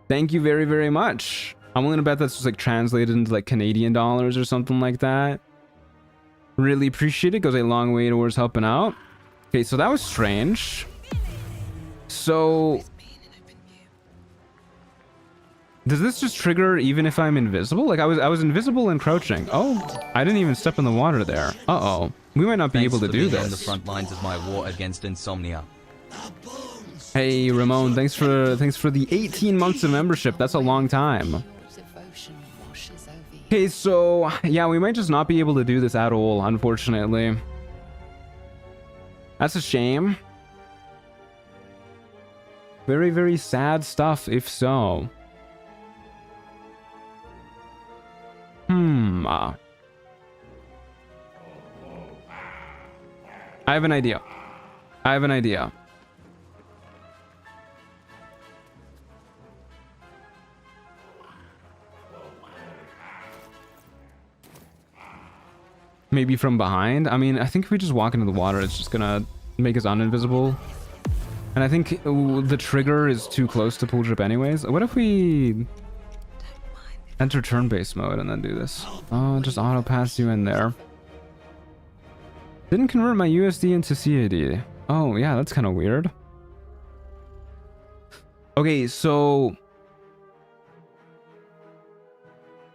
Thank you very, very much. I'm willing to bet that's just like translated into like Canadian dollars or something like that. Really appreciate it. Goes a long way towards helping out. Okay, so that was strange. So does this just trigger even if I'm invisible? Like I was invisible and crouching. Oh, I didn't even step in the water there. Uh-oh. We might not be able to do this. On the front lines of my war against insomnia. Hey Ramon, thanks for the 18 months of membership. That's a long time. Okay, so yeah, we might just not be able to do this at all, unfortunately. That's a shame. Very, very sad stuff, if so. I have an idea. Maybe from behind. I mean, I think if we just walk into the water, it's just gonna make us uninvisible. And I think the trigger is too close to pull drip anyways. What if we enter turn-based mode and then do this? Oh, just auto pass you in there. Didn't convert my USD into CAD. Oh, yeah, that's kind of weird. Okay, so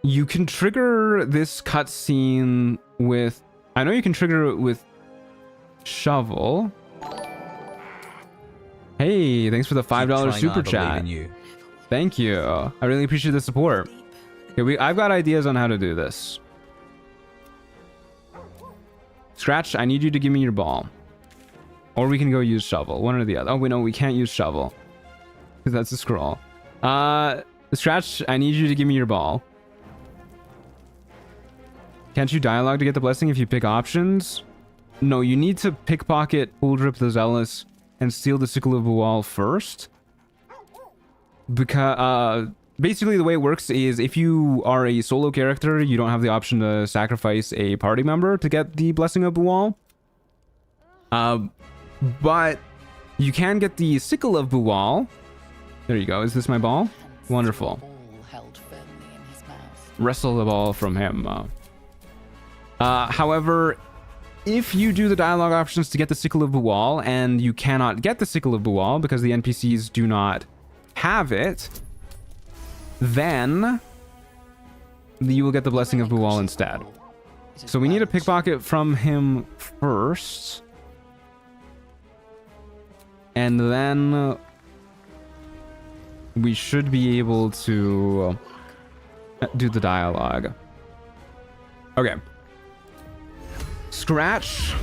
you can trigger this cutscene with... I know you can trigger it with shovel. Hey, thanks for the $5 super chat. Thank you. I really appreciate the support. Okay, I've got ideas on how to do this. Scratch, I need you to give me your ball. Or we can go use shovel. One or the other. Oh, wait, no, we can't use shovel. Because that's a scroll. Scratch, I need you to give me your ball. Can't you dialogue to get the blessing if you pick options? No, you need to pickpocket Puldrip the Zealous and steal the Sickle of Bual first. Because, basically the way it works is if you are a solo character, you don't have the option to sacrifice a party member to get the Blessing of Bual. But you can get the Sickle of Bual. There you go. Is this my ball? Wonderful. Wrestle the ball from him. However, if you do the dialogue options to get the Sickle of Bual and you cannot get the Sickle of Bual because the NPCs do not have it, then you will get the Blessing of Bual instead. So we need a pickpocket from him first. And then we should be able to do the dialogue. Okay. Scratch.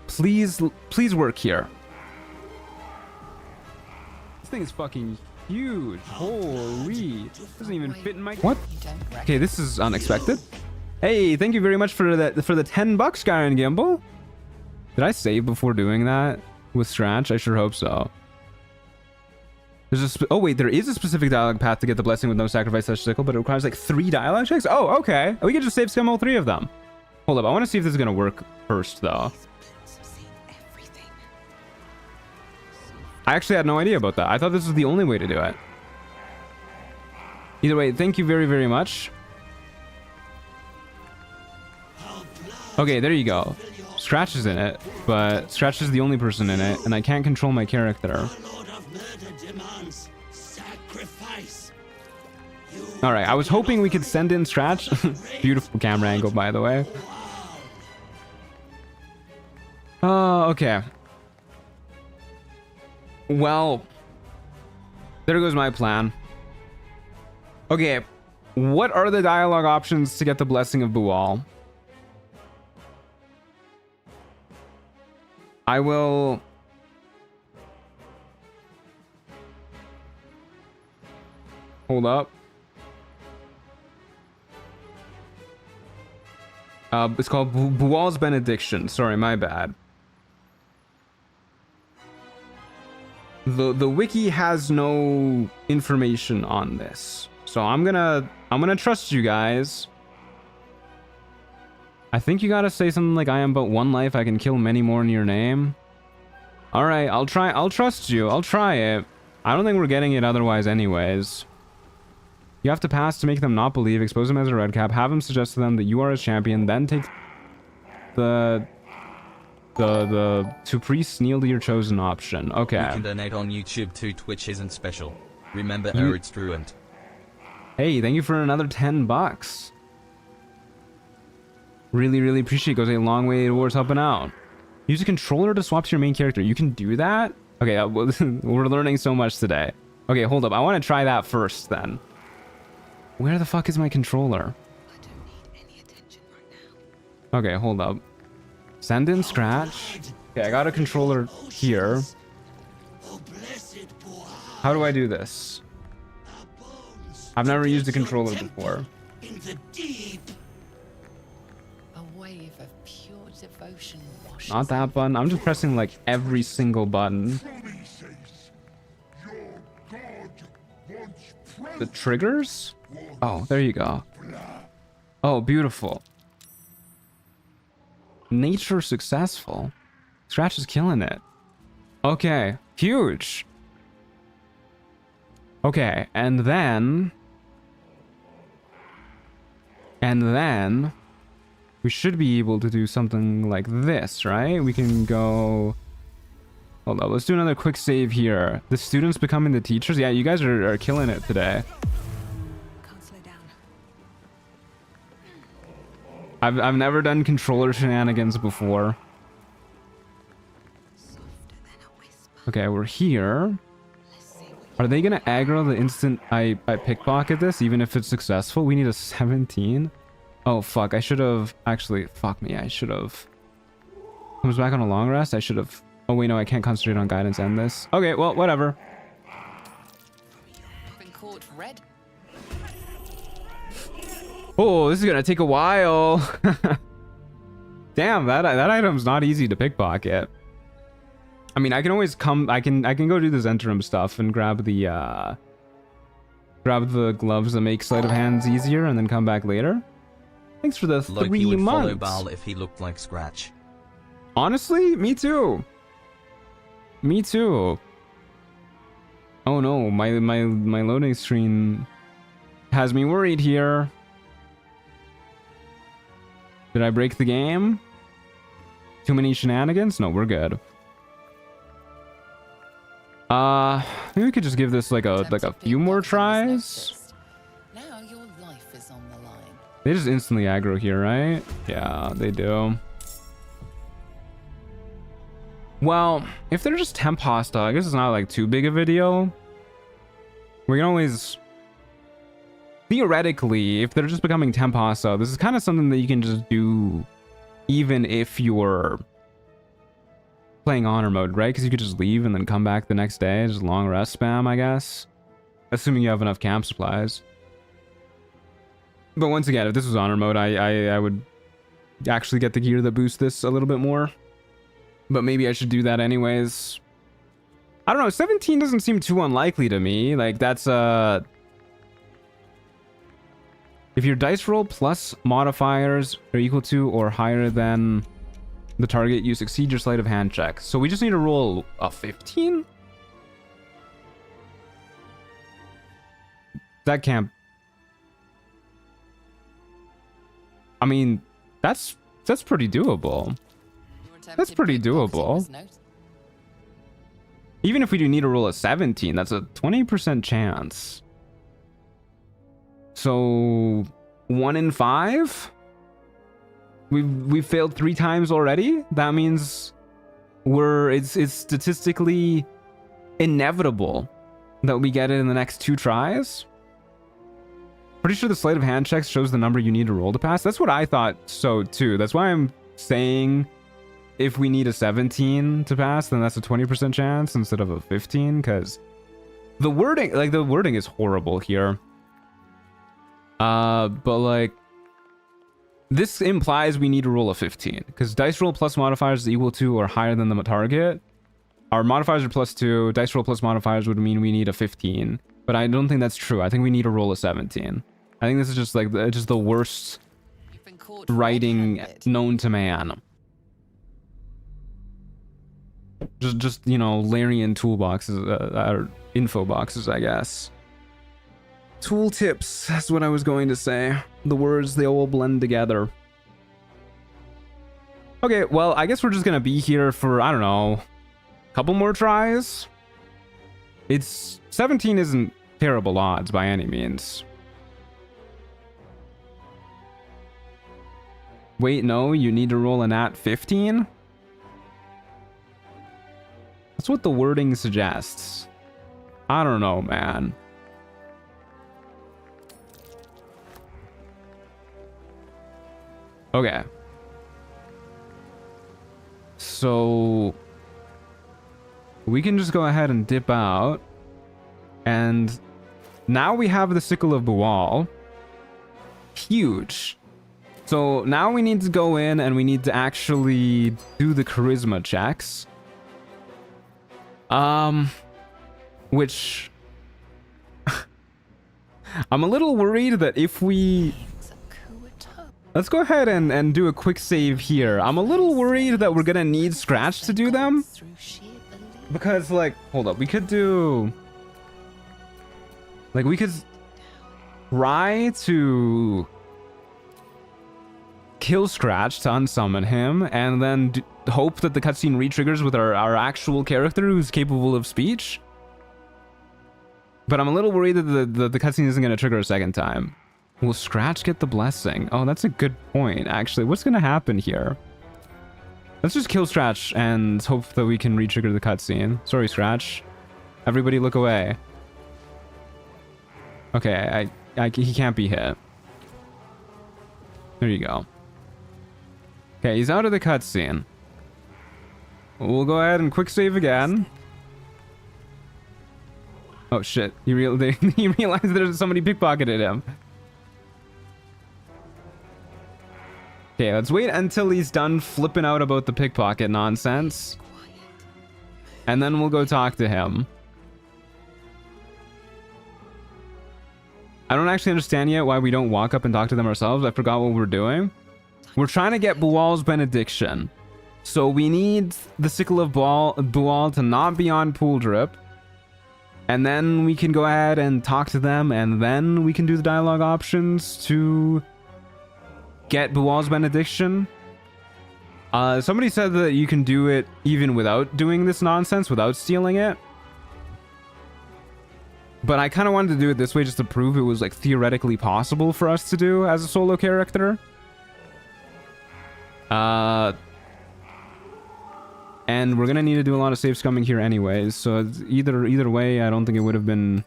Please work here. This thing is fucking huge. Holy. Doesn't even fit in my... What? Okay, this is unexpected. Hey, thank you very much for the $10, Guy and Gimbal. Did I save before doing that with Scratch? I sure hope so. There's a oh wait, there is a specific dialogue path to get the blessing with no sacrifice such sickle, but it requires like 3 dialogue checks. Oh, okay. We can just save scum all 3 of them. Hold up, I want to see if this is gonna work first though. I actually had no idea about that. I thought this was the only way to do it. Either way, thank you very, very much. Okay, there you go. Scratch is in it, but Scratch is the only person in it, and I can't control my character. Alright, I was hoping we could send in Scratch. Beautiful camera angle, by the way. Okay. Well, there goes my plan. Okay, what are the dialogue options to get the Blessing of Bual? I will... Hold up. It's called Bual's Benediction. Sorry, my bad. The wiki has no information on this, so I'm gonna trust you guys. I think you gotta say something like, "I am but one life. I can kill many more in your name." All right, I'll try. I'll trust you. I'll try it. I don't think we're getting it otherwise, anyways. You have to pass to make them not believe. Expose them as a red cap. Have them suggest to them that you are a champion. Then take the to priest kneel to your chosen option. Okay. You can donate on YouTube too. Twitch isn't special. Remember, it's truant. Hey, thank you for another $10. Really, really appreciate it. Goes a long way towards helping out. Use a controller to swap to your main character. You can do that? Okay, we're learning so much today. Okay, hold up. I want to try that first then. Where the fuck is my controller? I don't need any attention right now. Okay, hold up. Send in Scratch. Okay, I got a controller here. How do I do this? I've never used a controller before. A wave of pure devotion washes. Not that button. I'm just pressing like every single button. The triggers? Oh, there you go. Oh, beautiful. Nature successful. Scratch is killing it. Okay, huge. Okay, and then we should be able to do something like this, right? We can go... Hold up, let's do another quick save here. The students becoming the teachers. Yeah, you guys are killing it today. Can't slow down. I've never done controller shenanigans before. Okay, we're here. Are they gonna aggro the instant I pickpocket this, even if it's successful? We need a 17. Oh fuck, I should have actually, fuck me, I should have. Comes back on a long rest. I should have. Oh wait, no, I can't concentrate on guidance and this. Okay, well, whatever. Been caught red. Oh, this is gonna take a while. Damn, that item's not easy to pickpocket. I mean, I can always come. I can go do the Zentrum stuff and grab the gloves that make sleight of hands easier, and then come back later. Thanks for the Loki 3 would follow months. Bal if he looked like Scratch. Honestly, me too. Me too. Oh no, my loading screen has me worried here. Did I break the game? Too many shenanigans? No, we're good. Maybe we could just give this like a few more tries. Now your life is on the line. They just instantly aggro here, right? Yeah, they do. Well, if they're just temp hostile, I guess it's not like too big a video. We can always... Theoretically, if they're just becoming temp hostile, this is kind of something that you can just do even if you're playing honor mode, right? Because you could just leave and then come back the next day. Just long rest spam, I guess. Assuming you have enough camp supplies. But once again, if this was honor mode, I would actually get the gear that boosts this a little bit more. But maybe I should do that anyways. I don't know, 17 doesn't seem too unlikely to me. Like, that's if your dice roll plus modifiers are equal to or higher than the target, you succeed your sleight of hand check. So we just need to roll a 15? That can't... I mean, that's pretty doable. That's pretty doable. Even if we do need to roll a 17, that's a 20% chance. So 1 in 5? We've failed 3 times already. That means it's statistically inevitable that we get it in the next 2 tries. Pretty sure the sleight of hand checks shows the number you need to roll to pass. That's what I thought so too. That's why I'm saying if we need a 17 to pass, then that's a 20% chance instead of a 15, because the wording is horrible here. But like, this implies we need to roll a 15, because dice roll plus modifiers is equal to or higher than the target. Our modifiers are +2. Dice roll plus modifiers would mean we need a 15, but I don't think that's true. I think we need to roll a 17. I think this is just like just the worst writing known to man. Just you know, Larian toolboxes, or info boxes, I guess. Tool tips, that's what I was going to say. The words, they all blend together. Okay, well, I guess we're just gonna be here for, I don't know, a couple more tries. 17 isn't terrible odds by any means. Wait, no, you need to roll a nat 15? That's what the wording suggests. I don't know, man. Okay. So we can just go ahead and dip out. And now we have the Sickle of Bual. Huge. So now we need to go in and we need to actually do the charisma checks. Which I'm a little worried that if we Let's go ahead and do a quick save here. I'm a little worried that we're gonna need Scratch to do them. Because, like, hold up. We could do... Like, we could try to kill Scratch to unsummon him, and then hope that the cutscene re-triggers with our actual character who's capable of speech. But I'm a little worried that the cutscene isn't going to trigger a second time. Will Scratch get the blessing? Oh, that's a good point, actually. What's going to happen here? Let's just kill Scratch and hope that we can re-trigger the cutscene. Sorry, Scratch. Everybody look away. Okay, he can't be hit. There you go. Okay, he's out of the cutscene. We'll go ahead and quick save again. Oh shit, he realized there's somebody pickpocketed him. Okay, let's wait until he's done flipping out about the pickpocket nonsense. And then we'll go talk to him. I don't actually understand yet why we don't walk up and talk to them ourselves. I forgot what we're doing. We're trying to get Bual's benediction. So we need the Sickle of Bual to not be on Pool Drip. And then we can go ahead and talk to them, and then we can do the dialogue options to get Bual's benediction. Somebody said that you can do it even without doing this nonsense, without stealing it. But I kind of wanted to do it this way just to prove it was like theoretically possible for us to do as a solo character. And we're gonna need to do a lot of save scumming here anyways, so it's either way, I don't think it would have been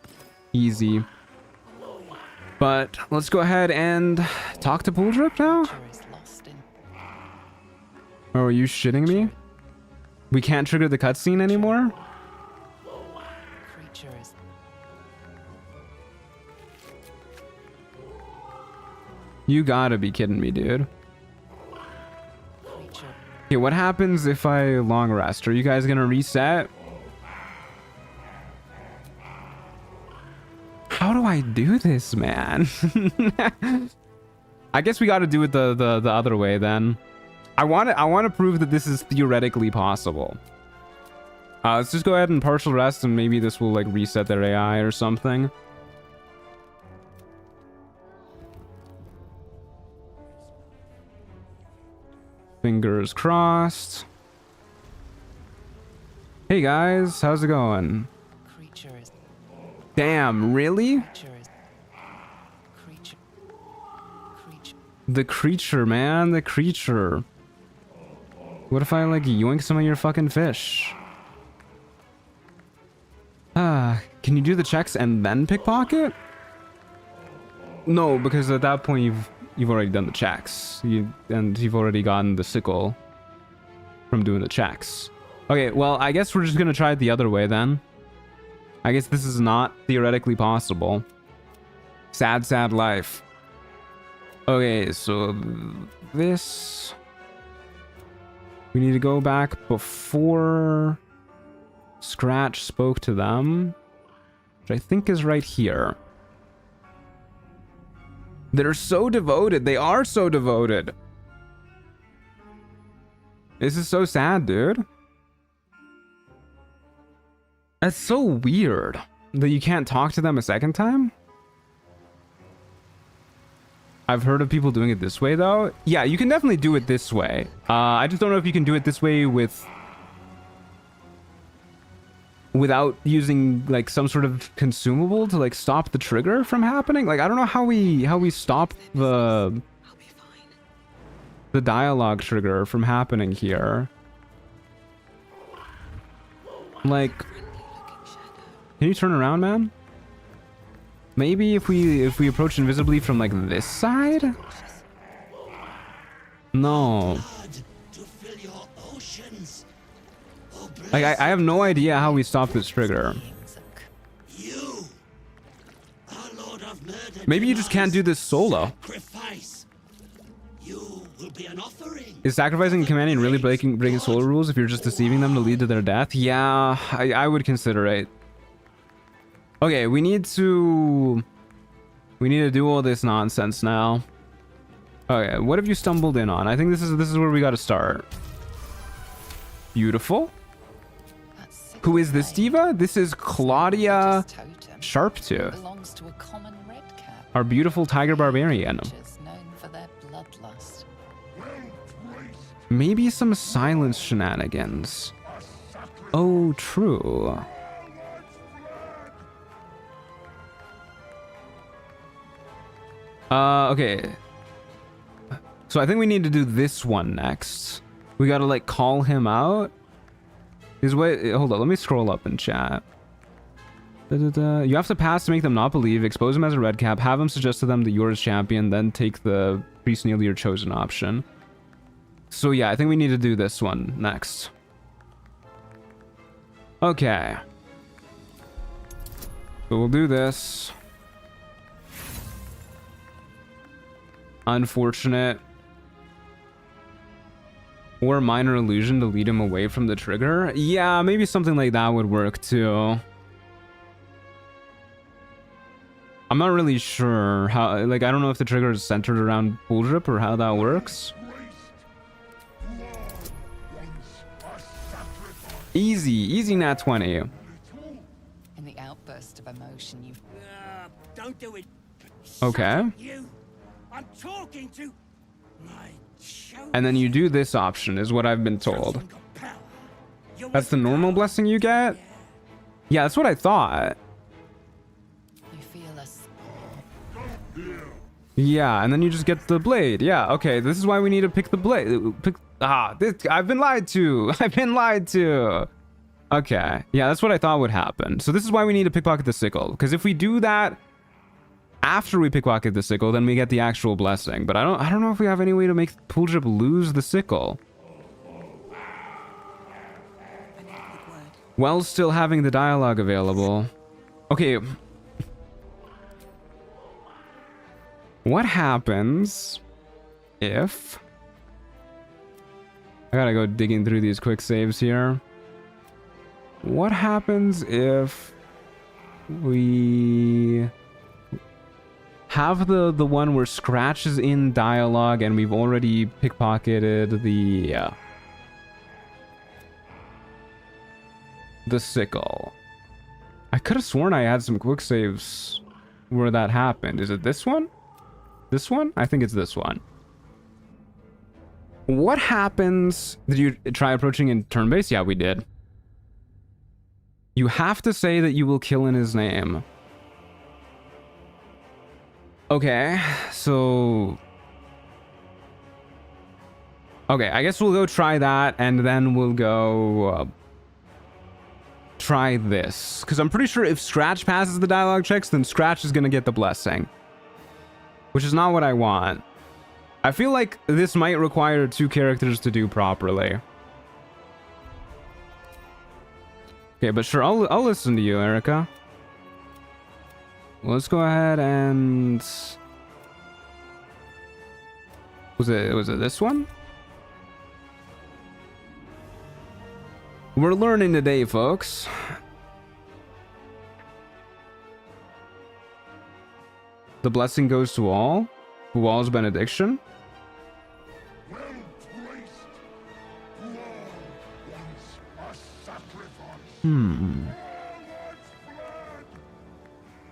easy. But let's go ahead and talk to Pool Drip now. Oh, are you shitting me? We can't trigger the cutscene anymore? You gotta be kidding me, dude. Okay, what happens if I long rest? Are you guys gonna reset? How do I do this, man? I guess we gotta do it the other way then. I want to prove that this is theoretically possible. Let's just go ahead and partial rest, and maybe this will like reset their AI or something. Fingers crossed. Hey guys, how's it going? Damn, really? The creature, man, the creature. What if I like yoink some of your fucking fish? Can you do the checks and then pickpocket? No, because at that point you've already done the checks. You've already gotten the sickle from doing the checks. Okay, well, I guess we're just gonna try it the other way then. I guess this is not theoretically possible. Sad, sad life. Okay, so this... We need to go back before Scratch spoke to them, which I think is right here. They're so devoted. They are so devoted. This is so sad, dude. That's so weird that you can't talk to them a second time. I've heard of people doing it this way, though. Yeah, you can definitely do it this way. I just don't know if you can do it this way without using like some sort of consumable to like stop the trigger from happening. Like, I don't know how we stop the dialogue trigger from happening here. Like, can you turn around, man? Maybe if we approach invisibly from like this side? No. Like, I have no idea how we stop this trigger. Maybe you just can't do this solo. Is sacrificing a companion really breaking solo rules if you're just deceiving them to lead to their death? Yeah, I would consider it. Okay, we need to do all this nonsense now. Okay, what have you stumbled in on? I think this is where we got to start. Beautiful. Who is this diva? This is Claudia Sharptooth, belongs to a common redcap. our beautiful tiger barbarian. Creatures known for their bloodlust. Maybe some silence shenanigans. Oh, true. Okay. So I think we need to do this one next. We gotta like call him out. His way. Hold on. Let me scroll up in chat. You have to pass to make them not believe. Expose him as a red cap. Have him suggest to them that you're his champion. Then take the priest kneel to your chosen option. So yeah, I think we need to do this one next. Okay. So we'll do this. Unfortunate. Or minor illusion to lead him away from the trigger. Yeah, maybe something like that would work too. I'm not really sure how, like, I don't know if the trigger is centered around pool drip or how that works. Easy nat 20. In the outburst of emotion, you Don't do it. Okay. You. I'm talking to my chosen. And then you do this option, is what I've been told. That's the normal blessing you get? Yeah, that's what I thought. feel us. Yeah, and then you just get the blade. Yeah, okay, this is why we need to pick the blade. I've been lied to. I've been lied to. Okay, yeah, that's what I thought would happen. So this is why we need to pickpocket the sickle. Because if we do that after we pickpocket the sickle, then we get the actual blessing. But I don't know if we have any way to make pool drip lose the sickle. While still having the dialogue available. Okay. What happens if... I gotta go digging through these quick saves here. What happens if we have the one where Scratch is in dialogue and we've already pickpocketed the sickle? I could have sworn I had some quick saves where that happened. Is it this one? This one? I think it's this one. What happens... Did you try approaching in turn-based? Yeah, we did. You have to say that you will kill in his name. Okay, so... Okay, I guess we'll go try that, and then we'll go... try this. Because I'm pretty sure if Scratch passes the dialogue checks, then Scratch is going to get the blessing. Which is not what I want. I feel like this might require two characters to do properly. Okay, but sure, I'll listen to you, Erica. Let's go ahead and... Was it this one? We're learning today, folks. The blessing goes to all. To all's benediction.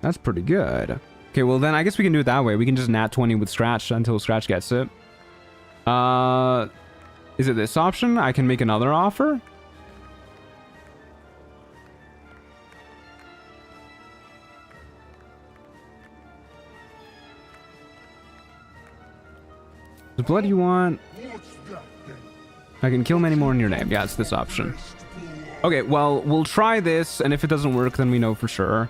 That's pretty good. Okay, well then I guess we can do it that way. We can just nat 20 with Scratch until Scratch gets it. Is it this option? I can make another offer? The blood you want? I can kill many more in your name. Yeah, it's this option. Okay, well, we'll try this, and if it doesn't work, then we know for sure.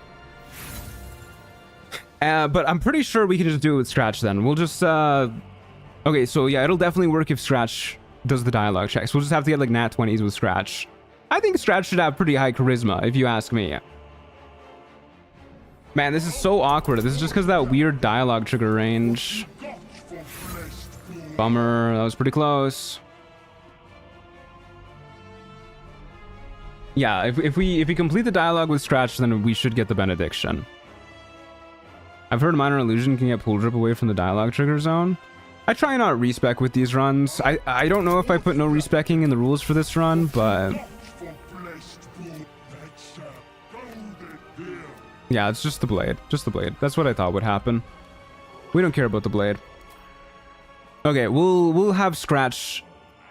But I'm pretty sure we can just do it with Scratch then. We'll just, Okay, so yeah, it'll definitely work if Scratch does the dialogue checks. We'll just have to get, like, nat 20s with Scratch. I think Scratch should have pretty high charisma, if you ask me. Man, this is so awkward. This is just because of that weird dialogue trigger range. Bummer, that was pretty close. Yeah, if we complete the dialogue with Scratch, then we should get the benediction. I've heard minor illusion can get pool drip away from the dialogue trigger zone. I try not respec with these runs. I don't know if I put no respecking in the rules for this run, but yeah, it's just the blade. Just the blade. That's what I thought would happen. We don't care about the blade. Okay, we'll have Scratch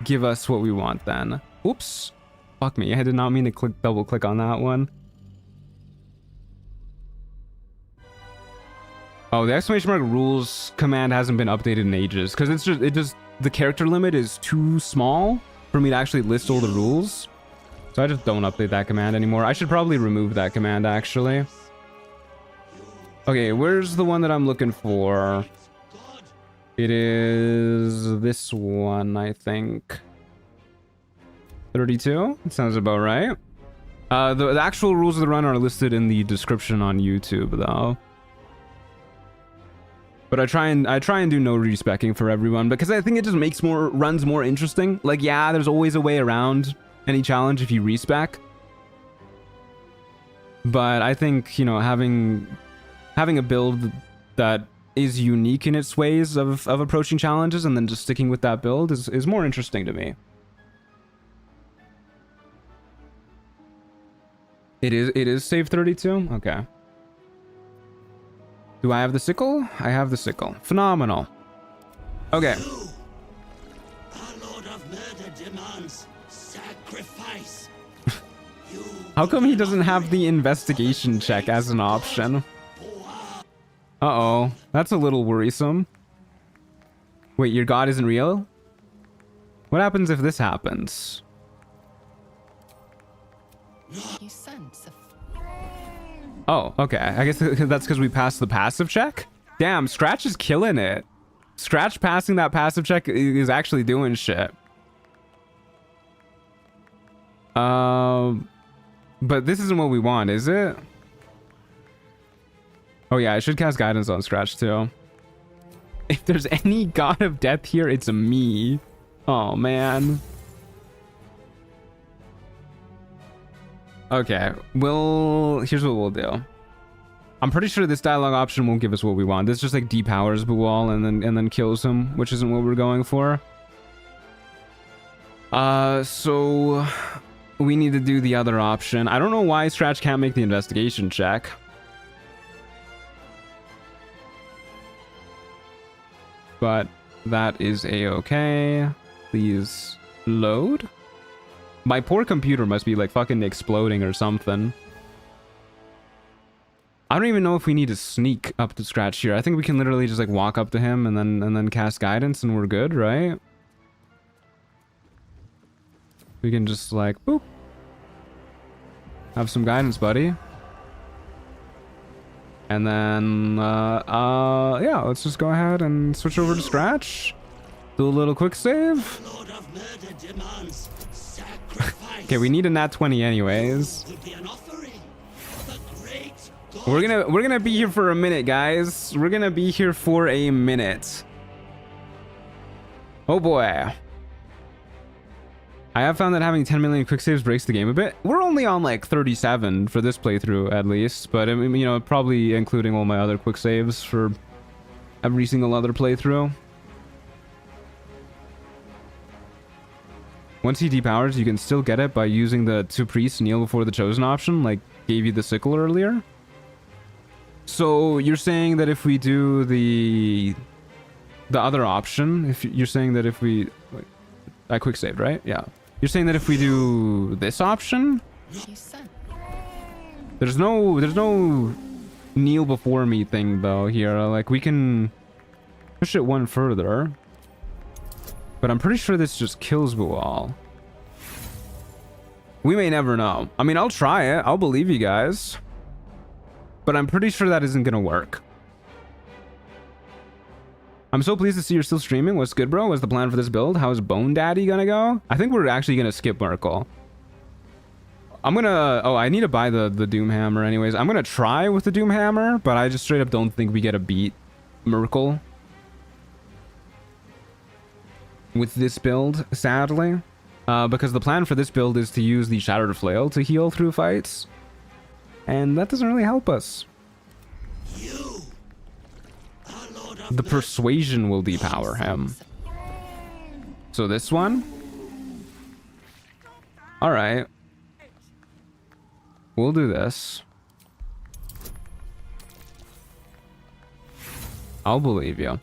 give us what we want then. Oops. Fuck me. I did not mean to double click on that one. Oh, the exclamation mark rules command hasn't been updated in ages because the character limit is too small for me to actually list all the rules. So I just don't update that command anymore. I should probably remove that command actually. Okay, where's the one that I'm looking for? It is this one, I think. 32? That sounds about right. The actual rules of the run are listed in the description on YouTube though. But I try and do no respecking for everyone because I think it just makes runs more interesting. Like, yeah, there's always a way around any challenge if you respec. But I think, you know, having a build that is unique in its ways of approaching challenges and then just sticking with that build is more interesting to me. It is save 32? Okay. Do I have the sickle? I have the sickle. Phenomenal. Okay. Our Lord of Murder demands sacrifice. How come he doesn't have the investigation check as an option? Uh-oh. That's a little worrisome. Wait, your god isn't real? What happens if this happens? You sense a Oh, okay. I guess that's because we passed the passive check? Damn, Scratch is killing it. Scratch passing that passive check is actually doing shit. But this isn't what we want, is it? Oh yeah, I should cast guidance on Scratch too. If there's any god of death here, it's me. Oh man. Okay, here's what we'll do. I'm pretty sure this dialogue option won't give us what we want. This just like depowers Buwal and then kills him, which isn't what we're going for. So we need to do the other option. I don't know why Scratch can't make the investigation check. But that is a-okay. Please load. My poor computer must be like fucking exploding or something. I don't even know if we need to sneak up to Scratch here. I think we can literally just like walk up to him and then cast guidance and we're good, right? We can just like boop. Have some guidance, buddy. And then yeah, let's just go ahead and switch over to Scratch. Do a little quick save. Lord of Murder demands Okay, we need a nat 20 anyways. We're gonna be here for a minute, guys. We're gonna be here for a minute. Oh boy. I have found that having 10 million quick saves breaks the game a bit. We're only on like 37 for this playthrough at least, but I mean, you know, probably including all my other quick saves for every single other playthrough. Once he depowers, you can still get it by using the two priests kneel before the chosen option, like gave you the sickle earlier. So you're saying that if we do the other option, if you're saying that if we, wait, I quick saved, right? Yeah. You're saying that if we do this option, there's no kneel before me thing though here. Like we can push it one further. But I'm pretty sure this just kills Buwal. We may never know. I mean, I'll try it. I'll believe you guys. But I'm pretty sure that isn't gonna work. I'm so pleased to see you're still streaming. What's good, bro? What's the plan for this build? How's Bone Daddy gonna go? I think we're actually gonna skip Merkle. I'm gonna... Oh, I need to buy the Doom Hammer anyways. I'm gonna try with the Doom Hammer, but I just straight up don't think we get a beat Merkle with this build, sadly, because the plan for this build is to use the Shattered Flail to heal through fights, and that doesn't really help us. the persuasion will depower him. So this one. All right. We'll do this. I'll believe you.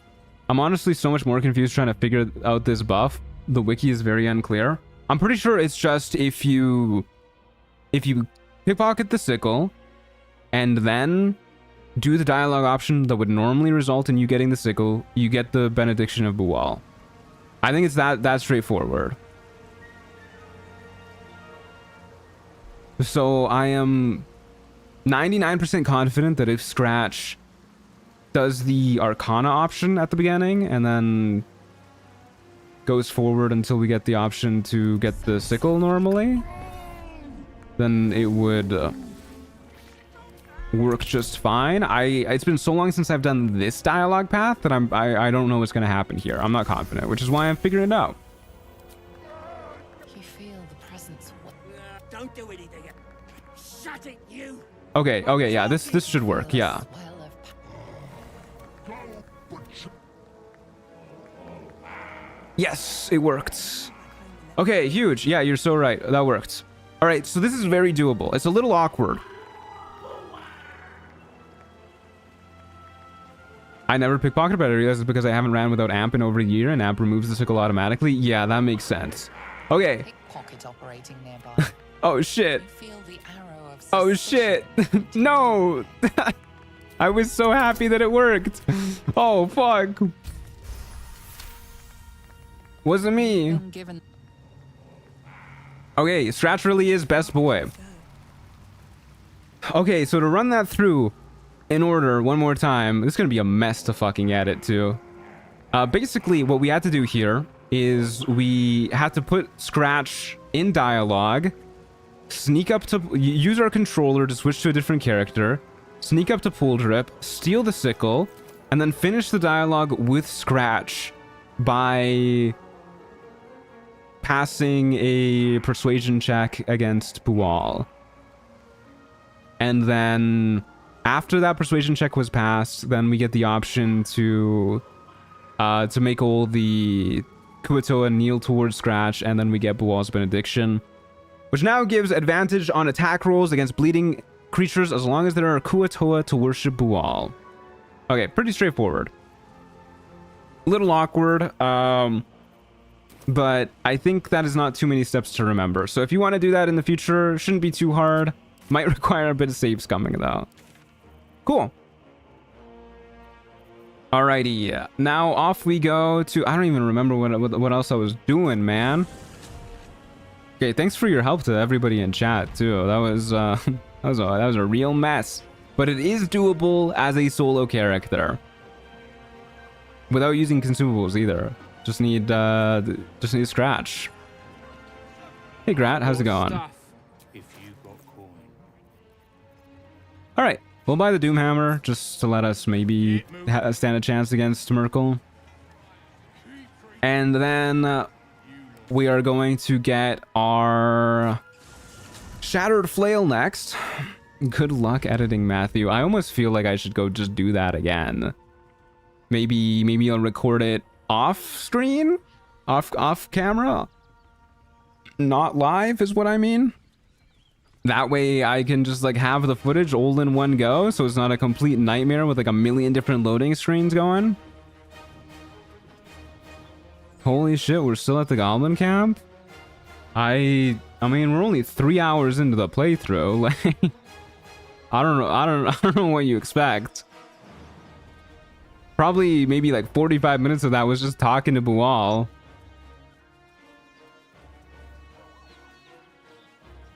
I'm honestly so much more confused trying to figure out this buff. The wiki is very unclear. I'm pretty sure it's just if you pickpocket the sickle and then do the dialogue option that would normally result in you getting the sickle, you get the benediction of Bual. I think it's that straightforward. So I am 99% confident that if Scratch does the Arcana option at the beginning and then goes forward until we get the option to get the sickle normally, then it would work just fine. It's been so long since I've done this dialogue path that I don't know what's going to happen here. I'm not confident, which is why I'm figuring it out. You feel the presence of what? Don't do anything. Shut it, you. Okay, yeah, this should work. Yeah. Yes, it worked. Okay, huge. Yeah, you're so right. That worked. All right, so this is very doable. It's a little awkward. I never pickpocketed, but I realize it's because I haven't ran without amp in over a year, and amp removes the sickle automatically. Yeah, that makes sense. Okay. Pickpocket operating nearby. Oh shit. You feel the arrow of Oh shit. No. I was so happy that it worked. Oh fuck. Wasn't me. Given Okay, Scratch really is best boy. Okay, so to run that through in order one more time, this is gonna be a mess to fucking edit too. Basically, what we had to do here is we had to put Scratch in dialogue, sneak up to use our controller to switch to a different character, sneak up to Pool Drip, steal the sickle, and then finish the dialogue with Scratch by passing a persuasion check against Bual. And then after that persuasion check was passed, then we get the option to make all the Kuatoa kneel towards Scratch, and then we get Bual's benediction, which now gives advantage on attack rolls against bleeding creatures as long as there are Kuatoa to worship Bual. Okay, pretty straightforward. A little awkward, but I think that is not too many steps to remember. So if you want to do that in the future, shouldn't be too hard. Might require a bit of save scumming though. Cool. Alrighty, now off we go to... I don't even remember what else I was doing, man. Okay, thanks for your help to everybody in chat too. That was that was a real mess, but it is doable as a solo character without using consumables either. Just need Scratch. Hey Grat, how's it going? All right, we'll buy the Doomhammer just to let us maybe stand a chance against Merkel, and then we are going to get our Shattered Flail next. Good luck editing, Matthew. I almost feel like I should go just do that again. Maybe I'll record it off screen, off camera, not live is what I mean. That way I can just like have the footage all in one go, so it's not a complete nightmare with like a million different loading screens going. Holy shit, we're still at the Goblin Camp? I mean, we're only 3 hours into the playthrough. Like, I don't know what you expect. Probably maybe like 45 minutes of that was just talking to Bual.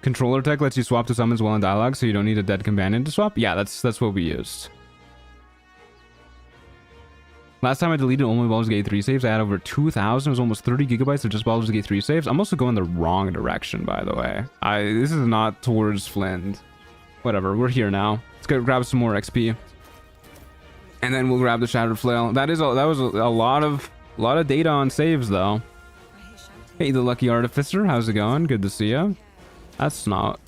Controller tech lets you swap to summons while in dialogue, so you don't need a dead companion to swap. Yeah, that's what we used. Last time I deleted all my Baldur's Gate 3 saves, I had over 2,000. It was almost 30 gigabytes of just Baldur's Gate 3 saves. I'm also going the wrong direction, by the way. This is not towards Flint. Whatever, we're here now. Let's go grab some more XP. And then we'll grab the Shattered Flail. That was a lot of data on saves, though. Hey, the Lucky Artificer, how's it going? Good to see you. That's not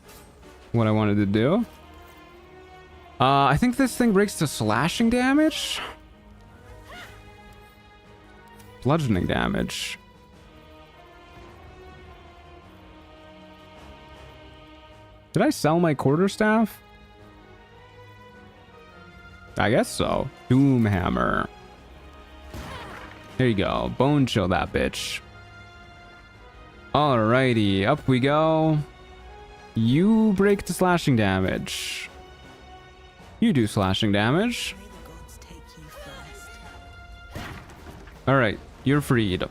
what I wanted to do. I think this thing breaks to slashing damage. bludgeoning damage. Did I sell my quarterstaff? I guess so. Doomhammer. There you go. Bone chill that bitch. Alrighty, up we go. You break the slashing damage. You do slashing damage. Alright, you're freed.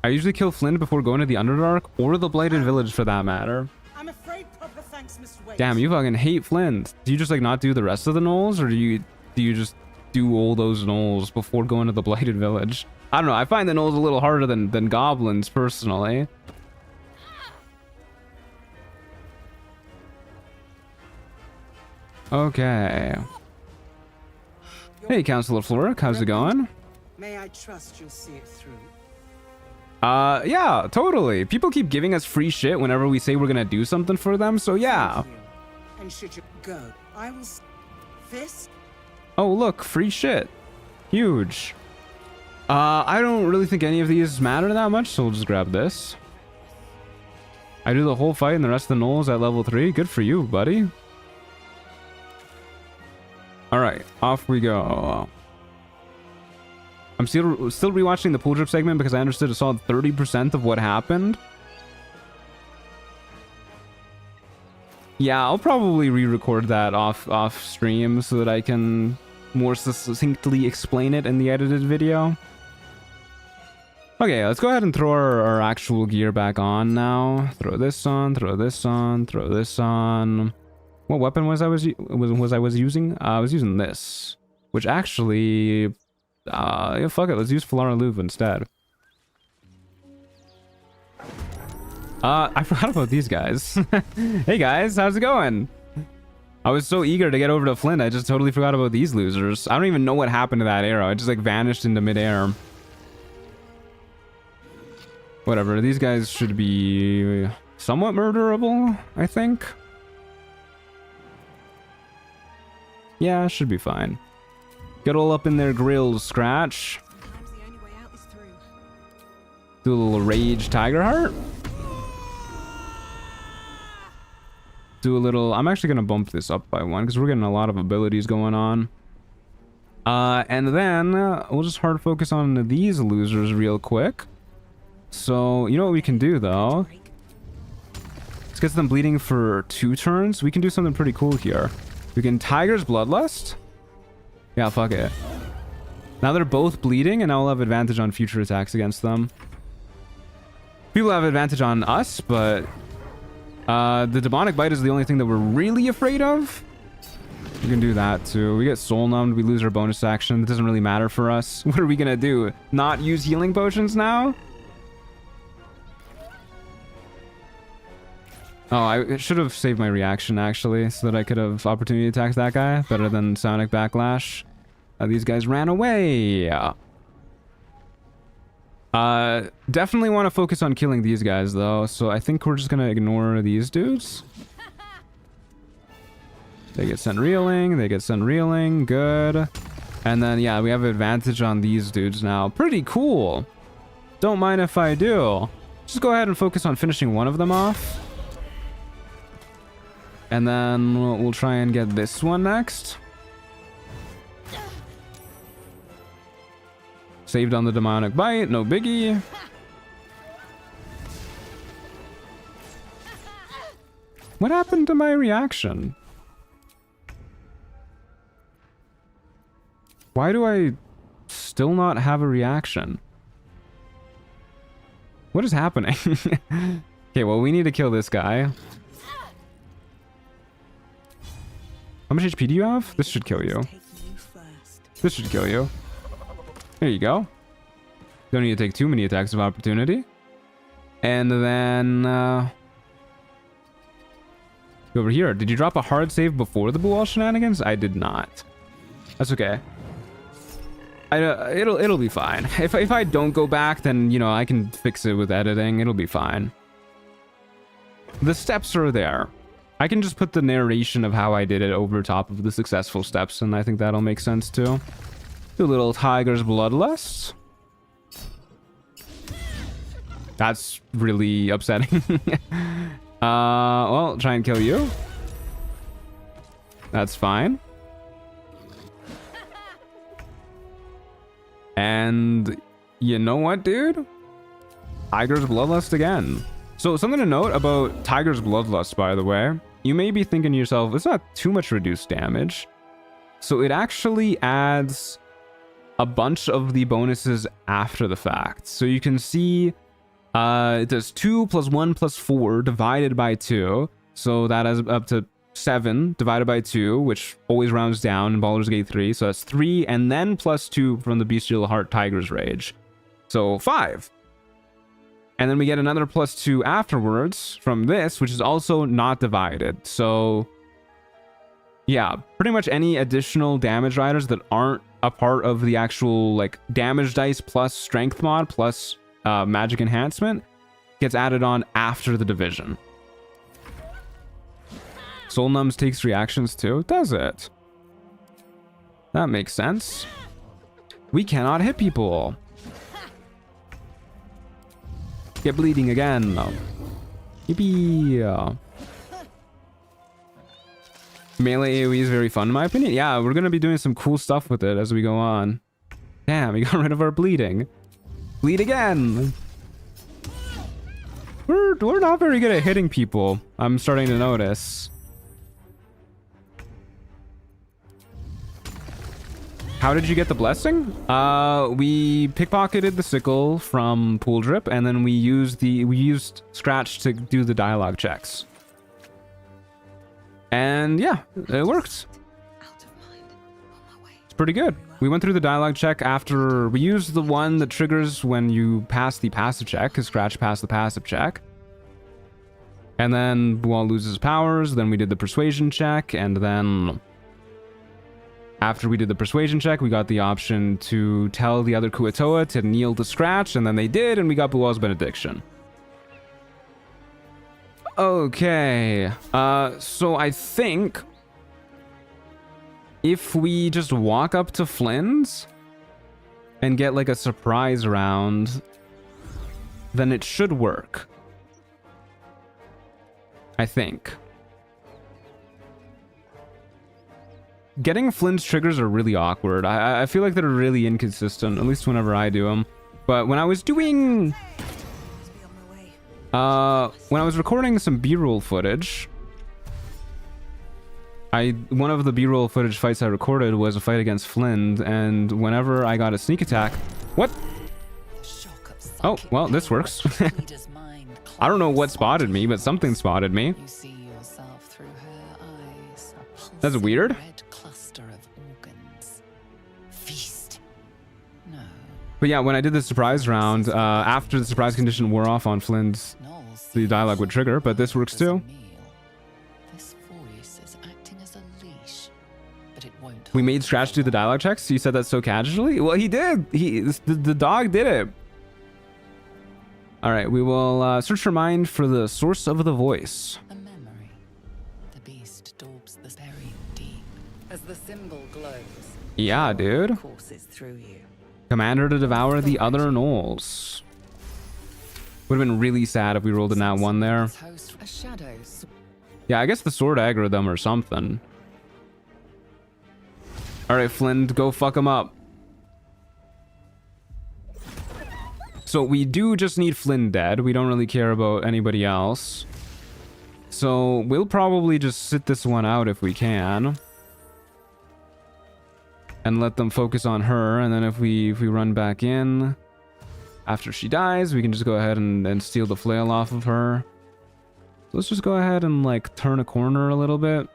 I usually kill Flint before going to the Underdark or the Blighted Village for that matter. I'm afraid proper thanks, Mr. Waite. Damn, you fucking hate Flint. Do you just like not do the rest of the gnolls, or do you just do all those gnolls before going to the Blighted Village? I don't know. I find the gnolls a little harder than goblins personally. Okay. Hey, Councilor Floric, how's it going? May I trust you'll see it through? Yeah, totally. People keep giving us free shit whenever we say we're gonna do something for them, so yeah. And should you go, I will fist. Oh, look, free shit. Huge. I don't really think any of these matter that much, so we'll just grab this. I do the whole fight and the rest of the gnolls at level 3. Good for you, buddy. Alright, off we go. I'm still rewatching the pool drip segment because I understood a solid 30% of what happened. Yeah, I'll probably re-record that off stream so that I can more succinctly explain it in the edited video. Okay, let's go ahead and throw our actual gear back on now. Throw this on, throw this on, throw this on. What weapon was I using? I was using this, which actually, yeah, fuck it, let's use Falara Luve instead. I forgot about these guys. Hey guys, how's it going? I was so eager to get over to Flint, I just totally forgot about these losers. I don't even know what happened to that arrow. It just like vanished into midair. Whatever, these guys should be somewhat murderable, I think. Yeah, should be fine. Get all up in their grills, Scratch. Do a little rage tiger heart. Do a little... I'm actually going to bump this up by 1 because we're getting a lot of abilities going on. And then we'll just hard focus on these losers real quick. So, you know what we can do, though? Let's get them bleeding for 2 turns. We can do something pretty cool here. We can Tiger's Bloodlust. Yeah, fuck it. Now they're both bleeding, and now we'll have advantage on future attacks against them. People have advantage on us, but... the Demonic Bite is the only thing that we're really afraid of. We can do that, too. We get Soul Numbed, we lose our bonus action. It doesn't really matter for us. What are we gonna do? Not use healing potions now? Oh, I should have saved my reaction, actually, so that I could have opportunity attacked that guy. Better than Sonic Backlash. These guys ran away. Definitely want to focus on killing these guys, though, so I think we're just going to ignore these dudes. They get sent reeling, they get sent reeling, good. And then, yeah, we have advantage on these dudes now. Pretty cool. Don't mind if I do. Just go ahead and focus on finishing one of them off. And then we'll try and get this one next. Saved on the Demonic Bite, no biggie. What happened to my reaction? Why do I still not have a reaction? What is happening? Okay, well, we need to kill this guy. How much HP do you have? This should kill you. This should kill you. There you go. Don't need to take too many attacks of opportunity. And then... over here. Did you drop a hard save before the Blue Wall shenanigans? I did not. That's okay. It'll be fine. If I don't go back, then, you know, I can fix it with editing. It'll be fine. The steps are there. I can just put the narration of how I did it over top of the successful steps, and I think that'll make sense too. Do a little tiger's bloodlust. That's really upsetting. Well, try and kill you. That's fine. And you know what, dude? Tiger's bloodlust again. So something to note about Tiger's bloodlust, by the way. You may be thinking to yourself, it's not too much reduced damage. So it actually adds a bunch of the bonuses after the fact. So you can see it does 2 + 1 + 4 divided by 2. So that is up to 7 divided by 2, which always rounds down in Baldur's Gate 3. So that's 3, and then +2 from the Bestial Heart Tiger's Rage. So 5. And then we get another +2 afterwards from this, which is also not divided. So yeah, pretty much any additional damage riders that aren't a part of the actual like damage dice plus strength mod plus magic enhancement gets added on after the division. Soul Numbs takes reactions too, does it? That makes sense. We cannot hit people. Get bleeding again. Yippee. Melee AoE is very fun in my opinion. Yeah, we're gonna be doing some cool stuff with it as we go on. Damn, we got rid of our bleeding. Bleed again. We're not very good at hitting people. I'm starting to notice. How did you get the blessing? We pickpocketed the sickle from Pool Drip, and then we used Scratch to do the dialogue checks. And yeah, it worked. It's pretty good. We went through the dialogue check after we used the one that triggers when you pass the passive check, because Scratch passed the passive check. And then Bual loses powers, then we did the persuasion check, and then after we did the persuasion check, we got the option to tell the other Kuatoa to kneel to Scratch, and then they did, and we got Bual's benediction. Okay, so I think if we just walk up to Flynn's and get like a surprise round, then it should work. I think. Getting Flynn's triggers are really awkward. I feel like they're really inconsistent, at least whenever I do them. But when I was doing... when I was recording some B-roll footage, one of the B-roll footage fights I recorded was a fight against Flynn, and whenever I got a sneak attack... What? Oh, well, this works. I don't know what spotted me, but something spotted me. That's weird. But yeah, when I did the surprise round, after the surprise condition wore off on Flynn's, the dialogue would trigger, but this works too. We made Scratch do the dialogue checks? You said that so casually? Well, he did! The dog did it! Alright, we will search your mind for the source of the voice. A memory. The beast daubs the very deep. As the symbol glows, yeah, dude. Courses through you. Commander to devour the other gnolls. Would have been really sad if we rolled a nat 1 there. Yeah, I guess the sword aggroed them or something. Alright, Flynn, go fuck him up. So we do just need Flynn dead. We don't really care about anybody else. So we'll probably just sit this one out if we can. And let them focus on her, and then if we run back in after she dies, we can just go ahead and steal the flail off of her. So let's just go ahead and like turn a corner a little bit.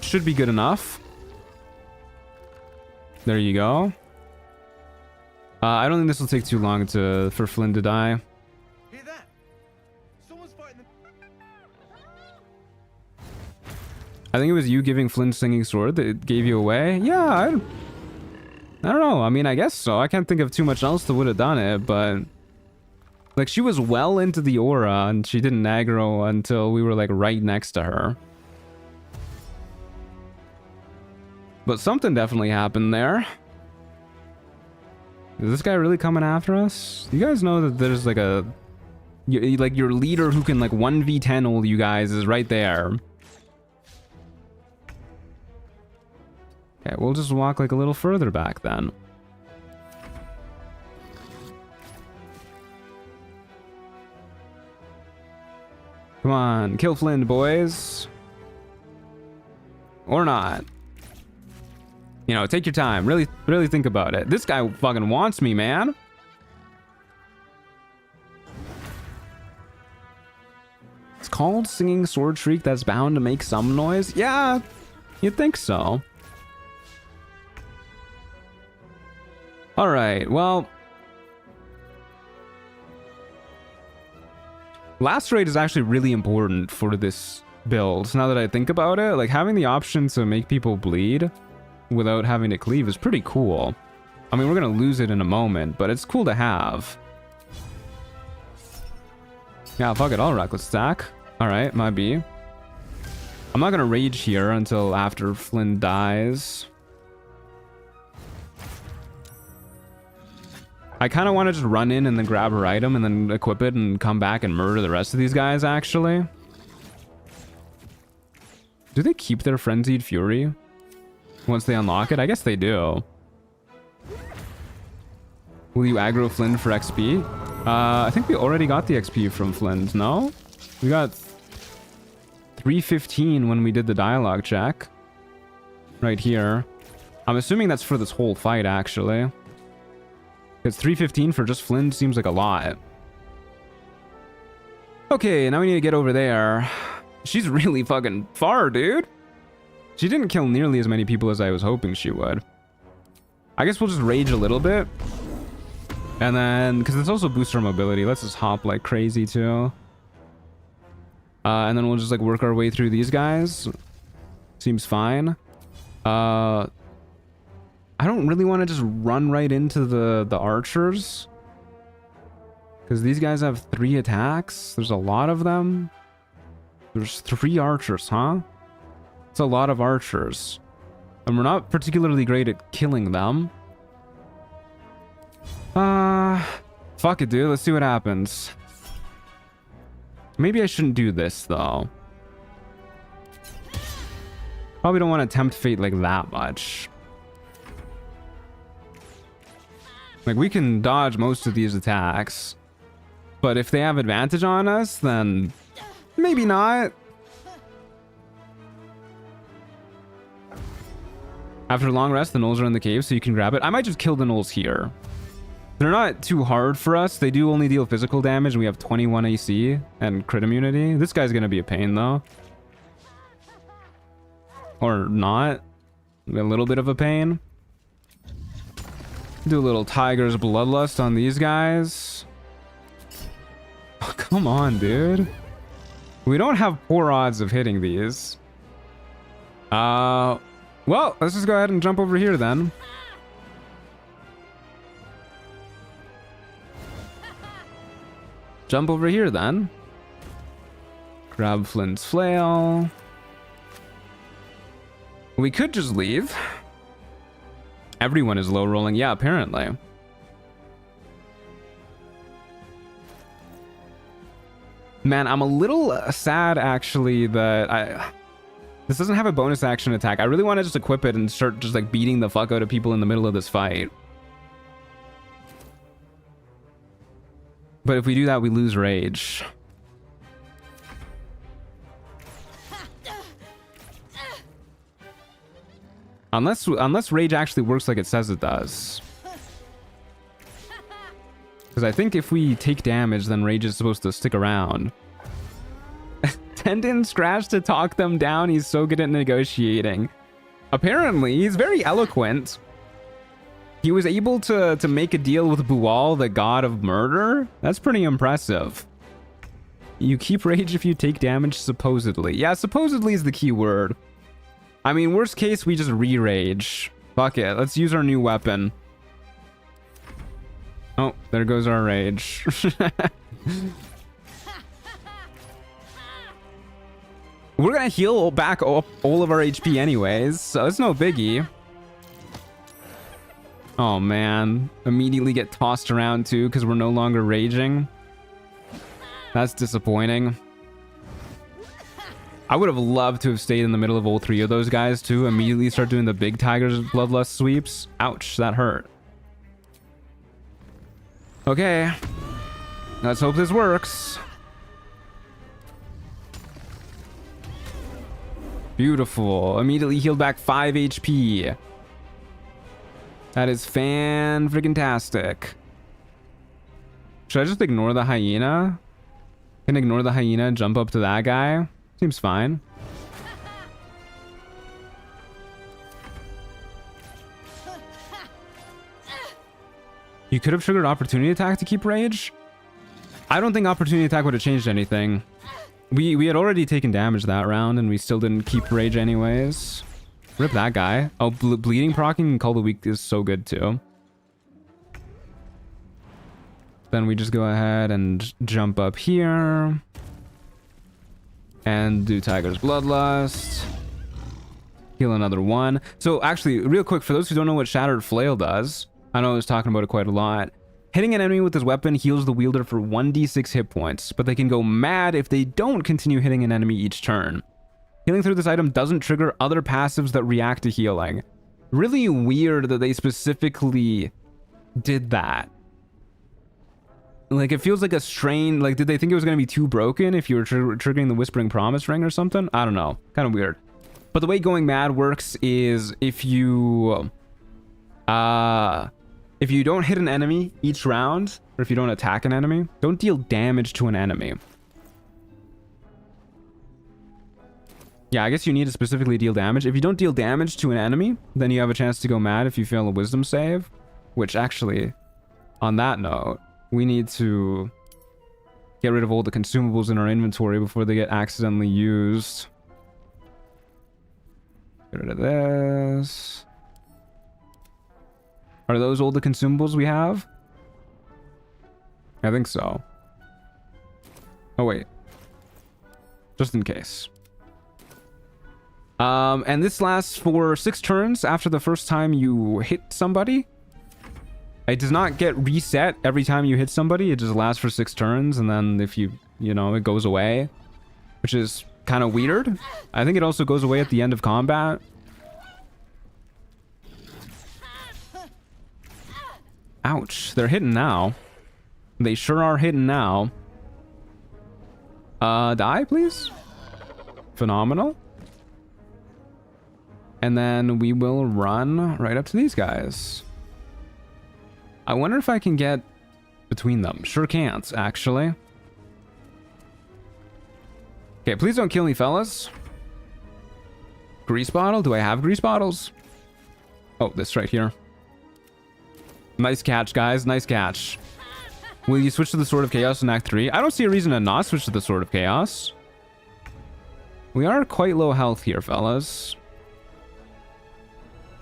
Should be good enough. There you go. I don't think this will take too long for Flynn to die. Hear that? Someone's fighting the... I think it was you giving Flynn Singing Sword that gave you away. Yeah, I don't know. I mean, I guess so. I can't think of too much else that would have done it, but... Like, she was well into the aura, and she didn't aggro until we were, like, right next to her. But something definitely happened there. Is this guy really coming after us? You guys know that there's like a... like your leader who can like 1v10 all you guys is right there. Okay, we'll just walk like a little further back then. Come on, kill Flynn, boys. Or not. You know, take your time. Really think about it. This guy fucking wants me, man. It's called Singing Sword Shriek. That's bound to make some noise. Yeah, you'd think so. All right, well... Lacerate is actually really important for this build. Now that I think about it, like having the option to make people bleed without having to cleave is pretty cool. I mean, we're gonna lose it in a moment, but it's cool to have. Yeah, fuck it, I'll reckless stack. Alright, might be. I'm not gonna rage here until after Flynn dies. I kind of want to just run in and then grab her item and then equip it and come back and murder the rest of these guys, actually. Do they keep their Frenzied Fury once they unlock it? I guess they do. Will you aggro Flynn for XP? I think we already got the XP from Flynn's, no? We got 315 when we did the dialogue check. Right here. I'm assuming that's for this whole fight, actually. Because 315 for just Flynn seems like a lot. Okay, now we need to get over there. She's really fucking far, dude. She didn't kill nearly as many people as I was hoping she would. I guess we'll just rage a little bit. And then, because this also boosts our mobility, let's just hop like crazy too. And then we'll just like work our way through these guys. Seems fine. I don't really want to just run right into the archers. Because these guys have 3 attacks. There's a lot of them. There's 3 archers, huh? It's a lot of archers. And we're not particularly great at killing them. Fuck it, dude. Let's see what happens. Maybe I shouldn't do this, though. Probably don't want to tempt fate like that much. Like, we can dodge most of these attacks. But if they have advantage on us, then maybe not. After a long rest, the gnolls are in the cave, so you can grab it. I might just kill the gnolls here. They're not too hard for us. They do only deal physical damage, and we have 21 AC and crit immunity. This guy's gonna be a pain, though. Or not. A little bit of a pain. Do a little tiger's bloodlust on these guys. Oh, come on, dude. We don't have poor odds of hitting these. Well, let's just go ahead and jump over here then. Jump over here then. Grab Flynn's flail. We could just leave. Everyone is low rolling. Yeah, apparently. Man, I'm a little sad actually that this doesn't have a bonus action attack. I really want to just equip it and start just like beating the fuck out of people in the middle of this fight. But if we do that, we lose rage. Unless rage actually works like it says it does. Because I think if we take damage, then rage is supposed to stick around. Tendon scratch to talk them down. He's so good at negotiating. Apparently, he's very eloquent. He was able to make a deal with Bual, the god of murder. That's pretty impressive. You keep rage if you take damage, supposedly. Yeah, supposedly is the key word. I mean, worst case, we just re-rage. Fuck it. Let's use our new weapon. Oh, there goes our rage. We're gonna heal back all of our HP anyways, so it's no biggie. Oh man, immediately get tossed around too because we're no longer raging. That's disappointing. I would have loved to have stayed in the middle of all three of those guys too. Immediately start doing the big tiger's bloodlust sweeps. Ouch, that hurt. Okay, let's hope this works. Beautiful. Immediately healed back 5 HP. That is fan-freaking-tastic. Should I just ignore the hyena? Can ignore the hyena and jump up to that guy? Seems fine. You could have triggered opportunity attack to keep rage? I don't think opportunity attack would have changed anything. We had already taken damage that round and we still didn't keep rage anyways. Rip that guy. Oh, bleeding proccing and Call the Weak is so good too. Then we just go ahead and jump up here. And do Tiger's Bloodlust. Heal another one. So actually, real quick, for those who don't know what Shattered Flail does, I know I was talking about it quite a lot. Hitting an enemy with this weapon heals the wielder for 1d6 hit points, but they can go mad if they don't continue hitting an enemy each turn. Healing through this item doesn't trigger other passives that react to healing. Really weird that they specifically did that. Like, it feels like a strain. Like, did they think it was going to be too broken if you were triggering the Whispering Promise Ring or something? I don't know. Kind of weird. But the way going mad works is if you don't hit an enemy each round, or if you don't attack an enemy, don't deal damage to an enemy. Yeah, I guess you need to specifically deal damage. If you don't deal damage to an enemy, then you have a chance to go mad if you fail a wisdom save. Which actually, on that note, we need to get rid of all the consumables in our inventory before they get accidentally used. Get rid of this. Are those all the consumables we have? I think so. Oh, wait. Just in case. And this lasts for 6 turns after the first time you hit somebody. It does not get reset every time you hit somebody. It just lasts for 6 turns, and then if you know, it goes away. Which is kind of weird. I think it also goes away at the end of combat. Ouch, they're hitting now. They sure are hitting now. Die, please. Phenomenal. And then we will run right up to these guys. I wonder if I can get between them. Sure can't, actually. Okay, please don't kill me, fellas. Grease bottle? Do I have grease bottles? Oh, this right here. Nice catch, guys. Nice catch. Will you switch to the Sword of Chaos in Act 3? I don't see a reason to not switch to the Sword of Chaos. We are quite low health here, fellas.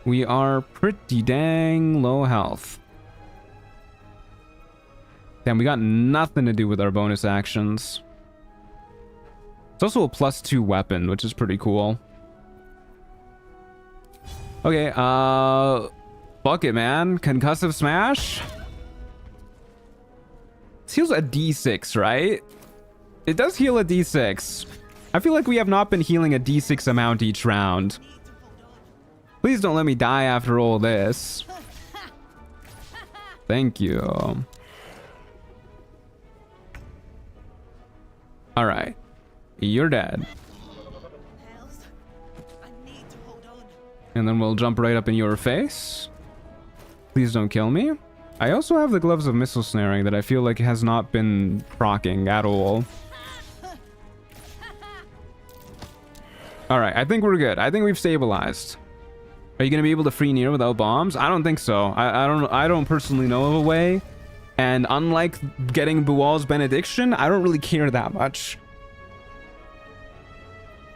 We are pretty dang low health. Damn, we got nothing to do with our bonus actions. It's also a +2 weapon, which is pretty cool. Okay, fuck it, man. Concussive Smash? This heals a D6, right? It does heal a D6. I feel like we have not been healing a D6 amount each round. Please don't let me die after all this. Thank you. Alright. You're dead. And then we'll jump right up in your face. Please don't kill me. I also have the Gloves of Missile Snaring that I feel like has not been proccing at all. Alright, I think we're good. I think we've stabilized. Are you going to be able to free near without bombs? I don't think so. I don't personally know of a way. And unlike getting Bual's Benediction, I don't really care that much.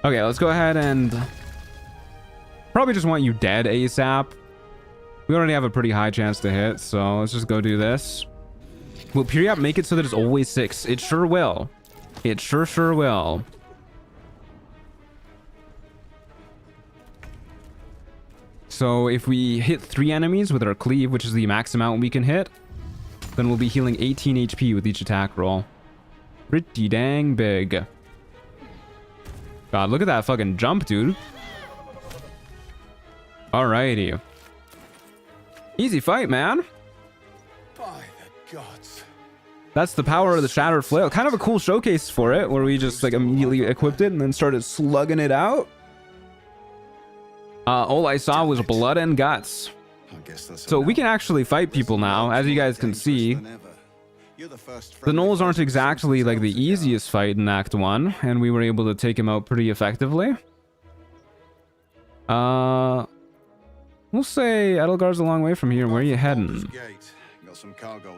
Okay, let's go ahead and... Probably just want you dead ASAP. We already have a pretty high chance to hit, so let's just go do this. Will Periap make it so that it's always 6? It sure will. It sure will. So if we hit 3 enemies with our cleave, which is the max amount we can hit, then we'll be healing 18 HP with each attack roll. Pretty dang big. God, look at that fucking jump, dude. Alrighty. Easy fight, man. By the gods. That's the power of the Shattered Flail. Kind of a cool showcase for it, where we just like immediately equipped it and then started slugging it out. All I saw was blood and guts. So we can actually fight people now, as you guys can see. The gnolls aren't exactly like the easiest fight in Act 1, and we were able to take him out pretty effectively. We'll say Edelgar's a long way from here. Where are you heading?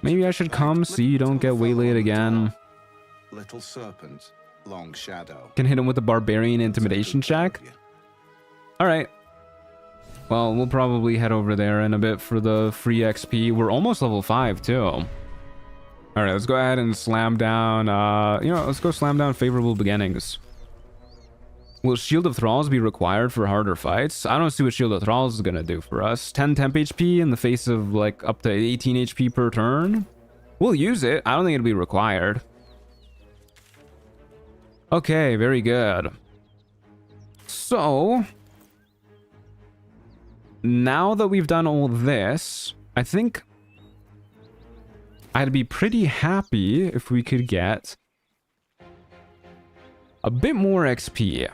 Maybe I should come so you don't get waylaid again. Little serpent, long shadow. Can hit him with a barbarian intimidation check. Alright. Well, we'll probably head over there in a bit for the free XP. We're almost level 5 too. Alright, let's go ahead and slam down, let's go slam down Favorable Beginnings. Will Shield of Thralls be required for harder fights? I don't see what Shield of Thralls is gonna do for us. 10 temp HP in the face of like up to 18 HP per turn? We'll use it. I don't think it'll be required. Okay, very good. So, now that we've done all this, I think I'd be pretty happy if we could get a bit more XP.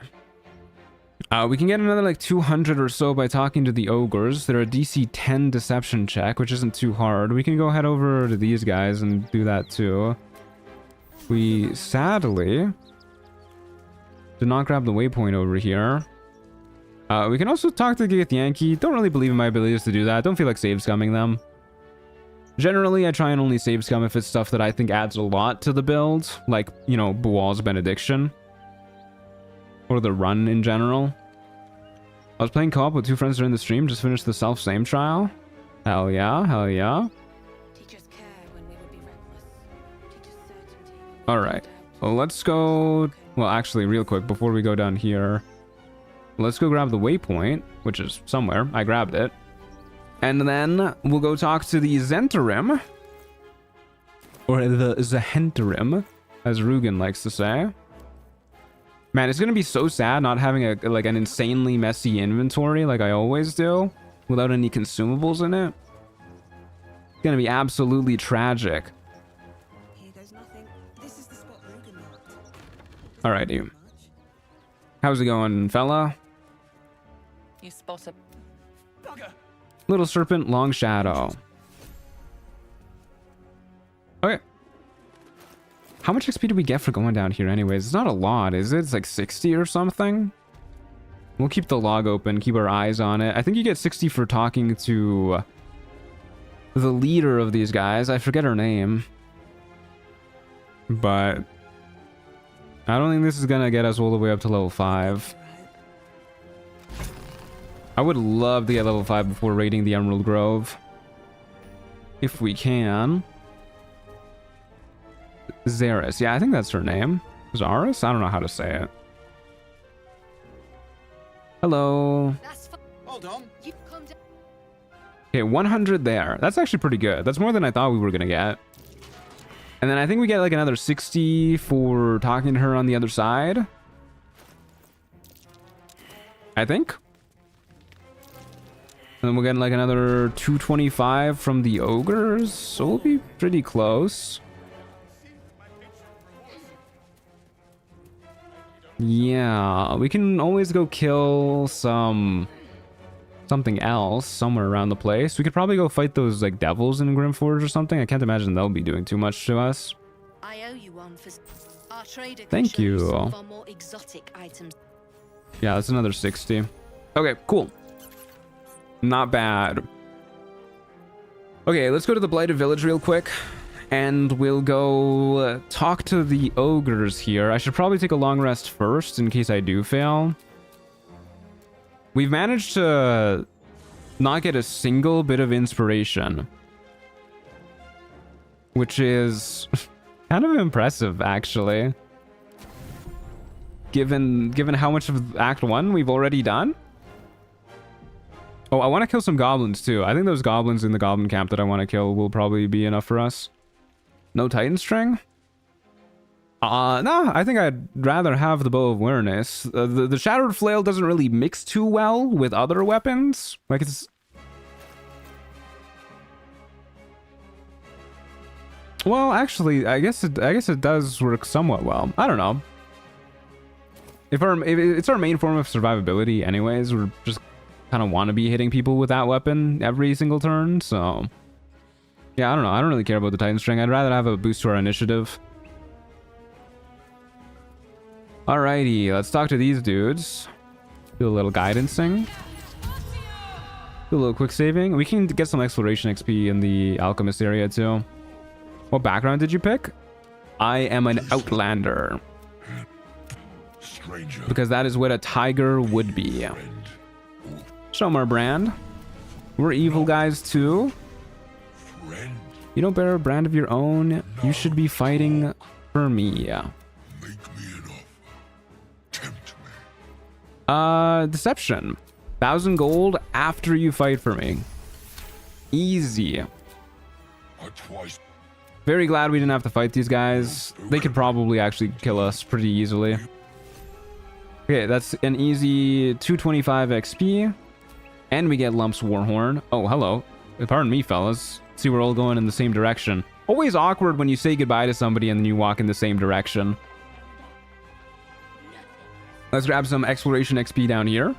We can get another like 200 or so by talking to the ogres. They're a DC 10 deception check, which isn't too hard. We can go head over to these guys and do that too. We sadly did not grab the waypoint over here. We can also talk to the Yankee. Don't really believe in my abilities to do that. Don't feel like save scumming them. Generally, I try and only save scum if it's stuff that I think adds a lot to the build, like, you know, Bual's Benediction. Or the run in general. I was playing co-op with 2 friends during the stream, just finished the self-same trial. Hell yeah, hell yeah. Alright, well, let's go... Well, actually, real quick, before we go down here, let's go grab the waypoint, which is somewhere. I grabbed it. And then we'll go talk to the Zentarim. Or the Zahentarim, as Rugen likes to say. Man, it's gonna be so sad not having an insanely messy inventory like I always do, without any consumables in it. It's gonna be absolutely tragic. Alrighty. How's it going, fella? You spot a Little serpent, long shadow. Okay. How much XP do we get for going down here anyways? It's not a lot, is it? It's like 60 or something? We'll keep the log open, keep our eyes on it. I think you get 60 for talking to the leader of these guys. I forget her name. But I don't think this is gonna get us all the way up to level 5. I would love to get level 5 before raiding the Emerald Grove. If we can. Zaris. Yeah, I think that's her name. Zaris? I don't know how to say it. Hello. Hold on. Okay, 100 there. That's actually pretty good. That's more than I thought we were gonna get. And then I think we get like another 60 for talking to her on the other side. I think. And then we'll get like another 225 from the ogres. So we'll be pretty close. Yeah, we can always go kill something else somewhere around the place. We could probably go fight those like devils in Grimforge or something. I can't imagine they'll be doing too much to us. I owe you one for our trader. Thank you. Some of our more exotic items. Yeah, that's another 60. Okay, cool. Not bad. Okay, let's go to the Blighted Village real quick. And we'll go talk to the ogres here. I should probably take a long rest first in case I do fail. We've managed to not get a single bit of inspiration, which is kind of impressive, actually. Given how much of Act 1 we've already done. Oh, I want to kill some goblins too. I think those goblins in the goblin camp that I want to kill will probably be enough for us. No Titan string? No, I think I'd rather have the Bow of Awareness. The Shattered Flail doesn't really mix too well with other weapons. Like, it's... Well, actually, I guess it does work somewhat well. I don't know. If it's our main form of survivability anyways, we're just kind of want to be hitting people with that weapon every single turn, so... Yeah, I don't know. I don't really care about the Titan string. I'd rather have a boost to our initiative. Alrighty, let's talk to these dudes. Do a little guidancing. Do a little quick saving. We can get some exploration XP in the alchemist area too. What background did you pick? I am an outlander. Stranger. Because that is what a tiger would be. Show 'em our brand. We're evil guys too. Friend. You don't bear a brand of your own. You should be fighting for me. Make me an offer. Tempt me. Deception. 1,000 gold after you fight for me. Easy. Twice. Very glad we didn't have to fight these guys. They could probably actually kill us pretty easily. Okay, that's an easy 225 XP. And we get Lump's Warhorn. Oh, hello. Pardon me, fellas. See, we're all going in the same direction. Always awkward when you say goodbye to somebody and then you walk in the same direction. Let's grab some exploration XP down here.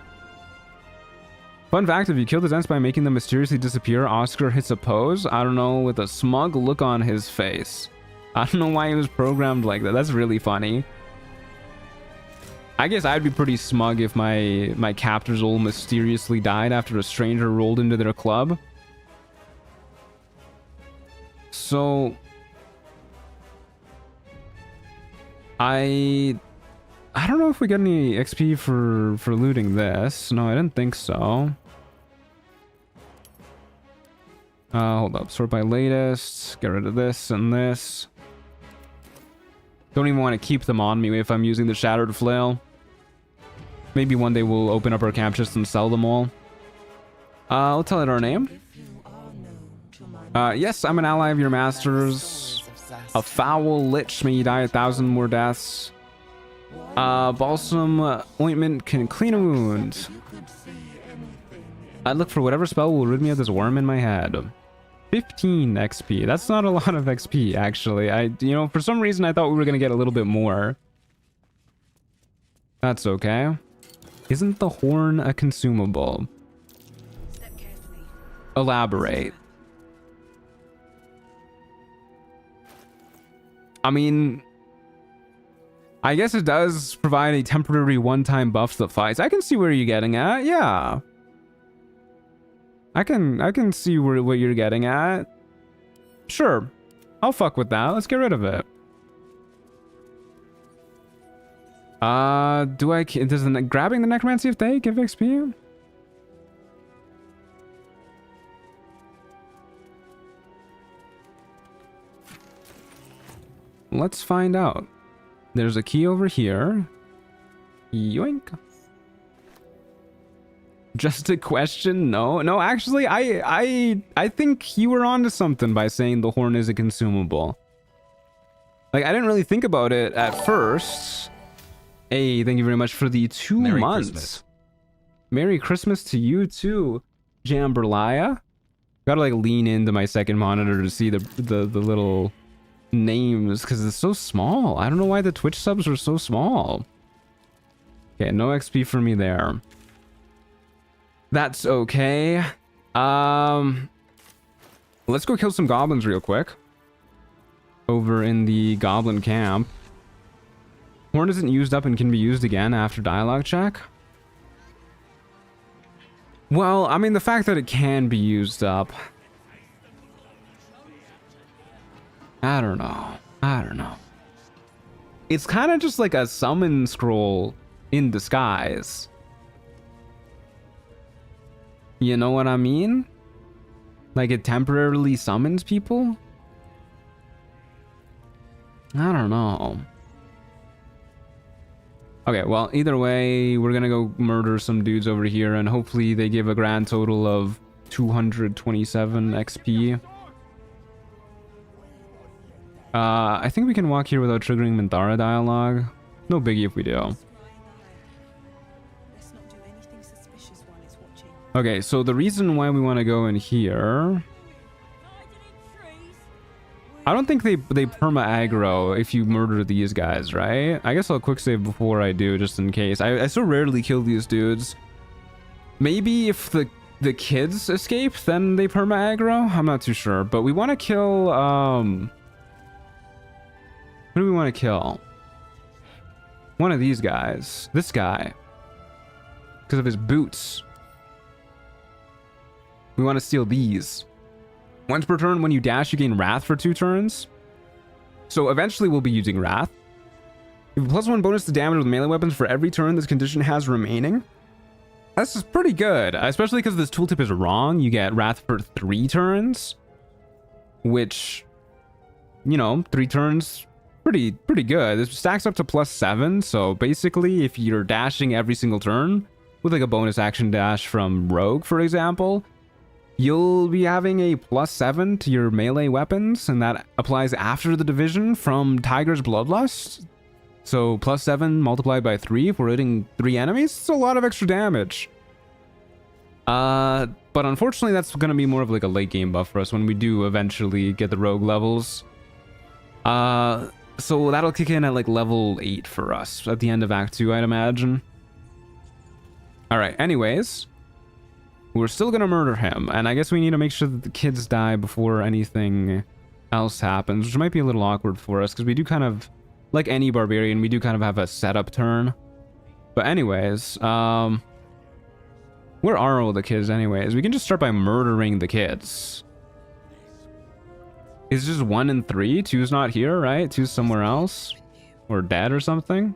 Fun fact, if you kill the Zents by making them mysteriously disappear, Oscar hits a pose, I don't know, with a smug look on his face. I don't know why he was programmed like that. That's really funny. I guess I'd be pretty smug if my captors all mysteriously died after a stranger rolled into their club. So... I don't know if we get any XP for looting this. No, I didn't think so. Hold up. Sort by latest. Get rid of this and this. Don't even want to keep them on me if I'm using the Shattered Flail. Maybe one day we'll open up our camp chest and sell them all. I'll tell it our name. Yes, I'm an ally of your master's. A foul lich, may you die 1,000 more deaths. Balsam ointment can clean a wound. I'd look for whatever spell will rid me of this worm in my head. 15 XP. That's not a lot of XP, actually. For some reason I thought we were gonna get a little bit more. That's okay. Isn't the horn a consumable? Elaborate. I mean, I guess it does provide a temporary one-time buff to the fights. I can see where you're getting at. Yeah. I can see what you're getting at. Sure. I'll fuck with that. Let's get rid of it. Does grabbing the necromancy of Thay give XP? Let's find out. There's a key over here. Yoink. Just a question? No, actually, I think you were onto something by saying the horn is a consumable. Like, I didn't really think about it at first. Hey, thank you very much for the 2 Merry months. Christmas. Merry Christmas to you too, Jamberlia. Gotta like lean into my second monitor to see the little names because it's so small. I don't know why the Twitch subs are so small. Okay, no XP for me there. That's okay. Let's go kill some goblins real quick. Over in the goblin camp. Horn isn't used up and can be used again after dialogue check. Well, I mean, the fact that it can be used up. I don't know. It's kind of just like a summon scroll in disguise. You know what I mean? Like it temporarily summons people? I don't know. Okay, well, either way, we're gonna go murder some dudes over here, and hopefully they give a grand total of 227 XP. I think we can walk here without triggering Minthara dialogue. No biggie if we do. Okay, so the reason why we want to go in here... I don't think they perma aggro if you murder these guys, right? I guess I'll quick save before I do, just in case. I so rarely kill these dudes. Maybe if the kids escape, then they perma aggro? I'm not too sure, but we want to kill... Who do we want to kill? One of these guys. This guy. Because of his boots. We want to steal these. Once per turn, when you dash, you gain Wrath for 2 turns. So eventually we'll be using Wrath. You have a +1 bonus to damage with melee weapons for every turn this condition has remaining. That's pretty good, especially because this tooltip is wrong. You get Wrath for 3 turns. Which, you know, 3 turns... Pretty good. This stacks up to +7, so basically if you're dashing every single turn with like a bonus action dash from Rogue, for example, you'll be having a +7 to your melee weapons, and that applies after the division from Tiger's Bloodlust. So +7 multiplied by 3 if we're hitting 3 enemies, it's a lot of extra damage. But unfortunately that's going to be more of like a late game buff for us when we do eventually get the Rogue levels. So that'll kick in at like level 8 for us at the end of Act 2, I'd imagine. Alright, anyways. We're still gonna murder him, and I guess we need to make sure that the kids die before anything else happens, which might be a little awkward for us, because we do kind of, like any barbarian, we do kind of have a setup turn. But anyways, where are all the kids anyways? We can just start by murdering the kids. It's just 1 and 3. 2's not here, right? 2's somewhere else. Or dead or something.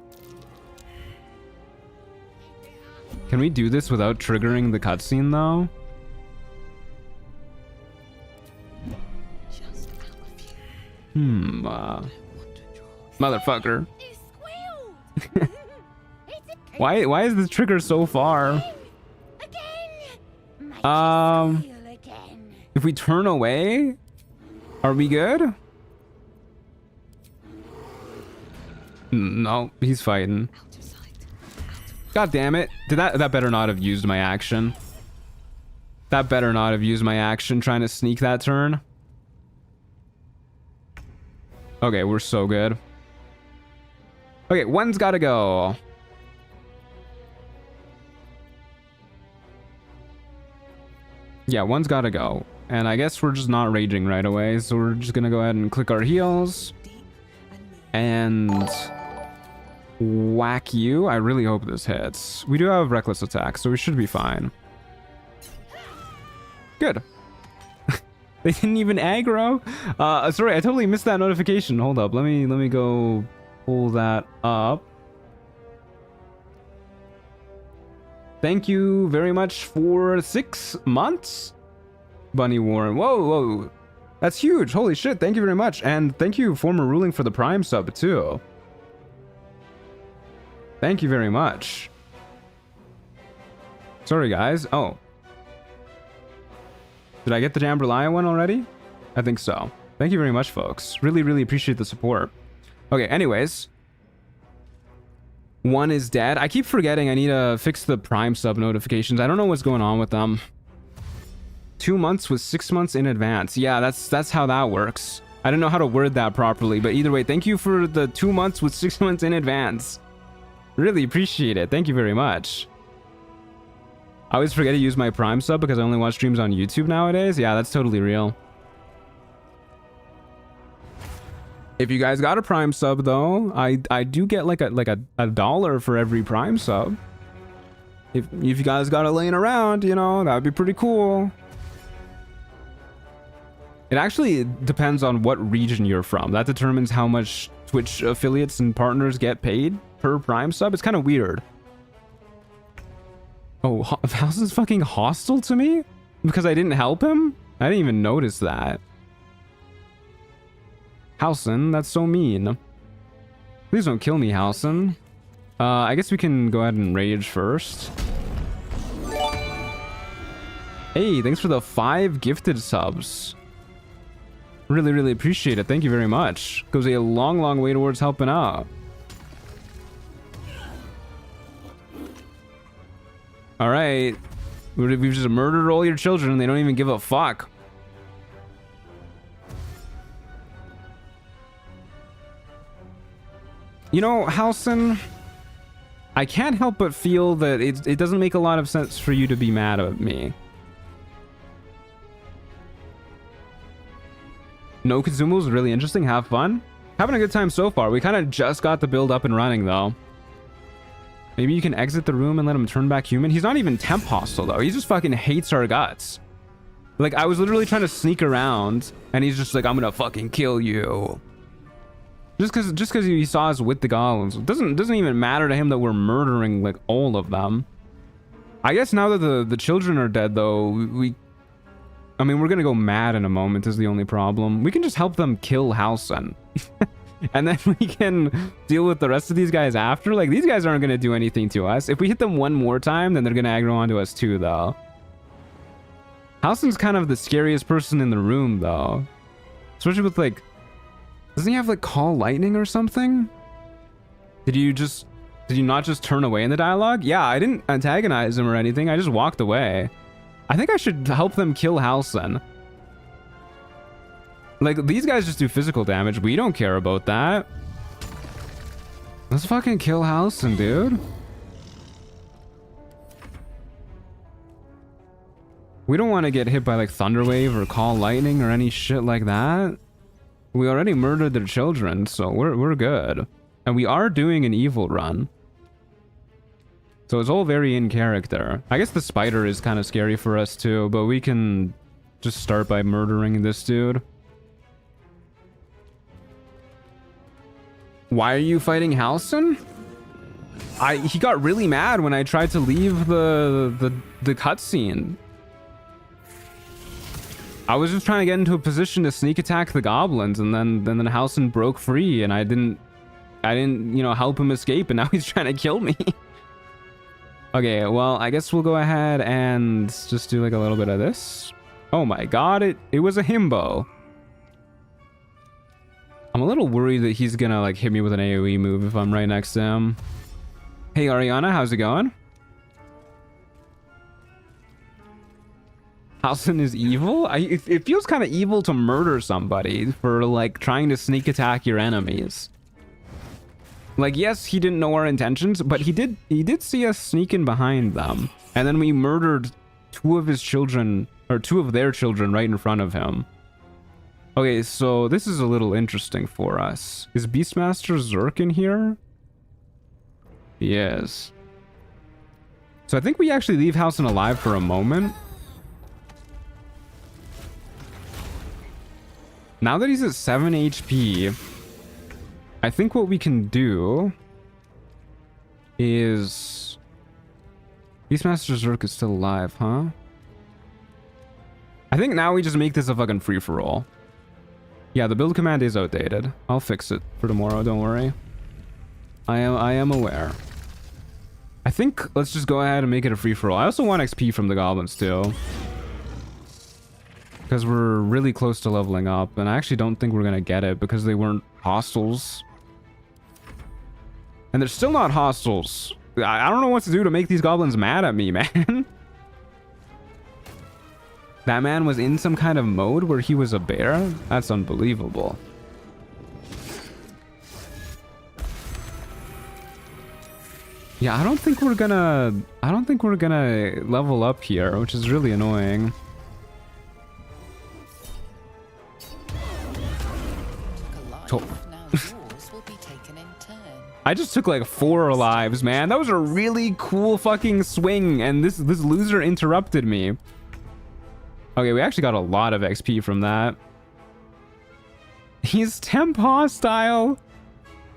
Can we do this without triggering the cutscene, though? Motherfucker. Why is this trigger so far? If we turn away... Are we good? No, he's fighting. God damn it. That better not have used my action. That better not have used my action trying to sneak that turn. Okay, we're so good. Okay, one's gotta go. Yeah, one's gotta go. And I guess we're just not raging right away, so we're just gonna go ahead and click our heals. And... whack you. I really hope this hits. We do have reckless attack, so we should be fine. Good. They didn't even aggro. Sorry, I totally missed that notification. Hold up, let me go pull that up. Thank you very much for 6 months. Bunny Warren. Whoa. That's huge. Holy shit. Thank you very much. And thank you, Former Ruling, for the Prime sub, too. Thank you very much. Sorry, guys. Oh. Did I get the Jambalaya one already? I think so. Thank you very much, folks. Really, really appreciate the support. Okay, anyways. 1 is dead. I keep forgetting I need to fix the Prime sub notifications. I don't know what's going on with them. 2 months with 6 months in advance. Yeah, that's how that works. I don't know how to word that properly, but either way, thank you for the 2 months with 6 months in advance. Really appreciate it. Thank you very much. I always forget to use my Prime sub because I only watch streams on YouTube nowadays. Yeah, that's totally real. If you guys got a Prime sub though, I do get like a $1 for every Prime sub. If you guys got it laying around, you know, that would be pretty cool. It actually depends on what region you're from. That determines how much Twitch affiliates and partners get paid per Prime sub. It's kind of weird. Oh, Halsin's fucking hostile to me? Because I didn't help him? I didn't even notice that. Halsin, that's so mean. Please don't kill me, Halsin. I guess we can go ahead and rage first. Hey, thanks for the 5 gifted subs. Really, really appreciate it. Thank you very much. Goes a long, long way towards helping out. All right. We've just murdered all your children and they don't even give a fuck. You know, Halson, I can't help but feel that it doesn't make a lot of sense for you to be mad at me. No consumables is really interesting. Have fun. Having a good time so far. We kind of just got the build up and running though. Maybe you can exit the room and let him turn back human. He's not even temp hostile though. He just fucking hates our guts. Like I was literally trying to sneak around and he's just like, I'm gonna fucking kill you. Just because he saw us with the goblins. It doesn't even matter to him that we're murdering like all of them. I guess now that the children are dead though, I mean, we're gonna go mad in a moment is the only problem. We can just help them kill Halson. And then we can deal with the rest of these guys after. Like, these guys aren't gonna do anything to us. If we hit them one more time, then they're gonna aggro onto us too, though. Halson's kind of the scariest person in the room, though. Especially with, like... Doesn't he have, like, call lightning or something? Did you not just turn away in the dialogue? Yeah, I didn't antagonize him or anything. I just walked away. I think I should help them kill Halson. Like, these guys just do physical damage. We don't care about that. Let's fucking kill Halson, dude. We don't want to get hit by, like, Thunderwave or Call Lightning or any shit like that. We already murdered their children, so we're good. And we are doing an evil run. So it's all very in character. I guess the spider is kind of scary for us too, but we can just start by murdering this dude. Why are you fighting Halson? He got really mad when I tried to leave the cutscene. I was just trying to get into a position to sneak attack the goblins, and then Halson broke free, and I didn't, you know, help him escape, and now he's trying to kill me. Okay, well, I guess we'll go ahead and just do like a little bit of this. Oh my god, it was a himbo. I'm a little worried that he's gonna like hit me with an AoE move if I'm right next to him. Hey Ariana, how's it going? Halson is evil? It feels kind of evil to murder somebody for like trying to sneak attack your enemies. Like, yes, he didn't know our intentions, but he did see us sneaking behind them. And then we murdered 2 of his children, or 2 of their children right in front of him. Okay, so this is a little interesting for us. Is Beastmaster Zerk in here? He is. So I think we actually leave Halson alive for a moment. Now that he's at 7 HP, I think what we can do is... Beastmaster Zerk is still alive, huh? I think now we just make this a fucking free-for-all. Yeah, the build command is outdated. I'll fix it for tomorrow, don't worry. I am aware. I think let's just go ahead and make it a free-for-all. I also want XP from the goblins too, because we're really close to leveling up, and I actually don't think we're gonna get it because they weren't hostiles. And they're still not hostiles. I don't know what to do to make these goblins mad at me, man. That man was in some kind of mode where he was a bear? That's unbelievable. Yeah, I don't think we're gonna level up here, which is really annoying. I just took like 4 lives, man. That was a really cool fucking swing, and this loser interrupted me. Okay, we actually got a lot of XP from that. He's temp hostile.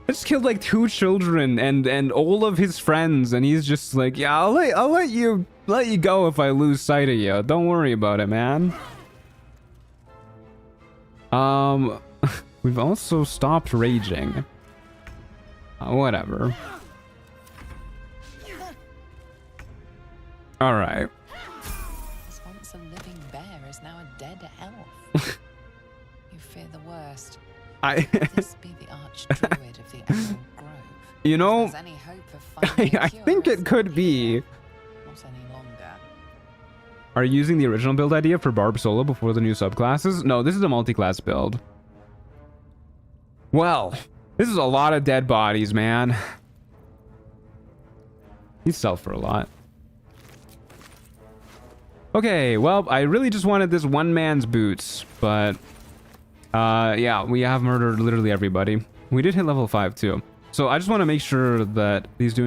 I just killed like 2 children and all of his friends, and he's just like, yeah, I'll let you go if I lose sight of you. Don't worry about it, man. We've also stopped raging. Whatever. All right. This once a living bear is now a dead elf. You fear the worst. Could this be the archdruid of the Emerald Grove? You know, If there's any hope of finding a I cure, think it's it could be. not any longer. Are you using the original build idea for Barb Solo before the new subclasses? No, this is a multi-class build. Well, this is a lot of dead bodies, man. These sell for a lot. Okay, well, I really just wanted this one man's boots, but yeah, we have murdered literally everybody. We did hit level 5 too. So I just want to make sure that these do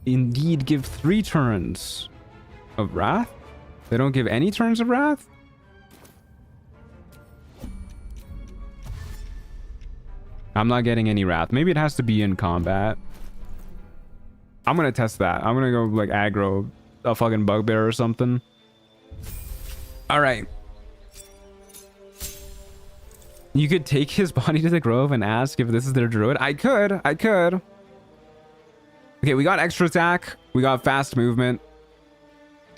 indeed give 3 turns of Wrath. They don't give any turns of Wrath? I'm not getting any Wrath. Maybe it has to be in combat. I'm gonna test that. I'm gonna go like aggro a fucking bugbear or something. All right. You could take his body to the grove and ask if this is their druid. I could. Okay, we got extra attack. We got fast movement.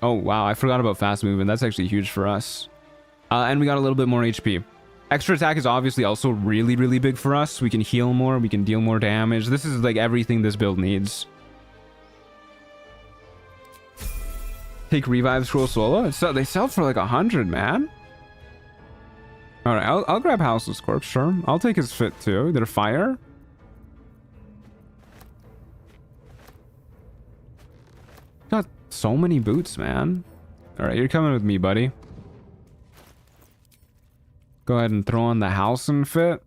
Oh, wow. I forgot about fast movement. That's actually huge for us. And we got a little bit more HP. Extra attack is obviously also really, really big for us. We can heal more. We can deal more damage. This is like everything this build needs. Take revive scroll solo. So they sell for like 100, man. All right, I'll grab Houseless Corpse, sure. I'll take his fit too. They're fire. Got so many boots, man. All right, you're coming with me, buddy. Go ahead and throw on the house and fit.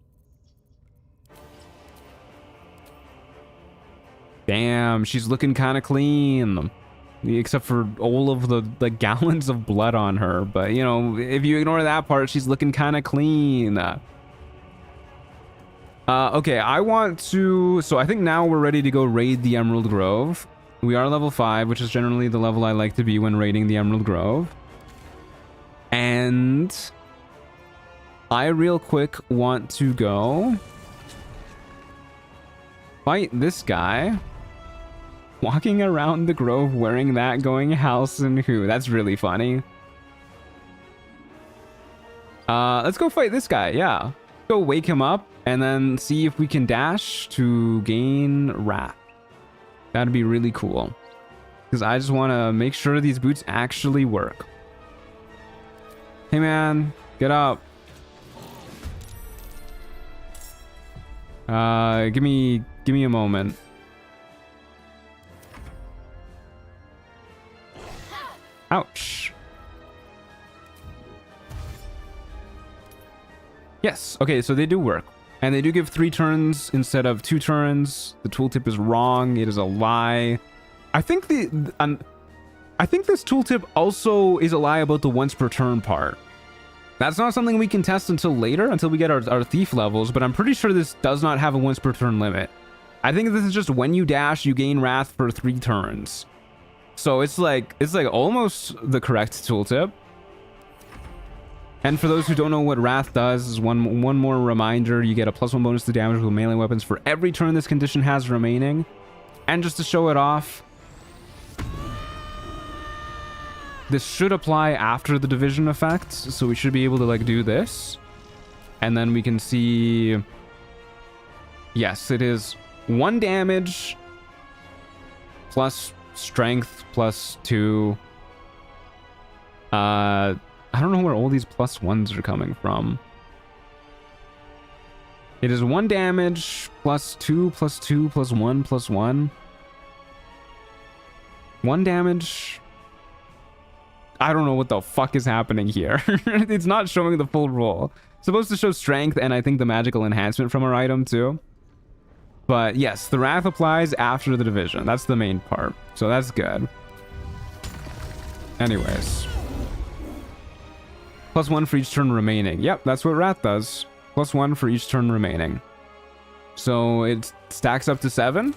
Damn, she's looking kind of clean. Except for all of the gallons of blood on her. But, you know, if you ignore that part, she's looking kind of clean. Okay, I want to... So I think now we're ready to go raid the Emerald Grove. We are level 5, which is generally the level I like to be when raiding the Emerald Grove. And I real quick want to go fight this guy. Walking around the grove wearing that, going house and who. That's really funny. Let's go fight this guy, yeah. Go wake him up and then see if we can dash to gain Wrath. That'd be really cool. Because I just want to make sure these boots actually work. Hey man, get up. Give me a moment. Ouch. Yes, okay, so they do work. And they do give 3 turns instead of 2 turns. The tooltip is wrong. It is a lie. I think this tooltip also is a lie about the once per turn part. That's not something we can test until later, until we get our thief levels, but I'm pretty sure this does not have a once per turn limit. I think this is just when you dash, you gain Wrath for 3 turns. So it's like almost the correct tooltip. And for those who don't know what Wrath does, is one more reminder, you get a +1 bonus to damage with melee weapons for every turn this condition has remaining. And just to show it off, this should apply after the division effect, so we should be able to like do this. And then we can see, yes, it is 1 damage plus strength +2. I don't know where all these +1s are coming from. It is 1 damage +2 +2 +1 +1. 1 damage. I don't know what the fuck is happening here. It's not showing the full roll. It's supposed to show strength and I think the magical enhancement from our item too. But yes, the Wrath applies after the division. That's the main part. So that's good. Anyways. +1 for each turn remaining. Yep, that's what Wrath does. +1 for each turn remaining. So it stacks up to 7.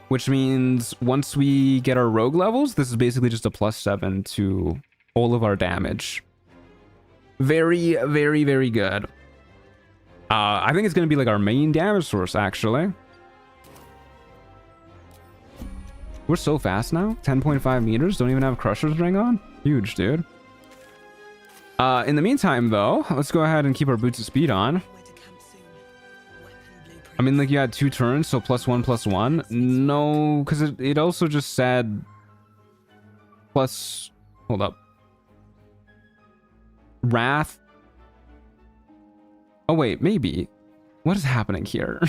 Which means once we get our rogue levels, this is basically just a +7 to all of our damage. Very, very, very good. I think it's going to be like our main damage source, actually. We're so fast now. 10.5 meters. Don't even have Crusher's Ring on. Huge, dude. In the meantime, though, let's go ahead and keep our boots of speed on. I mean, like, you had 2 turns, so +1/+1. No, because it also just said plus... Hold up. Wrath. Oh, wait, maybe. What is happening here?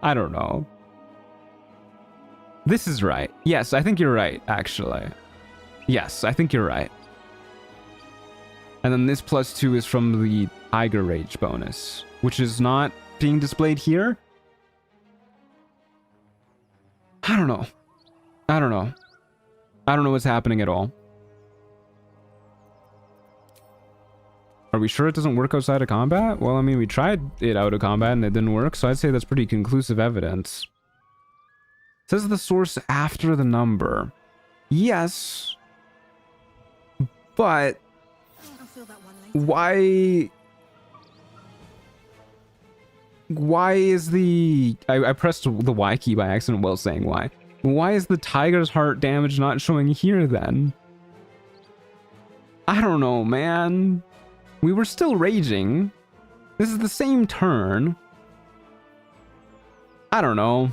I don't know. This is right. Yes, I think you're right, actually. Yes, I think you're right. And then this +2 is from the Tiger Rage bonus, which is not being displayed here. I don't know. I don't know. I don't know what's happening at all. Are we sure it doesn't work outside of combat? Well, I mean, we tried it out of combat and it didn't work, so I'd say that's pretty conclusive evidence. It says the source after the number. Yes. But why is the... I pressed the Y key by accident while saying why. Why is the tiger's heart damage not showing here then? I don't know, man. We were still raging. This is the same turn. I don't know.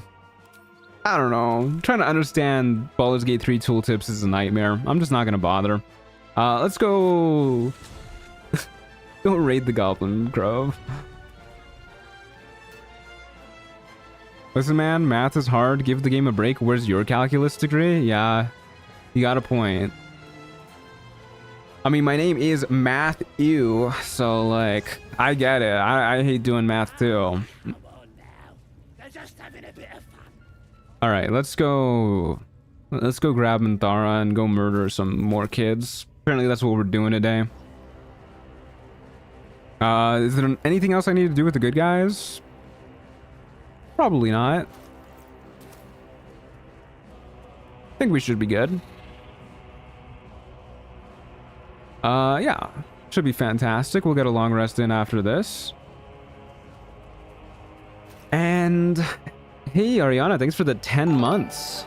I don't know. Trying to understand Baldur's Gate 3 tooltips is a nightmare. I'm just not gonna bother. Let's go... go raid the Goblin Grove. Listen, man, math is hard. Give the game a break. Where's your calculus degree? Yeah, you got a point. I mean, my name is Matthew, so, like, I get it. I hate doing math, too. All right, let's go grab Minthara and go murder some more kids. Apparently, that's what we're doing today. Is there anything else I need to do with the good guys? Probably not. I think we should be good. Yeah. Should be fantastic. We'll get a long rest in after this. And... hey, Ariana, thanks for the 10 months.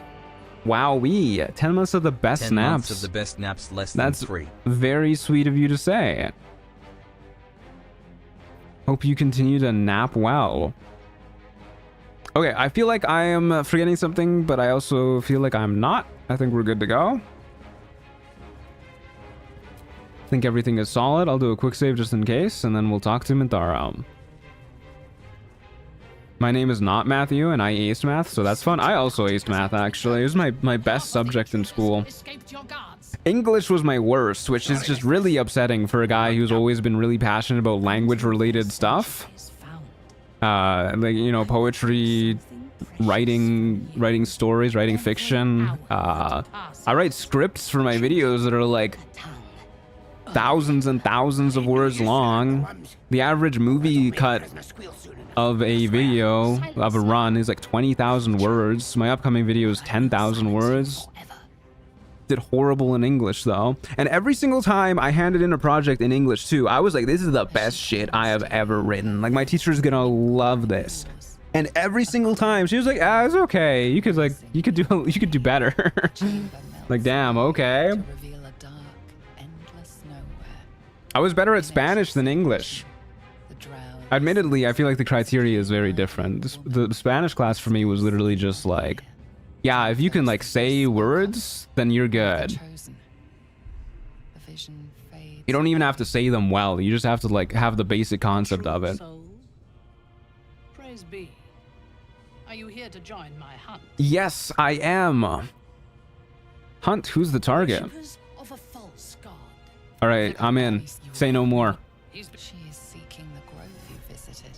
Wowee. 10 months of the best 10 naps. months of the best naps, less than 3. That's very sweet of you to say. Hope you continue to nap well. Okay, I feel like I am forgetting something, but I also feel like I'm not. I think we're good to go. I think everything is solid. I'll do a quick save just in case, and then we'll talk to Minthara. My name is not Matthew, and I aced math, so that's fun. I also aced math, actually. It was my best subject in school. English was my worst, which is just really upsetting for a guy who's always been really passionate about language-related stuff. Like, you know, poetry, writing stories, writing fiction. I write scripts for my videos that are like thousands and thousands of words long. The average movie cut of a video, of a run, is like 20,000 words. My upcoming video is 10,000 words. Did horrible in English though, and every single time I handed in a project in English too, I was like, this is the best shit I have ever written. Like, my teacher's gonna love this. And every single time she was like, ah, it's okay, you could do better. Like, damn, okay. I was better at Spanish than English. Admittedly, I feel like the criteria is very different. The Spanish class for me was literally just like, yeah, if you can like say words, then you're good. You don't even have to say them well. You just have to like have the basic concept of it. Praise be. Are you here to join my hunt? Yes, I am. Hunt, who's the target? All right, I'm in. Say no more. She is seeking the grove you visited.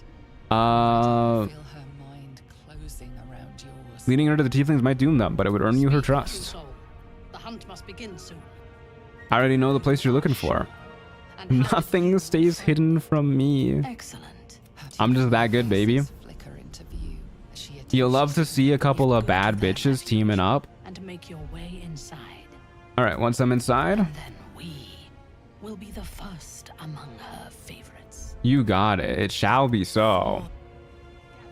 Leading her to the tieflings might doom them, but it would earn you her trust. The hunt must begin soon. I already know the place you're looking for. Nothing stays hidden from me. Excellent. I'm just that good, baby. You'll love to see a couple of bad bitches teaming up. And make your way inside. All right, once I'm inside, Then we will be the first among her favorites. you got it. It shall be so.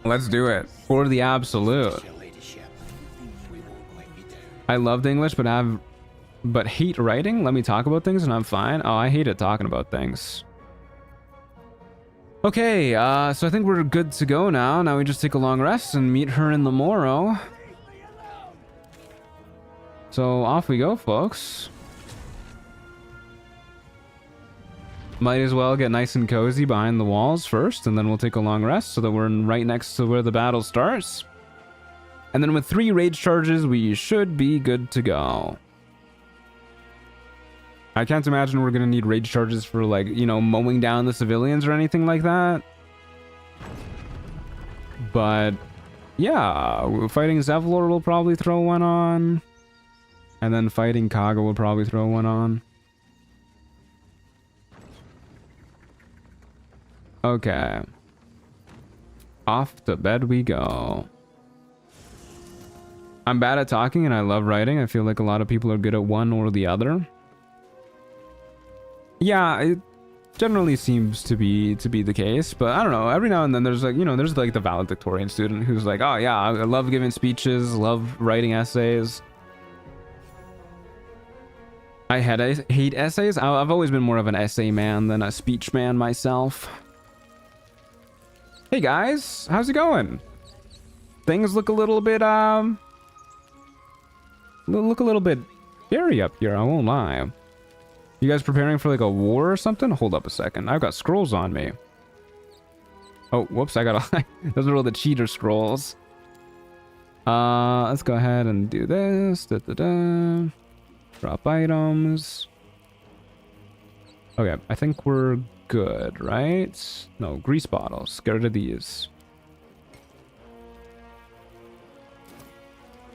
Let's do it. For the absolute. I loved English, but hate writing. Let me talk about things and I'm fine. Oh, I hated talking about things. Okay, so I think we're good to go now. Now we just take a long rest and meet her in the morrow. So off we go, folks. Might as well get nice and cozy behind the walls first, and then we'll take a long rest so that we're right next to where the battle starts. And then with 3 rage charges, we should be good to go. I can't imagine we're gonna need rage charges for, like, you know, mowing down the civilians or anything like that. But yeah, fighting Zevlor will probably throw one on. And then fighting Kaga will probably throw one on. Okay. Off to bed we go. I'm bad at talking and I love writing. I feel like a lot of people are good at one or the other. Yeah, it generally seems to be the case, but I don't know. Every now and then there's, like, you know, there's like the valedictorian student who's like, oh yeah, I love giving speeches, love writing essays. I hate essays. I've always been more of an essay man than a speech man myself. Hey guys, how's it going? Things look a little bit scary up here, I won't lie. You guys preparing for like a war or something? Hold up a second. I've got scrolls on me. Oh, whoops, I got those are all the cheater scrolls. Let's go ahead and do this. Drop items. Okay, I think we're good, right? No, grease bottles. Get rid of these.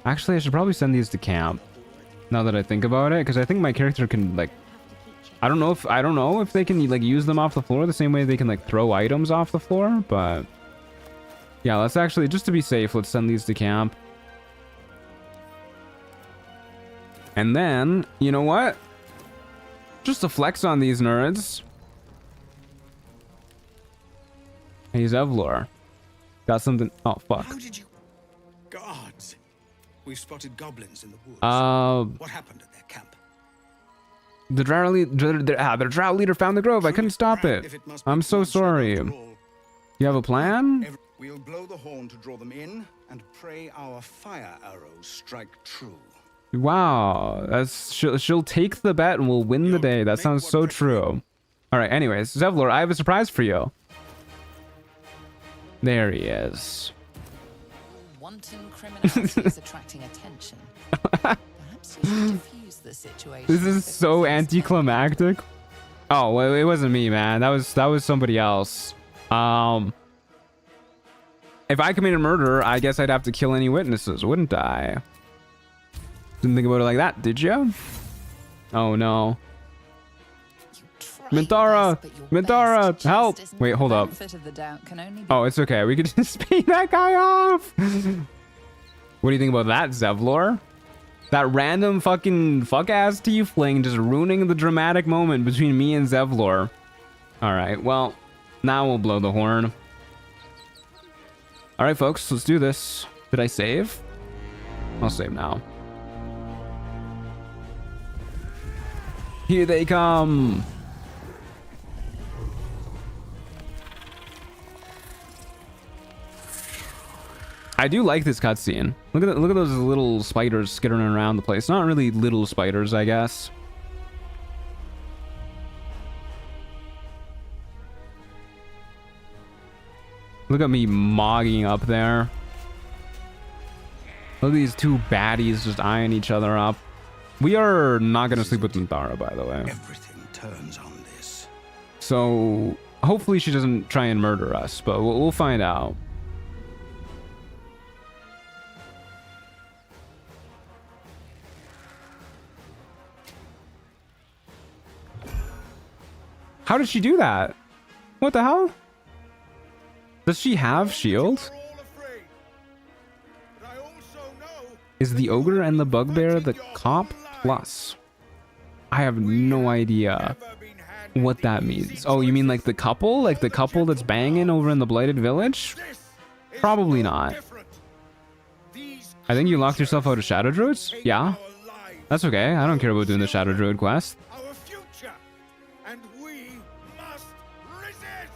Actually, I should probably send these to camp. Now that I think about it, because I think my character can, like, I don't know if they can, like, use them off the floor the same way they can, like, throw items off the floor, but yeah, let's actually, just to be safe, let's send these to camp. And then, you know what? Just to flex on these nerds. Hey, Zevlor. Got something. Oh, fuck. How did you... Guards. We've spotted goblins in the woods. What happened at their camp? The drought leader found the grove. I couldn't stop it. I'm so sorry. You have a plan? We'll blow the horn to draw them in and pray our fire arrows strike true. Wow. She'll take the bet and we'll win the day. That sounds so true. All right. Anyways, Zevlor, I have a surprise for you. There he is. Wanton criminality is attracting attention. Perhaps you should diffuse the situation. This is so anticlimactic. Oh, well, it wasn't me, man. That was somebody else. If I committed murder, I guess I'd have to kill any witnesses, wouldn't I? Didn't think about it like that, did you? Oh no. Mintara, help! Wait, hold up. Oh, it's okay. We could just pay that guy off. What do you think about that, Zevlor? That random fucking fuck-ass tiefling just ruining the dramatic moment between me and Zevlor. Alright, well, now we'll blow the horn. Alright, folks, let's do this. Did I save? I'll save now. Here they come! I do like this cutscene. Look at those little spiders skittering around the place. Not really little spiders, I guess. Look at me mogging up there. Look at these two baddies just eyeing each other up. We are not gonna sleep with Mintara, by the way. Everything turns on this. So hopefully she doesn't try and murder us, but we'll find out. How did she do that? What the hell? Does she have shield? Is the ogre and the bugbear the comp plus? I have no idea what that means. Oh, you mean like the couple? Like the couple that's banging over in the blighted village? Probably not. I think you locked yourself out of Shadow Druids? Yeah. That's okay. I don't care about doing the Shadow Druid quest. Our future, and we must resist.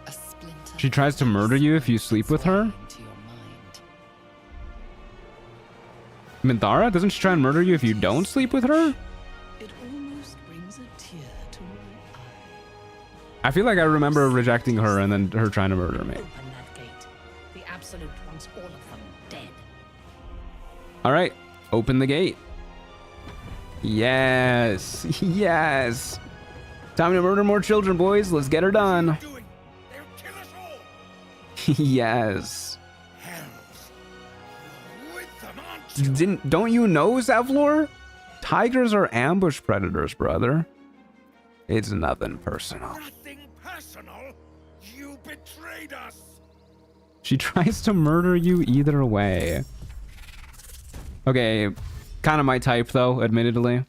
A splinter. She tries to murder you if you sleep with her? Into your mind. Minthara? Doesn't she try and murder you if you don't sleep with her? It almost brings a tear to my eye. I feel like I remember rejecting her and then her trying to murder me. Open that gate. The Absolute wants all of them dead. Alright, open the gate. Yes, yes. Time to murder more children, boys. Let's get her done. Doing? They'll kill us all. Yes. Hells, you're with them, aren't you? Don't you know, Zevlor? Tigers are ambush predators, brother. It's nothing personal. Nothing personal. You betrayed us. She tries to murder you either way. Okay, kind of my type though, admittedly.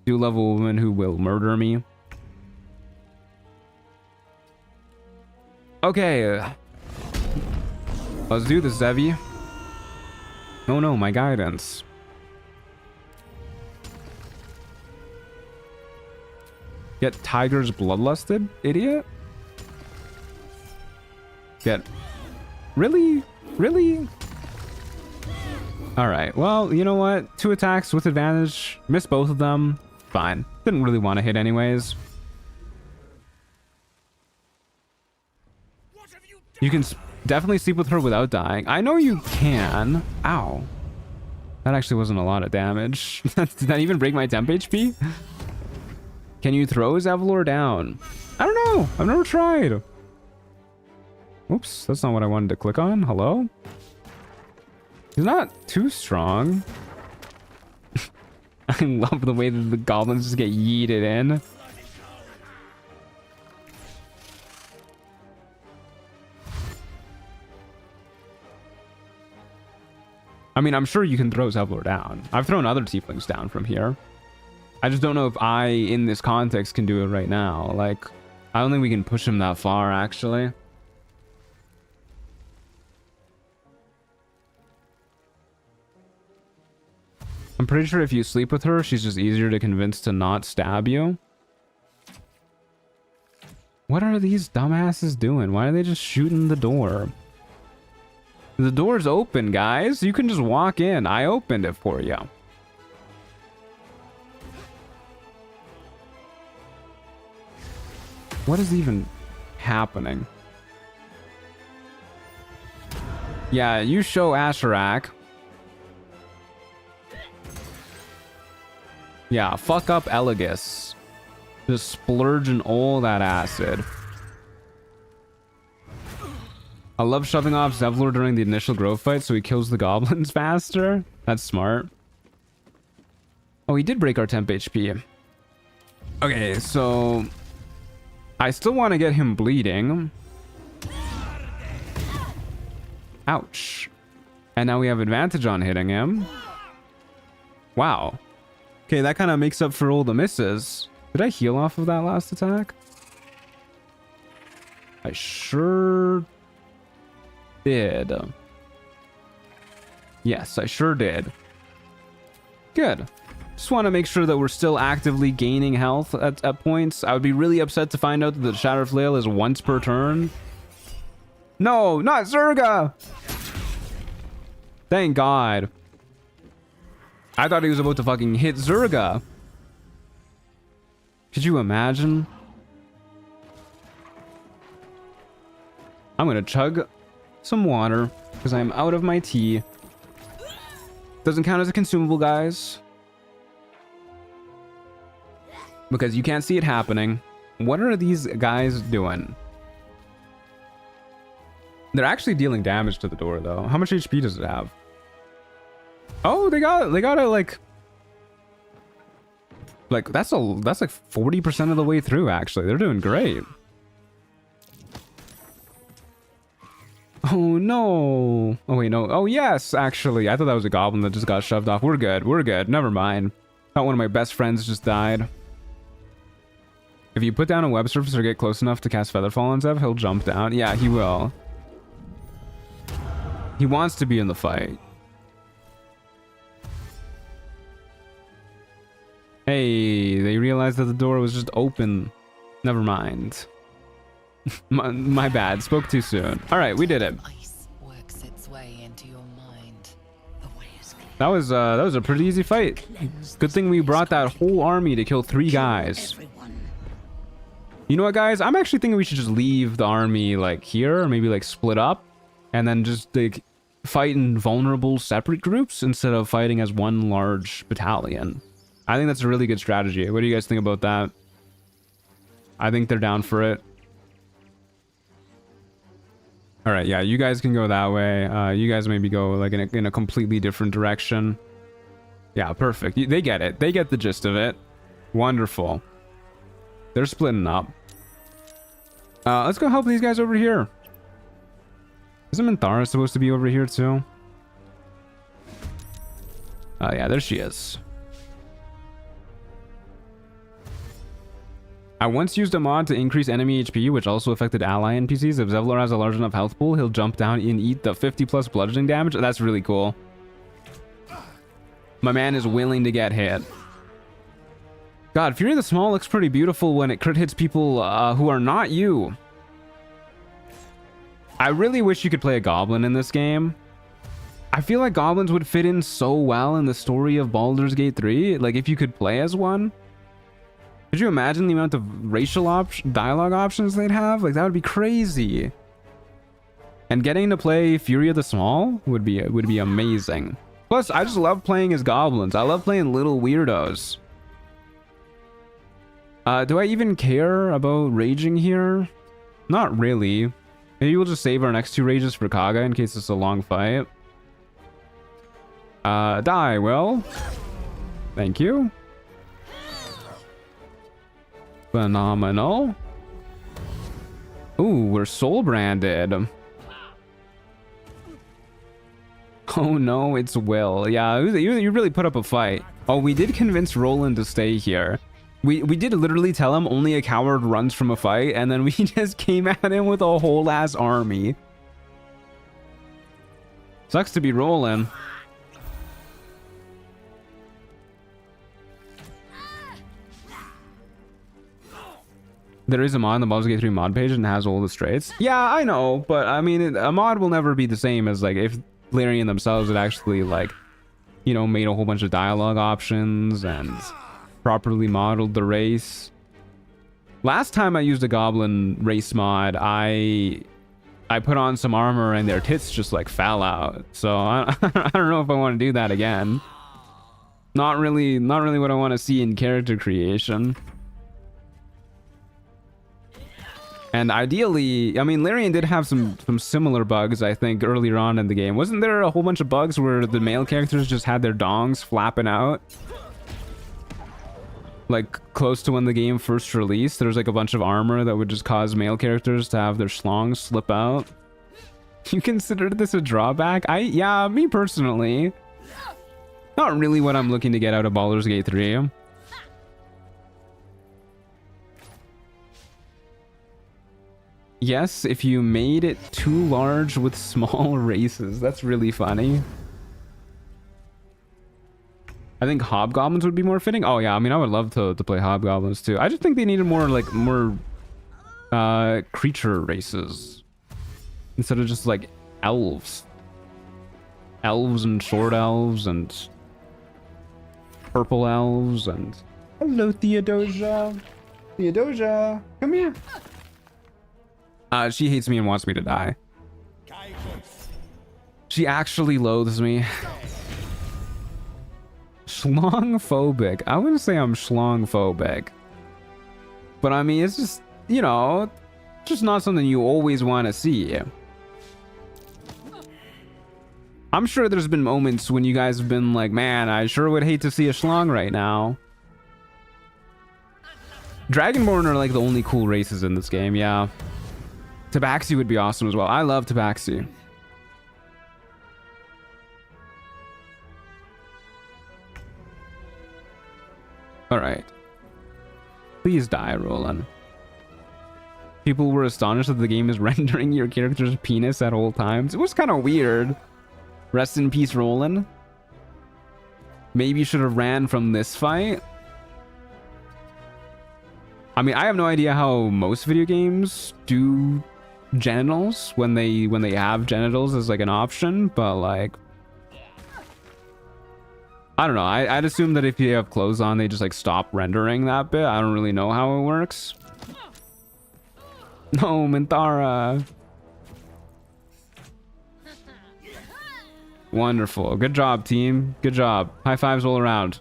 Do love a woman who will murder me. Okay. Let's do this, Zevi. Oh no, my guidance. Get tigers bloodlusted, idiot? Get... Really? Really? Alright, well, you know what? 2 attacks with advantage. Missed both of them. Fine. Didn't really want to hit anyways. You can definitely sleep with her without dying. I know you can. Ow. That actually wasn't a lot of damage. Did that even break my temp HP? Can you throw Zevlor down? I don't know. I've never tried. Oops, that's not what I wanted to click on. Hello? He's not too strong. I love the way that the goblins just get yeeted in. I mean, I'm sure you can throw Zevlor down. I've thrown other tieflings down from here. I just don't know if I, in this context, can do it right now. Like, I don't think we can push him that far, actually. I'm pretty sure if you sleep with her, she's just easier to convince to not stab you. What are these dumbasses doing? Why are they just shooting the door? The door's open, guys. You can just walk in. I opened it for you. What is even happening? Yeah, you show Asherak. Yeah, fuck up Elegus. Just splurging all that acid. I love shoving off Zevlor during the initial growth fight so he kills the goblins faster. That's smart. Oh, he did break our temp HP. Okay, so... I still want to get him bleeding. Ouch. And now we have advantage on hitting him. Wow. Okay, that kind of makes up for all the misses. Did I heal off of that last attack? I sure did. Yes, I sure did. Good. Just want to make sure that we're still actively gaining health at points. I would be really upset to find out that the Shatter Flail is once per turn. No, not Zerga! Thank God. I thought he was about to fucking hit Zerga. Could you imagine? I'm gonna chug some water because I'm out of my tea. Doesn't count as a consumable, guys. Because you can't see it happening. What are these guys doing? They're actually dealing damage to the door, though. How much HP does it have? Oh, they got it like that's like 40% of the way through. Actually, they're doing great. Oh no! Oh wait, no. Oh yes, actually, I thought that was a goblin that just got shoved off. We're good. We're good. Never mind. Thought one of my best friends just died. If you put down a web surface or get close enough to cast Featherfall on Zev, he'll jump down. Yeah, he will. He wants to be in the fight. Hey, they realized that the door was just open. Never mind. my bad. Spoke too soon. All right, we did it. Ice works its way into your mind. That was a pretty easy fight. Good thing we brought that whole army to kill 3 guys. You know what, guys? I'm actually thinking we should just leave the army like here, or maybe like split up, and then just like fight in vulnerable separate groups instead of fighting as one large battalion. I think that's a really good strategy. What do you guys think about that? I think they're down for it. All right, yeah, you guys can go that way. You guys maybe go like in a completely different direction. Yeah, perfect. They get it. They get the gist of it. Wonderful. They're splitting up. Let's go help these guys over here. Isn't Minthara supposed to be over here too? Yeah, there she is. I once used a mod to increase enemy HP, which also affected ally NPCs. If Zevlor has a large enough health pool, he'll jump down and eat the 50+ bludgeoning damage. That's really cool. My man is willing to get hit. God, Fury the Small looks pretty beautiful when it crit hits people who are not you. I really wish you could play a goblin in this game. I feel like goblins would fit in so well in the story of Baldur's Gate 3. Like, if you could play as one. Could you imagine the amount of racial dialogue options they'd have? Like, that would be crazy. And getting to play Fury of the Small would be amazing. Plus, I just love playing as goblins. I love playing little weirdos. Do I even care about raging here? Not really. Maybe we'll just save our next 2 rages for Kaga in case it's a long fight. Die, Will. Thank you. Phenomenal. Ooh, we're soul branded. Oh no, it's Will. Yeah, you really put up a fight. Oh, we did convince Roland to stay here. We did literally tell him only a coward runs from a fight, and then we just came at him with a whole ass army. Sucks to be Roland. There is a mod on the Baldur's Gate 3 mod page and has all the traits. Yeah, I know, but I mean, a mod will never be the same as like if Larian themselves had actually like, you know, made a whole bunch of dialogue options and properly modeled the race. Last time I used a goblin race mod, I put on some armor and their tits just like fell out. So I don't know if I want to do that again. Not really what I want to see in character creation. And ideally, I mean, Larian did have some similar bugs, I think, earlier on in the game. Wasn't there a whole bunch of bugs where the male characters just had their dongs flapping out? Like, close to when the game first released, there was like a bunch of armor that would just cause male characters to have their schlongs slip out. You considered this a drawback? Yeah, me personally. Not really what I'm looking to get out of Baldur's Gate 3. Yes, if you made it too large with small races. That's really funny. I think hobgoblins would be more fitting. Oh yeah, I mean, I would love to play hobgoblins too. I just think they needed more creature races instead of just like elves. Elves and short elves and purple elves and... Hello, Theodosia. Theodosia, come here. She hates me and wants me to die. She actually loathes me. Schlong-phobic. I wouldn't say I'm schlong-phobic. But I mean, it's just, you know, just not something you always want to see. I'm sure there's been moments when you guys have been like, man, I sure would hate to see a schlong right now. Dragonborn are like the only cool races in this game, yeah. Tabaxi would be awesome as well. I love Tabaxi. Alright. Please die, Roland. People were astonished that the game is rendering your character's penis at all times. It was kind of weird. Rest in peace, Roland. Maybe you should have ran from this fight. I mean, I have no idea how most video games do genitals when they have genitals as like an option, but like, I don't know. I'd assume that if you have clothes on, they just like stop rendering that bit. I don't really know how it works. No, Minthara. Wonderful. Good job, team. Good job. High fives all around.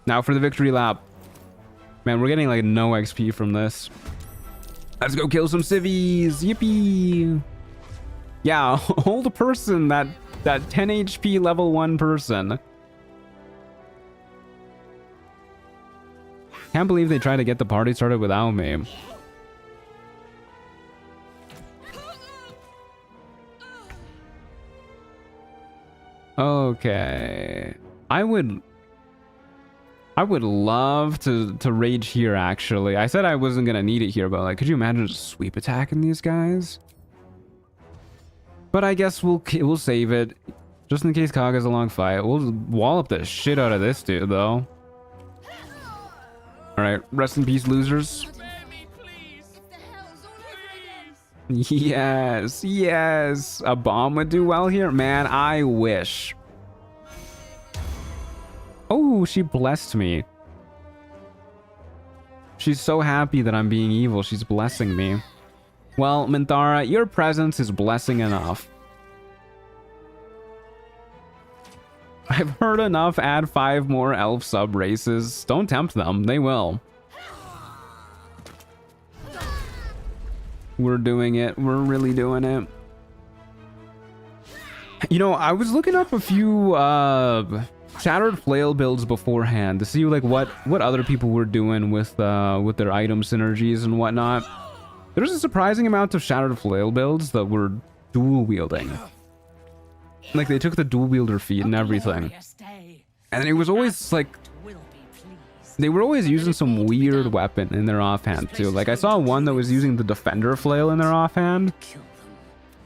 Now for the victory lap. Man, we're getting like no XP from this. Let's go kill some civvies. Yippee. Yeah, hold a person, that 10 HP level 1 person. Can't believe they tried to get the party started without me. Okay. I would love to rage here, actually. I said I wasn't gonna need it here, but like, could you imagine just sweep attacking these guys? But I guess we'll save it. Just in case Kaga's a long fight. We'll wallop the shit out of this dude, though. Alright, rest in peace, losers. Yes, yes. A bomb would do well here. Man, I wish. Oh, she blessed me. She's so happy that I'm being evil. She's blessing me. Well, Minthara, your presence is blessing enough. I've heard enough. Add 5 more elf sub races. Don't tempt them. They will. We're doing it. We're really doing it. You know, I was looking up a few Shattered Flail builds beforehand to see like what other people were doing with their item synergies and whatnot. There's a surprising amount of Shattered Flail builds that were dual wielding. Like they took the dual wielder feat and everything. And it was always like they were always using some weird weapon in their offhand too. Like I saw one that was using the defender flail in their offhand,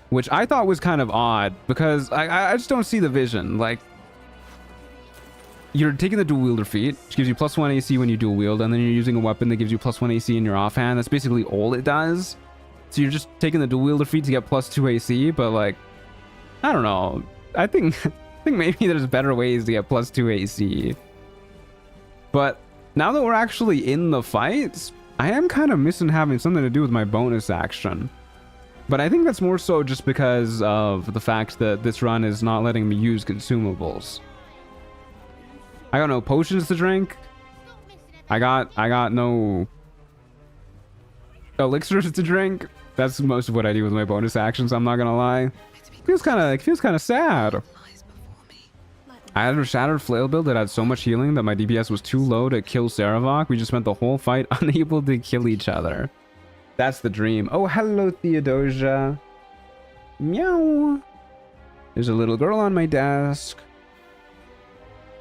which I thought was kind of odd because I just don't see the vision. Like you're taking the dual wielder feat, which gives you +1 AC when you dual wield, and then you're using a weapon that gives you +1 AC in your offhand. That's basically all it does. So you're just taking the dual wielder feat to get +2 AC, but like, I don't know. I think maybe there's better ways to get +2 AC. But now that we're actually in the fights, I am kind of missing having something to do with my bonus action. But I think that's more so just because of the fact that this run is not letting me use consumables. I got no potions to drink. I got no elixirs to drink. That's most of what I do with my bonus actions, I'm not gonna lie. Feels kind of sad. I had a Shattered Flail build that had so much healing that my DPS was too low to kill Saravok. We just spent the whole fight unable to kill each other. That's the dream. Oh, hello, Theodosia. Meow. There's a little girl on my desk.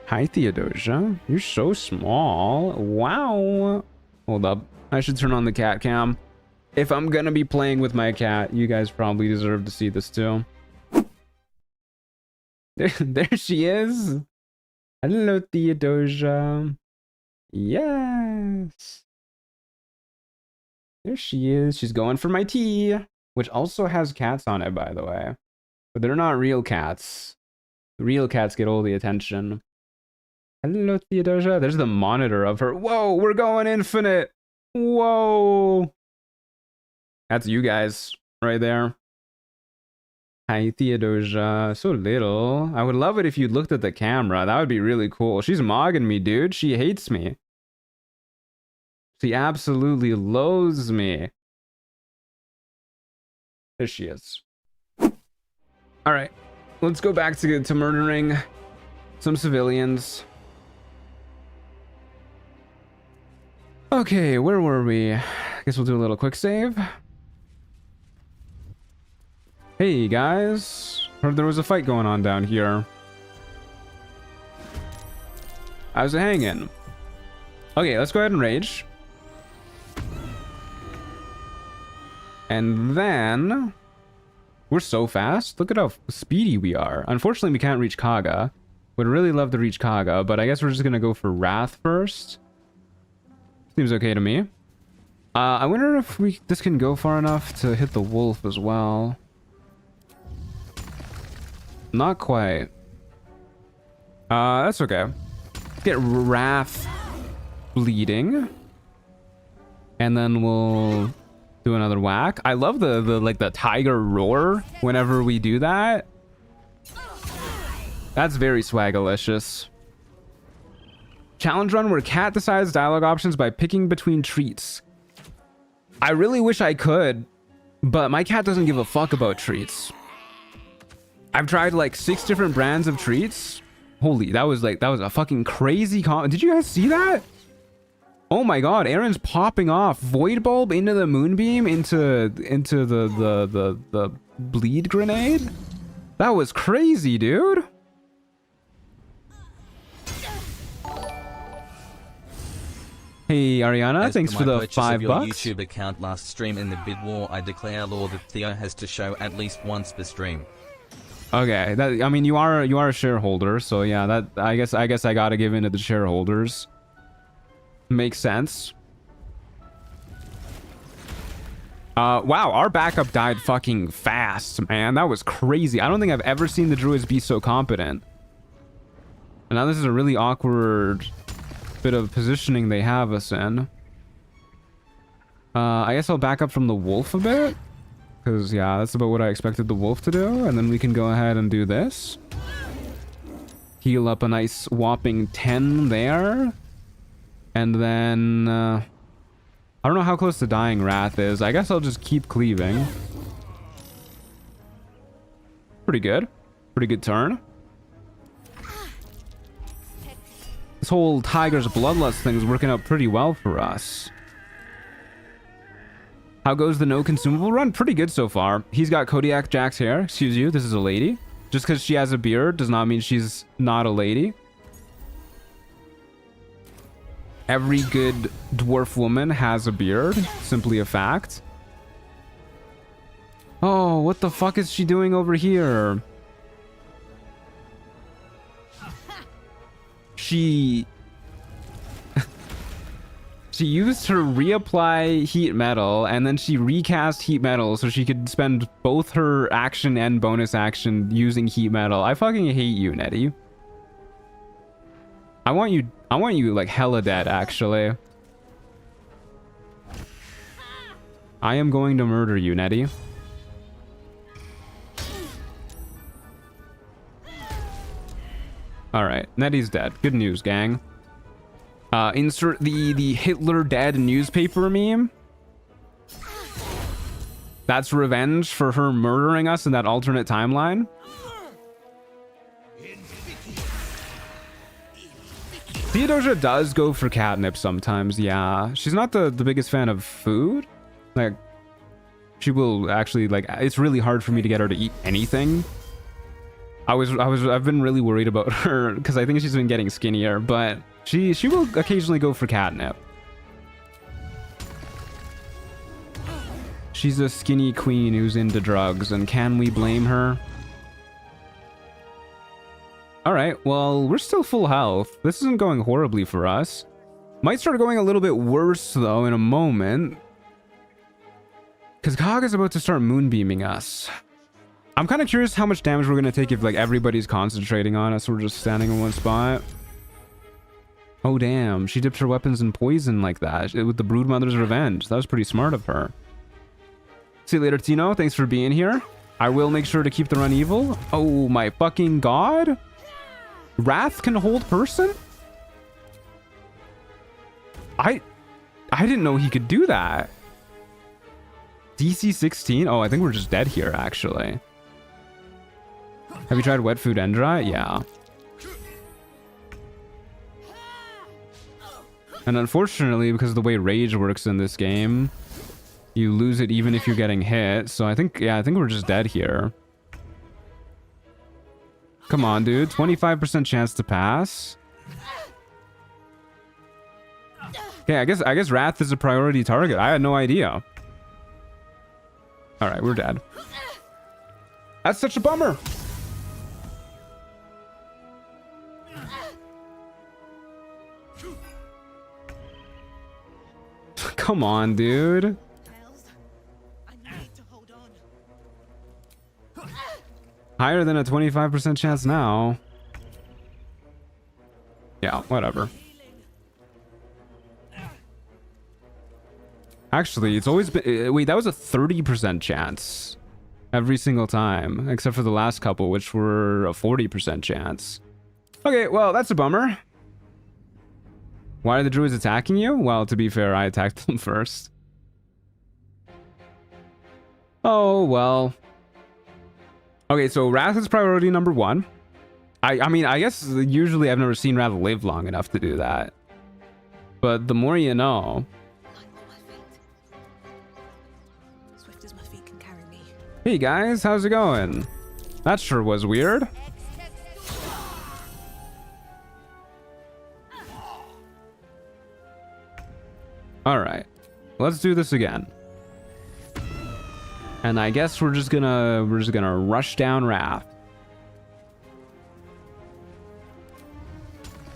Hi, Theodosia. You're so small. Wow. Hold up. I should turn on the cat cam. If I'm gonna be playing with my cat, you guys probably deserve to see this too. There she is. Hello, Theodosia. Yes. There she is. She's going for my tea, which also has cats on it, by the way. But they're not real cats. Real cats get all the attention. Hello, Theodosia. There's the monitor of her. Whoa, we're going infinite. Whoa. That's you guys right there. Hi, Theodosia. So little. I would love it if you looked at the camera. That would be really cool. She's mogging me, dude. She hates me. She absolutely loathes me. There she is. Alright. Let's go back to murdering some civilians. Okay, where were we? I guess we'll do a little quick save. Hey guys, heard there was a fight going on down here. How's it hanging? Okay, let's go ahead and rage. And then we're so fast. Look at how speedy we are. Unfortunately, we can't reach Kaga. Would really love to reach Kaga, but I guess we're just gonna go for Wrath first. Seems okay to me. I wonder if this can go far enough to hit the wolf as well. Not quite. That's okay. Get Wrath bleeding. And then we'll do another whack. I love the like the tiger roar whenever we do that. That's very swagalicious. Challenge run where cat decides dialogue options by picking between treats. I really wish I could, but my cat doesn't give a fuck about treats. I've tried like 6 different brands of treats. Holy, that was a fucking crazy Did you guys see that? Oh my god, Aaron's popping off Void Bulb into the Moonbeam into the bleed grenade. That was crazy, dude. Hey Ariana, As thanks for the purchase of $5. your YouTube account last stream in the bid war, I declare law that Theo has to show at least once per stream. Okay, that I mean you are a shareholder, so yeah, that I guess I gotta give in to the shareholders. Makes sense. Wow, our backup died fucking fast, man. That was crazy. I don't think I've ever seen the druids be so competent. And now this is a really awkward bit of positioning they have us in. I guess I'll back up from the wolf a bit. Because, yeah, that's about what I expected the wolf to do. And then we can go ahead and do this. Heal up a nice whopping 10 there. And then... I don't know how close the dying wrath is. I guess I'll just keep cleaving. Pretty good. Pretty good turn. This whole Tiger's Bloodlust thing is working out pretty well for us. How goes the no consumable run? Pretty good so far. He's got Kodiak Jack's hair. Excuse you, this is a lady. Just because she has a beard does not mean she's not a lady. Every good dwarf woman has a beard. Simply a fact. Oh, what the fuck is she doing over here? She used her reapply heat metal and then she recast heat metal so she could spend both her action and bonus action using heat metal. I fucking hate you, Nettie. I want you like hella dead, actually. I am going to murder you, Nettie. Alright, Nettie's dead. Good news, gang. Insert the Hitler dead newspaper meme. That's revenge for her murdering us in that alternate timeline. Theodosia does go for catnip sometimes, yeah. She's not the biggest fan of food. Like, she will actually, like, it's really hard for me to get her to eat anything. I've been really worried about her because I think she's been getting skinnier, but she will occasionally go for catnip. She's a skinny queen who's into drugs, and can we blame her? Alright, well, we're still full health. This isn't going horribly for us. Might start going a little bit worse, though, in a moment. Because Kog is about to start moonbeaming us. I'm kind of curious how much damage we're going to take if, like, everybody's concentrating on us. We're just standing in one spot. Oh, damn. She dipped her weapons in poison like that with the Broodmother's Revenge. That was pretty smart of her. See you later, Tino. Thanks for being here. I will make sure to keep the run evil. Oh, my fucking god. Wrath can hold person? I didn't know he could do that. DC 16? Oh, I think we're just dead here, actually. Have you tried wet food and dry? Yeah. And unfortunately, because of the way rage works in this game, you lose it even if you're getting hit. So I think, yeah, I think we're just dead here. Come on, dude. 25% chance to pass. Okay, I guess Wrath is a priority target. I had no idea. Alright, we're dead. That's such a bummer. Come on, dude. Higher than a 25% chance now. Yeah, whatever. Actually, it's always been... Wait, that was a 30% chance. Every single time. Except for the last couple, which were a 40% chance. Okay, well, that's a bummer. Why are the druids attacking you? Well, to be fair, I attacked them first. Oh, well. Okay, so Wrath is priority number 1. I mean, I guess usually I've never seen Wrath live long enough to do that. But the more you know. Swift as my feet can carry me. Hey guys, how's it going? That sure was weird. Alright, let's do this again. And I guess we're just gonna rush down Wrath.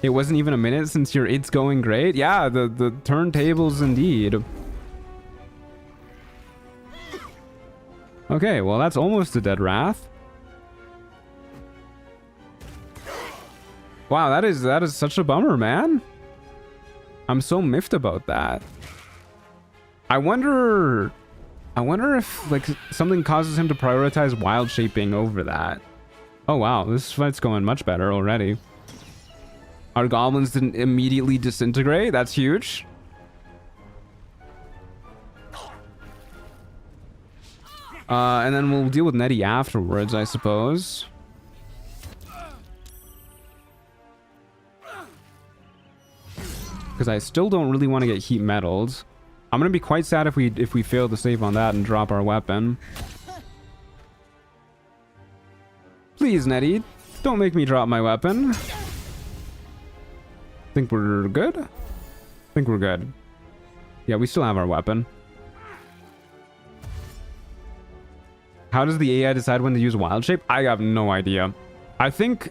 It wasn't even a minute since your it's going great. Yeah, the turntables indeed. Okay, well that's almost a dead Wrath. Wow, that is such a bummer, man. I'm so miffed about that. I wonder if like something causes him to prioritize wild shaping over that. Oh wow, this fight's going much better already. Our goblins didn't immediately disintegrate. That's huge. And then we'll deal with Nettie afterwards, I suppose. Because I still don't really want to get heat metalled. I'm gonna be quite sad if we fail to save on that and drop our weapon. Please, Nettie, don't make me drop my weapon. Think we're good? Think we're good. Yeah, we still have our weapon. How does the AI decide when to use wild shape? I have no idea. I think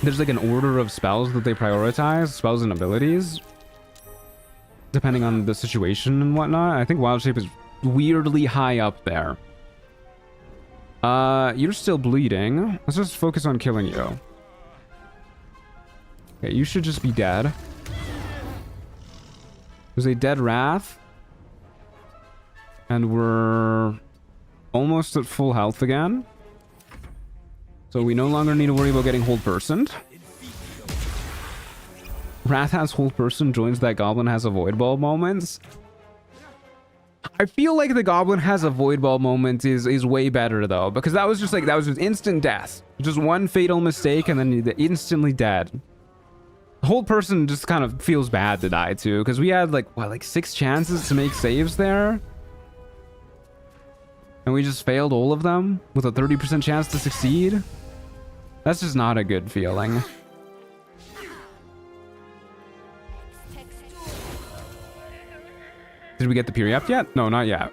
there's like an order of spells that they prioritize, spells and abilities, depending on the situation and whatnot. I think wild shape is weirdly high up there. You're still bleeding. Let's just focus on killing you. Okay, you should just be dead. There's a dead Wrath. And we're almost at full health again. So we no longer need to worry about getting hold-personed. Wrath has hold-person, joins that goblin has a void ball moments. I feel like the goblin has a void ball moment is way better though, because that was just instant death. Just one fatal mistake and then you're instantly dead. The whole person just kind of feels bad to die too, because we had like 6 chances to make saves there. And we just failed all of them with a 30% chance to succeed. That's just not a good feeling. Did we get the Piri up yet? No, not yet.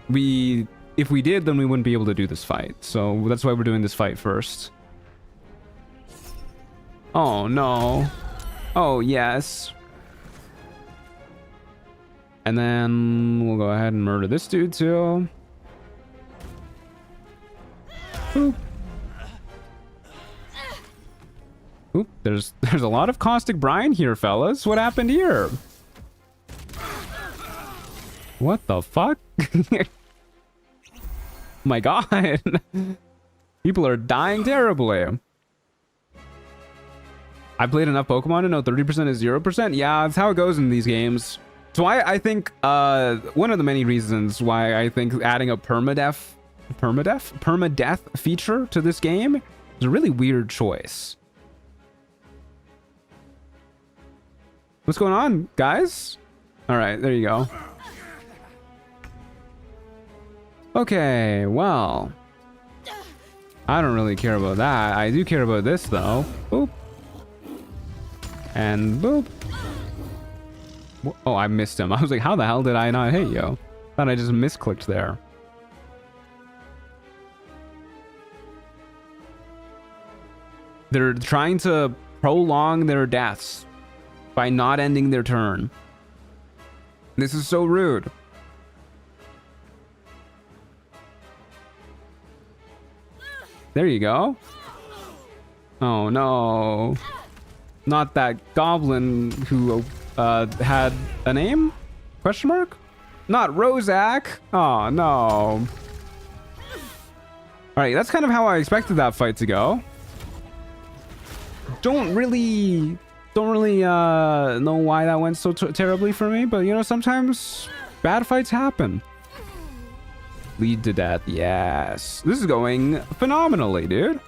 If we did, then we wouldn't be able to do this fight. So that's why we're doing this fight first. Oh no. Oh yes. And then we'll go ahead and murder this dude too. Boop. Oop, there's a lot of caustic brine here, fellas. What happened here? What the fuck? My god. People are dying terribly. I played enough Pokemon to know 30% is 0%. Yeah, that's how it goes in these games. So I think one of the many reasons why I think adding a permadeath feature to this game is a really weird choice. What's going on, guys? All right, there you go. Okay, well, I don't really care about that. I do care about this though. Boop. And boop. Oh, I missed him. I was like, how the hell did I not hit you? Thought I just misclicked there. They're trying to prolong their deaths by not ending their turn. This is so rude. There you go. Oh no. Not that goblin who had a name? Question mark? Not Rozak. Oh no. Alright, that's kind of how I expected that fight to go. Don't really know why that went so terribly for me, but you know, sometimes bad fights happen. Lead to death, yes. This is going phenomenally, dude.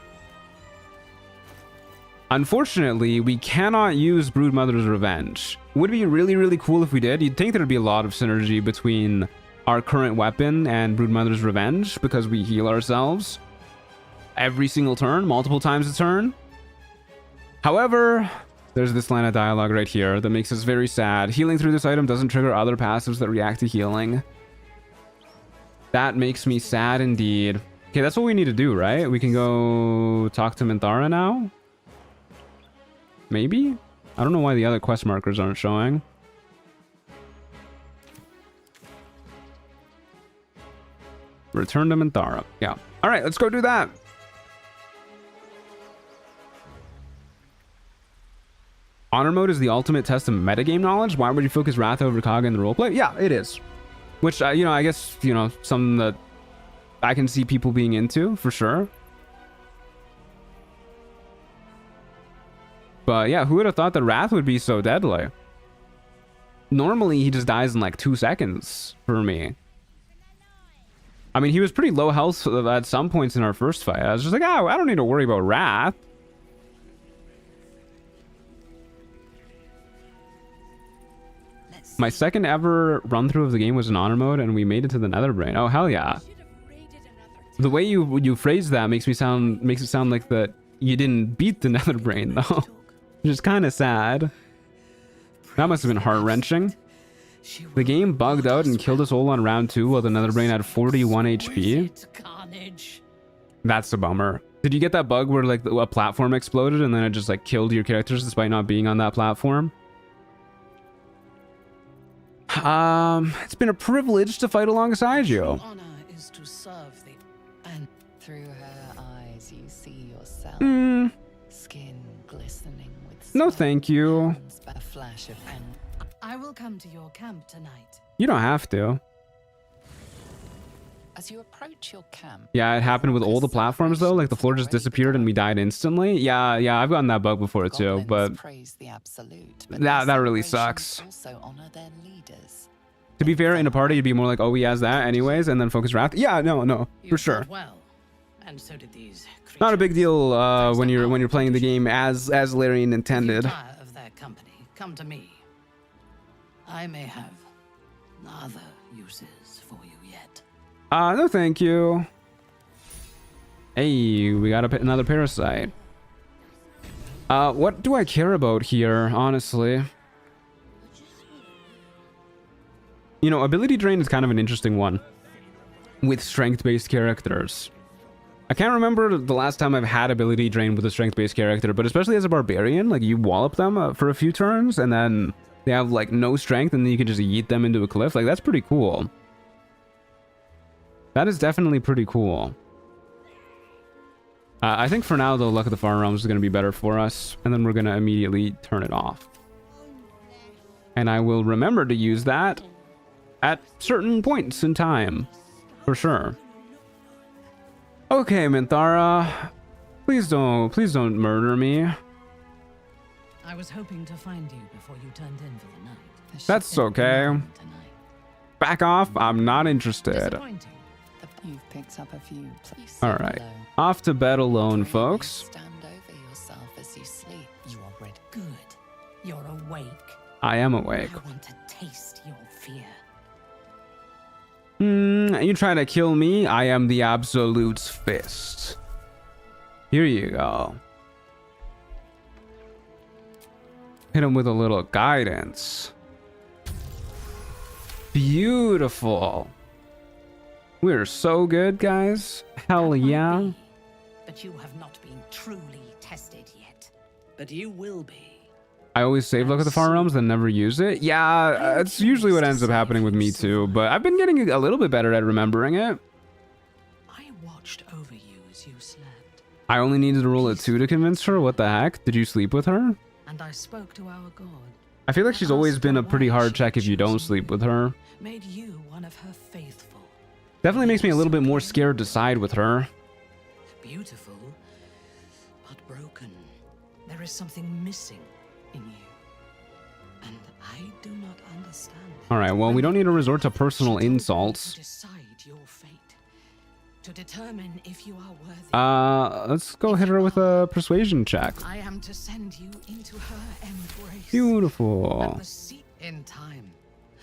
Unfortunately, we cannot use Broodmother's Revenge. Would be really, really cool if we did. You'd think there'd be a lot of synergy between our current weapon and Broodmother's Revenge because we heal ourselves every single turn, multiple times a turn. However, there's this line of dialogue right here that makes us very sad. Healing through this item doesn't trigger other passives that react to healing. That makes me sad indeed. Okay, that's what we need to do, right? We can go talk to Minthara now? Maybe? I don't know why the other quest markers aren't showing. Return to Minthara. Yeah. Alright, let's go do that. Honor mode is the ultimate test of metagame knowledge. Why would you focus Wrath over Kaga in the roleplay? Yeah, it is. Which, you know, I guess, you know, something that I can see people being into, for sure. But yeah, who would have thought that Wrath would be so deadly? Normally, he just dies in like 2 seconds for me. I mean, he was pretty low health at some points in our first fight. I was just like, oh, I don't need to worry about Wrath. My second ever run through of the game was in honor mode, and we made it to the Nether Brain. Oh hell yeah! The way you phrase that makes it sound like that you didn't beat the Nether Brain though, which is kind of sad. That must have been heart wrenching. The game bugged out and killed us all on round 2 while the Nether Brain had 41 HP. That's a bummer. Did you get that bug where like a platform exploded and then it just like killed your characters despite not being on that platform? It's been a privilege to fight alongside you. Honor is to serve the and through her eyes you see yourself. Skin glistening with no thank you. A flash of I will come to your camp tonight. You don't have to. As you approach your camp. Yeah, it happened with all the platforms though. Like the floor just disappeared and we died instantly. Yeah, I've gotten that bug before too, but that really sucks. To be fair, in a party, you'd be more like, oh, he has that anyways, and then focus Wrath. Yeah, no, for sure. Well, and so did these creatures. Not a big deal when you're playing the game as Larian intended. If you tire of their company, come to me. I may have other uses for you yet. No thank you. Hey, we got another parasite. What do I care about here, honestly? You know, ability drain is kind of an interesting one with strength-based characters. I can't remember the last time I've had ability drain with a strength-based character, but especially as a barbarian, like you wallop them for a few turns and then they have like no strength and then you can just yeet them into a cliff. Like that's pretty cool. That is definitely pretty cool. I think for now, the Luck of the Far Realms is going to be better for us, and then we're going to immediately turn it off. And I will remember to use that at certain points in time, for sure. Okay, Minthara, please don't murder me. I was hoping to find you before you turned in for the night. That's okay. Back off, I'm not interested. You've picked up a few places. All right, off to bed alone, folks. Stand over yourself as you sleep. You are ready. Good. You're awake. I am awake. I want to taste your fear. You try to kill me? I am the Absolute's fist. Here you go. Hit him with a little guidance. Beautiful. We're so good, guys. Hell yeah. But you have not been truly tested yet. But you will be. I always save luck at the far realms, then never use it. Yeah, it's usually what ends up happening with me too, but I've been getting a little bit better at remembering it. I watched over you as you slept. I only needed to roll a 2 to convince her. What the heck? Did you sleep with her? And I spoke to our god. I feel like she's always been a pretty hard check if you don't sleep with her. Made you one of her faithful. Definitely makes me a little bit more scared to side with her. Beautiful, but broken. There is something missing in you. And I do not understand. Alright, well, we don't need to resort to personal insults. Decide your fate. To determine if you are worthy. Let's go hit her with a persuasion check. I am to send you into her embrace. Beautiful. In time.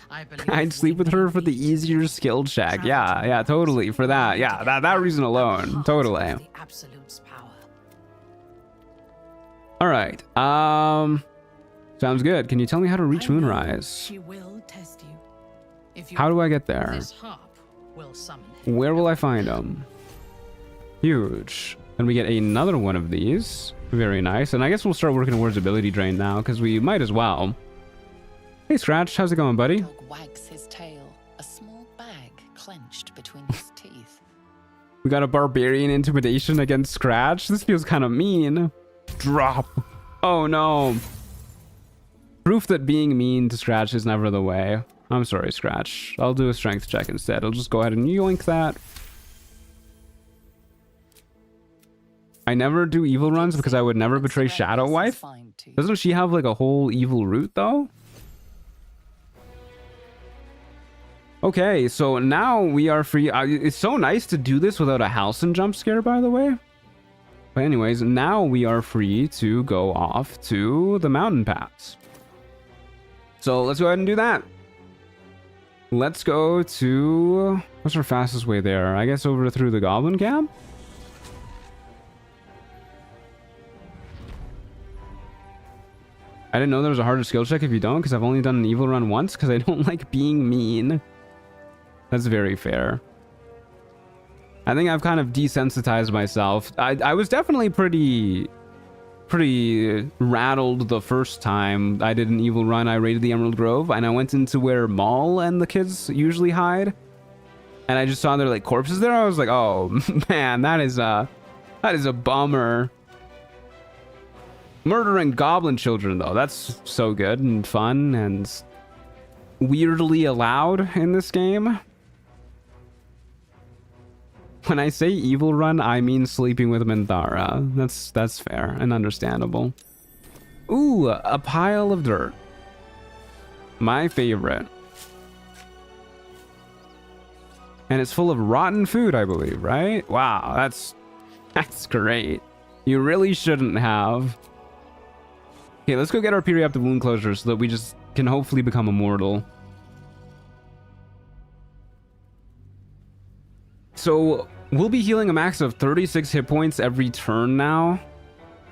I believe I'd sleep with her for the easier skill check. Yeah, totally. For that. Yeah, that reason alone. Totally. Absolute's power. Alright. Sounds good. Can you tell me how to reach Moonrise? She will test you. How do I get there? This harp will summon him. Where will I find him? Huge. Then we get another one of these. Very nice. And I guess we'll start working towards ability drain now, because we might as well. Hey, Scratch. How's it going, buddy? Dog wags his tail, a small bag clenched between his teeth. We got a barbarian intimidation against Scratch. This feels kind of mean. Drop. Oh, no. Proof that being mean to Scratch is never the way. I'm sorry, Scratch. I'll do a strength check instead. I'll just go ahead and yoink that. I never do evil runs because I would never betray Shadow Wife. Doesn't she have like a whole evil route though? Okay, so now we are free. It's so nice to do this without a Halcyon jump scare, by the way. But anyways, now we are free to go off to the mountain pass. So let's go ahead and do that. Let's go to... What's our fastest way there? I guess over through the goblin camp? I didn't know there was a harder skill check if you don't, because I've only done an evil run once, because I don't like being mean. That's very fair. I think I've kind of desensitized myself. I was definitely pretty rattled the first time I did an evil run. I raided the Emerald Grove, and I went into where Maul and the kids usually hide. And I just saw their like corpses there. I was like, oh man, that is a bummer. Murdering goblin children though, that's so good and fun and weirdly allowed in this game. When I say evil run, I mean sleeping with Minthara. That's fair and understandable. Ooh, a pile of dirt. My favorite. And it's full of rotten food, I believe, right? Wow, that's great. You really shouldn't have. Okay, let's go get our periaptive wound closure so that we just can hopefully become immortal. So we'll be healing a max of 36 hit points every turn now.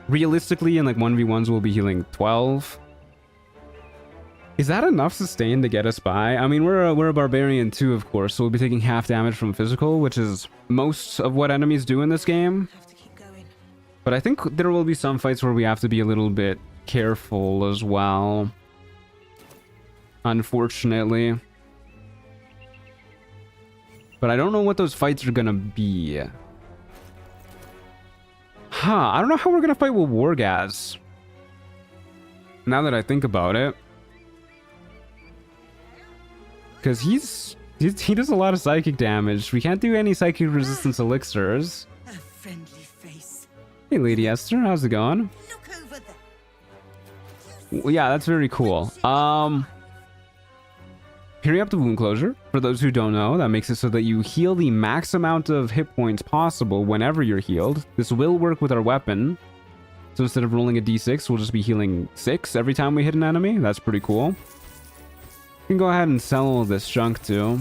Realistically, in like 1v1s, we'll be healing 12. Is that enough sustain to get us by? I mean, we're a barbarian too, of course, so we'll be taking half damage from physical, which is most of what enemies do in this game. But I think there will be some fights where we have to be a little bit careful as well. Unfortunately. But I don't know what those fights are gonna be. I don't know how we're gonna fight with Wargaz. Now that I think about it. Because he does a lot of psychic damage. We can't do any psychic resistance elixirs. A friendly face. Hey, Lady Esther, how's it going? Look over there. Well, yeah, that's very cool. Periaptive wound closure. For those who don't know, that makes it so that you heal the max amount of hit points possible whenever you're healed. This will work with our weapon. So instead of rolling a d6, we'll just be healing 6 every time we hit an enemy. That's pretty cool. We can go ahead and sell all this junk too.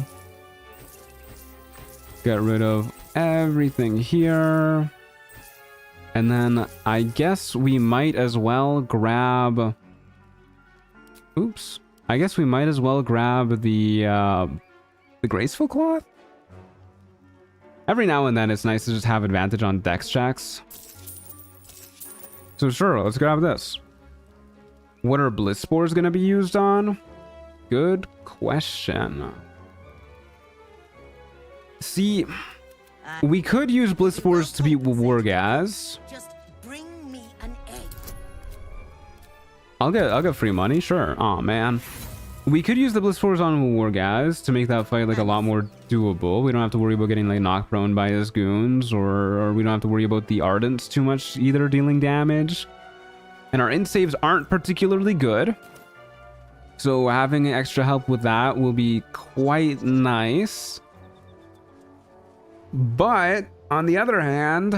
Get rid of everything here. And then I guess we might as well grab... Oops. I guess we might as well grab the Graceful Cloth? Every now and then it's nice to just have advantage on dex checks. So sure, let's grab this. What are bliss spores going to be used on? Good question. See, we could use bliss spores to beat Wargaz. Just bring me an egg. I'll get free money, sure. Oh man. We could use the bliss spores on Wargaz to make that fight like a lot more doable. We don't have to worry about getting like knocked prone by his goons, or we don't have to worry about the ardents too much either dealing damage. And our int saves aren't particularly good, so having extra help with that will be quite nice. But on the other hand,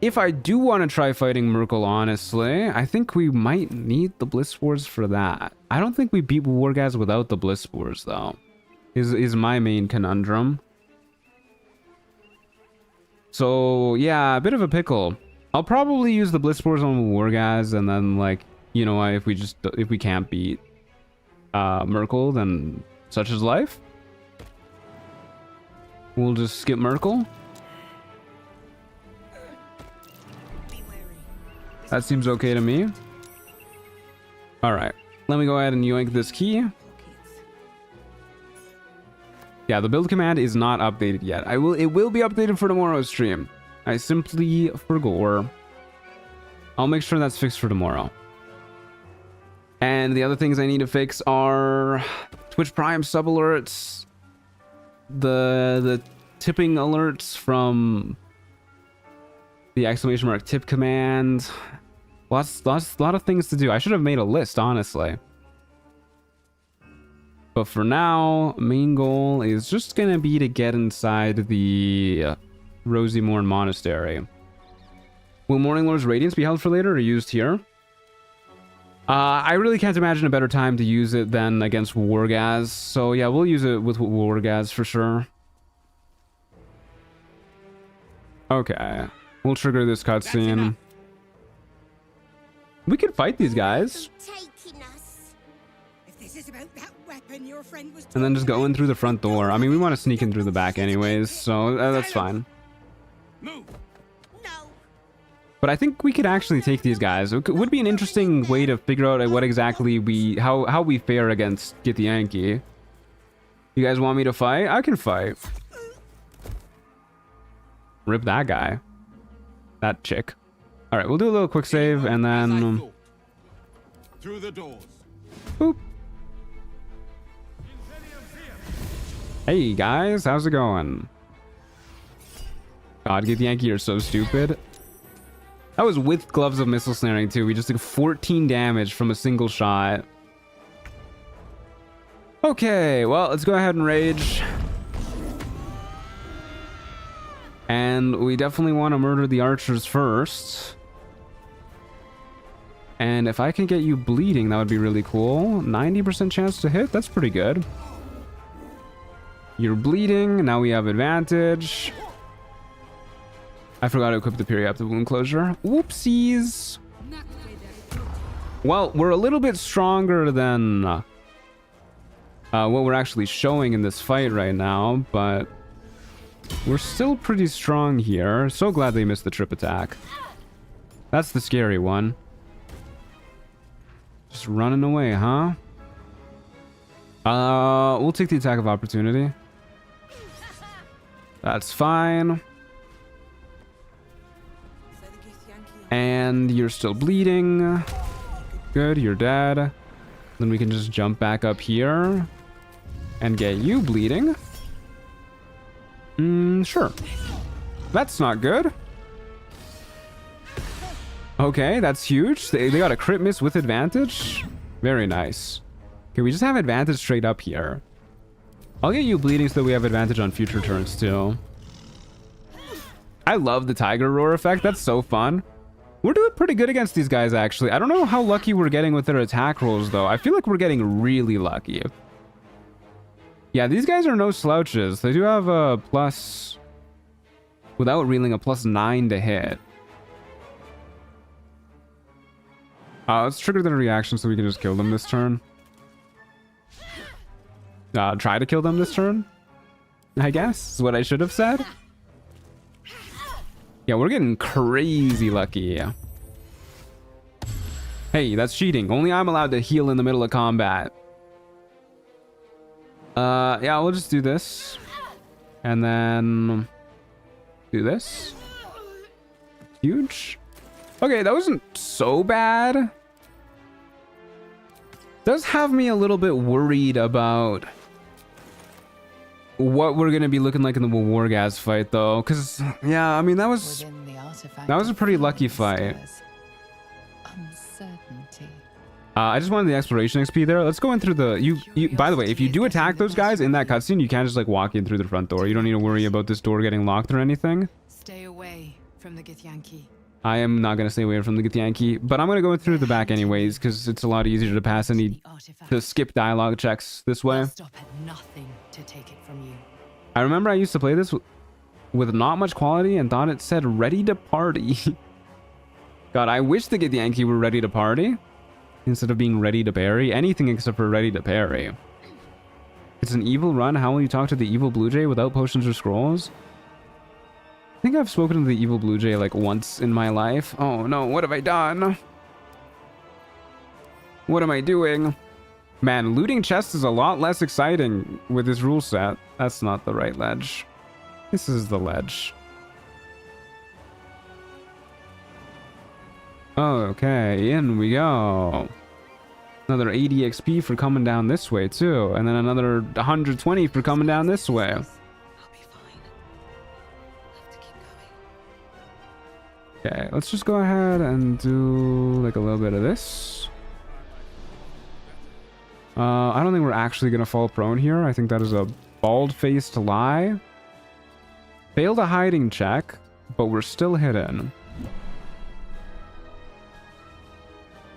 if I do want to try fighting Merkel, honestly, I think we might need the bliss spores for that. I don't think we beat Wargaz without the bliss spores though, is my main conundrum. So yeah, a bit of a pickle. I'll probably use the bliss spores on Wargaz, and then like, you know, if we can't beat Merkel, then such is life. We'll just skip Merkel. That seems okay to me. All right, let me go ahead and yoink this key. Yeah, the build command is not updated yet. It will be updated for tomorrow's stream. I simply forgot. I'll make sure that's fixed for tomorrow. And the other things I need to fix are Twitch Prime sub alerts, the tipping alerts from the exclamation mark tip command. A lot of things to do. I should have made a list, honestly. But for now, main goal is just gonna be to get inside the Rosy Morn Monastery. Will Morning Lord's Radiance be held for later or used here? I really can't imagine a better time to use it than against Wargaz. So yeah, we'll use it with Wargaz for sure. Okay, we'll trigger this cutscene. We could fight these guys. And then just go in through the front door. I mean, we want to sneak in through the back anyways, so that's fine. But I think we could actually take these guys. It would be an interesting way to figure out what exactly how we fare against Githyanki. You guys want me to fight? I can fight. Rip that guy. That chick. All right, we'll do a little quick save and then through the doors. Boop. Hey guys, how's it going? God, Githyanki, you're so stupid. That was with gloves of missile snaring too. We just took 14 damage from a single shot. Okay, well, let's go ahead and rage. And we definitely want to murder the archers first. And if I can get you bleeding, that would be really cool. 90% chance to hit, that's pretty good. You're bleeding, now we have advantage. I forgot to equip the periaptic wound closure. Whoopsies. Well, we're a little bit stronger than what we're actually showing in this fight right now, but we're still pretty strong here. So glad they missed the trip attack. That's the scary one. Just running away, huh? We'll take the attack of opportunity. That's fine. And you're still bleeding. Good, you're dead. Then we can just jump back up here and get you bleeding. Sure. That's not good. Okay, that's huge. They got a crit miss with advantage. Very nice. Okay, we just have advantage straight up here. I'll get you bleeding so that we have advantage on future turns too. I love the tiger roar effect. That's so fun. We're doing pretty good against these guys, actually. I don't know how lucky we're getting with their attack rolls, though. I feel like we're getting really lucky. Yeah, these guys are no slouches. They do have a plus... Without reeling, a +9 to hit. Let's trigger the reaction so we can just kill them this turn. Try to kill them this turn, I guess, is what I should have said. Yeah, we're getting crazy lucky. Hey, that's cheating. Only I'm allowed to heal in the middle of combat. Yeah, we'll just do this. And then do this. Huge. Okay, that wasn't so bad. Does have me a little bit worried about what we're gonna be looking like in the Wargas fight, though. Because, yeah, I mean, that was a pretty lucky fight. I just wanted the exploration XP there. Let's go in through the... By the way, if you do attack those guys in that cutscene, you can't just, like, walk in through the front door. You don't need to worry about this door getting locked or anything. Stay away from the Githyanki. I am not going to stay away from the Githyanki, but I'm going to go through the back anyways, because it's a lot easier to pass to skip dialogue checks this way. Stop at nothing to take it from you. I remember I used to play this with not much quality and thought it said ready to party. God, I wish the Githyanki were ready to party instead of being ready to parry. Anything except for ready to parry. It's an evil run. How will you talk to the evil blue jay without potions or scrolls? I think I've spoken to the evil blue jay like once in my life. Oh no, what have I done? What am I doing? Man, looting chests is a lot less exciting with this rule set. That's not the right ledge. This is the ledge. Okay, in we go. Another 80 XP for coming down this way too, and then another 120 for coming down this way. Okay, let's just go ahead and do like a little bit of this. I don't think we're actually gonna fall prone here. I think that is a bald-faced lie. Failed a hiding check, but we're still hidden.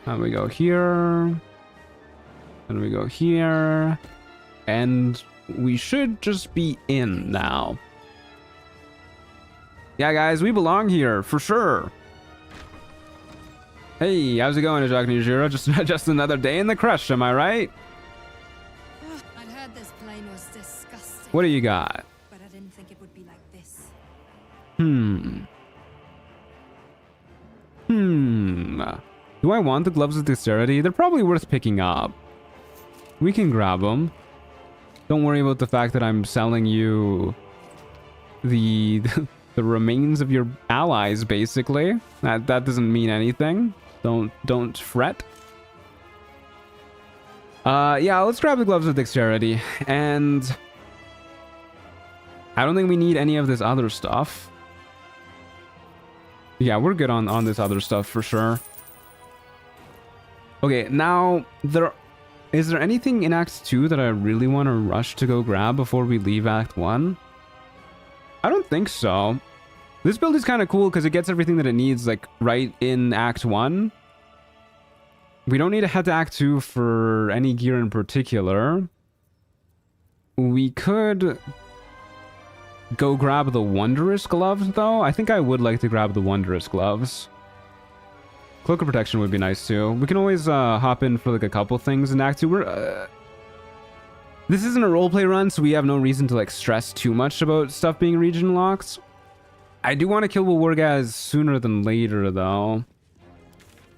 And we go here. And we go here. And we should just be in now. Yeah, guys, we belong here, for sure. Hey, how's it going, Ajak Nijira? Just another day in the crush, am I right? I'd heard this plane was disgusting. What do you got? But I didn't think it would be like this. Do I want the gloves of dexterity? They're probably worth picking up. We can grab them. Don't worry about the fact that I'm selling you the remains of your allies, basically. That doesn't mean anything. Don't fret. Yeah, let's grab the gloves of dexterity. And I don't think we need any of this other stuff. Yeah, we're good on this other stuff for sure. Okay, now, is there anything in Act 2 that I really want to rush to go grab before we leave Act 1? I don't think so. This build is kind of cool because it gets everything that it needs, like, right in Act 1. We don't need to head to Act 2 for any gear in particular. We could go grab the Wondrous Gloves, though. I think I would like to grab the Wondrous Gloves. Cloak of Protection would be nice too. We can always hop in for like a couple things in Act 2. This isn't a roleplay run, so we have no reason to like stress too much about stuff being region locked. I do want to kill Wargaz sooner than later though,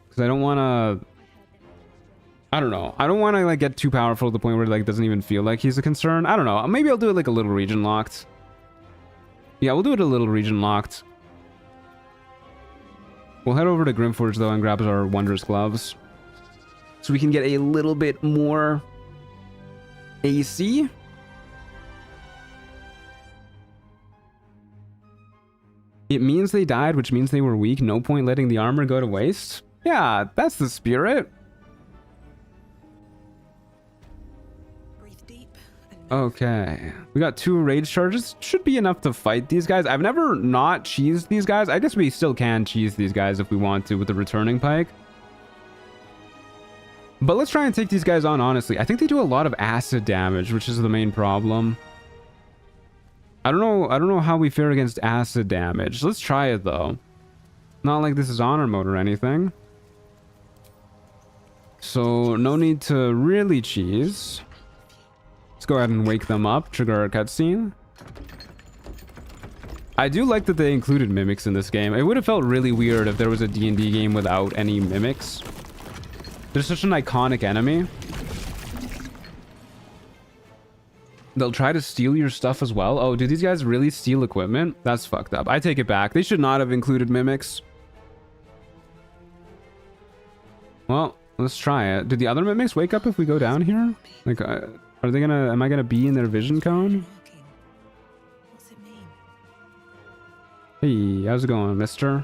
because I don't want to. I don't know. I don't want to like get too powerful to the point where it like doesn't even feel like he's a concern. I don't know. Maybe I'll do it like a little region locked. Yeah, we'll do it a little region locked. We'll head over to Grimforge, though, and grab our Wondrous Gloves. So we can get a little bit more AC. It means they died, which means they were weak. No point letting the armor go to waste. Yeah, that's the spirit. Okay, we got 2 rage charges. Should be enough to fight these guys. I've never not cheesed these guys. I guess we still can cheese these guys if we want to with the returning pike. But let's try and take these guys on, honestly. I think they do a lot of acid damage, which is the main problem. I don't know how we fare against acid damage. Let's try it, though. Not like this is honor mode or anything. So, no need to really cheese. Let's go ahead and wake them up, trigger our cutscene. I do like that they included mimics in this game. It would have felt really weird if there was a D&D game without any mimics. They're such an iconic enemy. They'll try to steal your stuff as well. Oh, do these guys really steal equipment? That's fucked up. I take it back. They should not have included mimics. Well, let's try it. Did the other mimics wake up if we go down here? Like, are they gonna... Am I gonna be in their vision cone? What's it mean? Hey, how's it going, mister?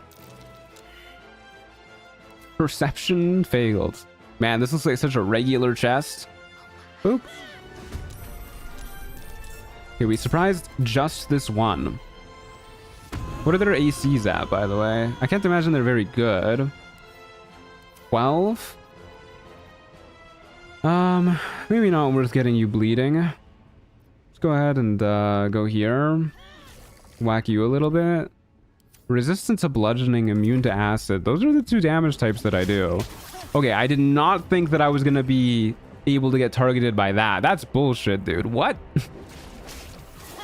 Perception failed. Man, this looks like such a regular chest. Boop. Okay, we surprised just this one. What are their ACs at, by the way? I can't imagine they're very good. 12? Maybe not worth getting you bleeding. Let's go ahead and go here. Whack you a little bit. Resistant to bludgeoning, immune to acid. Those are the two damage types that I do. Okay, I did not think that I was gonna be able to get targeted by that. That's bullshit, dude. What?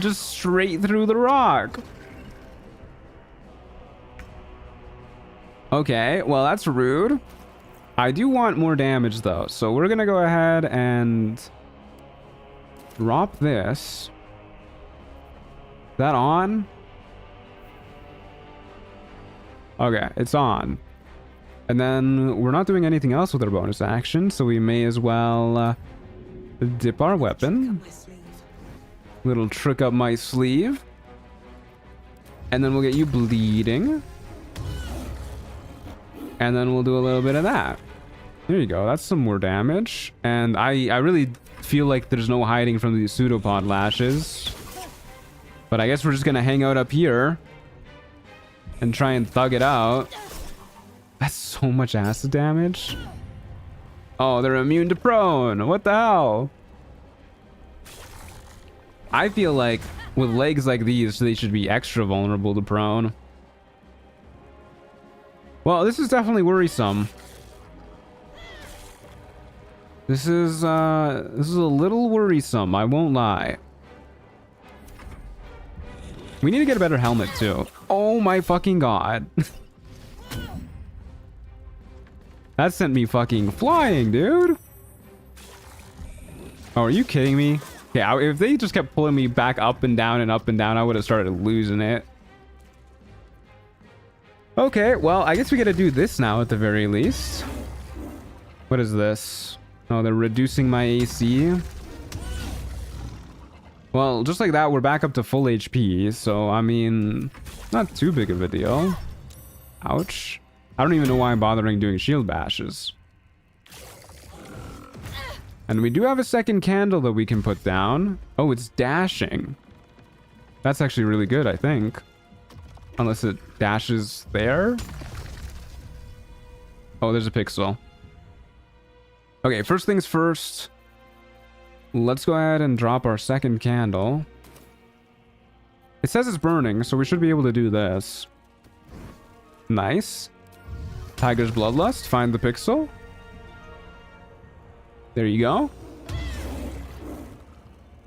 Just straight through the rock. Okay, well, that's rude. I do want more damage, though. So we're gonna go ahead and drop this. Is that on? Okay, it's on. And then we're not doing anything else with our bonus action, so we may as well dip our weapon. Little trick up my sleeve. And then we'll get you bleeding. And then we'll do a little bit of that. There you go. That's some more damage. And I really feel like there's no hiding from these pseudopod lashes. But I guess we're just going to hang out up here. And try and thug it out. That's so much acid damage. Oh, they're immune to prone. What the hell? I feel like with legs like these, they should be extra vulnerable to prone. Well, this is definitely worrisome. This is a little worrisome, I won't lie. We need to get a better helmet too. Oh my fucking god. That sent me fucking flying, dude. Oh, are you kidding me? Yeah, if they just kept pulling me back up and down, I would have started losing it. Okay, well, I guess we gotta do this now at the very least. What is this? Oh, they're reducing my AC. Well, just like that, we're back up to full HP. So, I mean, not too big of a deal. Ouch. I don't even know why I'm bothering doing shield bashes. And we do have a second candle that we can put down. Oh, it's dashing. That's actually really good, I think. Unless it dashes there. Oh, there's a pixel. Okay, first things first. Let's go ahead and drop our second candle. It says it's burning, so we should be able to do this. Nice. Tiger's Bloodlust. Find the pixel. There you go.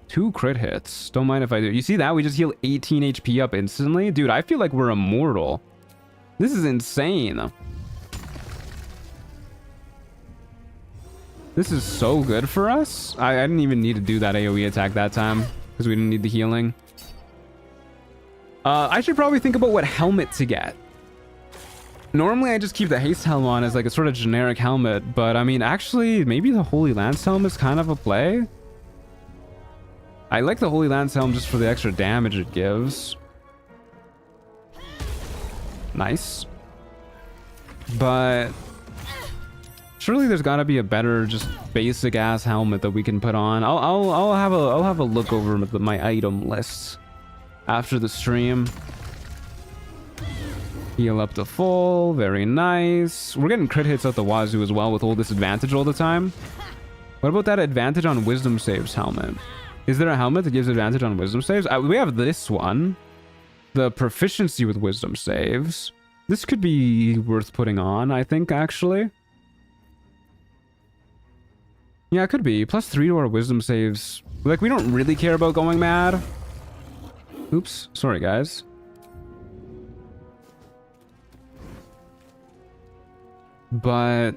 2 crit hits. Don't mind if I do. You see that? We just heal 18 HP up instantly. Dude, I feel like we're immortal. This is insane. This is so good for us. I didn't even need to do that AoE attack that time because we didn't need the healing. I should probably think about what helmet to get. Normally, I just keep the haste helm on as like a sort of generic helmet, but I mean, actually, maybe the Holy Lance helm is kind of a play. I like the Holy Lance helm just for the extra damage it gives. Nice. But surely there's got to be a better, just basic ass helmet that we can put on. I'll have a look over my item list after the stream. Heal up to full. Very nice. We're getting crit hits out the wazoo as well with all this advantage all the time. What about that advantage on wisdom saves helmet? Is there a helmet that gives advantage on wisdom saves? We have this one. The proficiency with wisdom saves. This could be worth putting on, I think, actually. Yeah, it could be. +3 to our wisdom saves. Like, we don't really care about going mad. Oops. Sorry, guys. But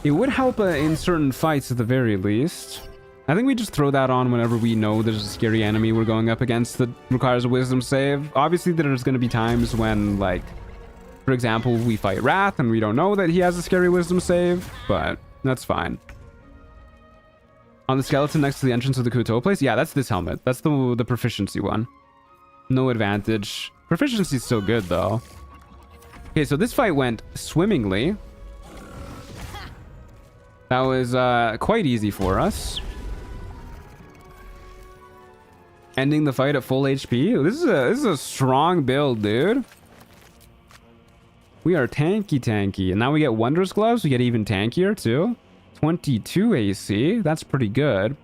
It would help in certain fights at the very least. I think we just throw that on whenever we know there's a scary enemy we're going up against that requires a wisdom save. Obviously, there's going to be times when, like, for example, we fight Wrath and we don't know that he has a scary wisdom save, but that's fine. On the skeleton next to the entrance of the Kuto place? Yeah, that's this helmet. That's the proficiency one. No advantage. Proficiency's still good, though. Okay, so this fight went swimmingly. That was quite easy for us. Ending the fight at full HP. This is a strong build, dude. We are tanky. And now we get Wondrous Gloves. We get even tankier, too. 22 AC. That's pretty good.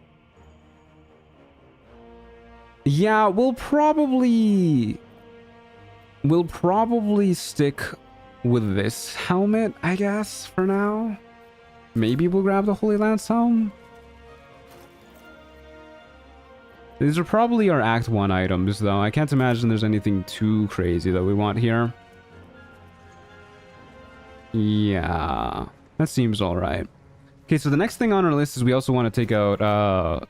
Yeah, we'll probably stick with this helmet, I guess, for now. Maybe we'll grab the Holy Lance helm. These are probably our Act 1 items, though. I can't imagine there's anything too crazy that we want here. Yeah, that seems alright. Okay, so the next thing on our list is we also want to take out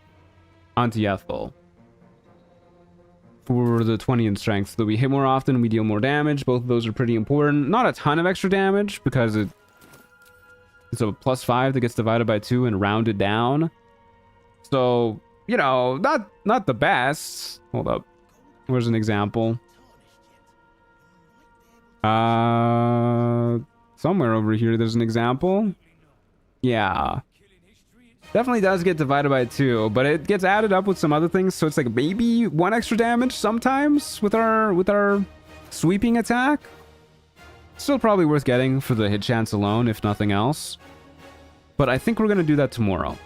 Anti-Ethel. For the 20 in strength, so that we hit more often, we deal more damage. Both of those are pretty important. Not a ton of extra damage, because it's a +5 that gets divided by 2 and rounded down. So, you know, not the best. Hold up. Where's an example? Somewhere over here there's an example. Yeah. Definitely does get divided by 2, but it gets added up with some other things, so it's like maybe 1 extra damage sometimes with our sweeping attack. Still probably worth getting for the hit chance alone, if nothing else. But I think we're going to do that tomorrow.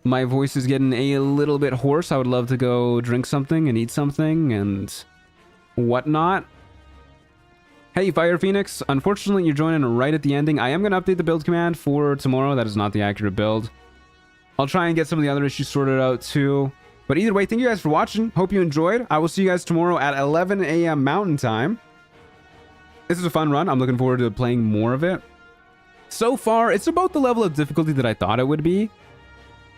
My voice is getting a little bit hoarse. I would love to go drink something and eat something and whatnot. Hey, Fire Phoenix. Unfortunately, you're joining right at the ending. I am going to update the build command for tomorrow. That is not the accurate build. I'll try and get some of the other issues sorted out too. But either way, thank you guys for watching. Hope you enjoyed. I will see you guys tomorrow at 11 a.m. Mountain Time. This is a fun run. I'm looking forward to playing more of it. So far, it's about the level of difficulty that I thought it would be.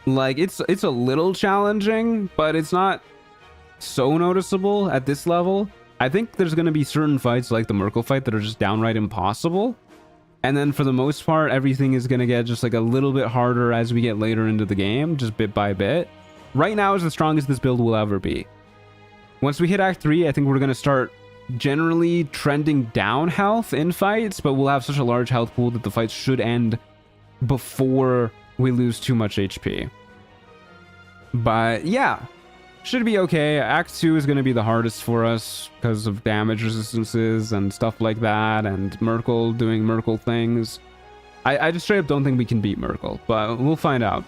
Like, it's a little challenging, but it's not so noticeable at this level. I think there's going to be certain fights like the Merkle fight that are just downright impossible. And then for the most part, everything is going to get just like a little bit harder as we get later into the game, just bit by bit. Right now is the strongest this build will ever be. Once we hit Act 3, I think we're going to start generally trending down health in fights, but we'll have such a large health pool that the fights should end before we lose too much HP. But yeah. Should be okay. Act 2 is going to be the hardest for us because of damage resistances and stuff like that, and Merkle doing Merkle things. I just straight up don't think we can beat Merkle, but we'll find out.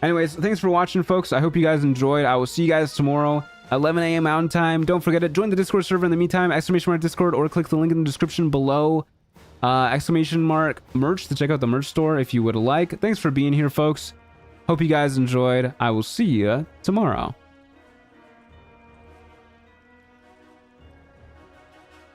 Anyways, thanks for watching, folks. I hope you guys enjoyed. I will see you guys tomorrow, 11 a.m. Mountain Time. Don't forget to join the Discord server in the meantime, !Discord, or click the link in the description below, !merch to check out the merch store if you would like. Thanks for being here, folks. Hope you guys enjoyed. I will see you tomorrow.